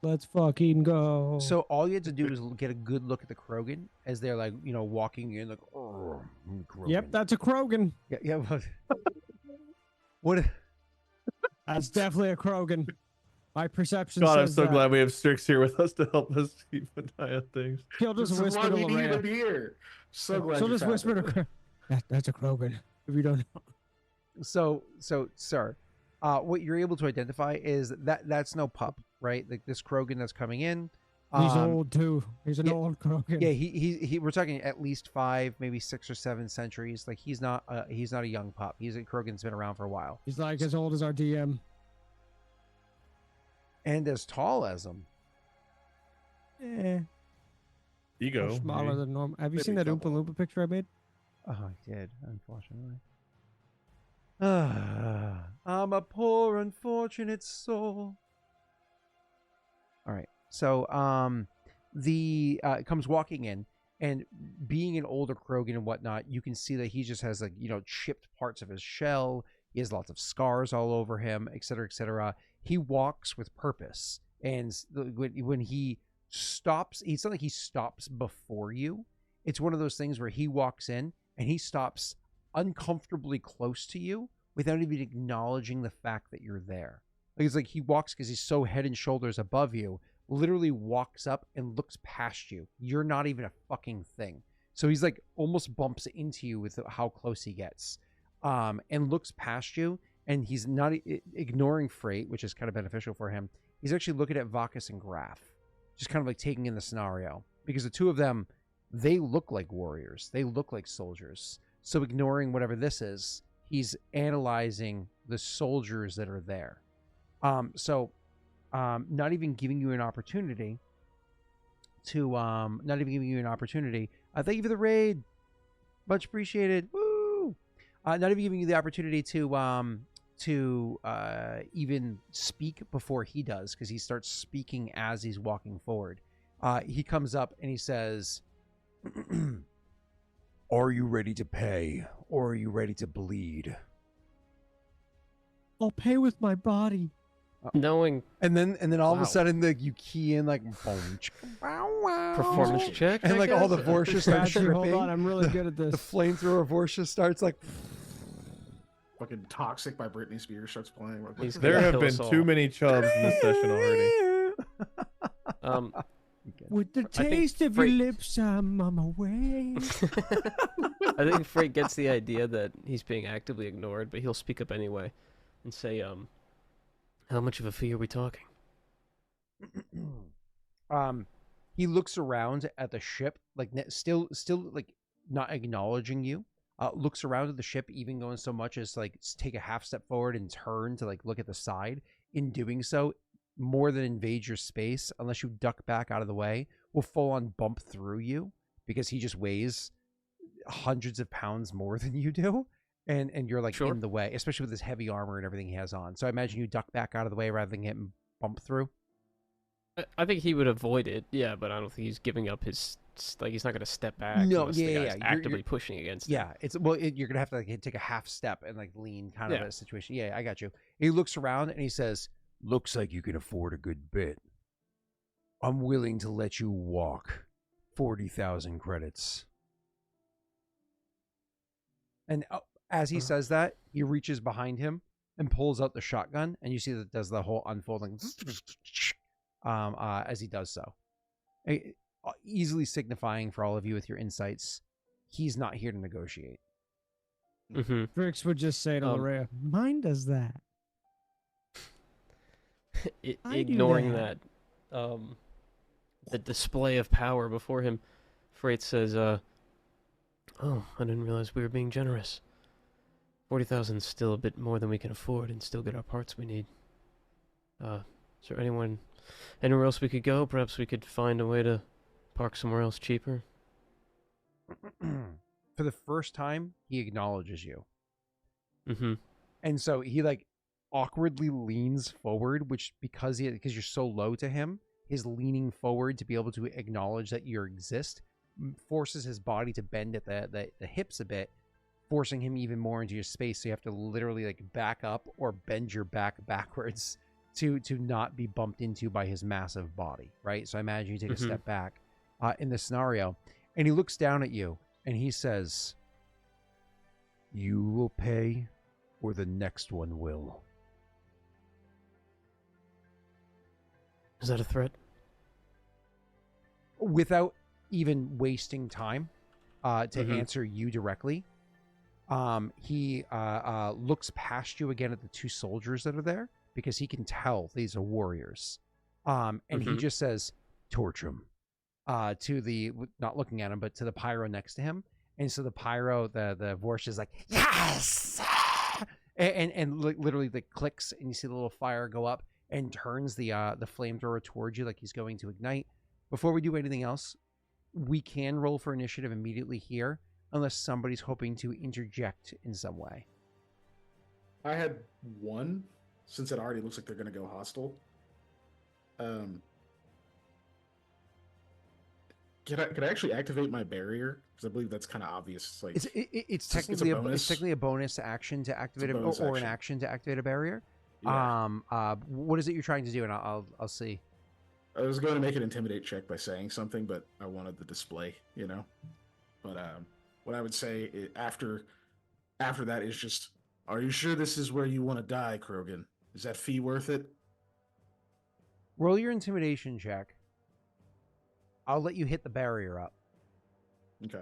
Let's fucking go. So all you had to do is get a good look at the Krogan as they're, like, walking in, like, oh, Krogan. Yep, that's a Krogan. Yeah. What? That's definitely a Krogan. My perception God, I'm says so that. glad we have Strix here with us to help us keep an eye on things. She'll just This is whisper why to we need him Larrea. here. So glad She'll you just found whisper it. to that's a Krogan. If you don't know. So, sir, what you're able to identify is that's no pup, right? Like this Krogan that's coming in. He's old too. He's an old Krogan. Yeah, he. We're talking at least 5, maybe 6 or 7 centuries. Like he's not a young pup. He's a Krogan's been around for a while. He's like as old as our DM. And as tall as him. Ego. Smaller maybe. than normal. Have you Maybe seen that he's Oompa not Loompa picture I made? Oh, I did, unfortunately. I'm a poor, unfortunate soul. All right. So, it comes walking in, and being an older Krogan and whatnot, you can see that he just has, like, chipped parts of his shell. He has lots of scars all over him, etc., etc. He walks with purpose, and when he stops, it's not like he stops before you. It's one of those things where he walks in and he stops uncomfortably close to you without even acknowledging the fact that you're there. Like it's like he walks because he's so head and shoulders above you, literally walks up and looks past you. You're not even a fucking thing. So he's like almost bumps into you with how close he gets, and looks past you. And he's not ignoring Frait, which is kind of beneficial for him. He's actually looking at Vakas and Graff, just kind of like taking in the scenario, because the two of them, they look like warriors. They look like soldiers. So ignoring whatever this is, he's analyzing the soldiers that are there. Not even giving you an opportunity to, thank you for the raid. Much appreciated. Woo! Not even giving you the opportunity to even speak before he does, because he starts speaking as he's walking forward. He comes up and he says, Are you ready to pay, or are you ready to bleed? I'll pay with my body. Knowing and then all of Wow. a sudden you key in like boom, chicka, bow, wow. performance check, and I like all the guess? Vorsha starts Strategy, hold dripping. on, I'm really good at The this. flamethrower Vorsha starts like Fucking Toxic by Britney Spears starts playing. Like, He's what's There gonna that? have kill been us all. too many chubs in this session already. With the I think taste of Frait- your lips, I'm on my way. I think Frait gets the idea that he's being actively ignored, but he'll speak up anyway and say, how much of a fee are we talking? He looks around at the ship, like still like not acknowledging you. Looks around at the ship, even going so much as like take a half step forward and turn to like look at the side. In doing so, more than invade your space, unless you duck back out of the way, will full on bump through you, because he just weighs hundreds of pounds more than you do. And you're like Sure. in the way, especially with his heavy armor and everything he has on. So I imagine you duck back out of the way rather than getting bumped through. I think he would avoid it, yeah, but I don't think he's giving up his, like, he's not going to step back No, unless yeah, the yeah, guy's yeah. actively pushing against him. Yeah, it's you're gonna have to like take a half step and like lean kind of Yeah. a situation. Yeah, I got you. He looks around and he says, Looks like you can afford a good bit. I'm willing to let you walk. 40,000 credits. and as he says that, he reaches behind him and pulls out the shotgun, and you see that it does the whole unfolding as he does so, easily signifying for all of you with your insights, he's not here to negotiate. Mm-hmm. Strix would just say to Larrea, mine does that. I do Ignoring that. that, the display of power before him, Frait says, "Oh, I didn't realize we were being generous. 40,000 is still a bit more than we can afford, and still get our parts we need. Is there anywhere else we could go? Perhaps we could find a way to park somewhere else cheaper." For the first time, he acknowledges you. Mm-hmm. And so he like awkwardly leans forward, which because you're so low to him, his leaning forward to be able to acknowledge that you exist forces his body to bend at the hips a bit, forcing him even more into your space. So you have to literally like back up or bend your back backwards to not be bumped into by his massive body, right? So I imagine you take a step back in this scenario, and he looks down at you and he says, You will pay, or the next one will. Is that a threat? without even wasting time to answer you directly. He looks past you again at the two soldiers that are there, because he can tell these are warriors. And he just says, Torch him. to the, not looking at him, but to the pyro next to him. And so the pyro, the Vorsh is like, yes! And literally the clicks, and you see the little fire go up and turns the flamethrower towards you like he's going to ignite. Before we do anything else, we can roll for initiative immediately here, unless somebody's hoping to interject in some way. I had one, since it already looks like they're going to go hostile. Can I actually activate my barrier? Because I believe that's kind of obvious. It's like It's just- technically a bonus. it's technically a bonus action to activate bonus or an action. action to activate a barrier. Yeah. What is it you're trying to do? And I'll see. I was going to make an intimidate check by saying something, but I wanted the display, you know. But what I would say after that is just, are you sure this is where you want to die, Krogan? Is that fee worth it? Roll your intimidation check. I'll let you hit the barrier up. Okay.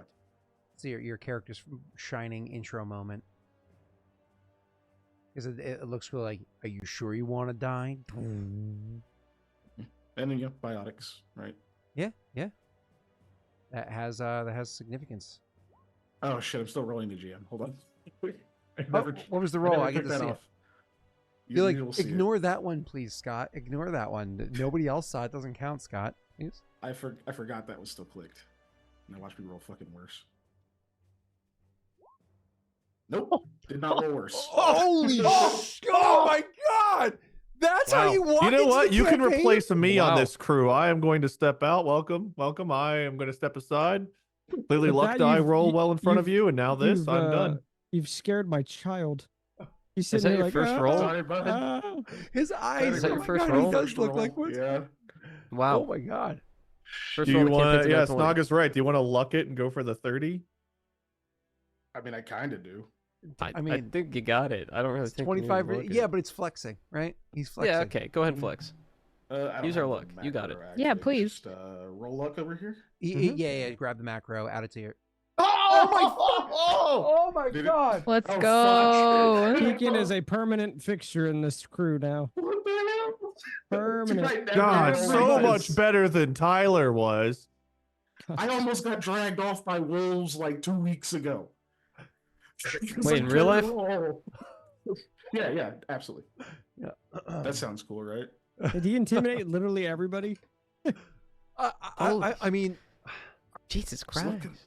See your character's shining intro moment. Because it looks cool. Like, are you sure you want to die? And then biotics, right? Yeah. That has significance. Oh shit! I'm still rolling the GM. Hold on. What was the roll? I get to see it. You'll Like, see it. ignore that one, please, Scott. Ignore that one. Nobody else saw it. Doesn't count, Scott. Please. I forgot that was still clicked. Now watch me roll fucking worse. Nope, did not roll worse. Holy oh my god! That's how you walk. You know into what? the You can campaign? replace me on Wow. this crew. I am going to step out. Welcome. I am going to step aside. Clearly, With luck that, die you've- roll you- well in front of you've- you, and now this, you've, I'm done. You've scared my child. He's Is sitting that here your like, first roll? Sorry, bud. His eyes. Is that oh your my first god, roll? He does First look roll, like what? Yeah. Wow. Oh my god. First Do roll you of the want campaign's to? a Yeah, nat 20. Snog is right. Do you want to luck it and go for the 30? I mean, I kind of do. I mean, think you got it. I don't really It's think you need to 25. look at Yeah, it. but it's flexing, right? He's flexing. Yeah, okay. Go ahead and flex. I don't Use have our the luck. You got it. macro Yeah, activated. please. Just, roll luck over here. Yeah. Grab the macro. Add it to your. Oh my Oh my Did it- god! Let's Oh, go. fuck. Deacon is a permanent fixture in this crew now. What the hell? Permanent. Dude, I never God, rolled so this. much better than Tyler was. I almost got dragged off by wolves like 2 weeks ago. Because Wait, I in real life? couldn't roll. Yeah, absolutely. Yeah. That sounds cool, right? Did he intimidate literally everybody? I mean, Jesus Just looking. Christ.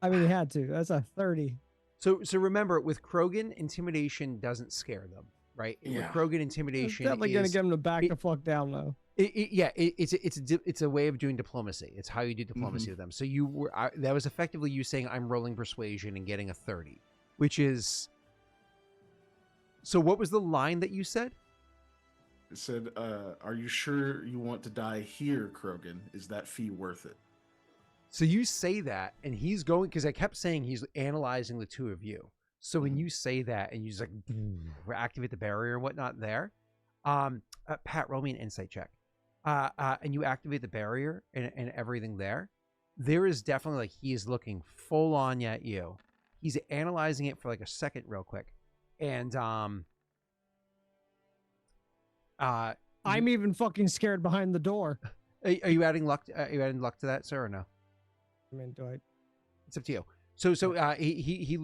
I mean, he had to. That's a 30. so remember, with Krogan, intimidation doesn't scare them, right? Yeah. With Krogan, It's intimidation definitely going to is get him to back it- the fuck down, though. it's a way of doing diplomacy. It's how you do diplomacy with them. So you were that was effectively you saying I'm rolling persuasion and getting a 30, which is. So what was the line that you said? It said, are you sure you want to die here, Krogan? Is that fee worth it? So you say that, and he's going because I kept saying he's analyzing the two of you. So when you say that, and you just like activate the barrier and whatnot, there, Pat, roll me an insight check, and you activate the barrier and everything there. There is definitely like he is looking full on at you. He's analyzing it for like a second, real quick, and I'm even fucking scared behind the door. Are you adding luck? Are you adding luck to that, sir, or no? I mean, do I? It's up to you. So he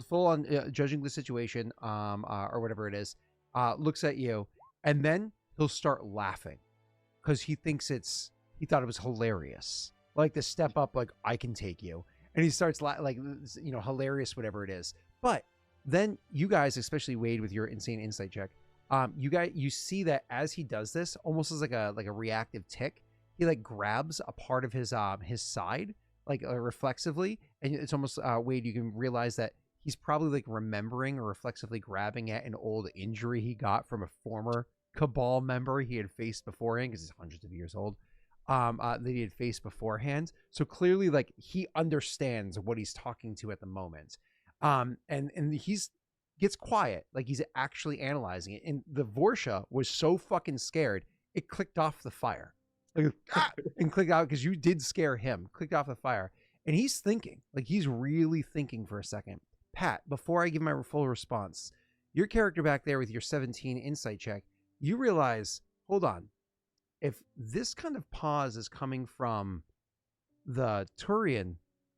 full on judging the situation, or whatever it is, looks at you, and then he'll start laughing because he thought it was hilarious, like to step up, like I can take you, and he starts like hilarious, whatever it is. But then you guys, especially Wade, with your insane insight check, you see that as he does this, almost as like a reactive tick, he like grabs a part of his side, like reflexively, and it's almost Wade, you can realize that he's probably like remembering or reflexively grabbing at an old injury he got from a former Cabal member he had faced beforehand, because he's hundreds of years old, that he had faced beforehand. So clearly, like, he understands what he's talking to at the moment, and he's gets quiet, like he's actually analyzing it. And the Vorsha was so fucking scared, it clicked off the fire. Like, and clicked out because you did scare him. Clicked off the fire, and he's thinking, like he's really thinking for a second. Pat, before I give my full response, your character back there with your 17 insight check, you realize, hold on, if this kind of pause is coming from the Turian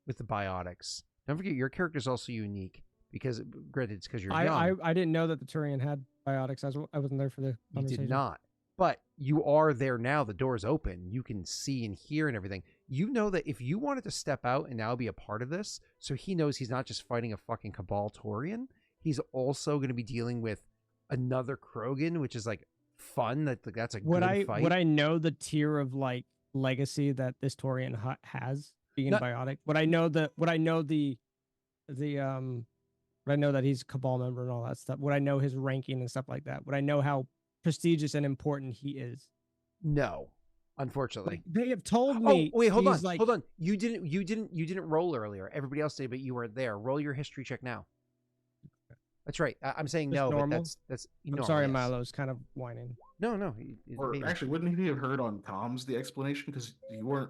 with the biotics, don't forget your character is also unique because, granted, it's because you're young. I didn't know that the Turian had biotics. I wasn't there for the You conversation. did not. But you are there now. The door's open. You can see and hear and everything. You know that if you wanted to step out and now be a part of this, so he knows he's not just fighting a fucking Cabal Taurian, he's also going to be dealing with another Krogan, which is like fun. That's a good fight. Would I know the tier of like legacy that this Torian has being No- biotic. Would I know would I know that he's a Cabal member and all that stuff? Would I know his ranking and stuff like that? Would I know how prestigious and important he is? No, unfortunately. Like, they have told Oh me. wait, hold he's on, like, hold on. You didn't roll earlier. Everybody else did, but you weren't there. Roll your history check now. That's right. I'm saying Just no, normal? but that's. I'm normal, sorry, yes. Milo's kind of whining. No. Or actually, wouldn't he have heard on comms the explanation? Because you weren't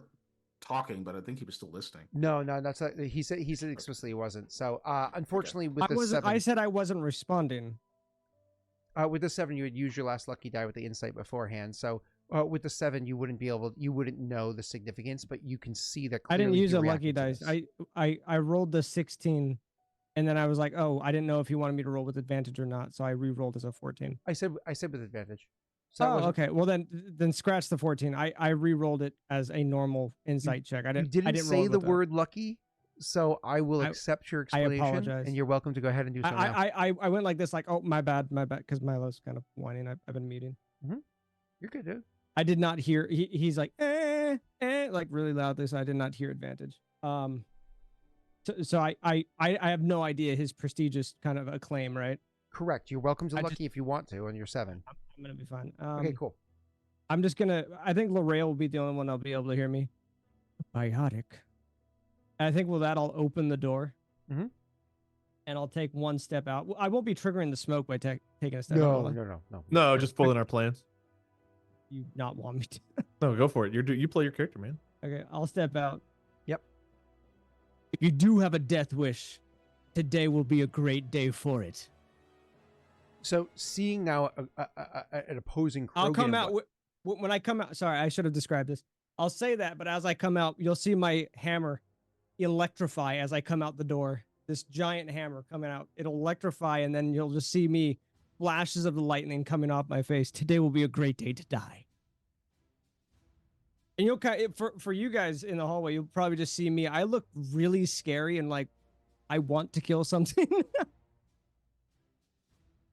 talking, but I think he was still listening. No, that's not, he said explicitly he wasn't. So unfortunately with the I 7, said I wasn't responding. with the 7 you would use your last lucky die with the insight beforehand. So with the 7 you wouldn't know the significance, but you can see that I clearly didn't use he a lucky reacted to dice. this. I rolled the 16, and then I was like, oh, I didn't know if he wanted me to roll with advantage or not, so I re-rolled as a 14. I said with advantage. So that Oh, wasn't- okay. Well, then scratch the 14. I re-rolled it as a normal insight check. I You didn't. didn't I didn't say roll it the with a- word lucky, so I will accept your I explanation, apologize. and you're welcome to go ahead and do so now. I went like this, like, oh, my bad, because Milo's kind of whining. I've been muting. You're good, dude. I did not hear. He's like, like really loudly. So I did not hear advantage. So I have no idea his prestigious kind of acclaim, right? Correct. You're welcome to I lucky if you want to on your 7. I'm gonna be fine. Okay, cool. I'm just gonna. I think Larrea will be the only one that'll be able to hear me. Biotic. I think that'll open the door. Mhm. And I'll take one step out. I won't be triggering the smoke by taking a step out. No, will I? no. No, just pulling our plans. You not want me to? No, go for it. You play your character, man. Okay, I'll step out. Yep. If you do have a death wish, today will be a great day for it. So seeing now an opposing Krogan, I'll come out when I come out. Sorry, I should have described this. I'll say that, but as I come out, you'll see my hammer electrify as I come out the door. This giant hammer coming out. It'll electrify, and then you'll just see me flashes of the lightning coming off my face. Today will be a great day to die. And you'll for you guys in the hallway, you'll probably just see me. I look really scary and like I want to kill something.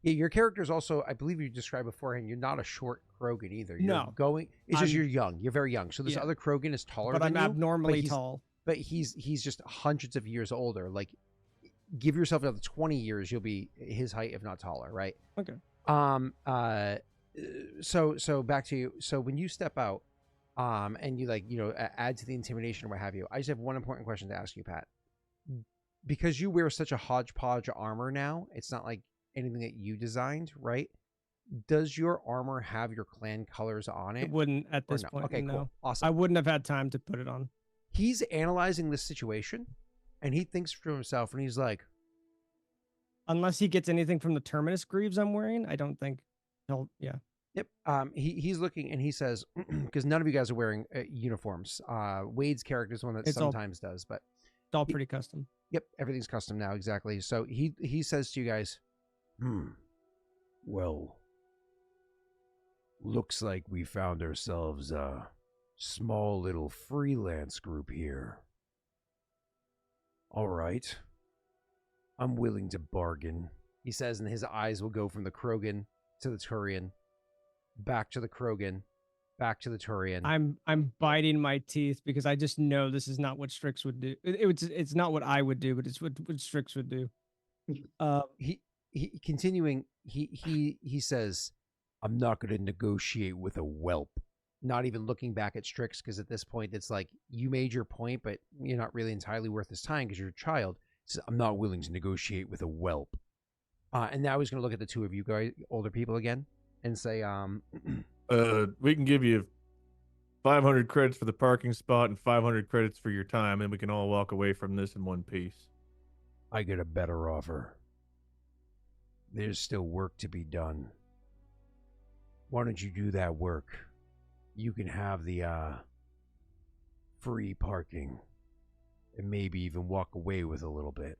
Yeah, your character is also, I believe you described beforehand, you're not a short Krogan either. You're No. It's just you're young. You're very young. So this Yeah. other Krogan is taller but than I'm you. abnormally he's- tall. But he's just hundreds of years older. Like, give yourself another 20 years, you'll be his height, if not taller, right? Okay. So back to you. So when you step out, and you add to the intimidation or what have you, I just have one important question to ask you, Pat. Because you wear such a hodgepodge armor now, it's not like anything that you designed, right? Does your armor have your clan colors on it? It wouldn't at or this no? point. Okay, no. cool. Awesome. I wouldn't have had time to put it on. He's analyzing this situation, and he thinks to himself, and he's like, Unless he gets anything from the terminus greaves I'm wearing, I don't think he'll. Yeah. yep. He's looking, and he says, because none of you guys are wearing uniforms. Wade's character is one that It's all- sometimes does, but It's all pretty custom. yep, everything's custom now, exactly. So he says to you guys, Well, looks like we found ourselves a small little freelance group here. All right. I'm willing to bargain. he says, and his eyes will go from the Krogan to the Turian, back to the Krogan, back to the Turian. I'm biting my teeth because I just know this is not what Strix would do. It's not what I would do, but it's what Strix would do. He continuing, he says, I'm not going to negotiate with a whelp. not even looking back at Strix, because at this point it's like, you made your point, but you're not really entirely worth his time because you're a child. He says, I'm not willing to negotiate with a whelp. And now he's going to look at the two of you guys, older people again, and say, We can give you 500 credits for the parking spot and 500 credits for your time, and we can all walk away from this in one piece. I get a better offer. There's still work to be done. Why don't you do that work? You can have the free parking and maybe even walk away with a little bit.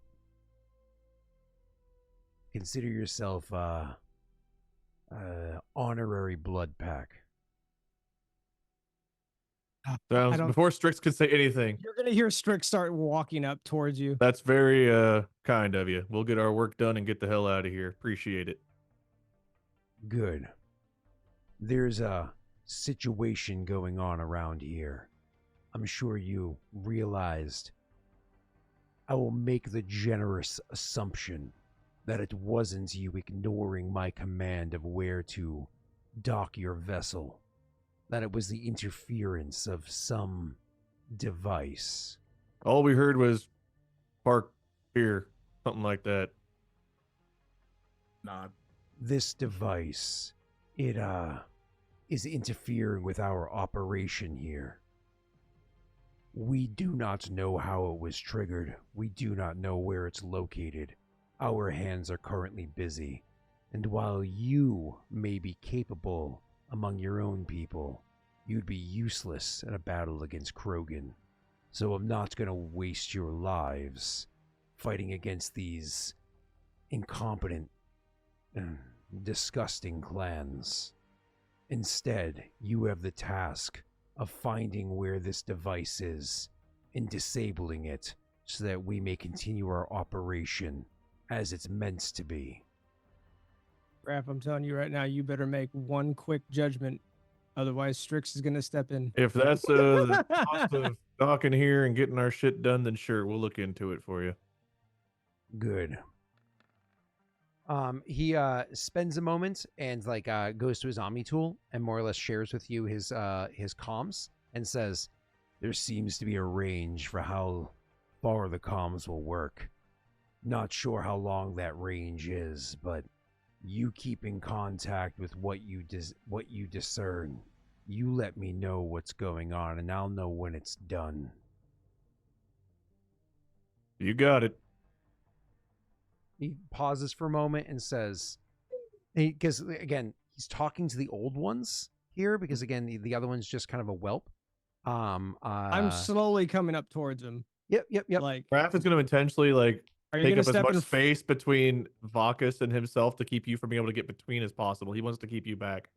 Consider yourself honorary blood pack. Sounds, before Strix could say anything, You're gonna hear Strix start walking up towards you. that's very kind of you. We'll get our work done and get the hell out of here. Appreciate it. Good. There's situation going on around here. I'm sure you realized. I will make the generous assumption that it wasn't you ignoring my command of where to dock your vessel, that it was the interference of some device. All we heard was park here, something like that. Nod. This device, it is interfering with our operation here. We do not know how it was triggered. We do not know where it's located. Our hands are currently busy. And while you may be capable among your own people, you'd be useless in a battle against Krogan. So I'm not going to waste your lives fighting against these incompetent and disgusting clans. Instead, you have the task of finding where this device is and disabling it so that we may continue our operation as it's meant to be. Graff, I'm telling you right now, you better make one quick judgment. Otherwise, Strix is going to step in. If that's the cost of docking here and getting our shit done, then sure, we'll look into it for you. Good. He spends a moment and goes to his Omni tool and more or less shares with you his comms and says, There seems to be a range for how far the comms will work. Not sure how long that range is, but you keep in contact with what you discern. You let me know what's going on, and I'll know when it's done. You got it. he pauses for a moment and says, because again, he's talking to the old ones here because again, the other one's just kind of a whelp. I'm slowly coming up towards him. Yep. Like, Graff is going to intentionally are you take gonna up as step much in? space between Vakas and himself to keep you from being able to get between as possible. He wants to keep you back.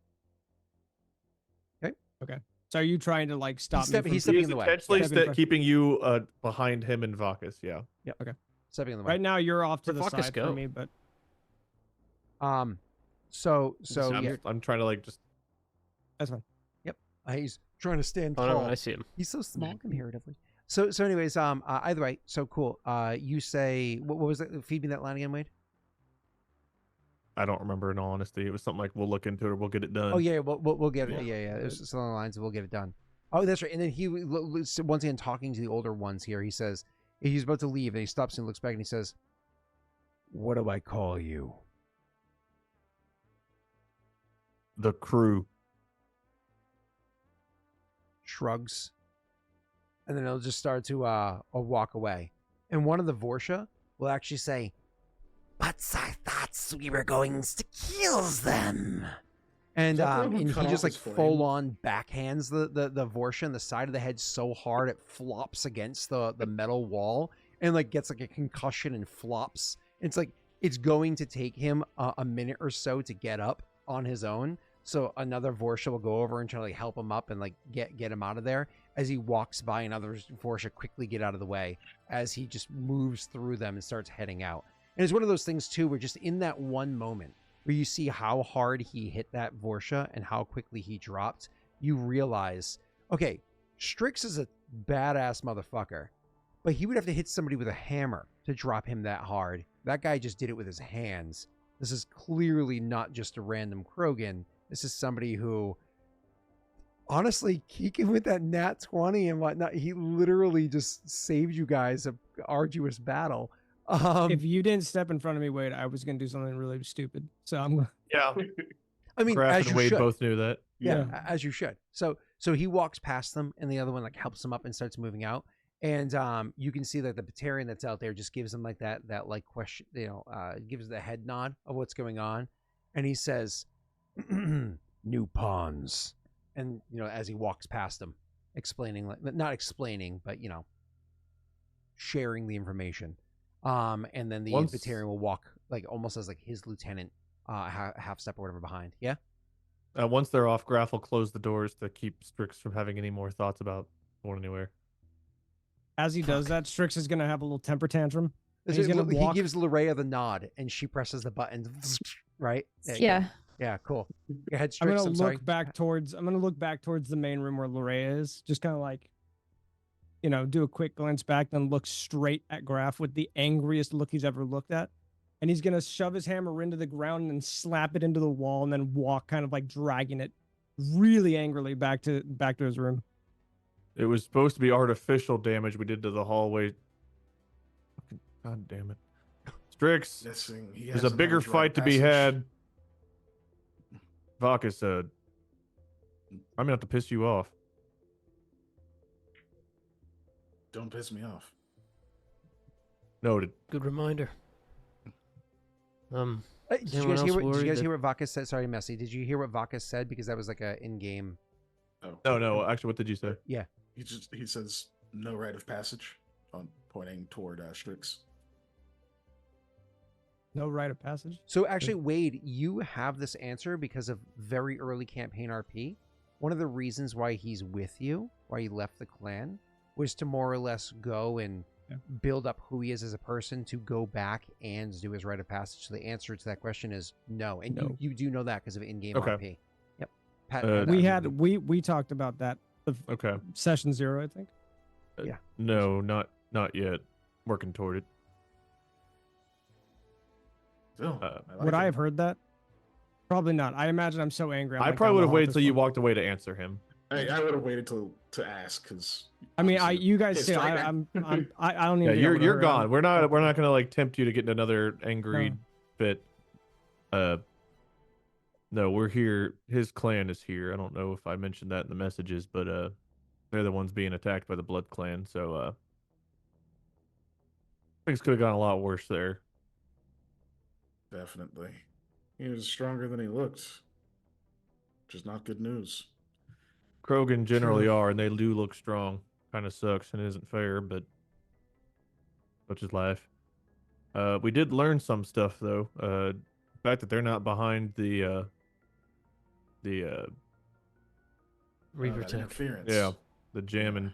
So are you trying to stop me? He's From, stepping He in is the way. intentionally Step in front. keeping you behind him and Vakas. Yeah. stepping in the way. right now, you're off to Where'd the Vakas side go? from me, but So I'm, yeah, I'm trying to just. that's fine. he's trying to stand Oh tall. no, I see him. He's so small comparatively. So anyways, either way, so cool. You say what was it? Feed me that line again, Wade. I don't remember, in all honesty. It was something like, we'll look into it or we'll get it done. Oh yeah, we'll get it. Yeah. Yeah. There's something along the lines of we'll get it done. Oh, that's right. And then he once again talking to the older ones here. He says he's about to leave, and he stops and looks back, and he says, What do I call you? The crew. shrugs, and then he'll just start to walk away. And one of the Vorsha will actually say, But I thought we were going to kill them. and Is that the one who and cut he just off his full on backhands the Vorsha in the side of the head so hard it flops against the metal wall and gets a concussion and flops. It's it's going to take him a minute or so to get up on his own. So another Vorsha will go over and try to help him up and get him out of there. As he walks by, another Vorsha quickly get out of the way as he just moves through them and starts heading out. And it's one of those things too, where just in that one moment where you see how hard he hit that Vorsha and how quickly he dropped, you realize, okay, Strix is a badass motherfucker, but he would have to hit somebody with a hammer to drop him that hard. That guy just did it with his hands. This is clearly not just a random Krogan. This is somebody who, honestly, Kiken with that nat 20 and whatnot, he literally just saved you guys an arduous battle. If you didn't step in front of me, Wade, I was gonna do something really stupid. So I'm. Yeah. I mean, Graff as and you Wade should. both knew that. Yeah, as you should. So he walks past them, and the other one helps him up and starts moving out. And you can see that the Batarian that's out there just gives him that question, gives the head nod of what's going on, and he says, New pawns. and as he walks past him, explaining, not explaining, but sharing the information. And then the Once- Batarian will walk almost as his lieutenant, half step or whatever behind. Yeah. Once they're off, Graff will close the doors to keep Strix from having any more thoughts about going anywhere. As he does that, Strix is gonna have a little temper tantrum. And He he's gonna walk. gives Larrea the nod, and she presses the button. Right. Yeah. Yeah, cool. Go ahead, I'm Strix. gonna I'm sorry. look back towards. I'm gonna look back towards the main room where Larrea is. Just kind of like, do a quick glance back, then look straight at Graff with the angriest look he's ever looked at. And he's gonna shove his hammer into the ground and then slap it into the wall, and then walk, kind of like dragging it, really angrily back to his room. It was supposed to be artificial damage we did to the hallway. Fucking God damn it. Strix, Guessing he there's a hasn't bigger had his rite fight of to be passage. had. Vakas said, I'm gonna have to piss you off. Don't piss me off. Noted. Good reminder. Did Is you anyone guys hear else what? Did you worried guys that- hear what Vakas said? Sorry, Messy. Did you hear what Vakas said? Because that was like a in-game. Oh No, actually, what did you say? he says no rite of passage, on pointing toward Strix. No rite of passage. So actually, Wade, you have this answer because of very early campaign RP. One of the reasons why he's with you, why he left the clan, was to more or less go and build up who he is as a person to go back and do his rite of passage. So the answer to that question is no. And No. you do know that because of in-game Okay. RP. Yep. Pat, We talked about that. Okay. Session 0, I think. No, not yet. Working toward it. Still, Would I have heard that? Probably not. I imagine I'm so angry. I'm I like, probably down would the have hall at waited this till you point. walked away to answer him. I would have waited to ask because. I mean, you guys say I don't even. Yeah, think I you're would've you're heard. gone. We're not gonna like tempt you to get in another angry fit. No, we're here. His clan is here. I don't know if I mentioned that in the messages, but they're the ones being attacked by the Blood Clan. So things could have gone a lot worse there. Definitely, he was stronger than he looked, which is not good news. Krogan generally True. are, and they do look strong. Kind of sucks and isn't fair, but such is life. We did learn some stuff though. The fact that they're not behind the Reaver that tech. interference. yeah, the jamming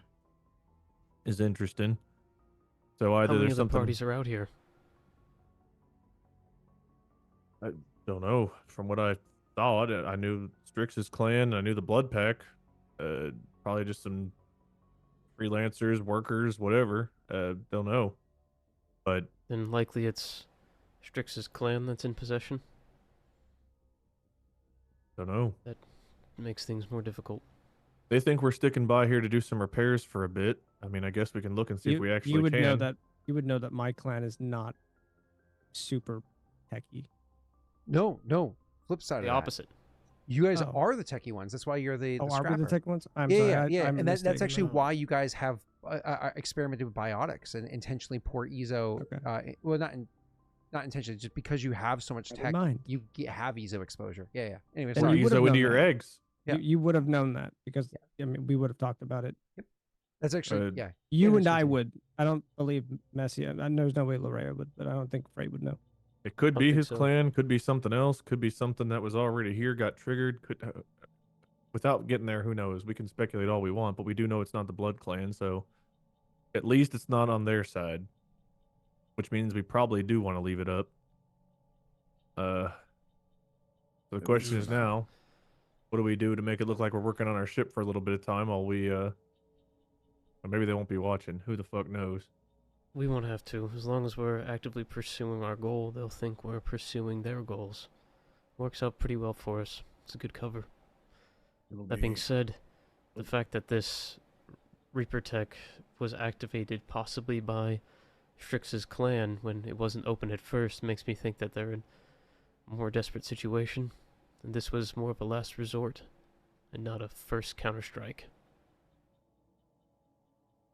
is interesting. So How either many there's other something parties are out here? I don't know. From what I thought, I knew Strix's clan. I knew the Blood Pack. Probably just some freelancers, workers, whatever. Don't know. But Then likely it's Strix's clan that's in possession. don't know. That makes things more difficult. They think we're sticking by here to do some repairs for a bit. I mean, I guess we can look and see if we actually you would can. know that. You would know that my clan is not super techy. No. Flip side of The that. opposite. You guys Oh. are the techie ones. That's why you're the Oh, are we scrapper. the tech ones? I'm Yeah, sorry. yeah. I'm And that's mistaken. actually why you guys have experimented with biotics and intentionally poor EZO. Okay. Well, not intentionally, just because you have so much Never tech, mind. you have EZO exposure. Yeah. Anyway, Then sorry. you would've Ezo into known your that. eggs. Yeah. You would have known that because I mean we would have talked about it. That's actually Uh, yeah. You Yeah, and that's I true. would. I don't believe Messi. And there's no way Larrea would, but I don't think Frait would know. It could Don't be think his so. clan, could be something else, could be something that was already here, got triggered. Could without getting there, who knows? We can speculate all we want, but we do know it's not the Blood Clan, so at least it's not on their side, which means we probably do want to leave it up. So the question is now, what do we do to make it look like we're working on our ship for a little bit of time while we or maybe they won't be watching. Who the fuck knows? We won't have to. As long as we're actively pursuing our goal, they'll think we're pursuing their goals. Works out pretty well for us. It's a good cover. It'll That be- being said, the fact that this Reaper tech was activated possibly by Strix's clan when it wasn't open at first makes me think that they're in a more desperate situation, and this was more of a last resort and not a first counterstrike.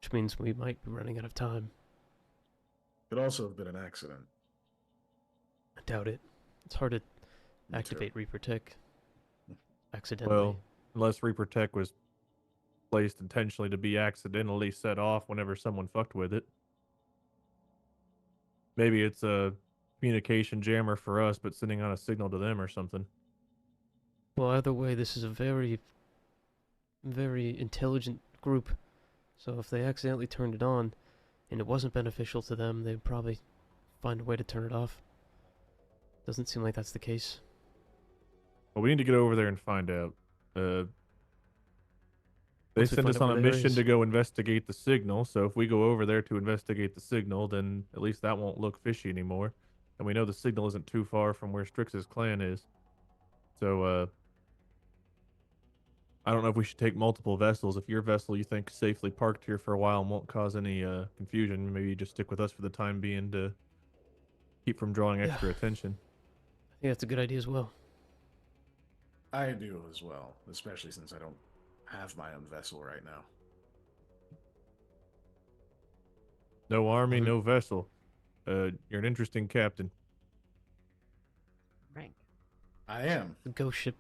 Which means we might be running out of time. Could also have been an accident. I doubt it. It's hard to Me too. activate Reaper tech accidentally. Well, unless Reaper Tech was placed intentionally to be accidentally set off whenever someone fucked with it. Maybe it's a communication jammer for us, but sending out a signal to them or something. Well, either way, this is a very, very intelligent group. So if they accidentally turned it on and it wasn't beneficial to them, they'd probably find a way to turn it off. Doesn't seem like that's the case. Well, we need to get over there and find out. They Once we sent find us out on a where there mission is. to go investigate the signal, so if we go over there to investigate the signal, then at least that won't look fishy anymore. And we know the signal isn't too far from where Strix's clan is. So, I don't know if we should take multiple vessels. If your vessel you think safely parked here for a while and won't cause any confusion, maybe you just stick with us for the time being to keep from drawing Yeah. extra attention. I think that's a good idea as well. I do as well, especially since I don't have my own vessel right now. No army, Mhm. no vessel. You're an interesting captain. Rank. I am. The ghost ship.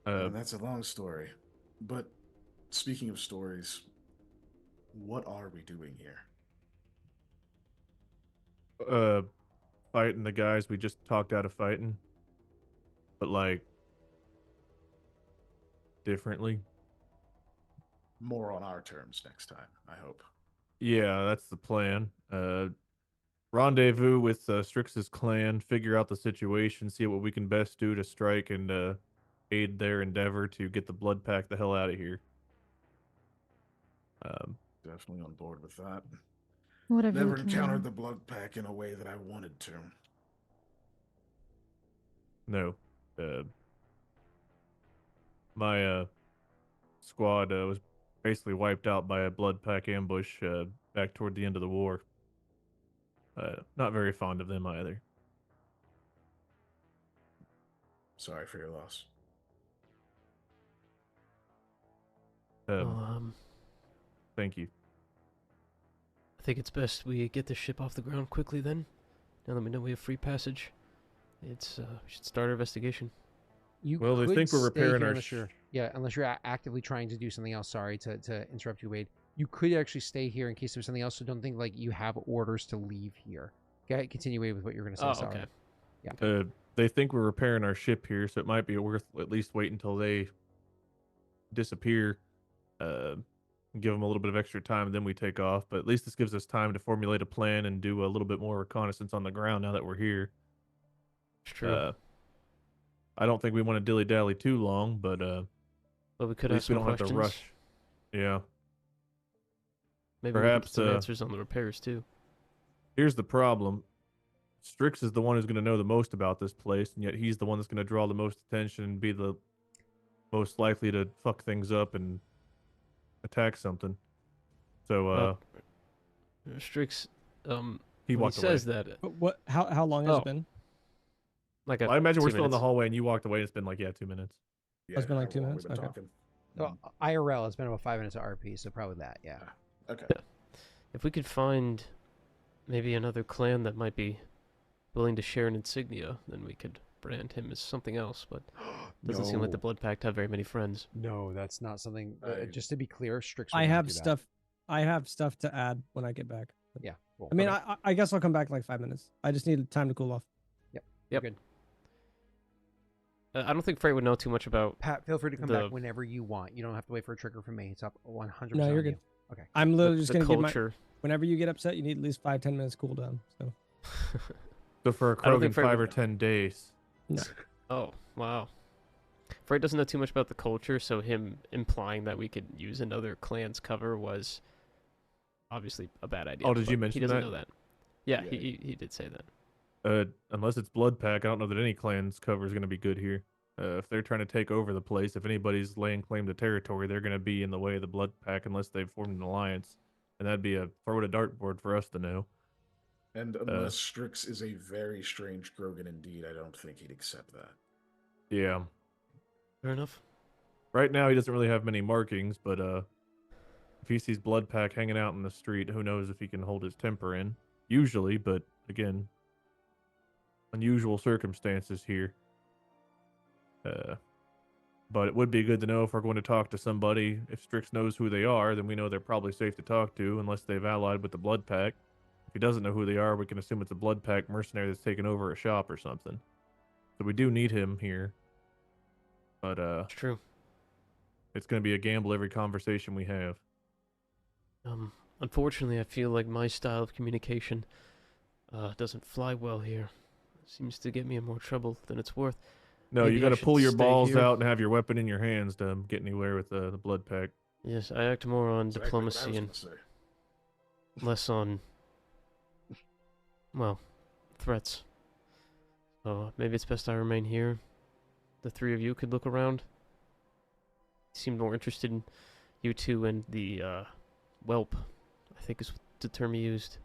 And that's a long story. But speaking of stories, what are we doing here? Fighting the guys we just talked out of fighting, but like differently. More on our terms next time, I hope. Yeah, that's the plan. Rendezvous with Strix's clan, figure out the situation, see what we can best do to strike and aid their endeavor to get the Blood Pack the hell out of here. Definitely on board with that. Whatever Never we can. encountered the blood pack in a way that I wanted to. No, my squad was basically wiped out by a Blood Pack ambush back toward the end of the war. Not very fond of them either. Sorry for your loss. Well, Thank you. I think it's best we get the ship off the ground quickly then. Now that we know we have free passage, we should start our investigation. You Well, they could think we're stay repairing here our unless you're, unless you're actively trying to do something else. Sorry to interrupt you, Wade. You could actually stay here in case there's something else. So don't think like you have orders to leave here. Okay, continue Wade, with what you're going to say. Oh, sorry. okay. Yeah. They think we're repairing our ship here, so it might be worth at least wait until they disappear. Give them a little bit of extra time, and then we take off. But at least this gives us time to formulate a plan and do a little bit more reconnaissance on the ground now that we're here. It's true. I don't think we want to dilly-dally too long, but But we could at ask least we some don't questions. have to rush. Yeah. Maybe Perhaps, we can get some answers on the repairs too. Here's the problem. Strix is the one who's going to know the most about this place, and yet he's the one that's going to draw the most attention and be the most likely to fuck things up and attack something. So, Well, Strix, he when he walked says away. that, But what? How long has Oh. it been? like Well, I imagine we're 2 still in the minutes. hallway, and you walked away. It's been like 2 minutes. Yeah, It's been like how 2 long minutes? we've been Okay. talking. So IRL, it's been about 5 minutes of RP, so probably that. Yeah. Okay. If we could find maybe another clan that might be willing to share an insignia, then we could brand him as something else. But doesn't seem like the Blood Pact have very many friends. No, that's not something. I- Just to be clear, Strix. I would not have do that. stuff. I have stuff to add when I get back. Yeah. Cool. I mean, Okay. I guess I'll come back in like 5 minutes. I just need time to cool off. You're Yep. good. I don't think Frait would know too much about. Pat, feel free to come The- back whenever you want. You don't have to wait for a trigger from me. It's up 100%. No, you're on good. You. I'm literally just the gonna get my. culture. Whenever you get upset, you need at least 5-10 minutes cooldown. So So for a I don't Krogan, think Frait 5 or would- 10 days. Oh, wow. Frait doesn't know too much about the culture, so him implying that we could use another clan's cover was obviously a bad idea. Oh, did you but mention he doesn't that? know that. Yeah, Yeah. he did say that. Unless it's Blood Pack, I don't know that any clan's cover is going to be good here. If they're trying to take over the place, if anybody's laying claim to territory, they're going to be in the way of the Blood Pack unless they've formed an alliance. And that'd be a throw at a dartboard for us to know. And unless Strix is a very strange Grogan indeed, I don't think he'd accept that. Yeah. Fair enough. Right now, he doesn't really have many markings, but if he sees Blood Pack hanging out in the street, who knows if he can hold his temper in. Usually, but again, unusual circumstances here. But it would be good to know if we're going to talk to somebody. If Strix knows who they are, then we know they're probably safe to talk to, unless they've allied with the Blood Pack. If he doesn't know who they are, we can assume it's a Blood Pack mercenary that's taken over a shop or something. So we do need him here. But It's true. it's going to be a gamble every conversation we have. Unfortunately, I feel like my style of communication doesn't fly well here. seems to get me in more trouble than it's worth. No, Maybe you I got to should pull your stay balls here. out and have your weapon in your hands to get anywhere with the blood pack. Yes, I act more on Exactly what I diplomacy was and gonna say. less on, well, threats. So maybe it's best I remain here. The three of you could look around. You seem more interested in you two and the whelp, I think is the term you used.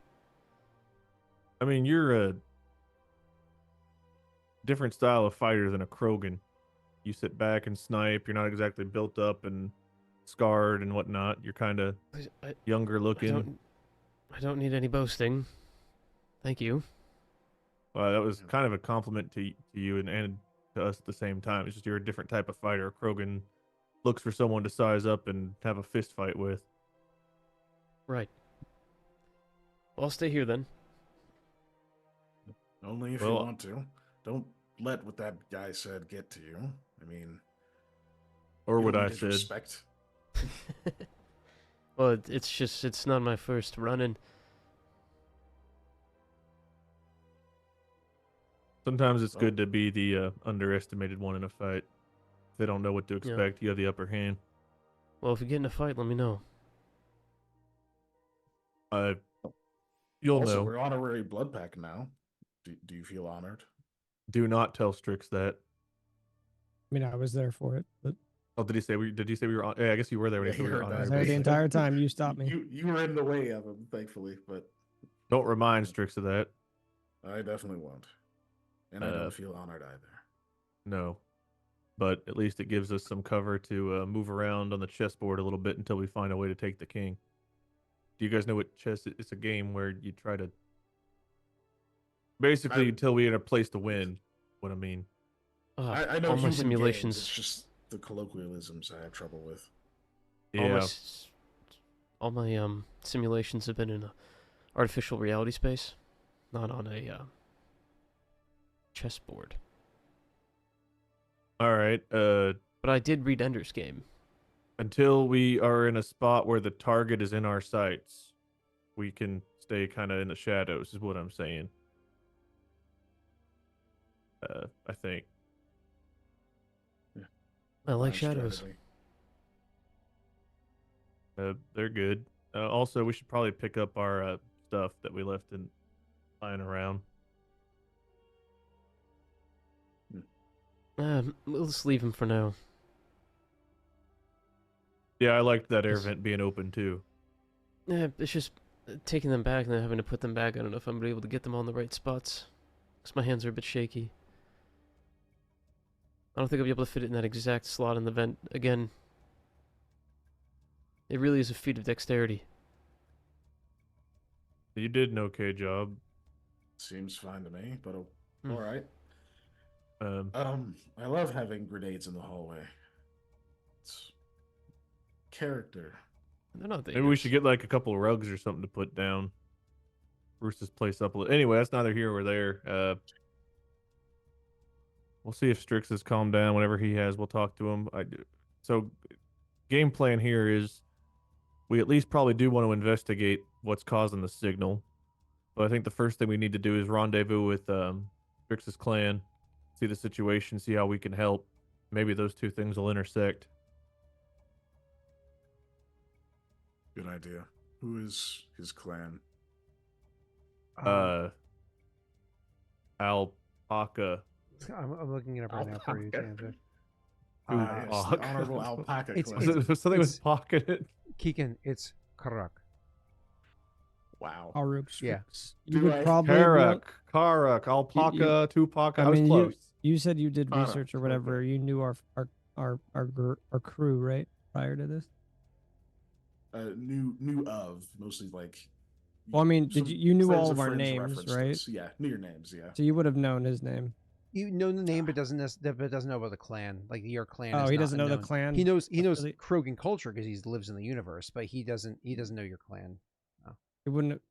I mean, you're a different style of fighter than a Krogan. You sit back and snipe. You're not exactly built up and scarred and whatnot. You're kind of I younger looking. I don't need any boasting. Thank you. That was kind of a compliment to you and to us at the same time. It's just you're a different type of fighter. Krogan looks for someone to size up and have a fist fight with. Right. Well, I'll stay here then. Only if you want to. Don't let what that guy said get to you. I mean, Or you what don't I need his said. Respect. Well, it's not my first run-in. Sometimes it's good to be the underestimated one in a fight. If they don't know what to expect, you have the upper hand. Well, if we get in a fight, let me know. You'll Also, know. we're honorary blood pack now. Do you feel honored? Do not tell Strix that. I mean, I was there for it, but Oh, did he say we were on? Yeah, I guess you were there when Yeah, he said he we were heard on. I that. was there the entire time. You stopped me. You were in the way of him, thankfully, but Don't remind Strix of that. I definitely won't. And I don't feel honored either. No. But at least it gives us some cover to move around on the chessboard a little bit until we find a way to take the king. Do you guys know what chess is? It's a game where you try to... Basically, until we get a place to win, what I mean. I know all my human simulations. games, it's just the colloquialisms I have trouble with. Yeah. All my simulations have been in a artificial reality space, not on a chessboard. All right. But I did read Ender's Game. Until we are in a spot where the target is in our sights, we can stay kind of in the shadows, is what I'm saying. I think. I like Fine shadows. strategy. They're good. Also, we should probably pick up our stuff that we left lying around. Let's leave him for now. Yeah, I liked that air vent being open too. Yeah, it's just taking them back and then having to put them back. I don't know if I'm gonna be able to get them all in the right spots, because my hands are a bit shaky. I don't think I'll be able to fit it in that exact slot in the vent again. It really is a feat of dexterity. You did an okay job. Seems fine to me, but Hmm. all right. I love having grenades in the hallway. It's character. They're not Maybe we should get like a couple of rugs or something to put down. Spruce this place up a little. Anyway, that's neither here or there. We'll see if Strix has calmed down. Whenever he has, we'll talk to him. So, game plan here is we at least probably do want to investigate what's causing the signal. But I think the first thing we need to do is rendezvous with Strix's clan, see the situation, see how we can help. Maybe those two things will intersect. Good idea. Who is his clan? Alpaca. I'm looking it up right now for you, Santa. Yes, the honorable alpaca clan. Something with pocket it. Kiken, it's Karruk. Wow. Karruk Yeah. Strix. You would probably Karruk, alpaca, Tupac. I was mean, close. you said you did Karruk, research or whatever. okay. You knew our crew, right? Prior to this. Knew of mostly like. Well, I mean, some you knew friends all of of our friends names, referenced right? us. Yeah, knew your names. Yeah. So you would have known his name. You know the name, but doesn't know about the clan. Like your clan. Oh, is he not doesn't know the unknown. clan. He knows That's really- Krogan culture because he lives in the universe, but he doesn't know your clan. He wouldn't.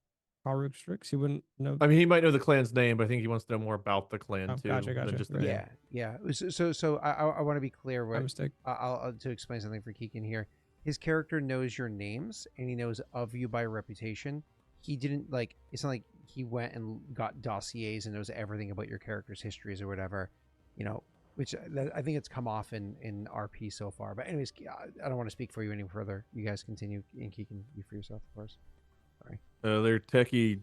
Karruk Strix. He wouldn't know. I mean, he might know the clan's name, but I think he wants to know more about the clan Oh, too. gotcha, than gotcha. just the Right. name. Yeah. So I want to be clear. My What mistake. I'll to explain something for Kiken here. His character knows your names and he knows of you by reputation. He didn't like. It's not like he went and got dossiers and knows everything about your character's histories or whatever, you know, which I think it's come off in RP so far. But anyways, I don't want to speak for you any further. You guys continue, and Keegan, you for yourself, of course. Sorry. They're techie,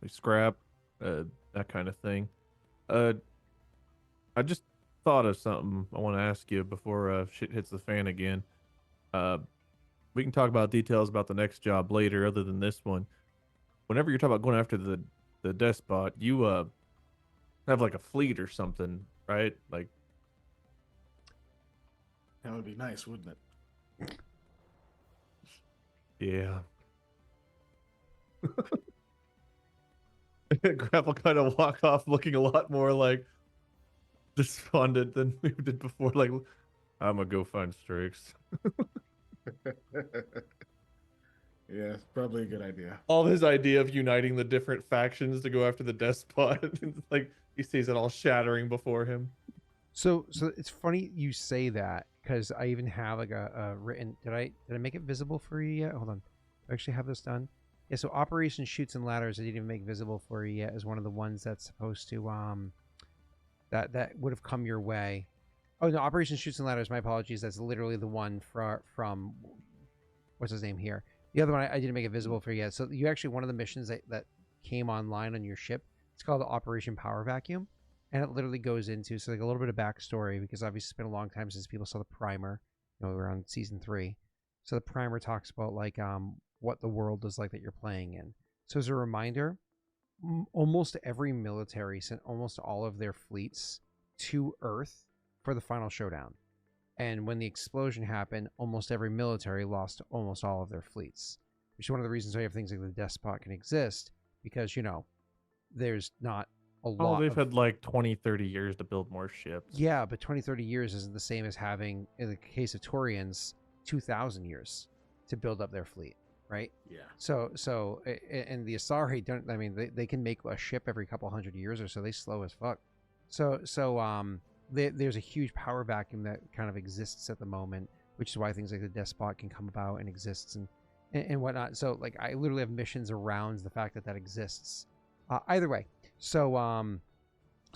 they scrap, that kind of thing. I just thought of something I want to ask you before shit hits the fan again. We can talk about details about the next job later, other than this one. Whenever you're talking about going after the despot, you have like a fleet or something, right? Like, That would be nice, wouldn't it? yeah. Graff will kind of walk off looking a lot more like despondent than we did before. Like, I'm gonna go find Strix. Yeah, probably a good idea. All his idea of uniting the different factions to go after the despot, it's like he sees it all shattering before him. So it's funny you say that, because I even have like a written. Did I make it visible for you yet? Hold on, I actually have this done. Yeah, so Operation Shoots and Ladders I didn't even make visible for you yet is one of the ones that's supposed to that would have come your way. Oh no, Operation Shoots and Ladders. My apologies. That's literally the one from what's his name here. The other one I didn't make it visible for you yet. So you actually, one of the missions that came online on your ship, it's called Operation Power Vacuum, and it literally goes into like a little bit of backstory, because obviously it's been a long time since people saw the primer. You know, we're on season 3, so the primer talks about like what the world is like that you're playing in. So as a reminder, almost every military sent almost all of their fleets to Earth for the final showdown. And when the explosion happened, almost every military lost almost all of their fleets, which is one of the reasons why you have things like the Despot can exist, because, you know, there's not a lot. Oh, they've had like 20, 30 years to build more ships. Yeah, but 20, 30 years isn't the same as having, in the case of Taurians, 2,000 years to build up their fleet, right? Yeah. So, and the Asari don't, I mean, they can make a ship every couple hundred years or so. They slow as fuck. There's a huge power vacuum that kind of exists at the moment, which is why things like the Despot can come about and exists and whatnot. So like I literally have missions around the fact that exists. Either way, so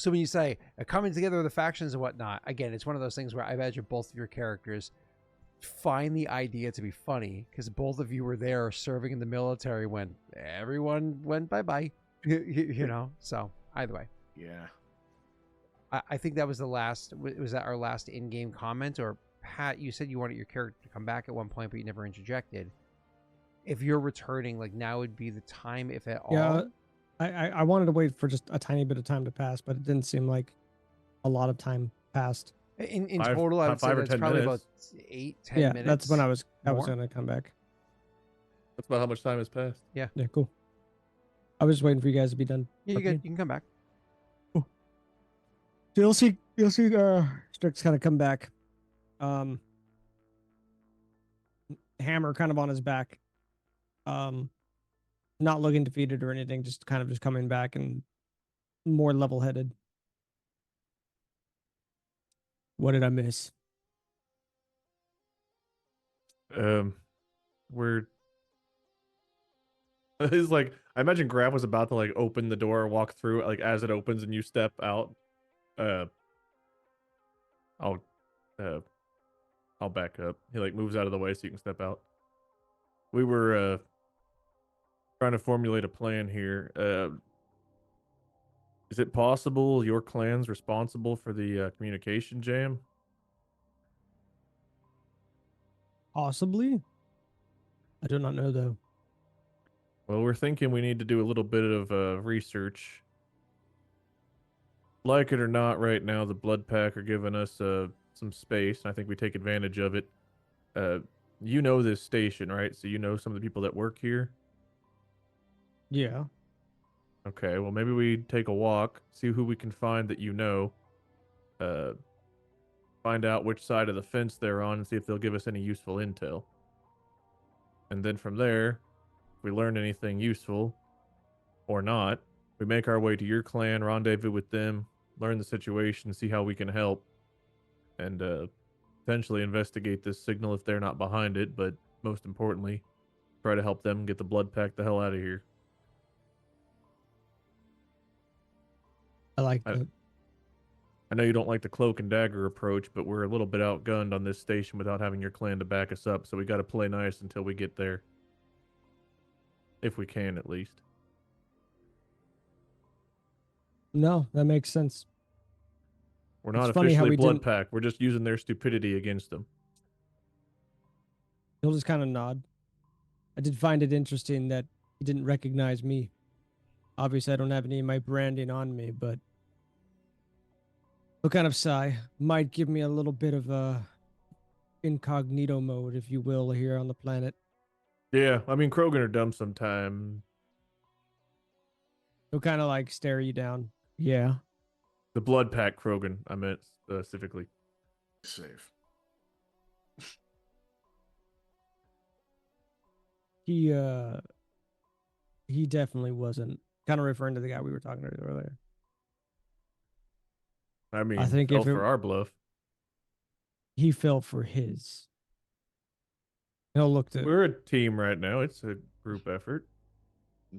when you say coming together of the factions and whatnot, again, it's one of those things where I imagine both of your characters find the idea to be funny, because both of you were there serving in the military when everyone went bye-bye, you know. So either way. Yeah. I think that was the last. Was that our last in-game comment? Or Pat, you said you wanted your character to come back at one point, but you never interjected. If you're returning, like, now would be the time, if at all. Yeah, I wanted to wait for just a tiny bit of time to pass, but it didn't seem like a lot of time passed. In total, I would say that's probably about 8-10 yeah, minutes. that's when I was more. going to come back. That's about how much time has passed. Yeah, cool. I was just waiting for you guys to be done. Yeah, you can come back. So you'll see Strix kind of come back. Hammer kind of on his back. Not looking defeated or anything, just coming back and more level-headed. What did I miss? We're it's like, I imagine Graff was about to like open the door, walk through it, like as it opens and you step out. I'll back up. He like moves out of the way so you can step out. We were trying to formulate a plan here. Is it possible your clan's responsible for the communication jam? Possibly. I do not know though. Well, we're thinking we need to do a little bit of research. Like it or not, right now the Blood Pack are giving us some space, and I think we take advantage of it. You know this station, right? So you know some of the people that work here? Yeah. Okay, well maybe we take a walk, see who we can find that you know, find out which side of the fence they're on, and see if they'll give us any useful intel. And then from there, if we learn anything useful or not, we make our way to your clan, rendezvous with them, learn the situation, see how we can help, and potentially investigate this signal if they're not behind it, but most importantly, try to help them get the Blood Pack the hell out of here. I like I- that. I know you don't like the cloak and dagger approach, but we're a little bit outgunned on this station without having your clan to back us up, so we got to play nice until we get there. If we can, at least. No, that makes sense. We're not It's funny how officially we blood didn't- pack. We're just using their stupidity against them. He'll just kind of nod. I did find it interesting that he didn't recognize me. Obviously, I don't have any of my branding on me, but he'll kind of sigh. Might give me a little bit of a incognito mode, if you will, here on the planet. Yeah, I mean, Krogan are dumb sometimes. He'll kind of like stare you down. Yeah. The blood pack Krogan, I meant specifically. Safe. He definitely wasn't. Kind of referring to the guy we were talking to earlier. I mean, I think fell if it- for our bluff. He fell for his. He'll look to. We're a team right now. It's a group effort.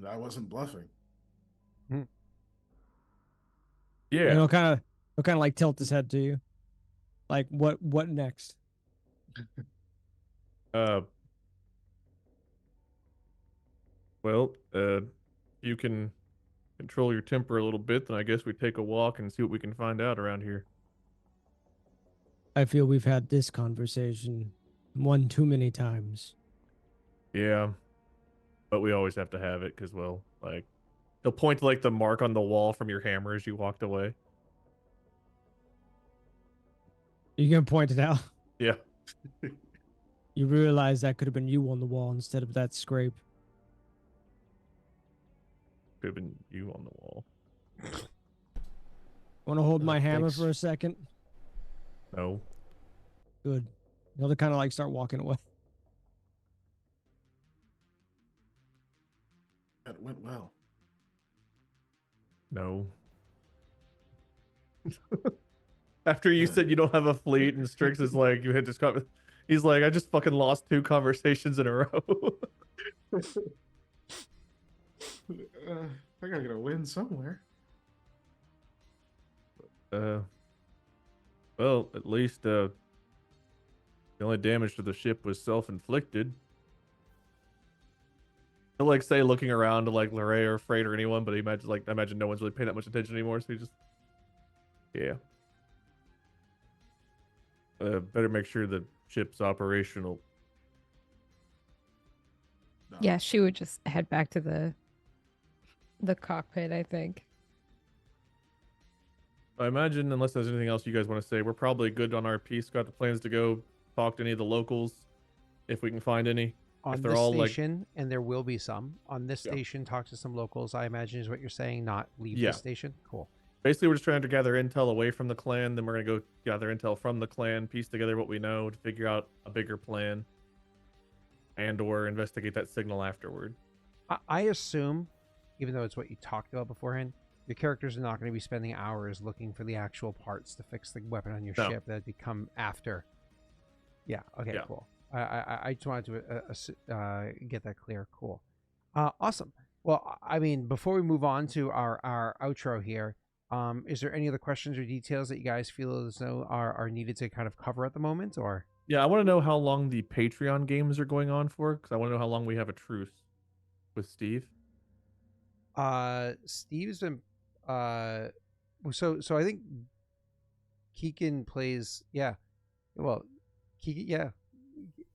I wasn't bluffing. Yeah. And he'll kind of like tilt his head to you. Like what next? Well, you can control your temper a little bit, then I guess we take a walk and see what we can find out around here. I feel we've had this conversation one too many times. Yeah. But we always have to have it because, well, like, they'll point to, like, the mark on the wall from your hammer as you walked away. You can point it out. Yeah. You realize that could have been you on the wall instead of that scrape. Could have been you on the wall. Want to hold my hammer thanks. for a second? No. Good. He'll kind of like start walking away. That went well. No. After you said you don't have a fleet and Strix is like, you had this he's like, I just fucking lost 2 conversations in a row. I gotta get a win somewhere. Well, at least the only damage to the ship was self-inflicted. He'll like say looking around to like Larrea or Frait or anyone, but he imagines like I imagine no one's really paying that much attention anymore, so he just yeah. Better make sure the ship's operational. No. Yeah, she would just head back to the cockpit, I think. I imagine, unless there's anything else you guys want to say, we're probably good on our piece. Got the plans to go talk to any of the locals, if we can find any. On If they're this all like, station, and there will be some on this Yeah. station. Talk to some locals. I imagine is what you're saying. Not leave Yeah. the station. Cool. basically we're just trying to gather intel away from the clan. Then we're gonna go gather intel from the clan, piece together what we know to figure out a bigger plan, and/or investigate that signal afterward. I assume, even though it's what you talked about beforehand, your characters are not going to be spending hours looking for the actual parts to fix the weapon on your No. ship. That'd come after. Yeah. Okay. Yeah. Cool. I just wanted to get that clear. Cool. Awesome. Well, I mean, before we move on to our outro here, is there any other questions or details that you guys feel as though are needed to kind of cover at the moment, or? Yeah, I want to know how long the Patreon games are going on for, because I want to know how long we have a truce with Steve. Steve's been so I think Keegan plays, yeah. Well, Keegan, yeah.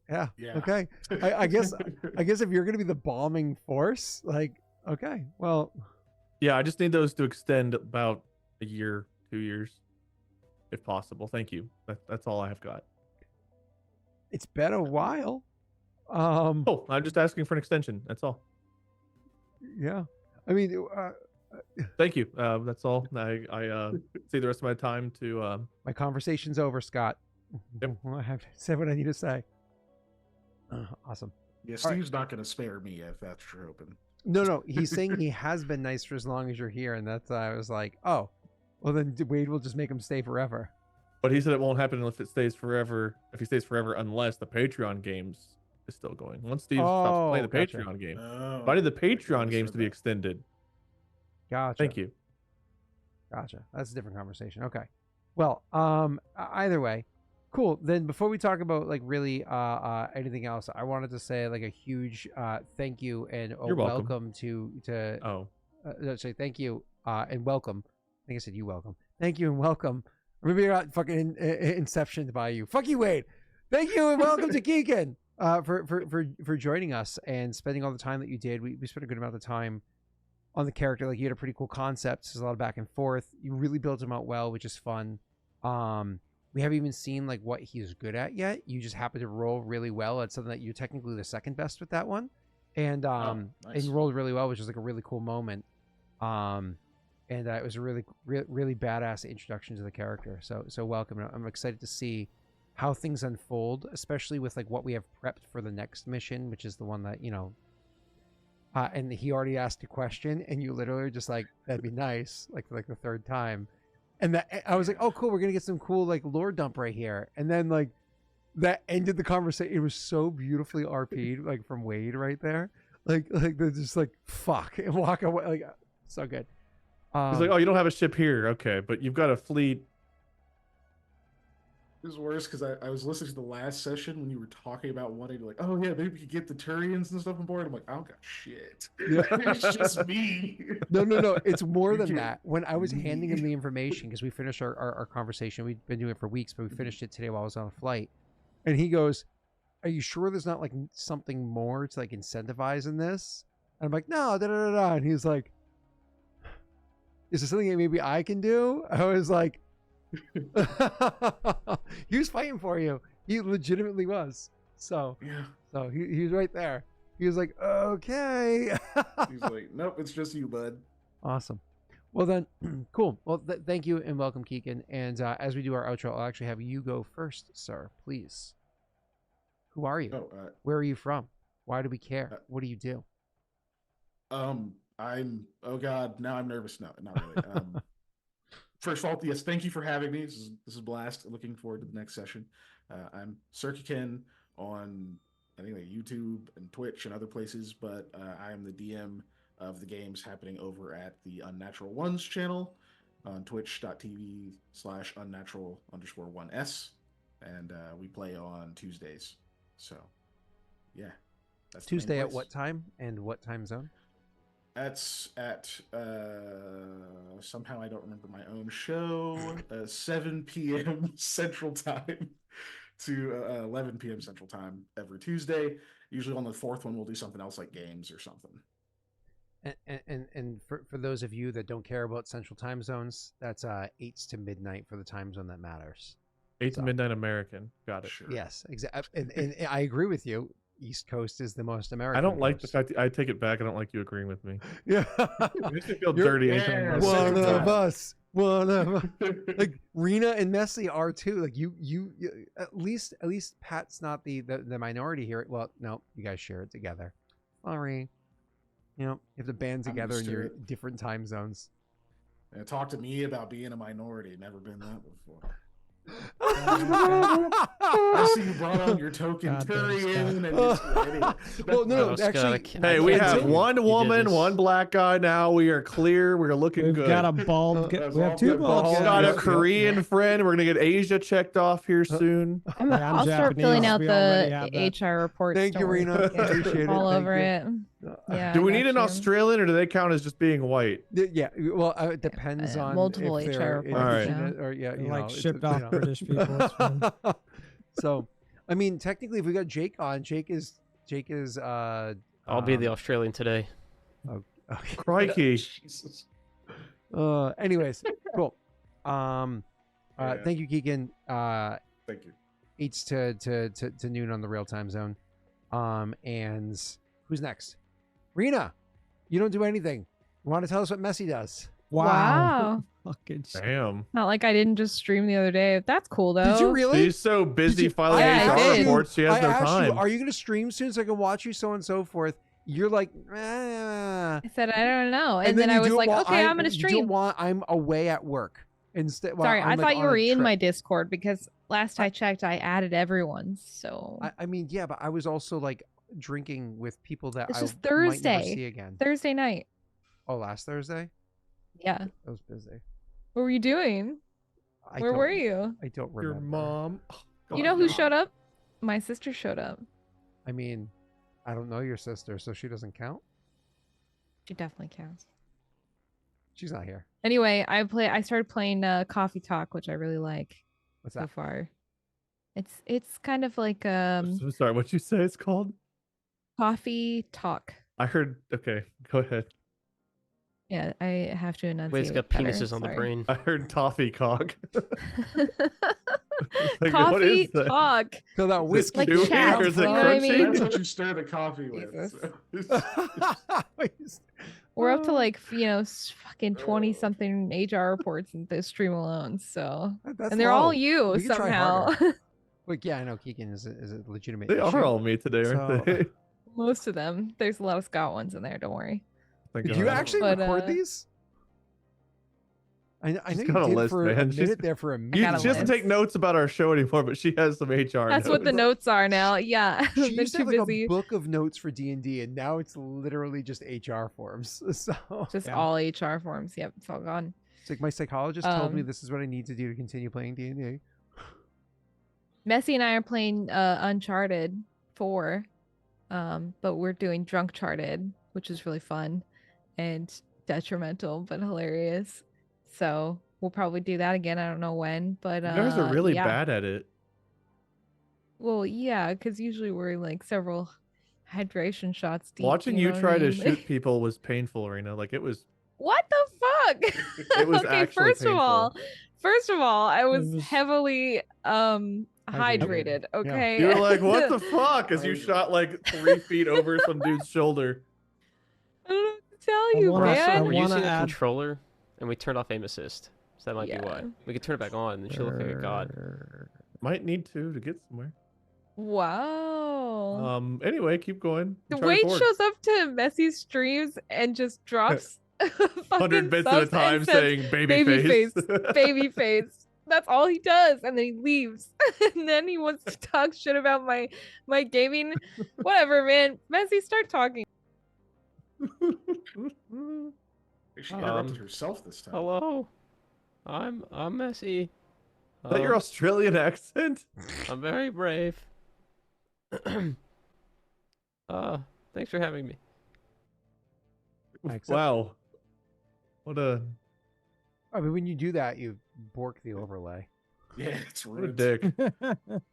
Yeah. Okay. I guess if you're gonna be the bombing force, like, okay, well, Yeah, I just need those to extend about a year, 2 years, if possible. Thank you. That's all I have got. it's been a while. Oh, I'm just asking for an extension. That's all. Yeah. I mean, Thank you. That's all. I see the rest of my time to my conversation's over, Scott. Yep. I have said what I need to say. Awesome. Yeah, All right. Steve's not going to spare me if that's your hoping. No, he's saying he has been nice for as long as you're here, and that's I was like, oh, well then Wade will just make him stay forever. But he said it won't happen if it stays forever. If he stays forever, unless the Patreon games is still going. Once Steve stops playing the gotcha. Patreon game, Oh, but I need the I Patreon games said to be that. extended. Gotcha. Thank you. Gotcha. That's a different conversation. Okay. Well, either way, cool. Then before we talk about like really anything else, I wanted to say like a huge thank you and You're welcome. welcome to Oh, say thank you and welcome. I think I said you welcome. Thank you and welcome. Maybe you're not fucking inceptioned by you. Fuck you, Wade. Thank you and welcome to Keegan for joining us and spending all the time that you did. We spent a good amount of time on the character. Like, you had a pretty cool concept. There's a lot of back and forth. You really built him out well, which is fun. We haven't even seen like what he's good at yet. You just happen to roll really well at something that you're technically the second best with that one, and and you rolled really well, which is like a really cool moment. And it was a really badass introduction to the character. So welcome. I'm excited to see how things unfold, especially with like what we have prepped for the next mission, which is the one that and he already asked a question, and you literally were just like, that'd be nice, like the third time. And that I was like, oh cool, we're gonna get some cool like lore dump right here. And then like that ended the conversation. It was so beautifully RP'd, like from Wade right there. Like they're just like fuck and walk away. Like so good. he's like, oh, you don't have a ship here, okay, but you've got a fleet. It was worse because I was listening to the last session when you were talking about wanting to like, oh yeah, maybe we could get the Turians and stuff on board. I'm like, I don't got shit. Yeah. It's just me. No. It's more You than can't- that. When I was handing him the information, because we finished our conversation, we'd been doing it for weeks, but we finished it today while I was on a flight. And he goes, are you sure there's not like something more to like incentivize in this? And I'm like, no, da. And he's like, is there something that maybe I can do? I was like, he was fighting for you. He legitimately was. So he was right there. He was like, okay. He's like, nope, it's just you, bud. Awesome. Well then, cool. Well, thank you and welcome, Keegan. And as we do our outro, I'll actually have you go first, sir. Please. Who are you? Where are you from? Why do we care? What do you do? Oh god, now I'm nervous. No, not really. First of all, yes, thank you for having me. This is a blast. Looking forward to the next session. I'm SirKiken on, I think, like YouTube and Twitch and other places, but I am the DM of the games happening over at the Unnatural Ones channel on twitch.tv/unnatural_1s, and we play on Tuesdays. So, yeah, that's the main Tuesday at place. what time and what time zone? That's at somehow I don't remember my own show. 7 p.m. Central Time to 11 p.m. Central Time every Tuesday. Usually on the fourth one, we'll do something else like games or something. And for those of you that don't care about Central Time zones, that's 8 to midnight for the time zone that matters. 8 to midnight American. Got it. Sure. Yes, exactly. And I agree with you. East Coast is the most American. I don't like the coast. fact that I take it back. I don't like you agreeing with me. Yeah. It makes me feel You're- dirty. Yeah, anytime I- One One of of us. One of us. Like Rena and Messi are too. Like you at least Pat's not the minority here. Well, no, you guys share it together. Sorry. You have to band together in your Understood. different time zones. Talk to me about being a minority. Never been that before. I I see you brought on your token Goddamn Turian, and it's ready. Well, no, Oh, Scott, actually, I can't- Hey, we can't have believe one you did woman, this. one black guy now. We are clear. We're looking We've good. got a bald. That's We have all two good. bald Bald Got guys. a Yep, Korean friend. We're gonna get Asia checked off here soon. Yeah, I'll start filling Japanese. out We already the have that. HR reports. Thank you, don't worry. Rena. Appreciate it. All Thank over you. it. Yeah. Do we I need got an you. Australian, or do they count as just being white? Yeah, well, it depends on multiple if HR they're reports, indigenous yeah. or They're you like know, it's- shipped you off know. British people. It's fine. So, I mean, technically, if we got Jake on, Jake is I'll be the Australian today. okay. Crikey. Jesus. Anyways, cool. Yeah. Thank you, Keegan. Thank you. 8 to noon on the real time zone. And who's next? Rena, you don't do anything. You want to tell us what Messi does? Wow. Fucking shit. Damn. Not like I didn't just stream the other day. That's cool though. Did you really? She's so busy you- filing Yeah, I HR did. reports, she has I no asked time. you, are you going to stream soon so I can watch you, so on and so forth? You're like, I said I don't know, and then you I was do it like, while okay, I'm gonna you do it stream. while I'm away at work. Instead, while Sorry, I'm, I like, thought you on a were in trip. my Discord because last I checked, I added everyone. So I mean, yeah, but I was also like drinking with people that It's I just might never Thursday. see again. Thursday night. Oh, last Thursday? Yeah. I was busy. What were you doing? I Where don't- were you? I don't remember. Your mom. Oh, You God, know who no. showed up? My sister showed up. I mean, I don't know your sister, so she doesn't count. She definitely counts. She's not here. Anyway, I started playing Coffee Talk, which I really like What's so that? far. It's kind of like I'm so sorry. What you say it's called? Coffee Talk. I heard. Okay, go ahead. Yeah, I have to enunciate. Wade's got better, penises on the sorry. brain. I heard toffee cock. Like, what Coffee is that? Talk. So that Is it whiskey Like chewy chat, or is you it know what I crunchy? mean? That's what you stir the coffee with. Jesus. We're up to like fucking 20 something HR reports in this stream alone. So That's and they're all low. you We can try somehow. harder. Like, yeah, I know Keegan is a legitimate. They issue. are all me today, aren't they? Most of them. There's a lot of Scott ones in there. Don't worry. Thank Did you God. actually But, record these? I know She's you got a did list, for a man. She's- minute there for a You, minute. got a she doesn't list. take notes about our show anymore, but she has some HR That's what the notes. notes are now. Yeah. She They're used to too have like busy. a book of notes for D&D, and now it's literally just HR forms. So Just yeah. all HR forms. Yep, it's all gone. It's like my psychologist told me Um, this is what I need to do to continue playing D&D. Messy and I are playing Uncharted 4, but we're doing Drunk Charted, which is really fun and detrimental but hilarious. So we'll probably do that again. I don't know when, but You guys are really yeah. bad at it. Well, yeah, because usually we're like several hydration shots deep. Watching you you know what try I to mean? shoot people was painful, Rena. Like it was. What the fuck? It was okay, actually first of all, I was, was- heavily Hydrated. hydrated. Yeah. Okay. You were like, "What the fuck?" As you Hydrated. shot like 3 feet over some dude's shoulder. I don't know what to tell I you, wanna- man. I We're wanna using a add- controller, and we turned off aim assist. So that might be why. Yeah. We could turn it back on, and she'll look like a god. Might need to get somewhere. Wow. Anyway, keep going. The Uncharted Wade 4. shows up to Messy's streams and just drops 100 bits at a time saying baby face. baby face. That's all he does, and then he leaves. And then he wants to talk shit about my gaming. Whatever, man. Messy, start talking. She interrupted herself this time. Hello, I'm messy. Is that your Australian accent? I'm very brave. Thanks for having me. I accept- Wow. What a I mean, when you do that, you bork the overlay. Yeah, it's what a rude. dick.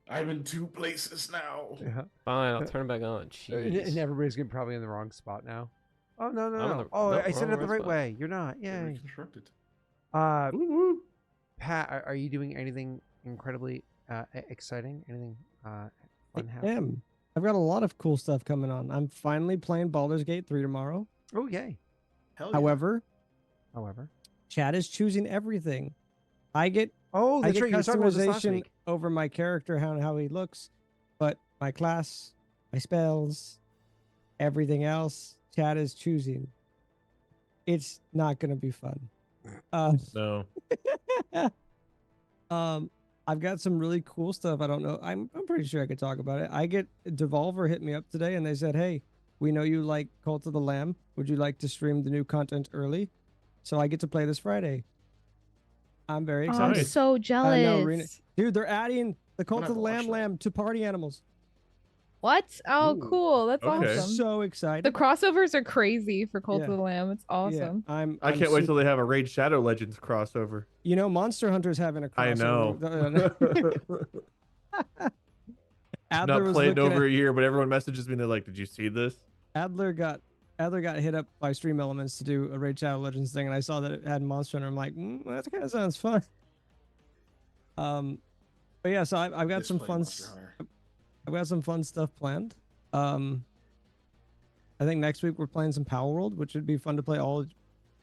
I'm in 2 places now. Yeah. Fine, I'll turn it back on. And Jeez. everybody's probably in the wrong spot now. Oh no no I'm in no! the- Oh, no, I said we're it the in the right spot. way. You're not. Yeah, Yay. reconstructed. Woo woo. Pat, are you doing anything incredibly exciting? Anything fun I happening? am. I've got a lot of cool stuff coming on. I'm finally playing Baldur's Gate 3 tomorrow. Oh yay! Hell yeah. However, Chad is choosing everything. I get Oh, I that's get right. You were talking about this last customization week. over my character, how he looks, but my class, my spells, everything else, Chad is choosing. It's not gonna be fun. No. I've got some really cool stuff. I don't know. I'm pretty sure I could talk about it. Devolver hit me up today and they said, "Hey, we know you like Cult of the Lamb. Would you like to stream the new content early?" So I get to play this Friday. I'm very Oh, excited. I'm Nice. so I jealous. know, Rena. Dude, they're adding the Cult have of the to watch Lamb that. to party animals. What? Oh, Ooh, cool. That's okay. I'm awesome. so excited. The crossovers are crazy for Cult Yeah. of the Lamb. It's Yeah, awesome. I'm I can't wait till they have a Raid Shadow Legends crossover. You know, Monster Hunter's having a crossover. I know. Adler Not was played in looking over at- a year, but everyone messages me and they're like, "Did you see this?" Adler got hit up by Stream Elements to do a Raid Shadow Legends thing, and I saw that it had Monster Hunter. I'm like, that kind of sounds fun. But yeah, so I've got Just some played fun. Monster Hunter. I've got some fun stuff planned. I think next week we're playing some Power World, which would be fun to play all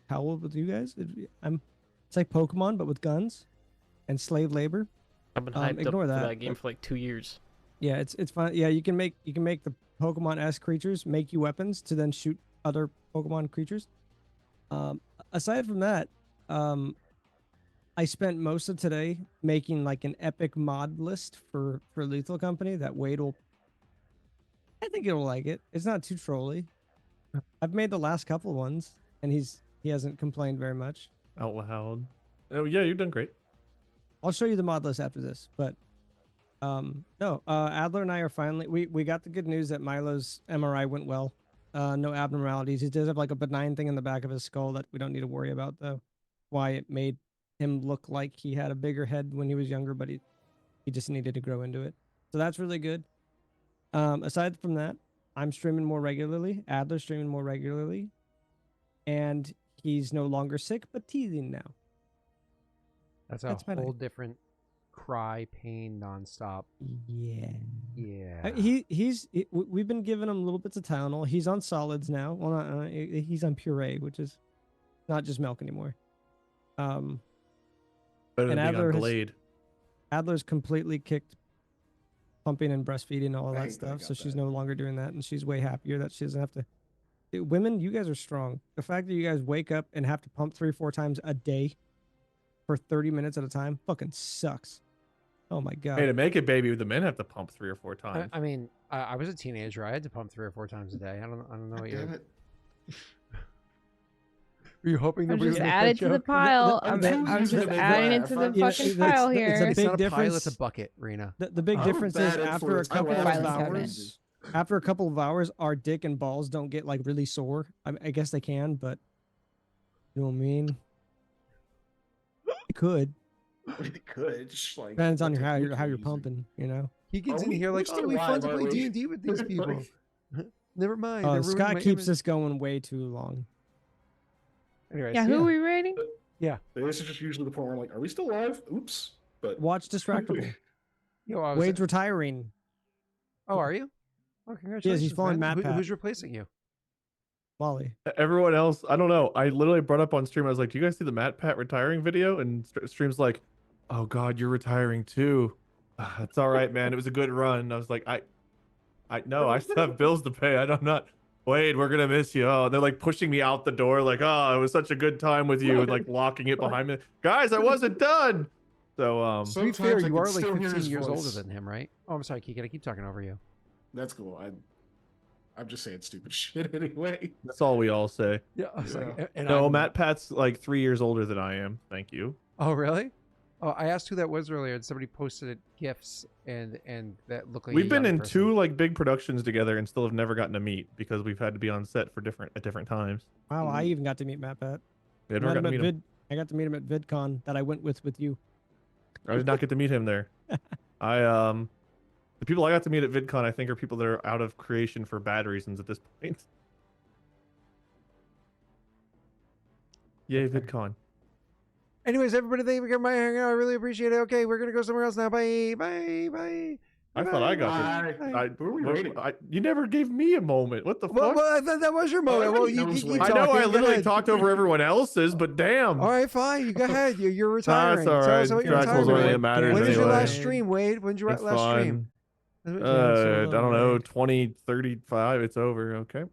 Power World with you guys. It's like Pokemon but with guns and slave labor. I've been hyped up ignore for that, that game but- for like 2 years. Yeah, it's fun. Yeah, you can make the Pokemon-esque creatures make you weapons to then shoot other Pokemon creatures. Aside from that, I spent most of today making like an epic mod list for Lethal Company that Wade will. I think he'll like it. It's not too trolly. I've made the last couple ones, and he hasn't complained very much. Out loud. Oh yeah, you've done great. I'll show you the mod list after this, but no, Adler and I are finally we got the good news that Milo's MRI went well. No abnormalities. He does have like a benign thing in the back of his skull that we don't need to worry about though. Why it made him look like he had a bigger head when he was younger, but he just needed to grow into it. So that's really good. Aside from that, I'm streaming more regularly. Adler's streaming more regularly, and he's no longer sick but teething now. That's That's a about whole it. different cry, pain, nonstop. Yeah. Yeah. We've been giving him little bits of Tylenol. He's on solids now. Well, not, he's on puree, which is not just milk anymore. Better And than being Adler on has- Glade. Adler's completely kicked pumping and breastfeeding and all I that hate that I stuff, got so she's that. no longer doing that, and she's way happier that she doesn't have to. Women, you guys are strong. The fact that you guys wake up and have to pump 3 or 4 times a day for 30 minutes at a time fucking sucks. Oh my god. Hey, to make it, baby, the men have to pump 3 or 4 times. I mean, I was a teenager. I had to pump 3 or 4 times a day. I don't know God what you're. damn it. Were you hoping I'm nobody just would make added that to the joke? pile. I'm I'm telling you, just they adding laugh. into the Yeah, fucking that's- pile it's a here. big It's not a pile. difference. It's a bucket, Rena. The big I'm a difference bad is after a influence. I couple of laugh Violence hours, after a couple of hours, our dick and balls don't get like really sore. I guess they can, but you know what I mean. It could. It could. Just like Depends on what how technique you're using. pumping. You know. He gets Are in we- here we're like, still oh, we fun live, to aren't play we? D&D with these people. Like- Never mind. they're ruining Scott my keeps image. this going way too long. Anyways, Yeah, who are we rating? This is just usually the point where I'm like, are we still live? Oops. But Watch Distractable. Yo, I was, Wade's retiring. oh, are you? Oh, congratulations. following man. Matt Pat. Who's replacing you? Molly. Everyone else, I don't know. I literally brought up on stream. I was like, "Do you guys see the Matt Pat retiring video?" And stream's like, "Oh God, you're retiring too." It's all right, man. It was a good run. I was like, I know I still have bills to pay. I'm not. Wade, we're gonna miss you. Oh, they're like pushing me out the door. Like, oh, it was such a good time with you, and like locking it behind me. Guys, I wasn't done. So, To be fair, Sometimes I you can are like still hear 15 his years older voice. than him, right? Oh, I'm sorry, Kiken. I keep talking over you. That's cool. I'm just saying stupid shit anyway. that's all we all say. Yeah. I was Yeah. like, and No, I'm- Matt Pat's like 3 years older than I am. Thank you. Oh, really? Oh, I asked who that was earlier, and somebody posted it gifs, and that looked like We've a been young in person. 2 like big productions together and still have never gotten to meet because we've had to be on set for at different times. Wow, I Mhm. even got to meet Matt Pat. We never got to meet him. I got to meet him at VidCon that I went with you. I did not get to meet him there. The people I got to meet at VidCon, I think, are people that are out of creation for bad reasons at this point. Yay, Okay. VidCon. Anyways, everybody, thank you for my hanging out. I really appreciate it. Okay, we're gonna go somewhere else now. Bye, bye, bye. I thought I got Bye. this. Who are we rating? You never gave me a moment. What the Well, fuck? I thought that was your moment. Well, everybody you knows keep when- I talking. know I Go literally ahead. talked over everyone else's, but damn. All right, fine. You go ahead. You're retiring. That's all Tell right. us about your Dracula's retirement. only that matters When is your anyway. last stream, Wade? When's your It's last stream? fine. I don't know, 2035. It's over. Okay.